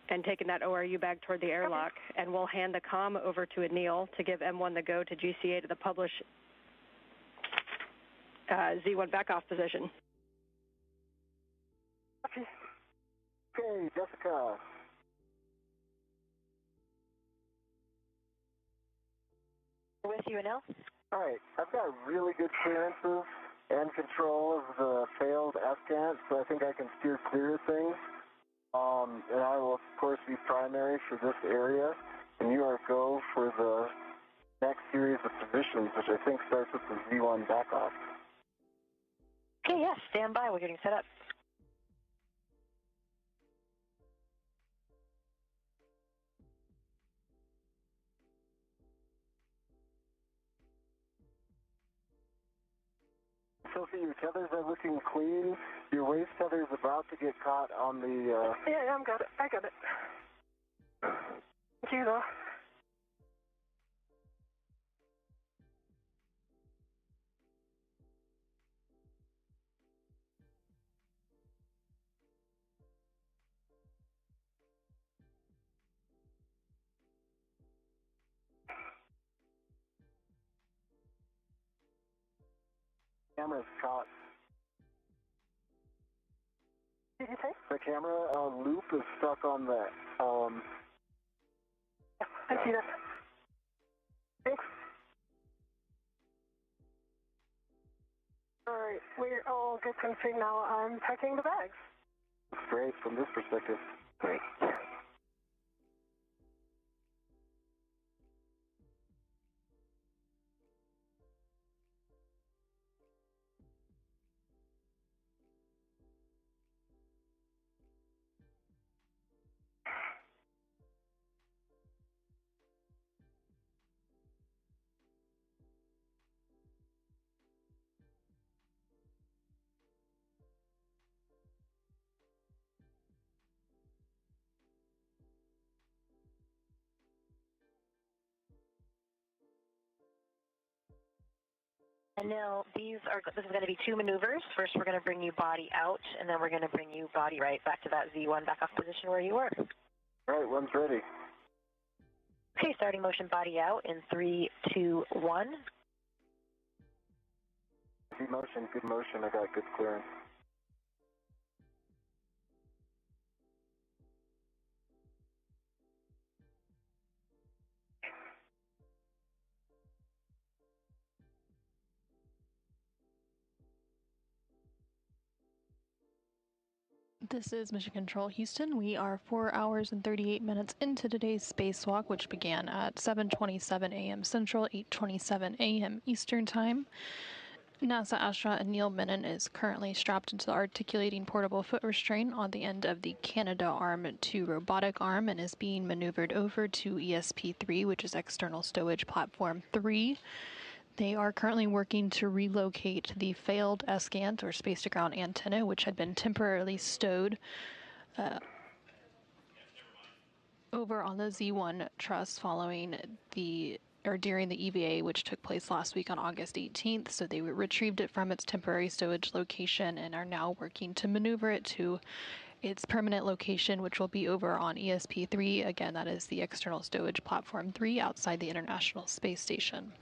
and taking that ORU bag toward the airlock. Okay. And we'll hand the comm over to Anil to give M1 the go to GCA to publish Z1 back-off position. Okay, Jessica. With you, Anil. All right, I've got really good clearances and control of the failed SGANT, so I think I can steer clear of things. And I will, of course, be primary for this area, and you are go for the next series of positions, which I think starts with the Z1 back-off. Okay, yes, stand by. We're getting set up. Sophie, your tethers are looking clean. Your waist tether is about to get caught on the... Yeah, I got it. Thank you, though. Camera's caught. Did you say? The camera loop is stuck on the... Yeah, I see that. Thanks. All right, we're all good config now. I'm packing the bags. Great from this perspective. Great. Anil, this is going to be two maneuvers. First, we're going to bring you body out, and then we're going to bring you body right back to that Z1 back-off position where you were. All right, one's ready. Okay, starting motion body out in 3, 2, 1. Good motion, good motion. I got good clearance. This is Mission Control Houston. We are 4 hours and 38 minutes into today's spacewalk, which began at 7:27 a.m. Central, 8:27 a.m. Eastern Time. NASA astronaut Anil Menon is currently strapped into the articulating portable foot restraint on the end of the Canadarm2 robotic arm and is being maneuvered over to ESP-3, which is External Stowage Platform 3. They are currently working to relocate the failed SGANT, or space-to-ground antenna, which had been temporarily stowed over on the Z1 truss during the EVA, which took place last week on August 18th. So they retrieved it from its temporary stowage location and are now working to maneuver it to its permanent location, which will be over on ESP-3. Again, that is the External Stowage Platform 3 outside the International Space Station.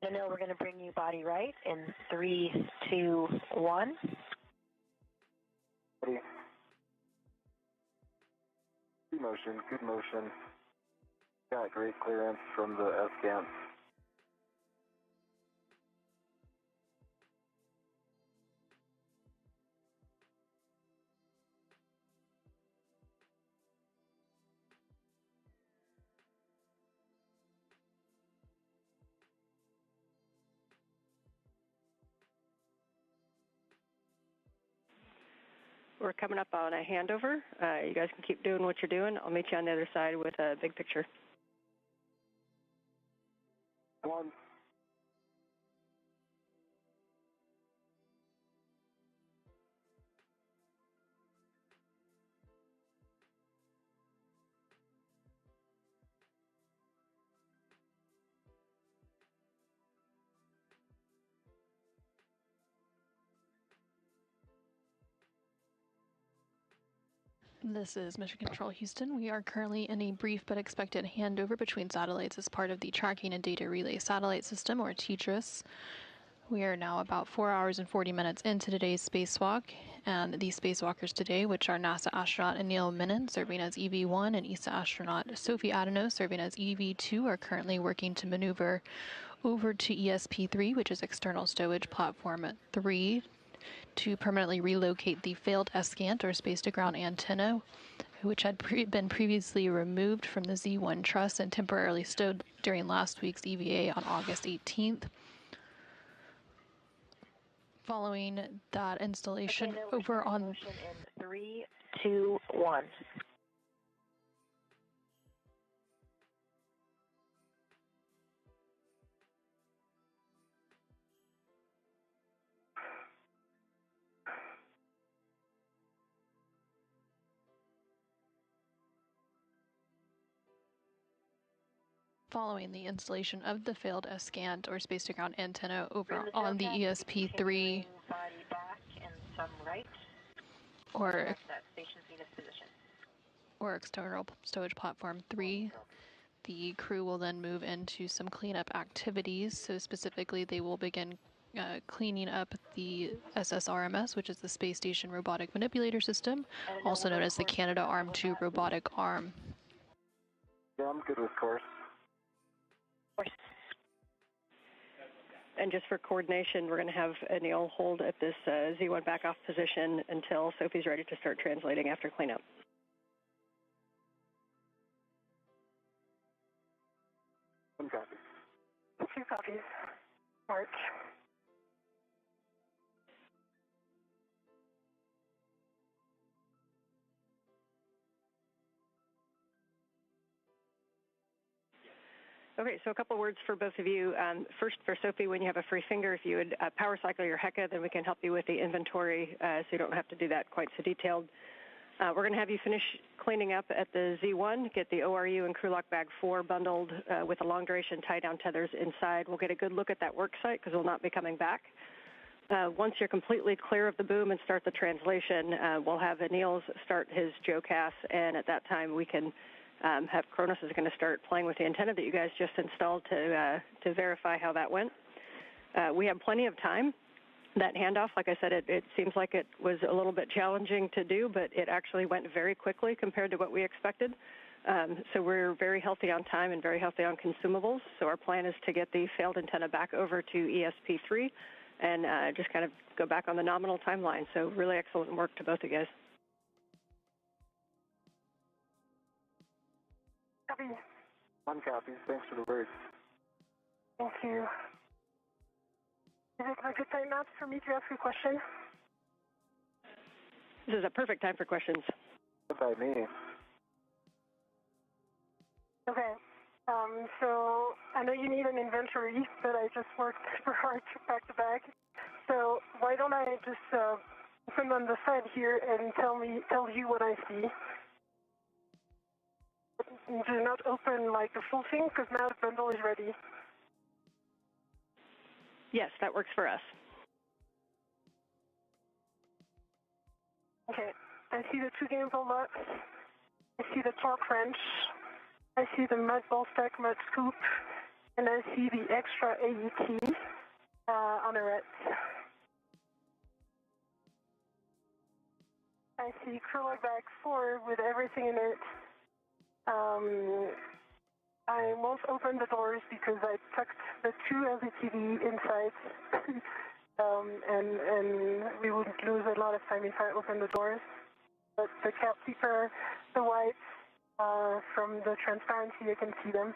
Anil, we're going to bring you body right in 3, 2, 1. Ready. Good motion, good motion. Got great clearance from the SGANT. we're coming up on a handover. You guys can keep doing what you're doing. I'll meet you on the other side with a big picture. One. This is Mission Control Houston. We are currently in a brief but expected handover between satellites as part of the Tracking and Data Relay Satellite System, or TDRS. We are now about 4 hours and 40 minutes into today's spacewalk, and the spacewalkers today, which are NASA astronaut Anil Menon, serving as EV-1, and ESA astronaut Sophie Adenot, serving as EV-2, are currently working to maneuver over to ESP-3, which is External Stowage Platform 3, to permanently relocate the failed SGANT, or space-to-ground antenna, which had been previously removed from the Z1 truss and temporarily stowed during last week's EVA on August 18th. Following that installation over on... In 3, 2, 1. Following the installation of the failed SGANT, or space-to-ground antenna, over on the ESP-3, body back and some right. or That station's Venus position. or External Stowage Platform 3, the crew will then move into some cleanup activities. So specifically, they will begin cleaning up the SSRMS, which is the Space Station Robotic Manipulator System, also known as the Canada Arm 2 robotic arm. Yeah, I'm good with course. And just for coordination, we're going to have Anil hold at this Z1 back-off position until Sophie's ready to start translating after cleanup. One copy. 2 copies. March. Okay, so a couple words for both of you. First, for Sophie, when you have a free finger, if you would power cycle your HECA, then we can help you with the inventory, so you don't have to do that quite so detailed. We're going to have you finish cleaning up at the Z1, get the ORU and crew lock bag 4 bundled with the long-duration tie-down tethers inside. We'll get a good look at that work site because we'll not be coming back. Once you're completely clear of the boom and start the translation, we'll have Anil start his JOCAS, and at that time we can have Cronus is going to start playing with the antenna that you guys just installed to verify how that went. We have plenty of time. That handoff, like I said, it seems like it was a little bit challenging to do, but it actually went very quickly compared to what we expected. So we're very healthy on time and very healthy on consumables. So our plan is to get the failed antenna back over to ESP3 and just kind of go back on the nominal timeline. So really excellent work to both of you guys. Copy. One copy. Thanks for the words. Thank you. Is it a good time now for me to ask a question? This is a perfect time for questions. Good by me. Okay. So I know you need an inventory, but I just worked super hard back to back. So why don't I just open on the side here and tell you what I see? Do not open like the full thing because now the bundle is ready. Yes, that works for us. Okay. I see the 2 gimbal locks. I see the torque wrench. I see the mud ball stack mud scoop. And I see the extra AET on the red. I see crew lock bag 4 with everything in it. I won't open the doors because I tucked the 2 LCTV inside, and we would lose a lot of time if I open the doors. But the cap keeper, the whites, from the transparency, you can see them.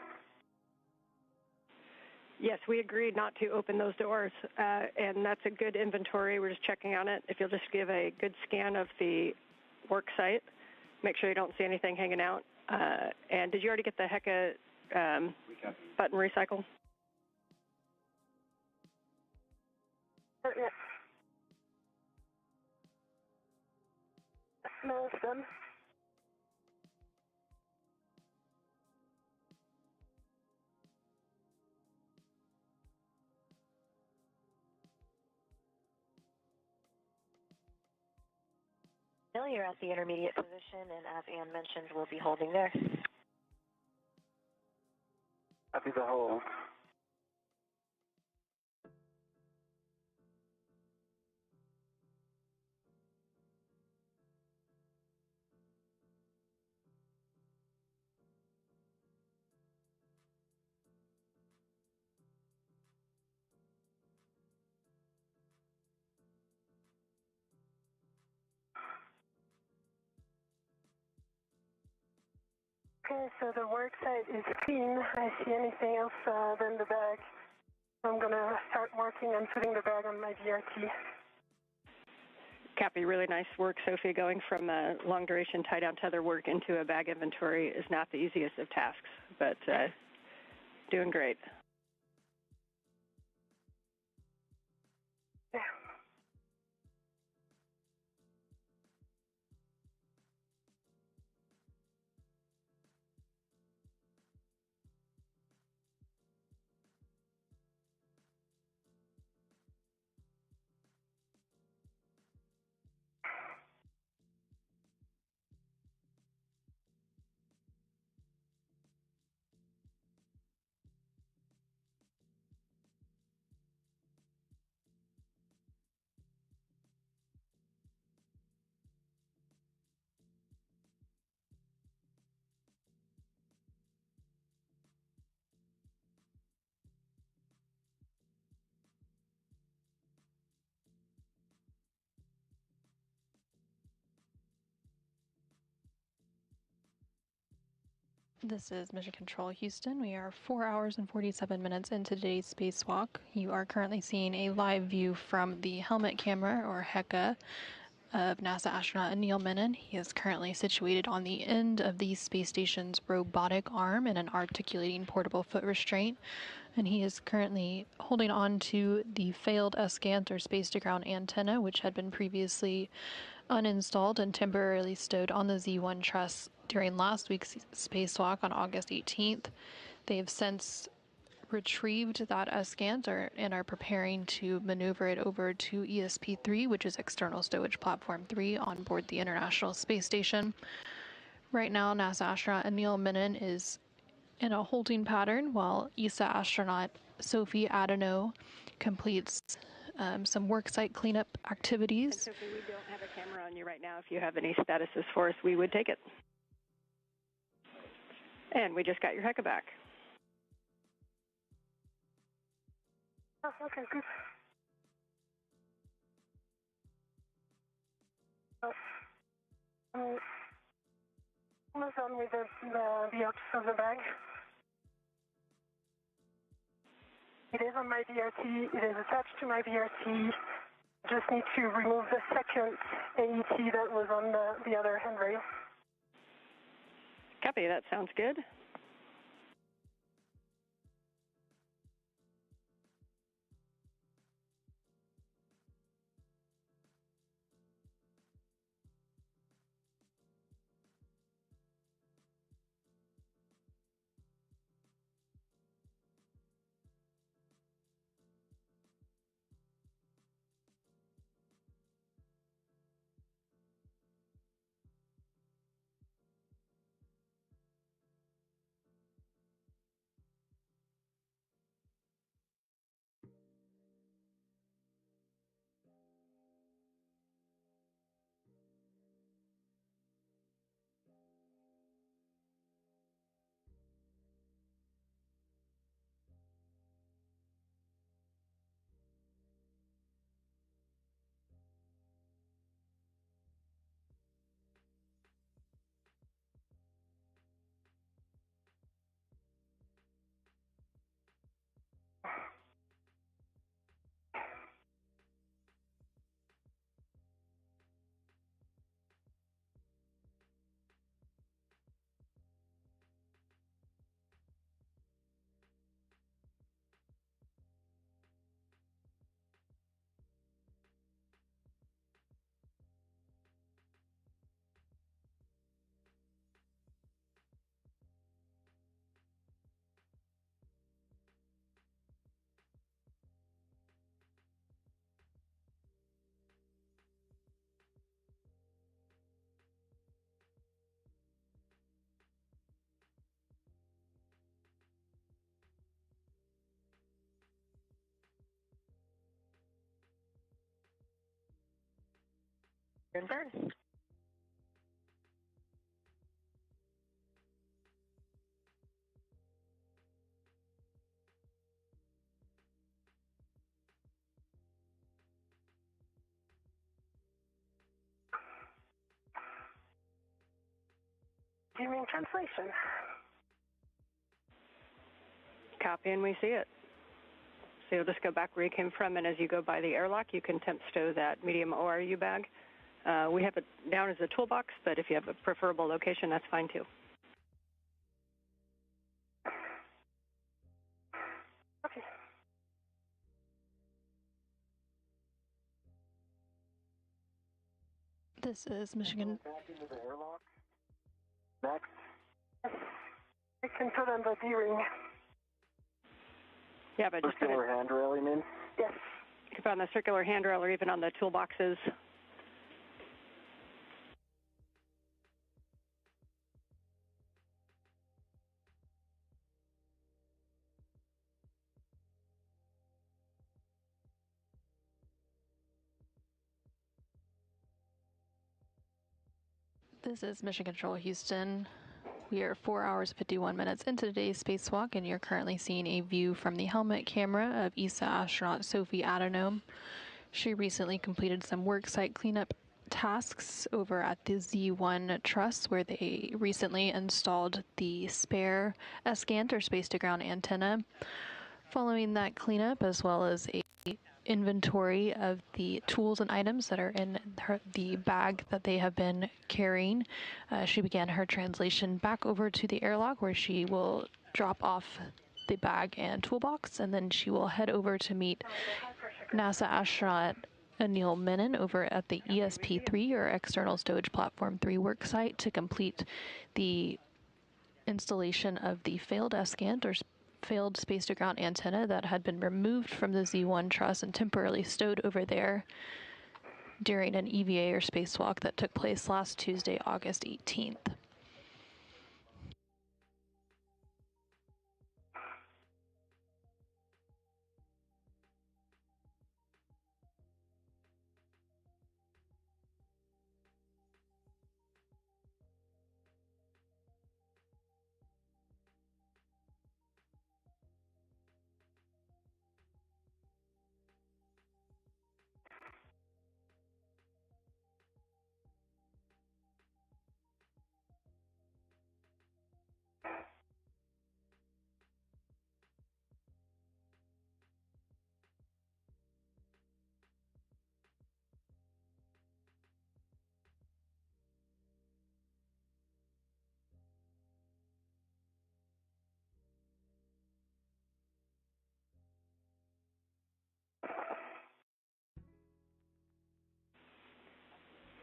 Yes, we agreed not to open those doors, and that's a good inventory. We're just checking on it. If you'll just give a good scan of the work site, make sure you don't see anything hanging out. And did you already get the HECA button recycle? Yes. No, it's done. You're at the intermediate position, and as Ann mentioned, we'll be holding there. Happy to hold. Okay, so the work site is clean. I see anything else than the bag. I'm going to start marking and putting the bag on my VRT. Copy, really nice work, Sophie. Going from long-duration tie-down tether work into a bag inventory is not the easiest of tasks, but doing great. Yeah. This is Mission Control Houston. We are 4 hours and 47 minutes into today's spacewalk. You are currently seeing a live view from the helmet camera, or HECA, of NASA astronaut Anil Menon. He is currently situated on the end of the space station's robotic arm in an articulating portable foot restraint, and he is currently holding on to the failed SGANT, or space-to-ground antenna, which had been previously uninstalled and temporarily stowed on the Z1 truss during last week's spacewalk on August 18th. They have since retrieved that SGANT and are preparing to maneuver it over to ESP-3, which is External Stowage Platform 3, on board the International Space Station. Right now, NASA astronaut Anil Menon is in a holding pattern while ESA astronaut Sophie Adenot completes some worksite cleanup activities. And Sophie, we don't have a camera on you right now. If you have any statuses for us, we would take it. And we just got your HECA back. Oh, okay, good. Almost done with the outs of the bag. It is on my VRT. It is attached to my VRT. Just need to remove the second AET that was on the other handrail. Copy, that sounds good. Your turn. Viewing translation. Copy, and we see it. So you'll just go back where you came from, and as you go by the airlock, you can temp stow that medium ORU bag. We have it down as a toolbox, but if you have a preferable location, that's fine too. Okay. This is Michigan. Back into the airlock. Next. I can put on the D-ring. Yeah, but just Circular handrail, you mean? Yes. you can put on the circular handrail or even on the toolboxes. This is Mission Control Houston. We are 4 hours 51 minutes into today's spacewalk, and you're currently seeing a view from the helmet camera of ESA astronaut Sophie Adenot. She recently completed some worksite cleanup tasks over at the Z1 truss, where they recently installed the spare SGANT or space-to-ground antenna. Following that cleanup, as well as a inventory of the tools and items that are in the bag that they have been carrying, she began her translation back over to the airlock, where she will drop off the bag and toolbox, and then she will head over to meet NASA astronaut Anil Menon over at the ESP-3 or External Stowage Platform 3 worksite to complete the installation of the failed SGANT or failed space-to-ground antenna that had been removed from the Z1 truss and temporarily stowed over there during an EVA or spacewalk that took place last Tuesday, August 18th.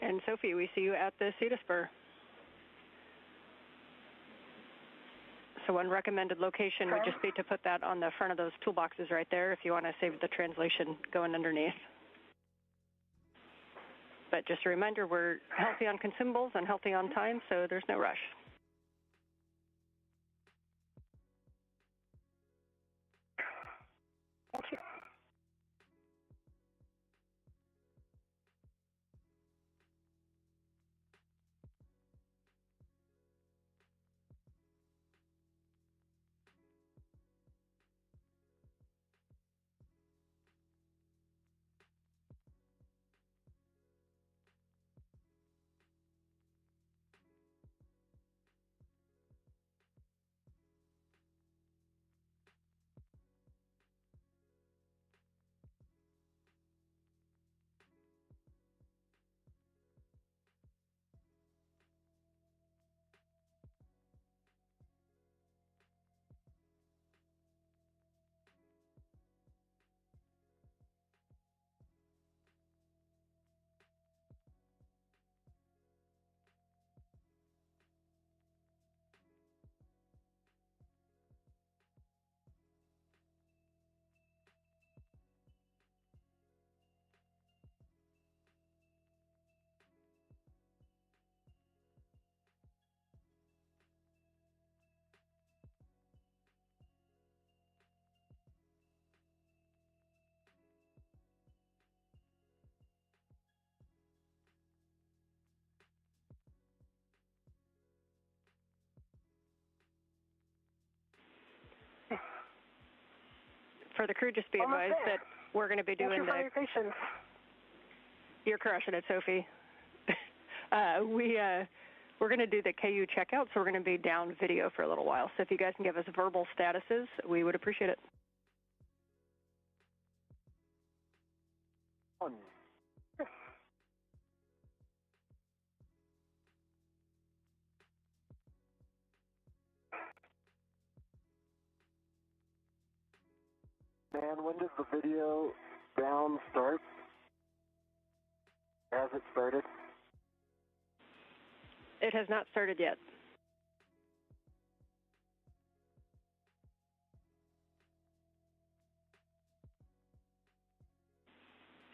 And Sophie, we see you at the CETA spur. So one recommended location would just be to put that on the front of those toolboxes right there if you want to save the translation going underneath. But just a reminder, we're healthy on consumables and healthy on time, so there's no rush. Thank you. for the crew, just be advised that we're going to be doing Thank you for your patience. You're crushing it, Sophie. We're going to do the KU checkout, so we're going to be down video for a little while. So if you guys can give us verbal statuses, we would appreciate it. On. Man, when does the video down start? Has it started? It has not started yet.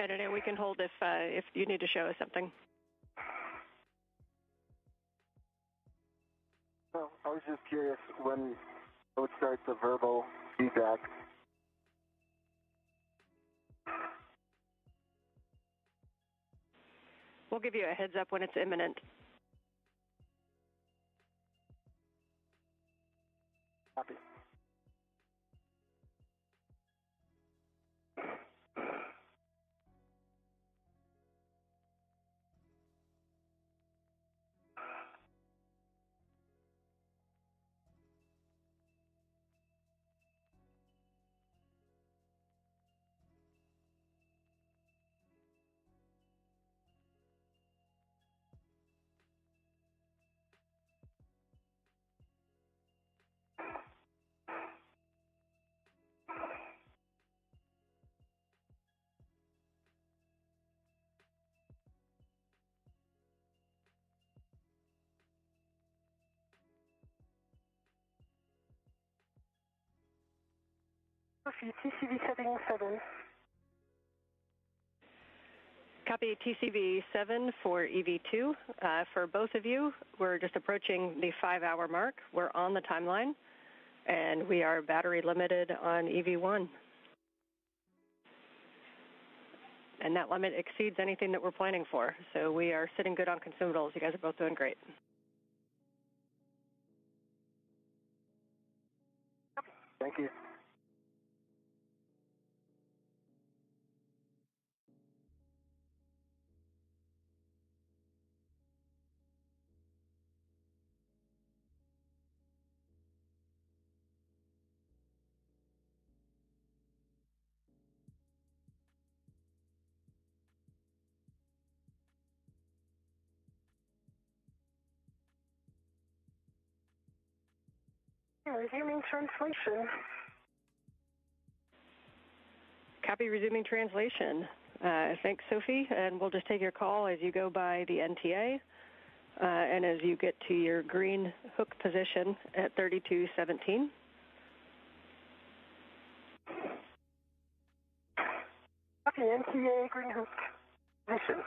I don't know. We can hold if you need to show us something. No, I was just curious when it would start the verbal feedback. We'll give you a heads up when it's imminent. Copy. Sophie, TCV setting 7. Copy TCV 7 for EV2. For both of you, we're just approaching the 5-hour mark. We're on the timeline, and we are battery limited on EV1. And that limit exceeds anything that we're planning for. So we are sitting good on consumables. You guys are both doing great. Thank you. Resuming translation. Copy resuming translation. Thanks, Sophie, and we'll just take your call as you go by the NTA and as you get to your green hook position at 3217. Copy NTA green hook position.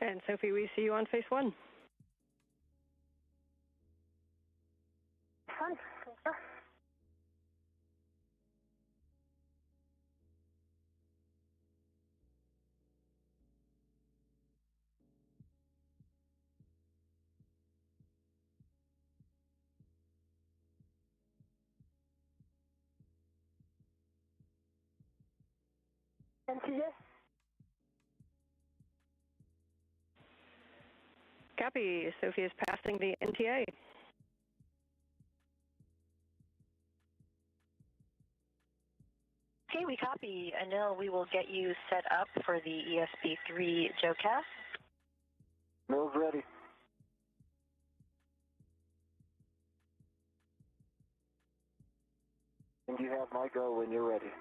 And Sophie, we see you on phase 1. Fun. Thank you. NTA. Copy. Sophie is passing the NTA. Okay, we copy. Anil, we will get you set up for the ESP3 JOCAS. Mill's ready. And you have my go when you're ready.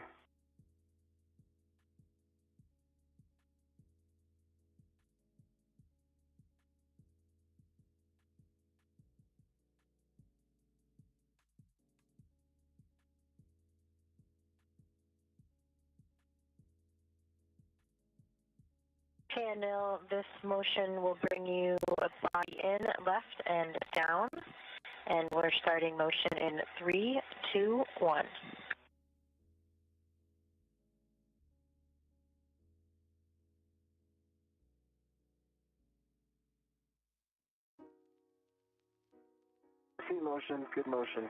Okay, Anil, this motion will bring you a body in, left, and down. And we're starting motion in 3, 2, 1. See motion, good motion.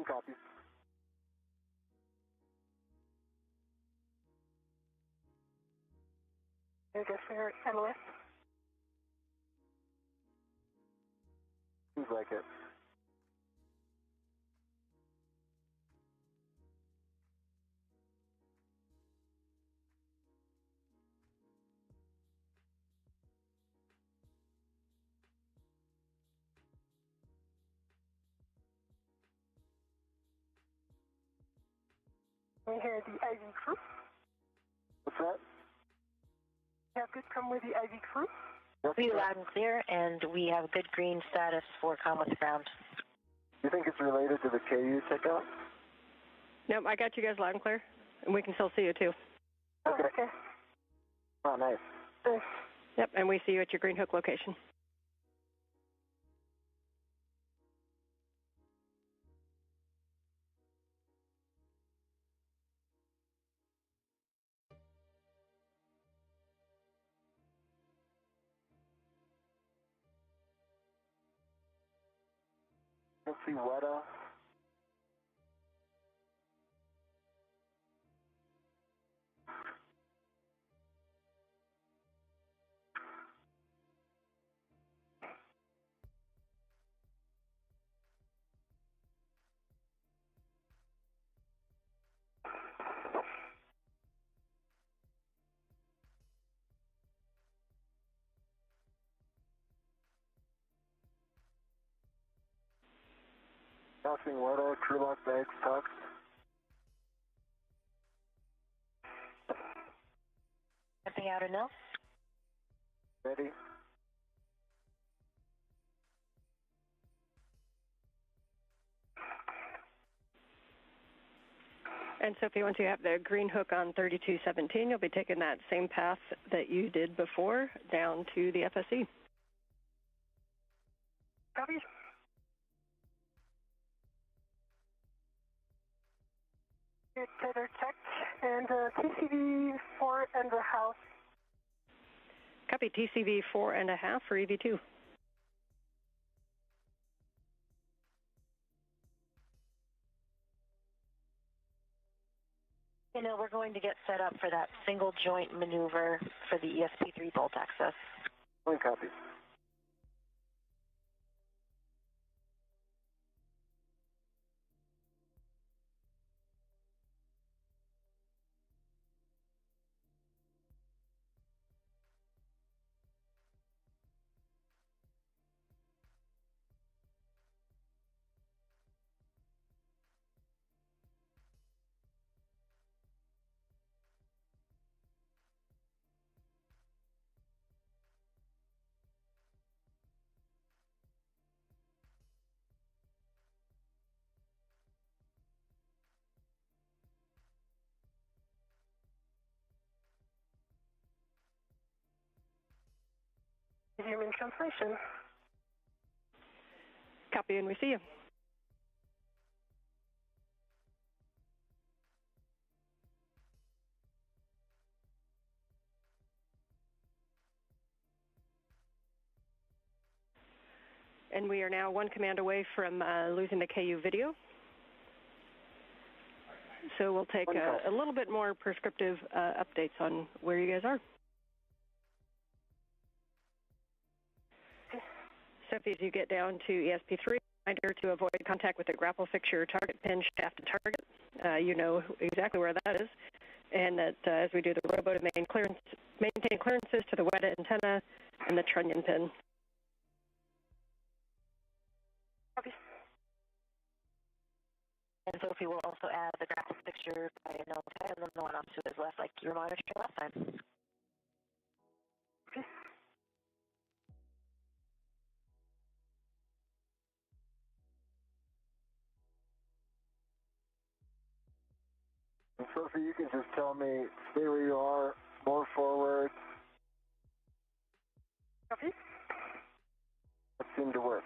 Copy. I guess we're analyst. Seems like it. We hear the IV crew. What's that? You have good come with the IV crew. We loud and clear, and we have good green status for comm with ground. You think it's related to the KU takeout? Nope, I got you guys loud and clear, and we can still see you too. Oh, okay. Oh, nice. Nice. Yep, and we see you at your green hook location. Let's see what Crossing Weta, crew lock bags, tucked. Stepping out Anil. Ready? And Sophie, once you have the green hook on 3217, you'll be taking that same path that you did before down to the FSE. Copy. Good tether checked, and TCV 4.5. Copy, TCV 4.5 for EV2. You know, we're going to get set up for that single joint maneuver for the ESP3 bolt access. One copy. Human translation. Copy, and we see you. And we are now one command away from losing the KU video. So we'll take a little bit more prescriptive updates on where you guys are. Sophie, as you get down to ESP3, reminder to avoid contact with the grapple fixture target pin shaft to target. You know exactly where that is. And that as we do the robo to maintain clearances to the wet antenna and the trunnion pin. Copy. And Sophie will also add the grapple fixture by no and then the one off to his left, like you were monitoring last time. Okay. And Sophie, you can just tell me, stay where you are, more forward. Copy. That seemed to work.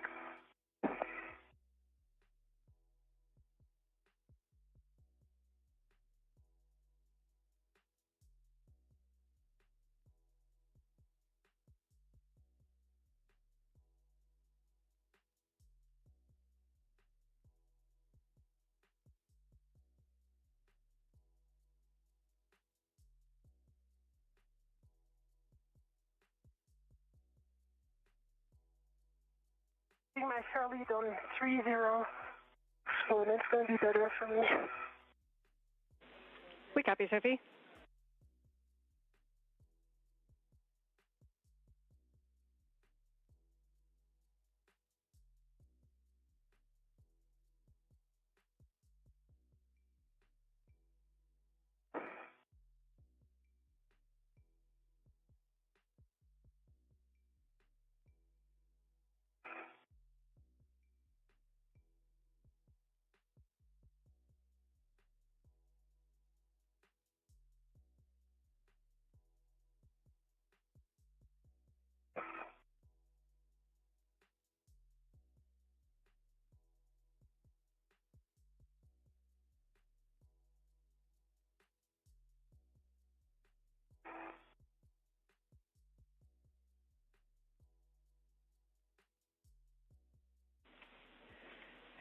My shell lead on 3-0, so that's going to be better for me. We copy, Sophie.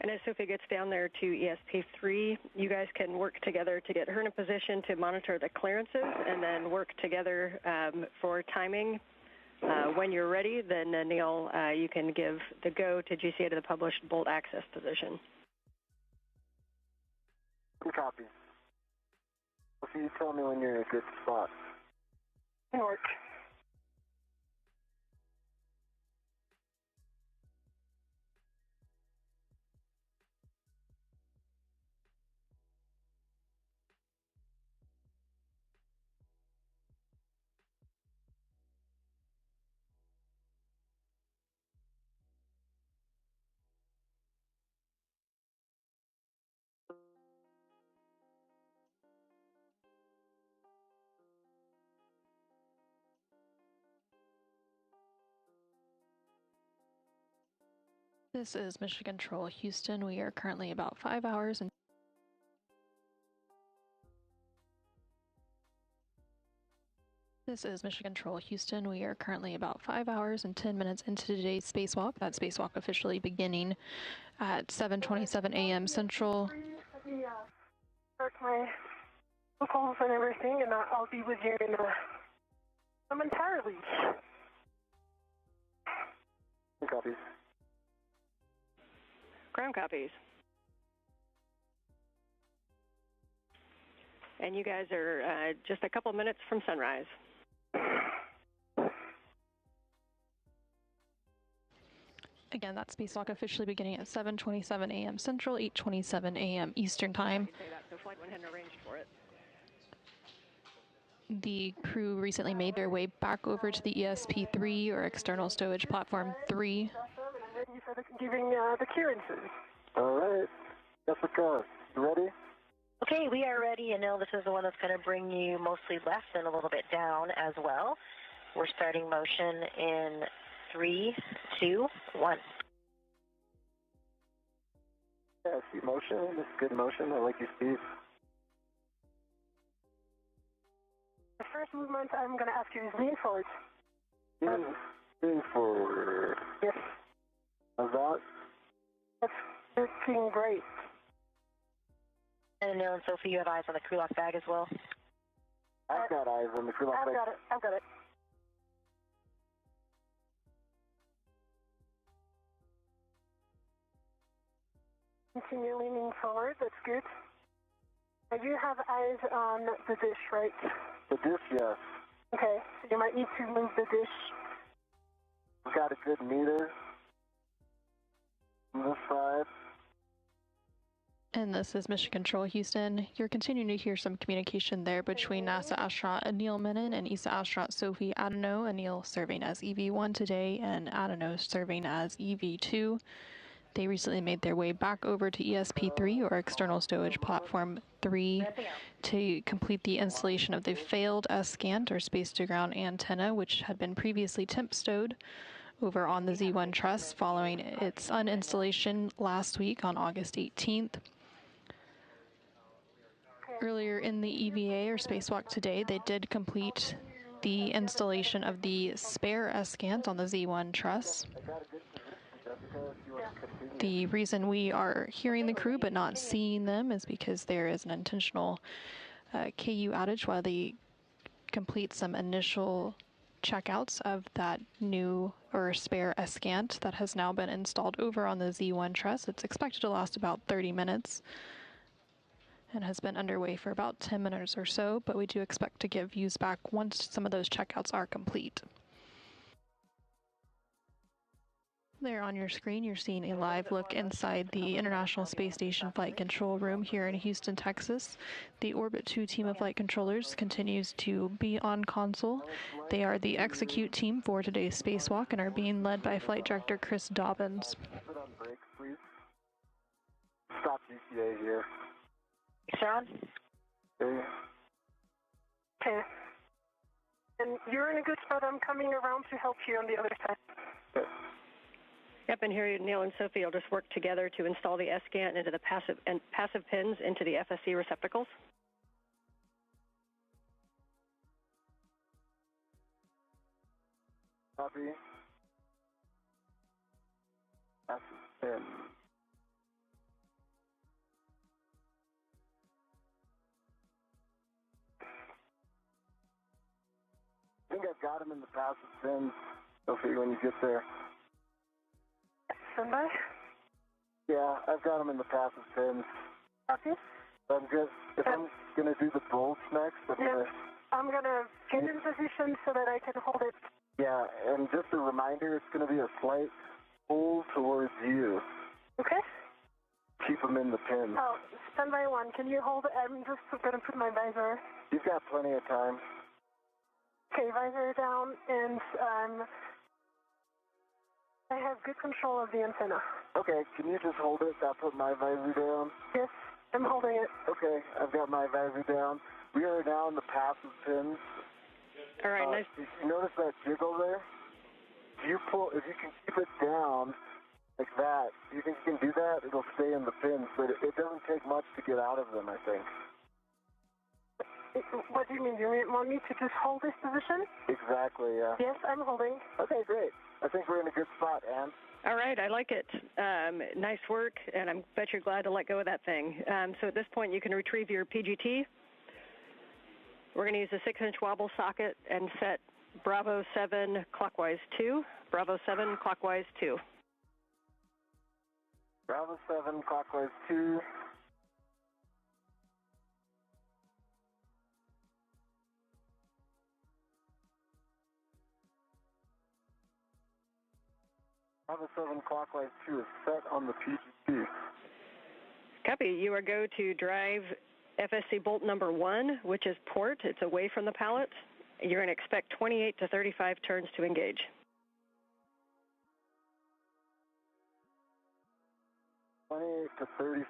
And as Sophie gets down there to ESP3, you guys can work together to get her in a position to monitor the clearances and then work together for timing. When you're ready, then Neil, you can give the go to GCA to the published bolt access position. Copy. Sophie, you tell me when you're in a good spot. Work. This is Mission Control Houston. We are currently about 5 hours and This is Mission Control Houston. We are currently about 5 hours and 10 minutes into today's spacewalk. That spacewalk officially beginning at 7:27 a.m. Central. Let me start my calls and everything, and I'll be with you in momentarily. Copies. Ground copies. And you guys are just a couple minutes from sunrise. Again, that spacewalk officially beginning at 7:27 a.m. Central, 8:27 a.m. Eastern Time. So Flight 1 hadn't arranged for it. The crew recently made their way back over to the ESP3, or External Stowage Platform 3. I'm ready for giving the clearances. All right. Jessica, you ready? Okay, we are ready. Anil, this is the one that's going to bring you mostly left and a little bit down as well. We're starting motion in 3, 2, 1. Yeah, I see motion. This is good motion. I like your speed. The first movement I'm going to ask you is lean forward. Lean forward. Yes. How's that? That's looking great. And Anil and Sophie, you have eyes on the crew lock bag as well? I've got eyes on the crew lock bag. I've got it. Continue leaning forward, that's good. I do have eyes on the dish, right? The dish, yes. Okay, so you might need to move the dish. We've got a good meter on this side. And this is Mission Control, Houston. You're continuing to hear some communication there between NASA astronaut Anil Menon and ESA astronaut Sophie Adenot. Anil serving as EV1 today and Adenot serving as EV2. They recently made their way back over to ESP3, or External Stowage Platform 3, to complete the installation of the failed SGANT, or Space-to-Ground Antenna, which had been previously temp stowed over on the Z1 truss following its uninstallation last week on August 18th. Earlier in the EVA, or Spacewalk today, they did complete the installation of the spare SGANT on the Z1 truss. The reason we are hearing the crew but not seeing them is because there is an intentional KU outage while they complete some initial checkouts of that new or spare SGANT that has now been installed over on the Z1 truss. It's expected to last about 30 minutes and has been underway for about 10 minutes or so, but we do expect to get views back once some of those checkouts are complete. There on your screen, you're seeing a live look inside the International Space Station Flight Control Room here in Houston, Texas. The Orbit 2 team of flight controllers continues to be on console. They are the execute team for today's spacewalk and are being led by Flight Director Chris Dobbins. Put on brakes, please. Stop GCA here. Sharon? Okay. And you're in a good spot. I'm coming around to help you on the other side. Okay. Yep, and here Neil and Sophie will just work together to install the SGANT into the passive pins into the FSC receptacles. Copy. Passive pin. I think I've got him in the passive pins, Sophie, when you get there. Stand by. Yeah, I've got them in the passive pins. Copy. I'm good. If I'm going to do the bolts next, I'm going to get in position so that I can hold it. Yeah, and just a reminder, it's going to be a slight pull towards you. Okay. Keep them in the pins. Oh, stand by one. Can you hold it? I'm just going to put my visor. You've got plenty of time. Okay, visor down, and I have good control of the antenna. Okay, can you just hold it? I'll put my visor down. Yes, I'm holding it. Okay, I've got my visor down. We are now in the passive pins. All right, nice. You notice that jiggle there? If you can keep it down like that, do you think you can do that? It'll stay in the pins, but it doesn't take much to get out of them, I think. What do you mean? You want me to just hold this position? Exactly, yeah. Yes, I'm holding. Okay, great. I think we're in a good spot, Ann. All right, I like it. Nice work, and I bet you're glad to let go of that thing. So at this point, you can retrieve your PGT. We're going to use a 6-inch wobble socket and set Bravo 7 clockwise 2. Bravo 7 clockwise 2. Bravo 7 clockwise 2. Bravo 7 clockwise 2 is set on the PGT. Copy. You are go to drive FSC bolt number 1, which is port. It's away from the pallet. You're going to expect 28 to 35 turns to engage. To 35.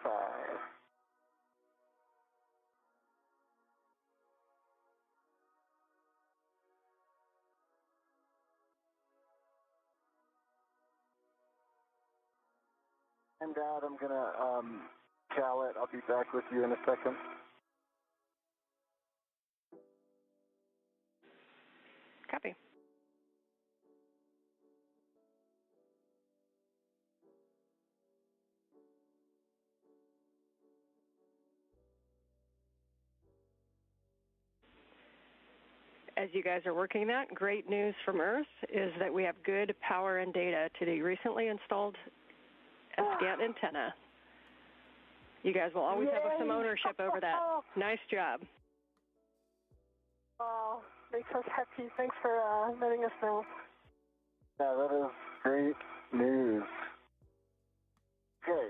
I'm Dad. I'm going to cal it. I'll be back with you in a second. Copy. As you guys are working that, great news from Earth is that we have good power and data to the recently installed SGANT antenna. You guys will always have some ownership over that. Nice job. Wow, makes us happy. Thanks for letting us know. Yeah, that is great news. Okay.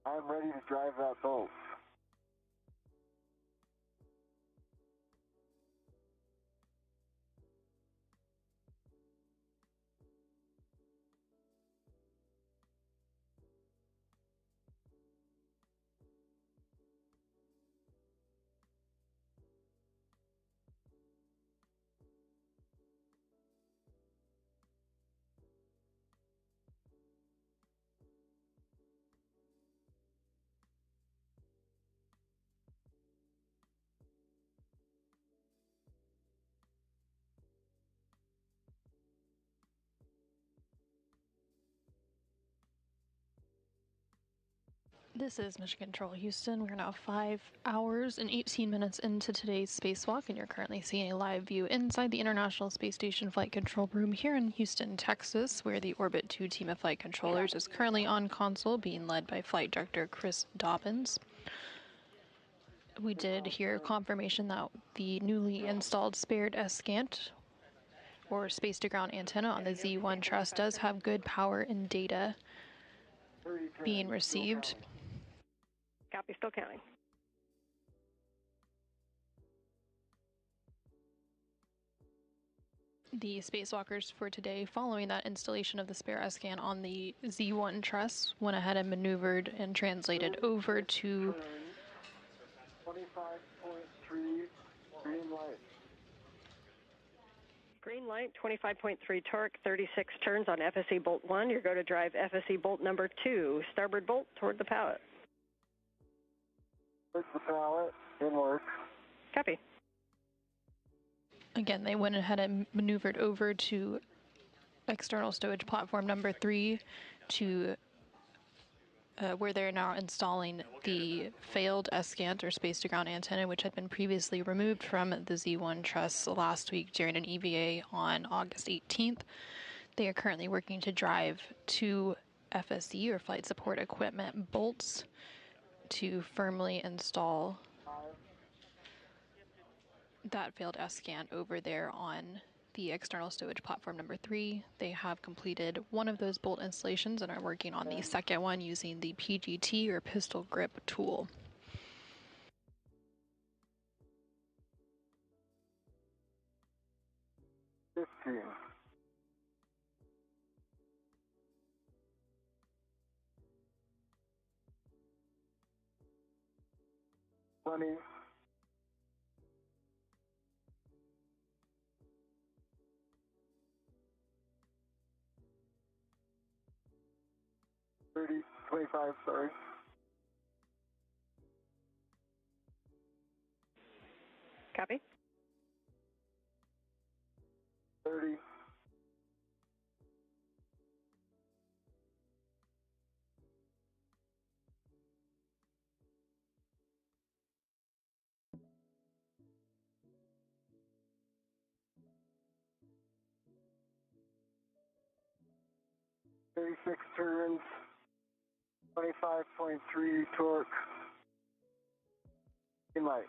I'm ready to drive that boat. This is Mission Control Houston. We're now 5 hours and 18 minutes into today's spacewalk, and you're currently seeing a live view inside the International Space Station Flight Control Room here in Houston, Texas, where the Orbit 2 team of flight controllers is currently on console, being led by Flight Director Chris Dobbins. We did hear confirmation that the newly installed spared SGANT, or space-to-ground antenna on the Z1 truss, does have good power and data being received. Copy, still counting. The spacewalkers for today, following that installation of the spare SGAN on the Z1 truss, went ahead and maneuvered and translated over to 25.3 green light. Green light, 25.3 torque, 36 turns on FSE bolt 1. You're going to drive FSE bolt number 2, starboard bolt toward the pallet. Towards the pallet, inward. Copy. Again, they went ahead and maneuvered over to external stowage platform number 3 to where they're now installing the failed SGANT, or space-to-ground antenna, which had been previously removed from the Z1 truss last week during an EVA on August 18th. They are currently working to drive 2 FSE, or flight support equipment, bolts to firmly install that failed SGANT over there on the external stowage platform number 3. They have completed one of those bolt installations and are working on the second one using the PGT, or pistol grip tool. $15. 20. 30, 25, sorry. Copy. 30. 36 turns, 25.3 torque, green light.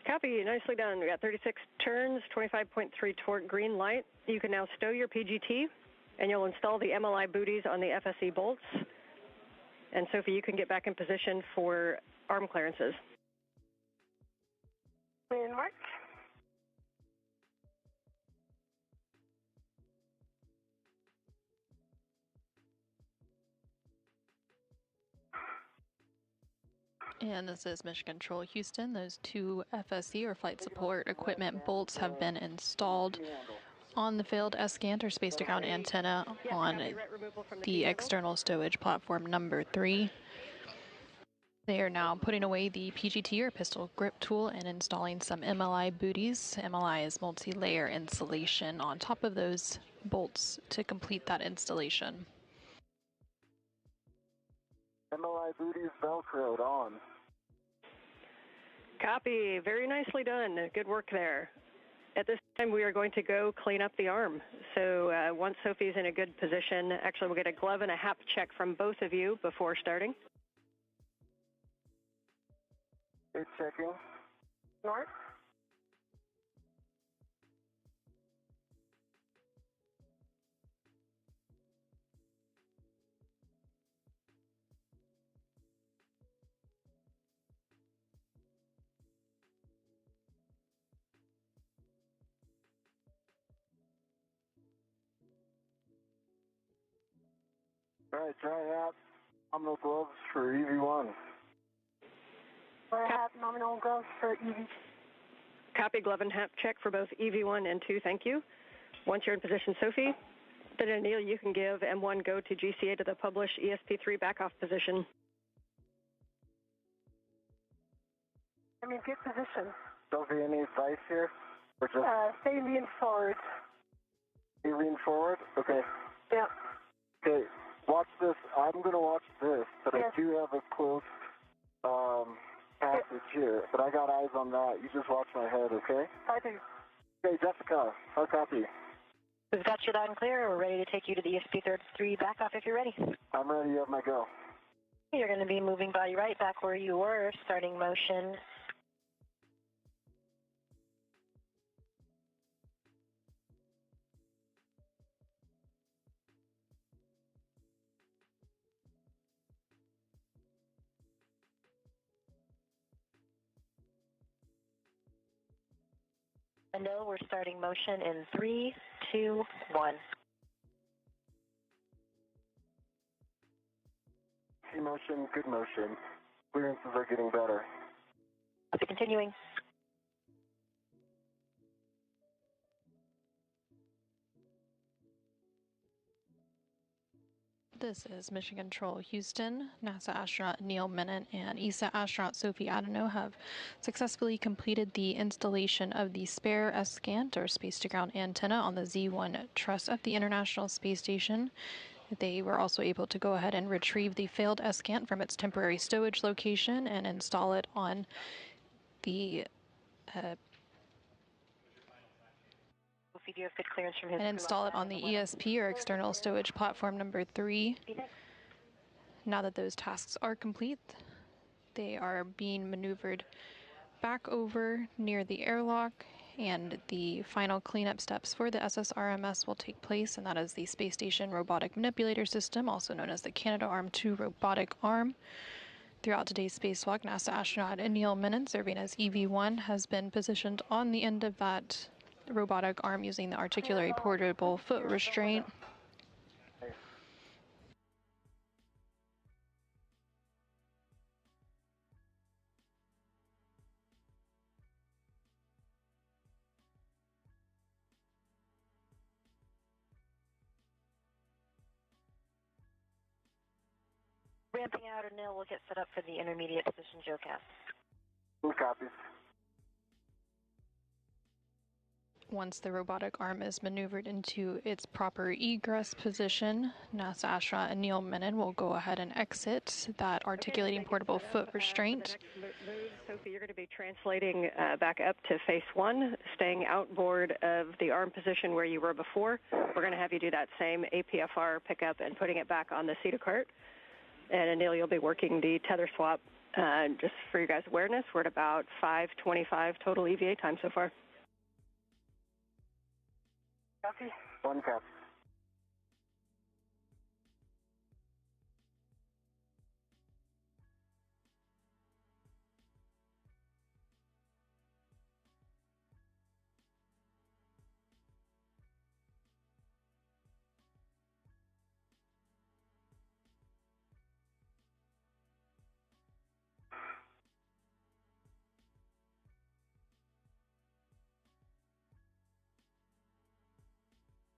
Copy, nicely done. We got 36 turns, 25.3 torque, green light. You can now stow your PGT, and you'll install the MLI booties on the FSE bolts. And Sophie, you can get back in position for arm clearances. Green mark. And this is Mission Control Houston. Those 2 FSE, or flight support equipment, bolts have been installed on the failed SGANT or space-to-ground antenna on the external stowage platform number 3. They are now putting away the PGT or pistol grip tool and installing some MLI booties. MLI is multi-layer insulation on top of those bolts to complete that installation. MLI booties velcroed on. Copy. Very nicely done. Good work there. At this time, we are going to go clean up the arm. So once Sophie's in a good position, actually we'll get a glove and a hap check from both of you before starting. It's checking. North. All right, try out nominal gloves for EV1. I have nominal gloves for EV. Copy, glove and hap check for both EV1 and 2, thank you. Once you're in position, Sophie, then Anil, you can give M1 go to GCA to the published ESP3 back-off position. I'm in good position. Sophie, any advice here? Or just Stay lean forward. stay lean forward? Okay. Yeah. Okay, watch this. I'm going to watch this, but Yes. I do have a close passage here, but I got eyes on that. You just watch my head, okay? I do. Okay, Jessica, hard copy. We've got you loud and clear. We're ready to take you to the ESP3 back off if you're ready. I'm ready. You have my go. You're going to be moving body right back where you were, starting motion. I know we're starting motion in 3, 2, 1. See motion, good motion. Clearances are getting better. I'll be continuing. This is Mission Control Houston. NASA astronaut Anil Menon and ESA astronaut Sophie Adenot have successfully completed the installation of the spare SGANT or space-to-ground antenna on the Z1 truss of the International Space Station. They were also able to go ahead and retrieve the failed SGANT from its temporary stowage location and install it on the Do you have good clearance from his and install it on the ESP or external stowage platform number 3. Now that those tasks are complete, they are being maneuvered back over near the airlock, and the final cleanup steps for the SSRMS will take place, and that is the Space Station Robotic Manipulator System, also known as the Canadarm2 robotic arm. Throughout today's spacewalk, NASA astronaut Anil Menon, serving as EV1, has been positioned on the end of that robotic arm using the articulatory portable foot restraint. Ramping out, Anil will get set up for the intermediate position JOCAS. Two copies. Once the robotic arm is maneuvered into its proper egress position, NASA astronaut Anil Menon will go ahead and exit that articulating portable foot restraint. Sophie, you're going to be translating back up to face 1, staying outboard of the arm position where you were before. We're going to have you do that same APFR pickup and putting it back on the Cedar cart. And Anil, you'll be working the tether swap. Just for your guys' awareness, we're at about 5:25 total EVA time so far. Copy. One copy.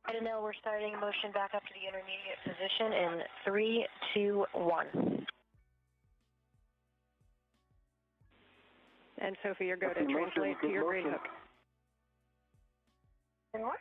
Anil, we're starting motion back up to the intermediate position in 3, 2, 1. And Sophie, you're going to translate to your green hook. And what?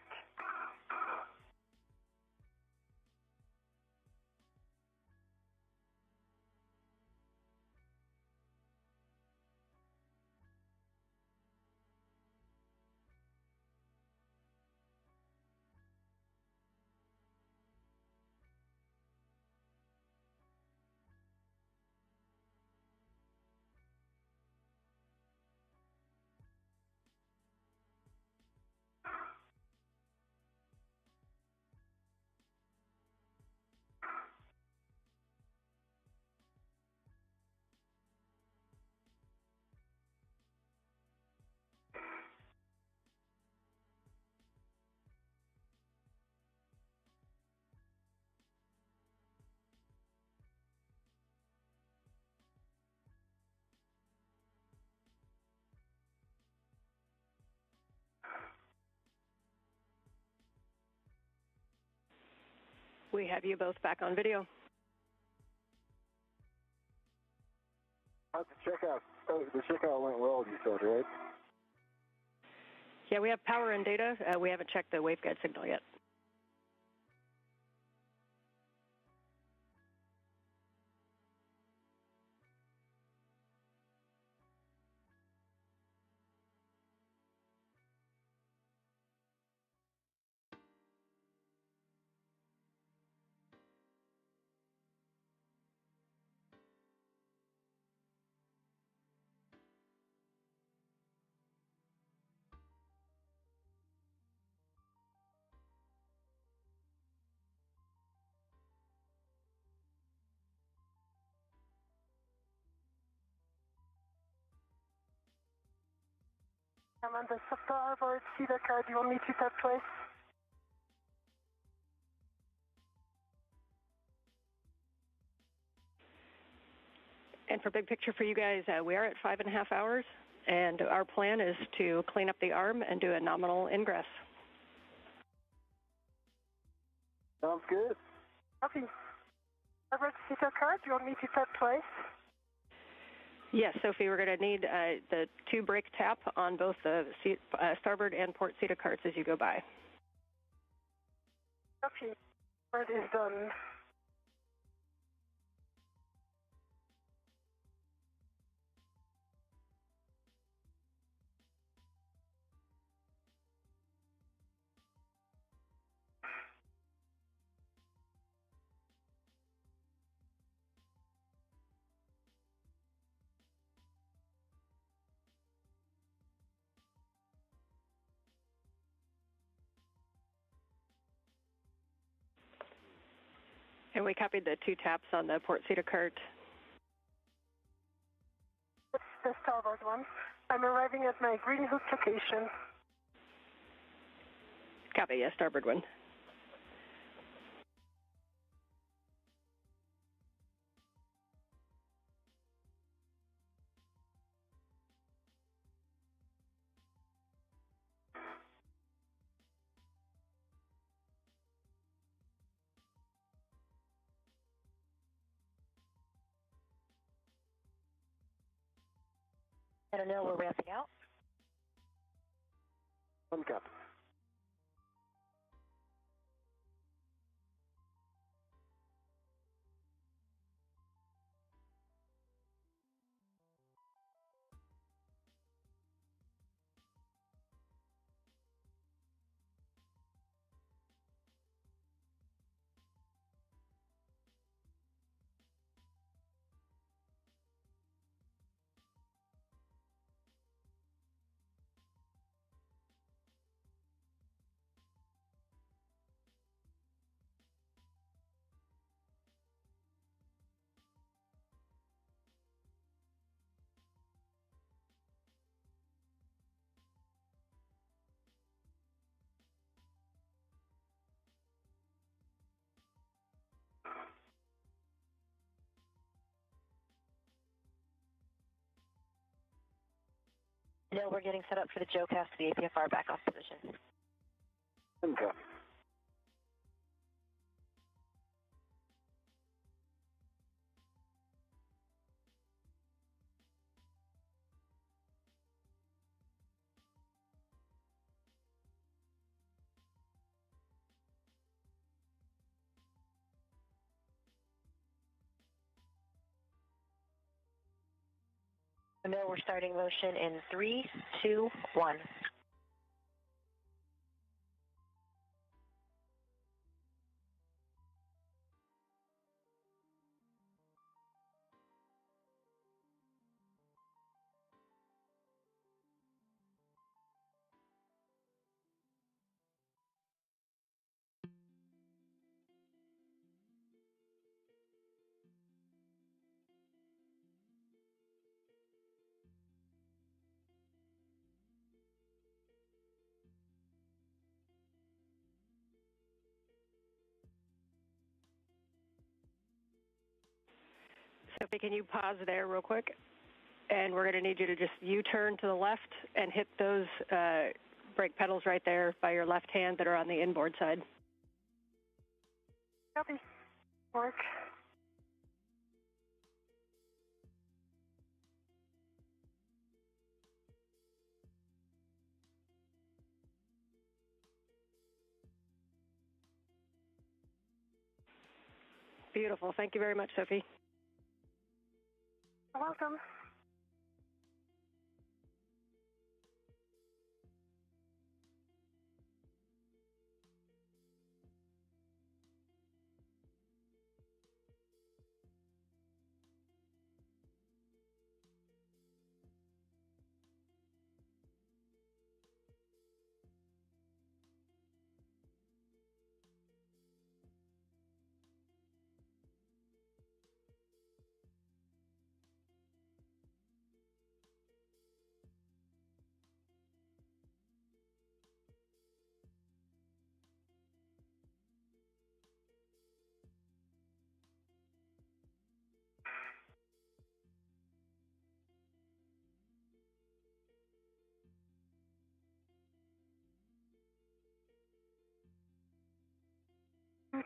We have you both back on video. How'd the checkout? Oh, the checkout went well, you said, right? Yeah, we have power and data. We haven't checked the waveguide signal yet. I'm on the starboard SETA card. You want me to tap twice? And for big picture for you guys, we are at 5.5 hours, and our plan is to clean up the arm and do a nominal ingress. Sounds good. Copy. Starboard SETA card. You want me to tap twice? Yes, Sophie, we're going to need the 2 brake tap on both the starboard and port SETA carts as you go by. Copy. Part is done. And we copied the 2 taps on the port SETA cart. It's the starboard one. I'm arriving at my green hook location. Copy, yes, starboard one. I don't know, we're ramping out. One cap. No, we're getting set up for the JOCAS to the APFR back off position. Okay. know we're starting motion in 3, 2, 1. Sophie, can you pause there real quick? And we're going to need you to just U-turn to the left and hit those brake pedals right there by your left hand that are on the inboard side. Copy. Work. Beautiful. Thank you very much, Sophie. You're welcome.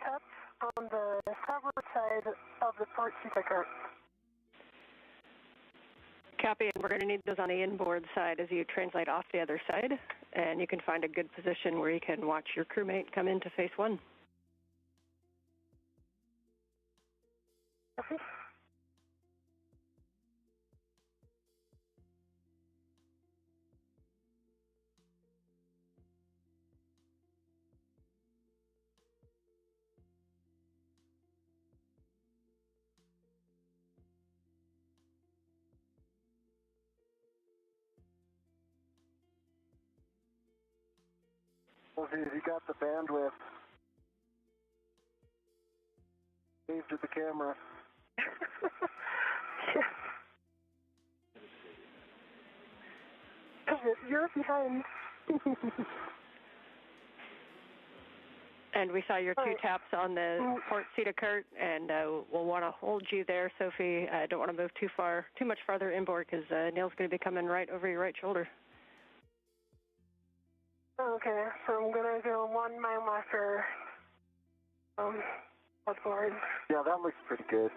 Up on the starboard side of the port seeker. Copy, and we're going to need those on the inboard side as you translate off the other side, and you can find a good position where you can watch your crewmate come into phase 1. Okay. Sophie, have you got the bandwidth? Wave to the camera. You're behind. And we saw your 2 taps on the port seat-a-curt, and we'll want to hold you there, Sophie. I don't want to move too much farther inboard because Neil's going to be coming right over your right shoulder. Okay, so I'm going to go 1 mile after board. Yeah, that looks pretty good.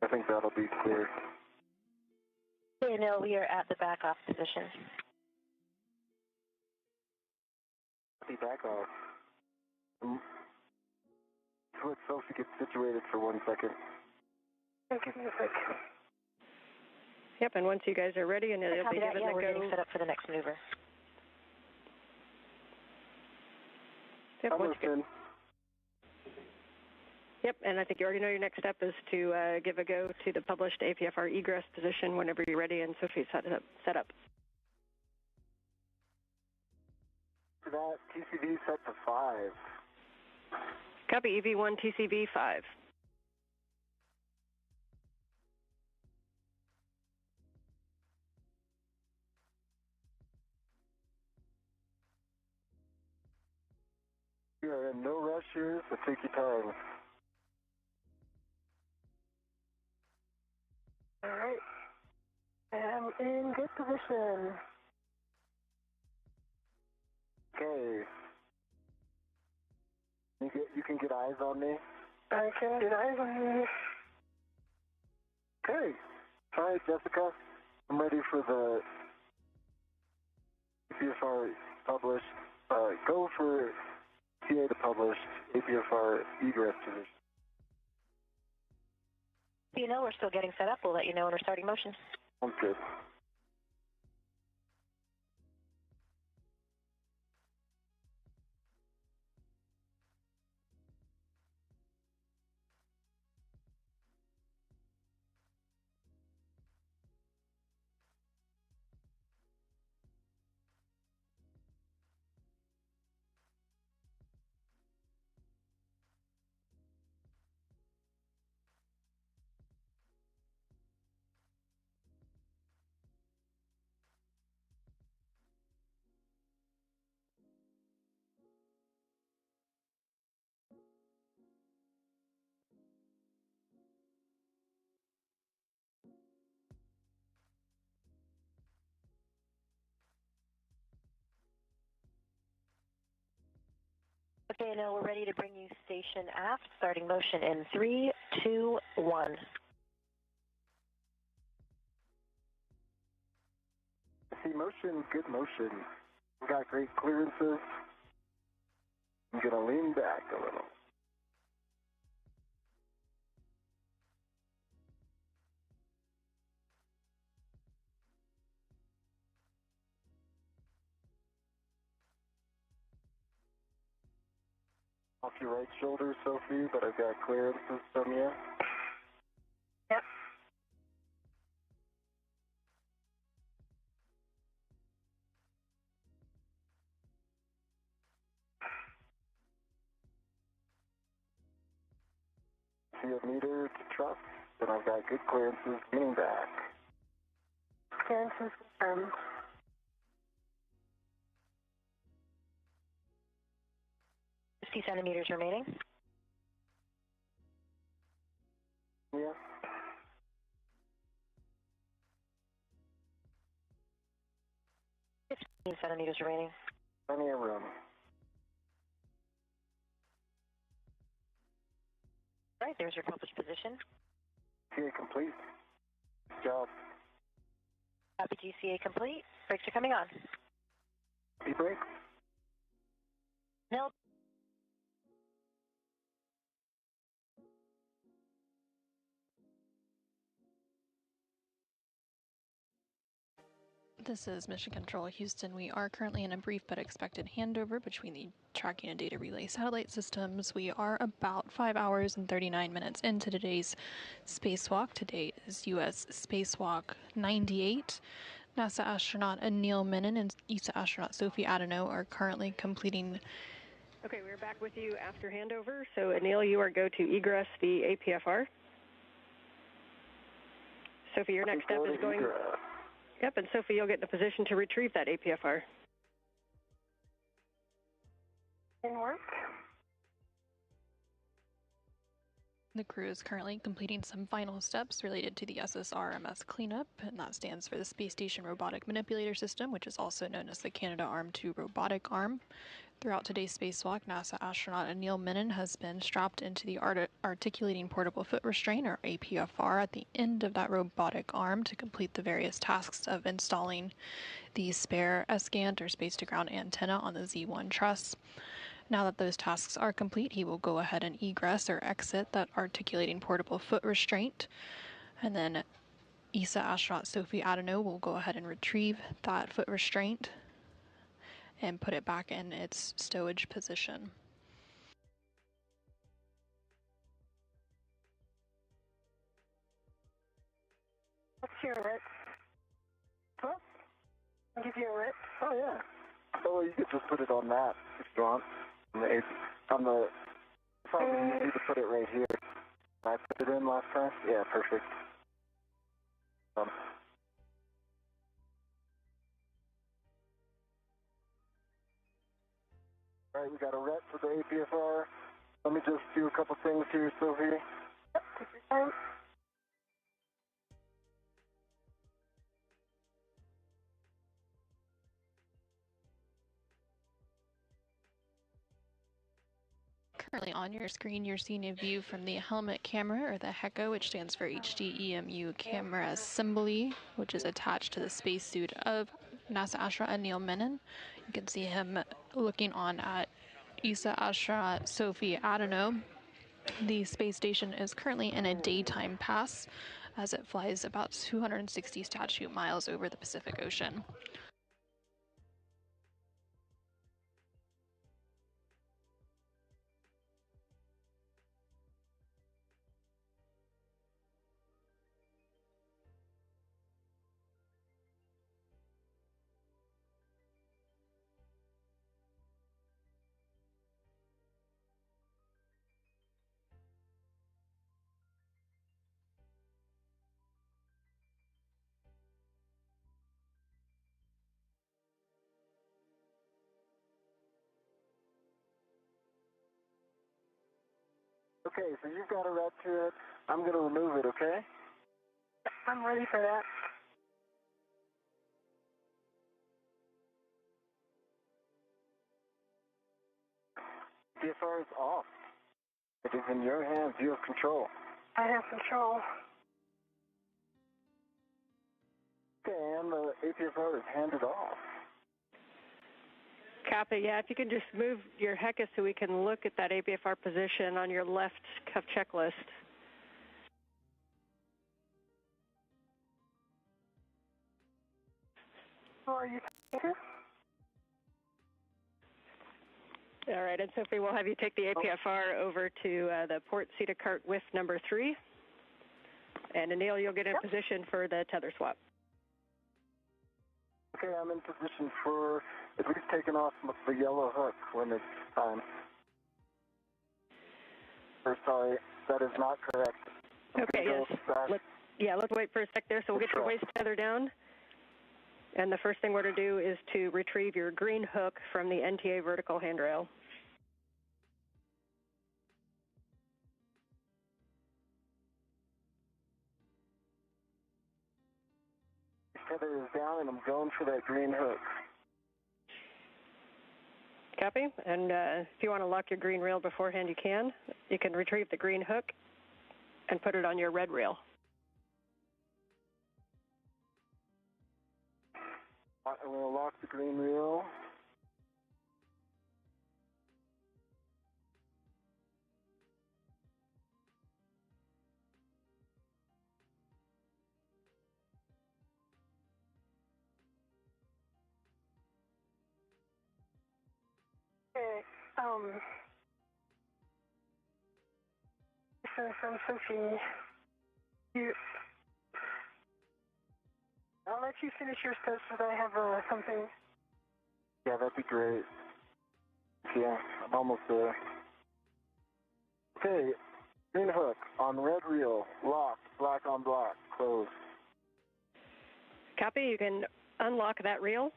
I think that'll be clear. Okay, Neil, we are at the back-off position. Be back off. Let Sophie get situated for 1 second. Give me a sec. Yep, and once you guys are ready, and it'll be given the go. We're getting set up for the next maneuver. Yep, Yep, and I think you already know your next step is to give a go to the published APFR egress position whenever you're ready, and Sophie's set up. For that, TCV set to 5. Copy, EV1 TCV 5. You are in no rush here, so take your time. All right. I'm in good position. Okay. You can get eyes on me? I can get eyes on you. Okay. All right, Jessica. I'm ready for the APFR published. Go for TA to publish APFR egress position. You know, we're still getting set up. We'll let you know when we're starting motion. Sounds good. Okay, now we're ready to bring you station aft, starting motion in 3, 2, 1. See motion, good motion. We got great clearances. I'm going to lean back a little. Off your right shoulder, Sophie, but I've got clearances from you. Yep. See a meter to truck, and I've got good clearances leaning back. Clearances confirmed. 50 centimeters remaining. Yeah. 15 centimeters remaining. Plenty of room. All right, there's your published position. GCA complete. Good job. Copy GCA complete. Brakes are coming on. E-brake. Nil. This is Mission Control Houston. We are currently in a brief but expected handover between the tracking and data relay satellite systems. We are about 5 hours and 39 minutes into today's spacewalk. Today is U.S. Spacewalk 98. NASA astronaut Anil Menon and ESA astronaut Sophie Adenot are currently completing. Okay, we're back with you after handover. So, Anil, you are go to egress the APFR. Sophie, your next step is going. Yep, and Sophie, you'll get in a position to retrieve that APFR. In work. The crew is currently completing some final steps related to the SSRMS cleanup, and that stands for the Space Station Robotic Manipulator System, which is also known as the Canadarm2 robotic arm. Throughout today's spacewalk, NASA astronaut Anil Menon has been strapped into the Articulating Portable Foot Restraint, or APFR, at the end of that robotic arm to complete the various tasks of installing the spare SGANT, or space-to-ground antenna, on the Z1 truss. Now that those tasks are complete, he will go ahead and egress or exit that Articulating Portable Foot Restraint, and then ESA astronaut Sophie Adenot will go ahead and retrieve that foot restraint and put it back in its stowage position. What's your RIT? What? I'll give you a RIT. Oh, yeah. Oh, you could just put it on that if you want. Probably easy to put it right here. I put it in last time? Yeah, perfect. All right, we got a RET for the APFR. Let me just do a couple things here, Sophie. Yep, take your time. Currently on your screen, you're seeing a view from the helmet camera, or the HECO, which stands for HDEMU camera assembly, which is attached to the spacesuit of NASA astronaut Anil Menon. You can see him looking on at ESA astronaut Sophie Adenot. The space station is currently in a daytime pass as it flies about 260 statute miles over the Pacific Ocean. Okay, so you've got a RET to it. I'm going to remove it, okay? I'm ready for that. APFR is off. It is in your hands. You have control. I have control. Okay, and the APFR is handed off. Copy. Yeah, if you can just move your HECA so we can look at that APFR position on your left cuff checklist. Who are you talking to? All right, and Sophie, we'll have you take the APFR over to the port CETA cart with number 3. And Anil, you'll get in position for the tether swap. Okay, I'm in position for at least taking off the yellow hook when it's time. Or sorry, that is not correct. Okay, yes. Let's wait for a sec there. So we'll get your waist tether down. And the first thing we're to do is to retrieve your green hook from the NTA vertical handrail. Tether is down, and I'm going for that green hook. Copy. And if you want to lock your green reel beforehand, you can. You can retrieve the green hook and put it on your red reel. I'm going to lock the green reel. Okay, from Sophie, I'll let you finish your steps, but I have something. Yeah, that'd be great. Yeah, I'm almost there. Okay, green hook on red reel, locked, black on black, closed. Copy. You can unlock that reel.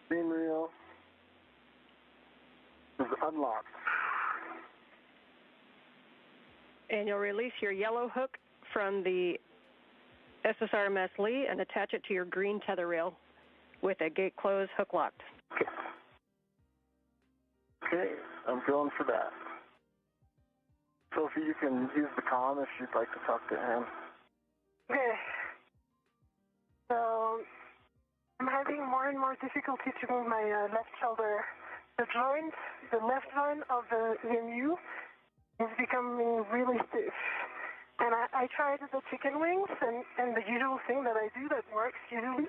Green reel is unlocked. And you'll release your yellow hook from the SSRMS Lee and attach it to your green tether reel with a gate close, hook locked. Okay, I'm going for that. Sophie, you can use the comm if you'd like to talk to him. Okay. So I'm having more and more difficulty to move my left shoulder. The left joint of the EMU is becoming really stiff. And I tried the chicken wings and the usual thing that I do that works usually.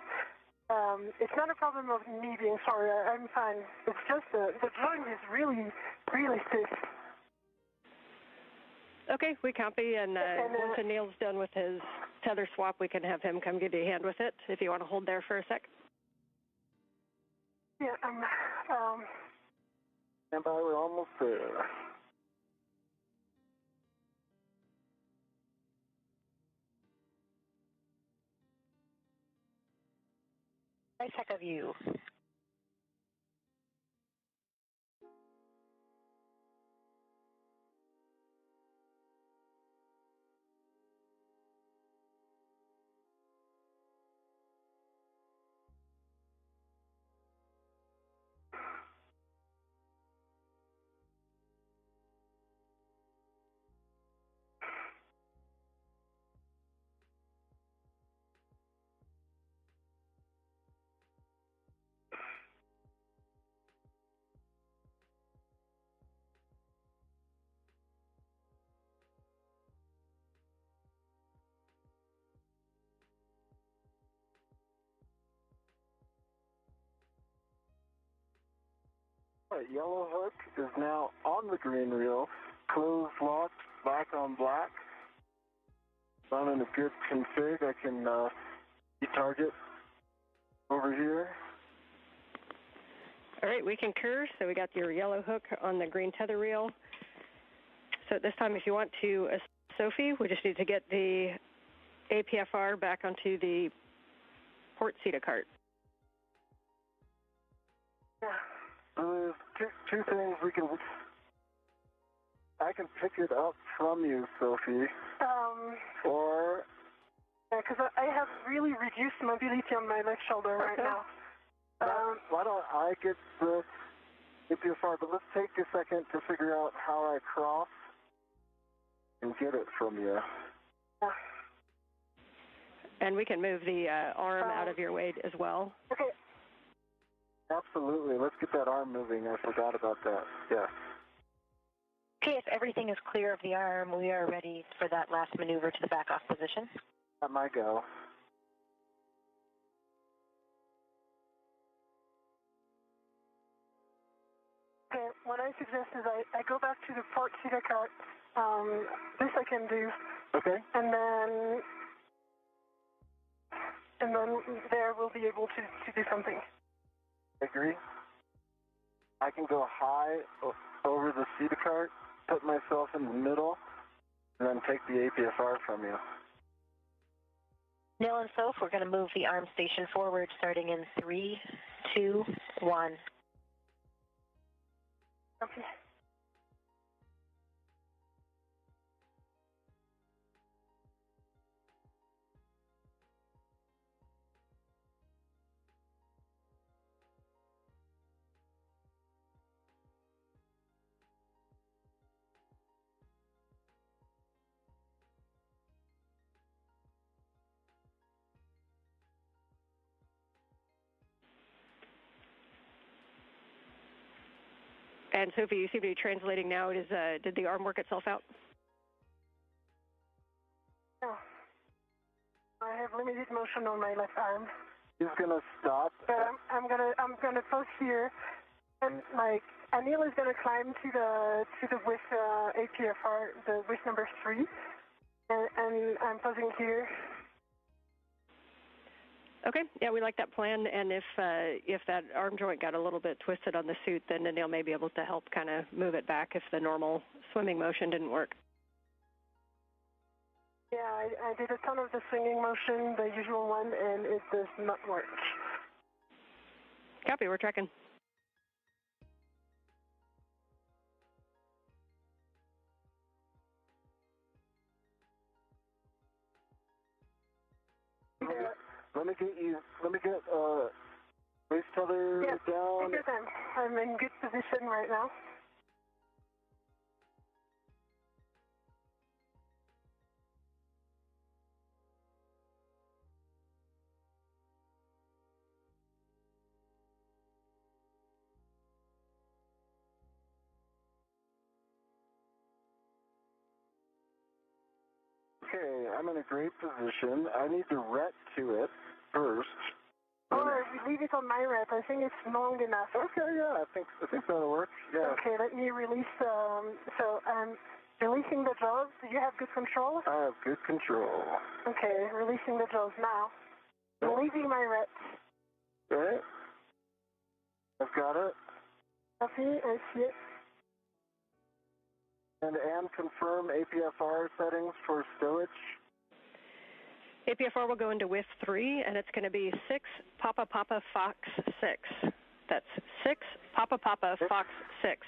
It's not a problem of me being sorry, I'm fine. It's just the joint is really, really stiff. Okay, we copy, and once Anil's done with his tether swap, we can have him come give you a hand with it, if you want to hold there for a sec. Yeah, Stand by, we're almost there. Nice heck of you. All right, yellow hook is now on the green reel, closed, locked, black on black. I'm in a good config. I can target over here. All right, we concur. So we got your yellow hook on the green tether reel. So at this time, if you want to, Sophie, we just need to get the APFR back onto the port CETA cart. Yeah. Two things I can pick it up from you, Sophie. Or because I have really reduced mobility on my left shoulder right now. Why don't I get the APFR, but let's take a second to figure out how I cross and get it from you. And we can move the arm out of your way as well. Okay. Absolutely. Let's get that arm moving. I forgot about that. Yeah. Okay, if everything is clear of the arm, we are ready for that last maneuver to the back-off position. That might go. Okay, what I suggest is I go back to the port seater cart. This I can do. Okay. And then there we'll be able to do something. Agree. I can go high over the seater cart, put myself in the middle, and then take the APFR from you. Neil and Soph, we're going to move the arm station forward starting in 3, 2, 1. Okay. And Sophie, you seem to be translating now. Did the arm work itself out? No. I have limited motion on my left arm. He's gonna stop. But I'm gonna pause here, and like Anil is gonna climb to the width APFR, the width number 3, and I'm pausing here. Okay, yeah, we like that plan, and if that arm joint got a little bit twisted on the suit, then Neil may be able to help kind of move it back if the normal swimming motion didn't work. Yeah, I did a ton of the swinging motion, the usual one, and it does not work. Copy, we're tracking. Let me get waist tether down. Take your time. I'm in good position right now. Okay, I'm in a great position. I need to ret to it first. Or we leave it on my ret. I think it's long enough. Okay, yeah, I think that'll work. Yeah. Okay, let me release. So I'm releasing the jaws. Do you have good control? I have good control. Okay, releasing the jaws now. I'm leaving my ret. Okay. I've got it. Copy, I see it. And confirm APFR settings for stowage. APFR will go into width 3, and it's going to be 6 Papa Papa Fox 6. That's 6 Papa Papa Fox 6.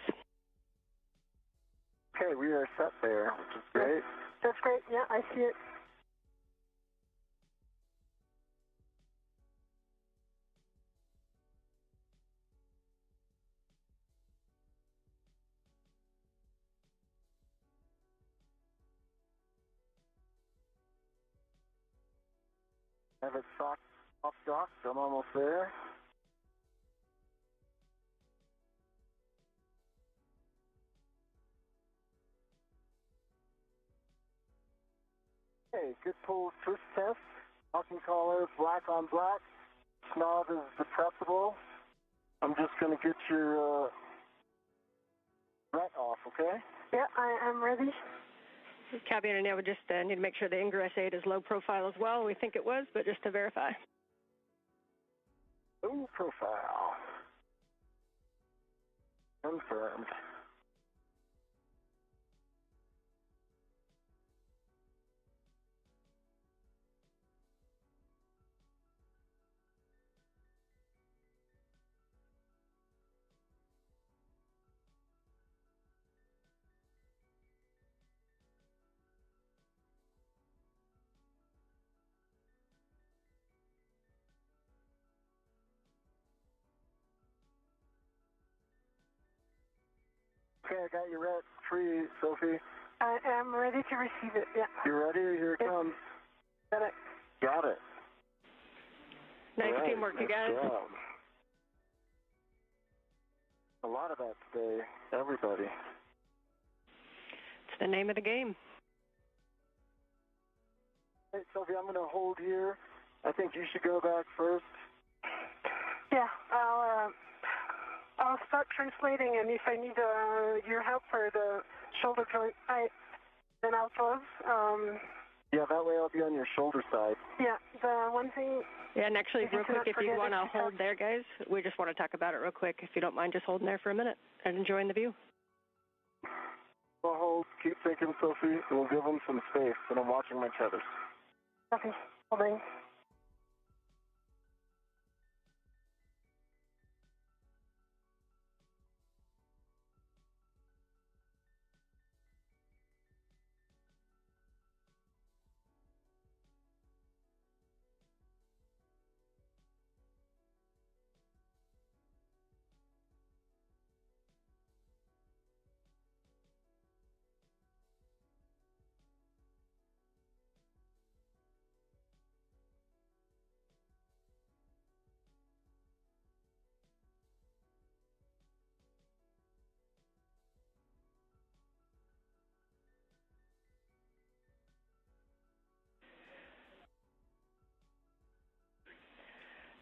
Okay, we are set there, which is great. That's great. Yeah, I see it. Have it off dock. I'm almost there. Okay, good pull twist test. Locking collar, black on black. Snob is depressible. I'm just going to get your ret off, okay? Yeah, I'm ready. Cabby and I would just need to make sure the ingress aid is low profile as well. We think it was, but just to verify. Low profile. Confirmed. Okay, I got your red tree, Sophie. I am ready to receive it, yeah. You ready? Here it comes. Got it. Got it. Nice teamwork, you guys. A lot of that today, everybody. It's the name of the game. Hey, Sophie, I'm going to hold here. I think you should go back first. Yeah, I'll start translating, and if I need your help for the shoulder joint, then I'll pause. Yeah, that way I'll be on your shoulder side. Yeah, the one thing... Yeah, and actually, real quick, if you want to hold there, guys, we just want to talk about it real quick. If you don't mind just holding there for a minute and enjoying the view. We'll hold, keep thinking, Sophie, and we'll give them some space, and I'm watching my tethers. Okay, holding.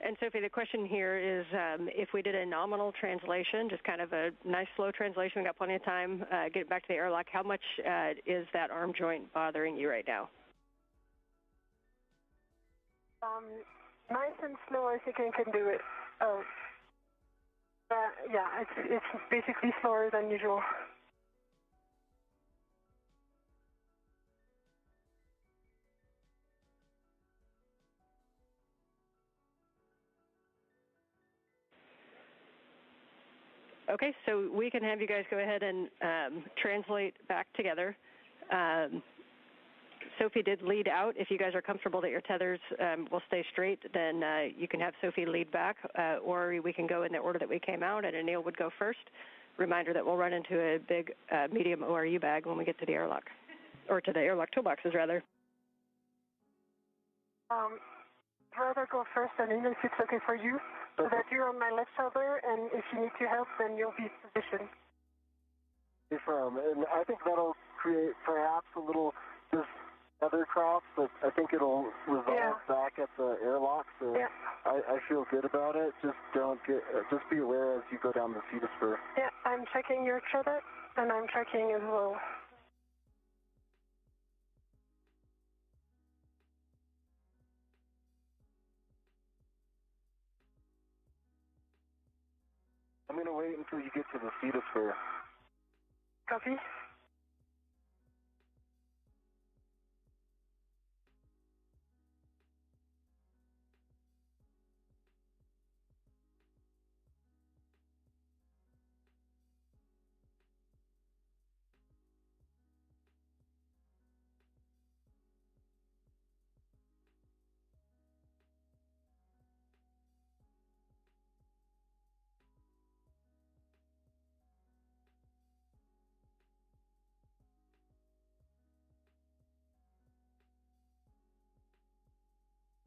And Sophie, the question here is if we did a nominal translation, just kind of a nice slow translation, we got plenty of time, get back to the airlock, how much is that arm joint bothering you right now? Nice and slow, I think I can do it. Yeah, it's basically slower than usual. Okay, so we can have you guys go ahead and translate back together. Sophie did lead out. If you guys are comfortable that your tethers will stay straight, then you can have Sophie lead back, or we can go in the order that we came out, and Anil would go first. Reminder that we'll run into a big medium ORU bag when we get to the airlock, or to the airlock toolboxes, rather. I'd rather go first, and if it's okay for you, so that you're on my left shoulder, and if you need to help, then you'll be positioned. And I think that'll create perhaps a little just other crops, but I think it'll resolve back at the airlock. So I feel good about it. Just just be aware as you go down the fetus spur. Yeah, I'm checking your tether, and I'm checking as well. I'm going to wait until you get to the fetus spur. Copy.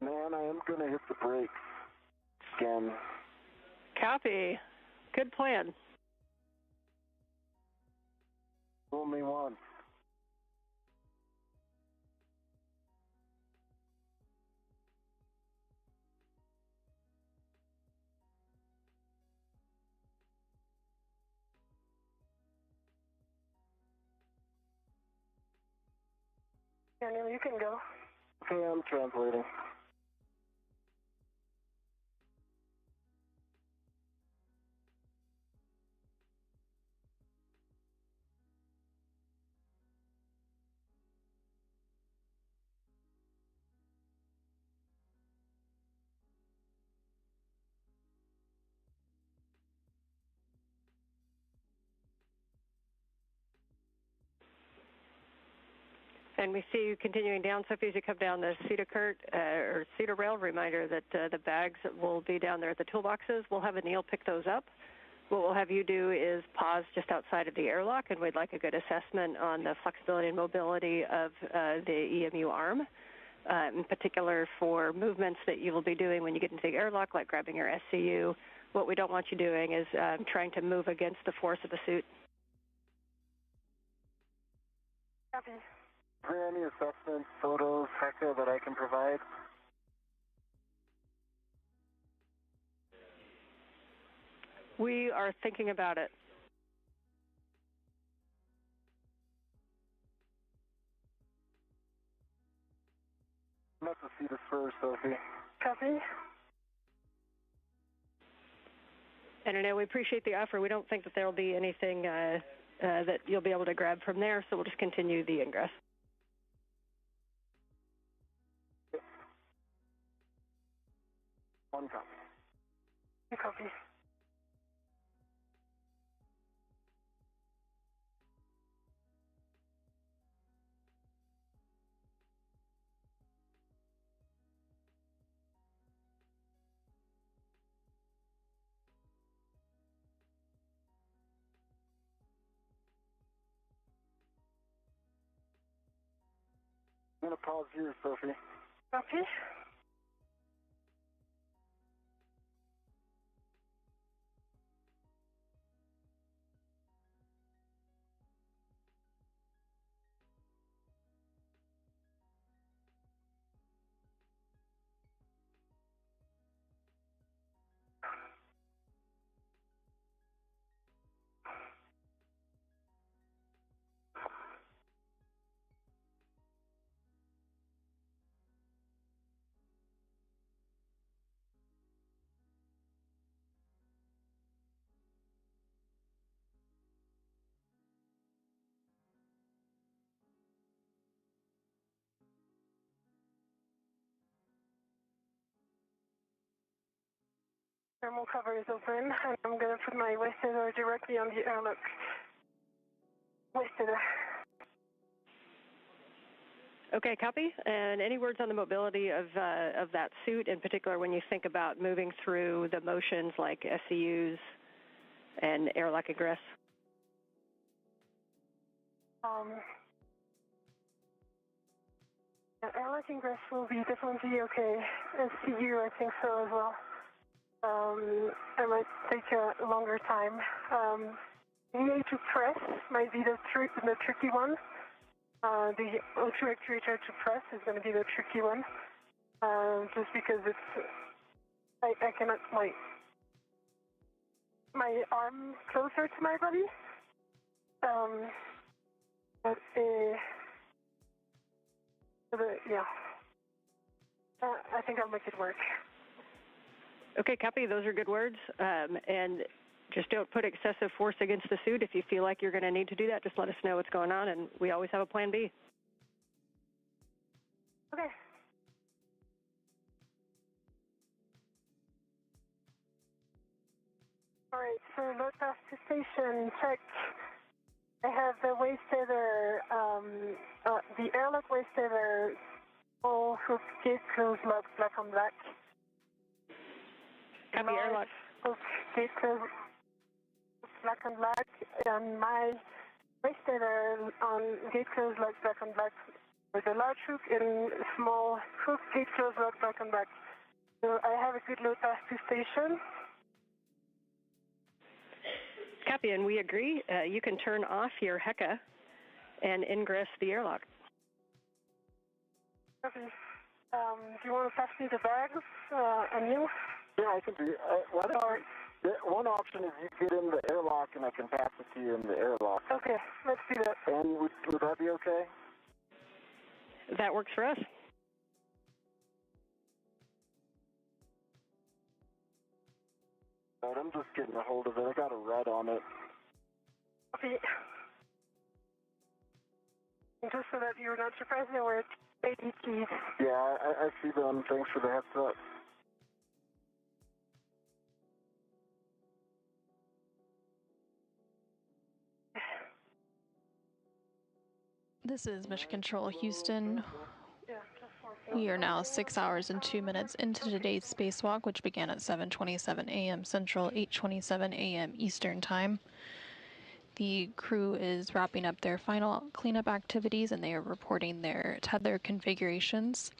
Man, I am going to hit the brakes again. Copy. Good plan. Only one. Daniel, you can go. Okay, I'm translating. And we see you continuing down, Sophie, as you come down the cedar rail. Reminder that the bags will be down there at the toolboxes. We'll have Anil pick those up. what we'll have you do is pause just outside of the airlock, and we'd like a good assessment on the flexibility and mobility of the EMU arm, in particular for movements that you will be doing when you get into the airlock, like grabbing your SCU. What we don't want you doing is trying to move against the force of the suit. Copy. Is there any assessment, photos, HECA that I can provide? We are thinking about it. I'm at the seat is first, Sophie. Copy. And Anil, we appreciate the offer. We don't think that there will be anything that you'll be able to grab from there, so we'll just continue the ingress. One copy. Two copies. I'm going to pause here, Sophie. Copy. Thermal cover is open, and I'm going to put my waste tether directly on the airlock. Waste tether. Okay, copy. And any words on the mobility of that suit, in particular when you think about moving through the motions like SCUs and airlock egress? Airlock ingress will be definitely okay. SCU, I think so as well. It might take a longer time. VA to press might be the tricky one. The auto actuator to press is going to be the tricky one, just because I cannot my arm closer to my body. Yeah, I think I'll make it work. Okay, copy. Those are good words. And just don't put excessive force against the suit. If you feel like you're going to need to do that, just let us know what's going on, and we always have a plan B. Okay. All right, so load pass to station, check. I have the waste tether, the airlock waste tether, all hook gate closed, lock, black on black. Copy, airlock. Hook gate closed, black on black, and my waste tether on gate closed, lock, black on black, with a large hook and small hook, gate closed, lock, black on black. So I have a good load pass to station. Copy, and we agree. You can turn off your HECA and ingress the airlock. Okay. Do you want to pass me the bags, Anil? Yeah, I can do it. One option is you get in the airlock and I can pass it to you in the airlock. Okay, let's do that. And would that be okay? That works for us. I'm just getting a hold of it. I got a red on it. Okay. And just so that you're not surprised, there were 80 keys. Yeah, I see them. Thanks for the heads up. This is Mission Control Houston. Yeah, just 4 We are now 6 hours and 2 minutes into today's spacewalk, which began at 7:27 a.m. Central, 8:27 a.m. Eastern Time. The crew is wrapping up their final cleanup activities, and they are reporting their tether configurations.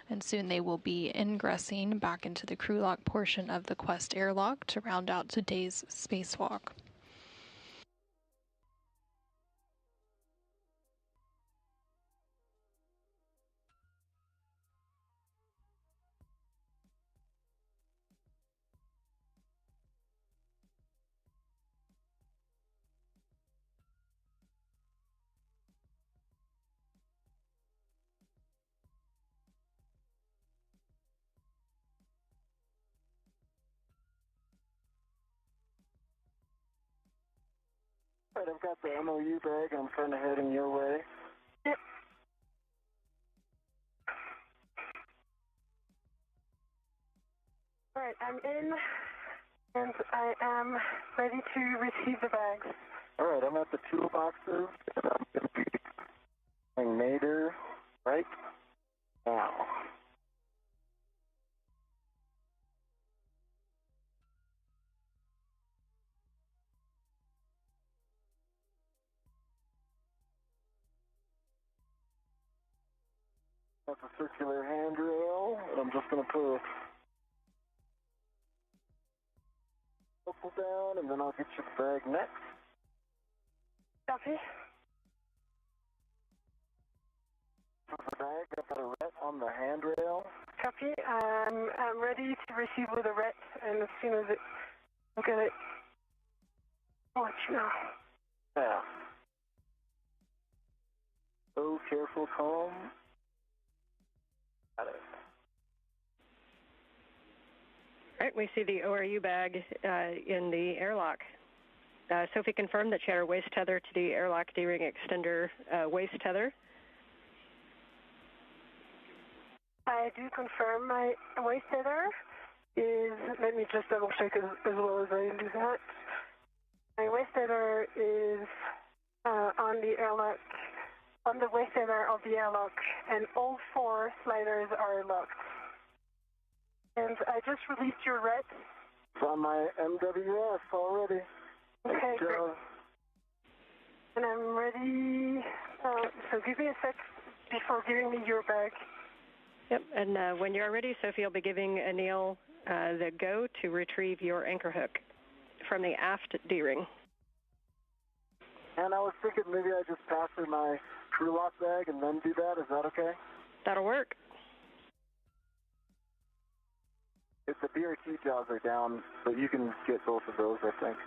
And soon they will be ingressing back into the crew lock portion of the Quest airlock to round out today's spacewalk. All right, I've got the MOU bag. I'm kind of heading your way. Yep. All right, I'm in, and I am ready to receive the bags. All right, I'm at the toolboxes, and I'm going to be doing Mater right now. That's a circular handrail, and I'm just going to put a couple down, and then I'll get you the bag next. Copy. For the bag, I've got a ret on the handrail. Copy. I'm ready to receive with a ret, and as soon as I get it, I'll let you know. Yeah. So careful, calm. Got it. All right, we see the ORU bag in the airlock. Sophie confirmed that she had her waist tether to the airlock D-ring extender waist tether. I do confirm my waist tether is, let me just double check as well as I do that. My waist tether is on the airlock, on the waist tether of the airlock, and all 4 sliders are locked. And I just released your ret. It's on my MWS already. Okay, great. And I'm ready, so give me a sec before giving me your bag. Yep, and when you're ready, Sophie will be giving Anil the go to retrieve your anchor hook from the aft D-ring. And I was thinking maybe I just pass her my crew lock bag and then do that. Is that okay? That'll work. If the BRT jobs are down, but you can get both of those, I think.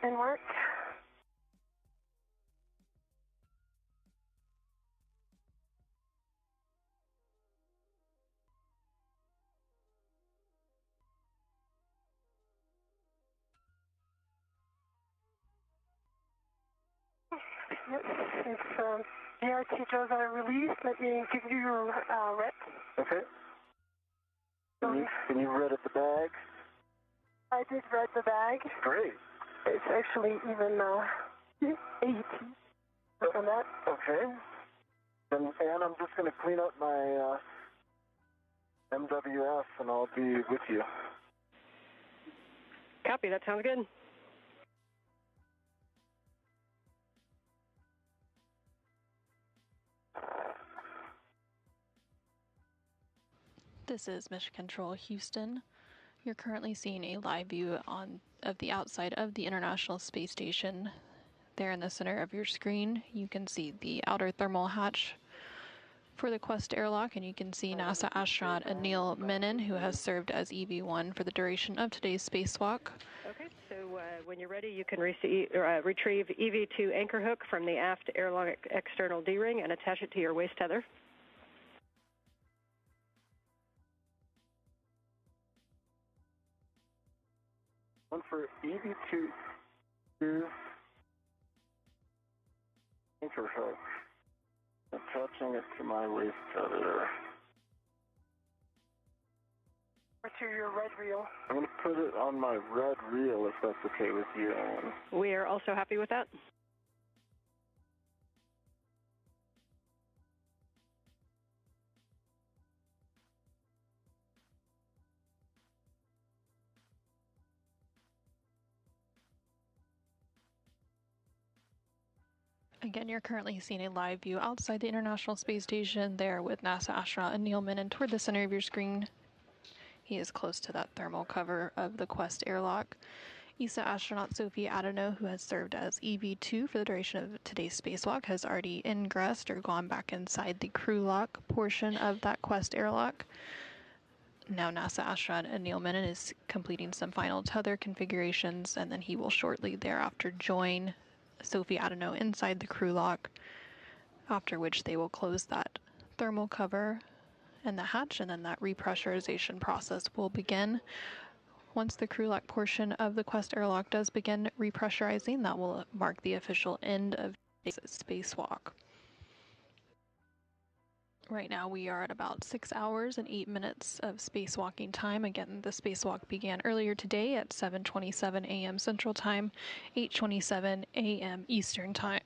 And work. If BRT jobs are released, let me give you your ret. Okay. Can you read at the bag? I did read the bag. Great. It's actually even 80 on that. Okay. And I'm just going to clean up my MWS, and I'll be with you. Copy, that sounds good. This is Mission Control Houston. You're currently seeing a live view of the outside of the International Space Station. There in the center of your screen, you can see the outer thermal hatch for the Quest airlock, and you can see NASA astronaut Anil Menon, who has served as EV1 for the duration of today's spacewalk. Okay, so when you're ready, you can retrieve EV2 anchor hook from the aft airlock external D-ring and attach it to your waist tether. One for EV2 anchor hook, attaching it to my waist tether. Or to your red reel. I'm going to put it on my red reel if that's okay with you, Ellen. We are also happy with that. Again, you're currently seeing a live view outside the International Space Station there with NASA astronaut Anil Menon toward the center of your screen. He is close to that thermal cover of the Quest airlock. ESA astronaut Sophie Adenot, who has served as EV2 for the duration of today's spacewalk, has already ingressed or gone back inside the crew lock portion of that Quest airlock. Now NASA astronaut Anil Menon is completing some final tether configurations, and then he will shortly thereafter join Sophie Adenot inside the crew lock, after which they will close that thermal cover and the hatch, and then that repressurization process will begin. Once the crew lock portion of the Quest airlock does begin repressurizing, that will mark the official end of today's spacewalk. Right now we are at about 6 hours and 8 minutes of spacewalking time. Again, the spacewalk began earlier today at 7:27 a.m. Central Time, 8:27 a.m. Eastern Time.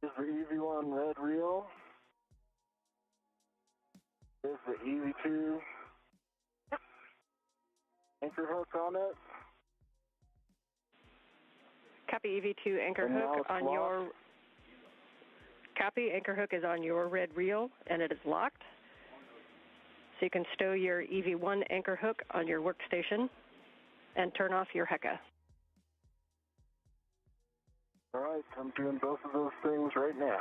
Is the EV1 red reel? Is the EV2 anchor hook on it? Copy EV2 anchor And now hook it's on locked. your. Copy anchor hook is on your red reel and it is locked. So you can stow your EV1 anchor hook on your workstation and turn off your HECA. All right, I'm doing both of those things right now.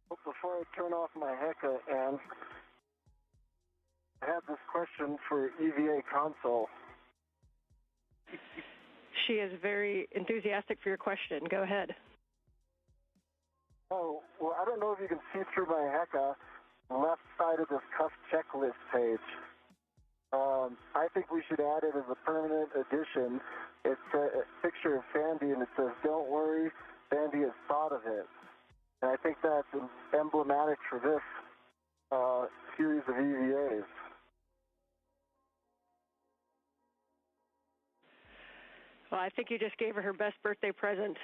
But before I turn off my HECA, Ann, I have this question for EVA console. She is very enthusiastic for your question. Go ahead. Oh, well, I don't know if you can see through my HECA, the left side of this cuff checklist page. I think we should add it as a permanent addition. It's a picture of Sandy, and it says, "Don't worry, Sandy has thought of it." And I think that's emblematic for this series of EVAs. Well, I think you just gave her best birthday present.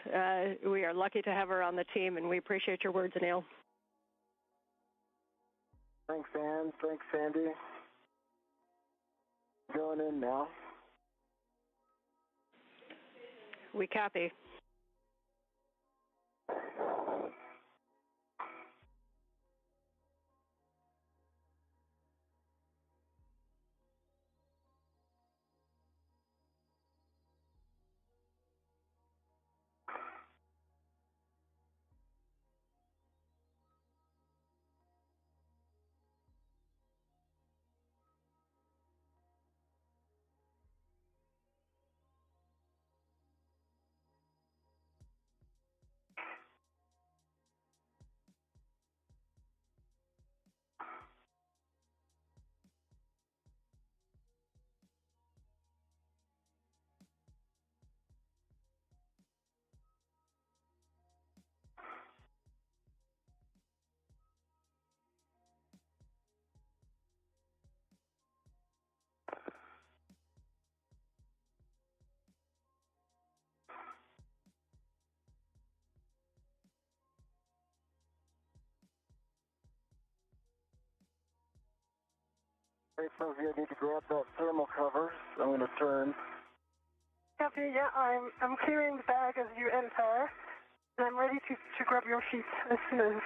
We are lucky to have her on the team, and we appreciate your words, Anil. Thanks, Ann. Thanks, Sandy. Going in now. We copy. Hey, Sophie, I need to grab that thermal cover. So I'm going to turn. Copy, yeah, I'm clearing the bag as you enter, and I'm ready to grab your sheet as soon as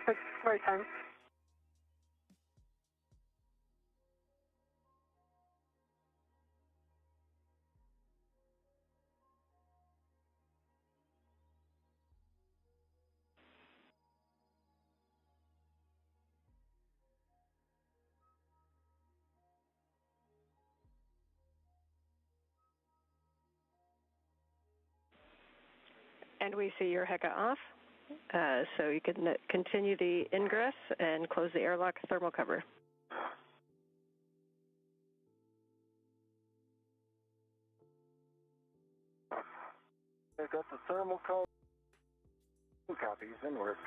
it's the right time. And we see your HECA off, so you can continue the ingress and close the airlock thermal cover. got the thermal cone. Copies in work.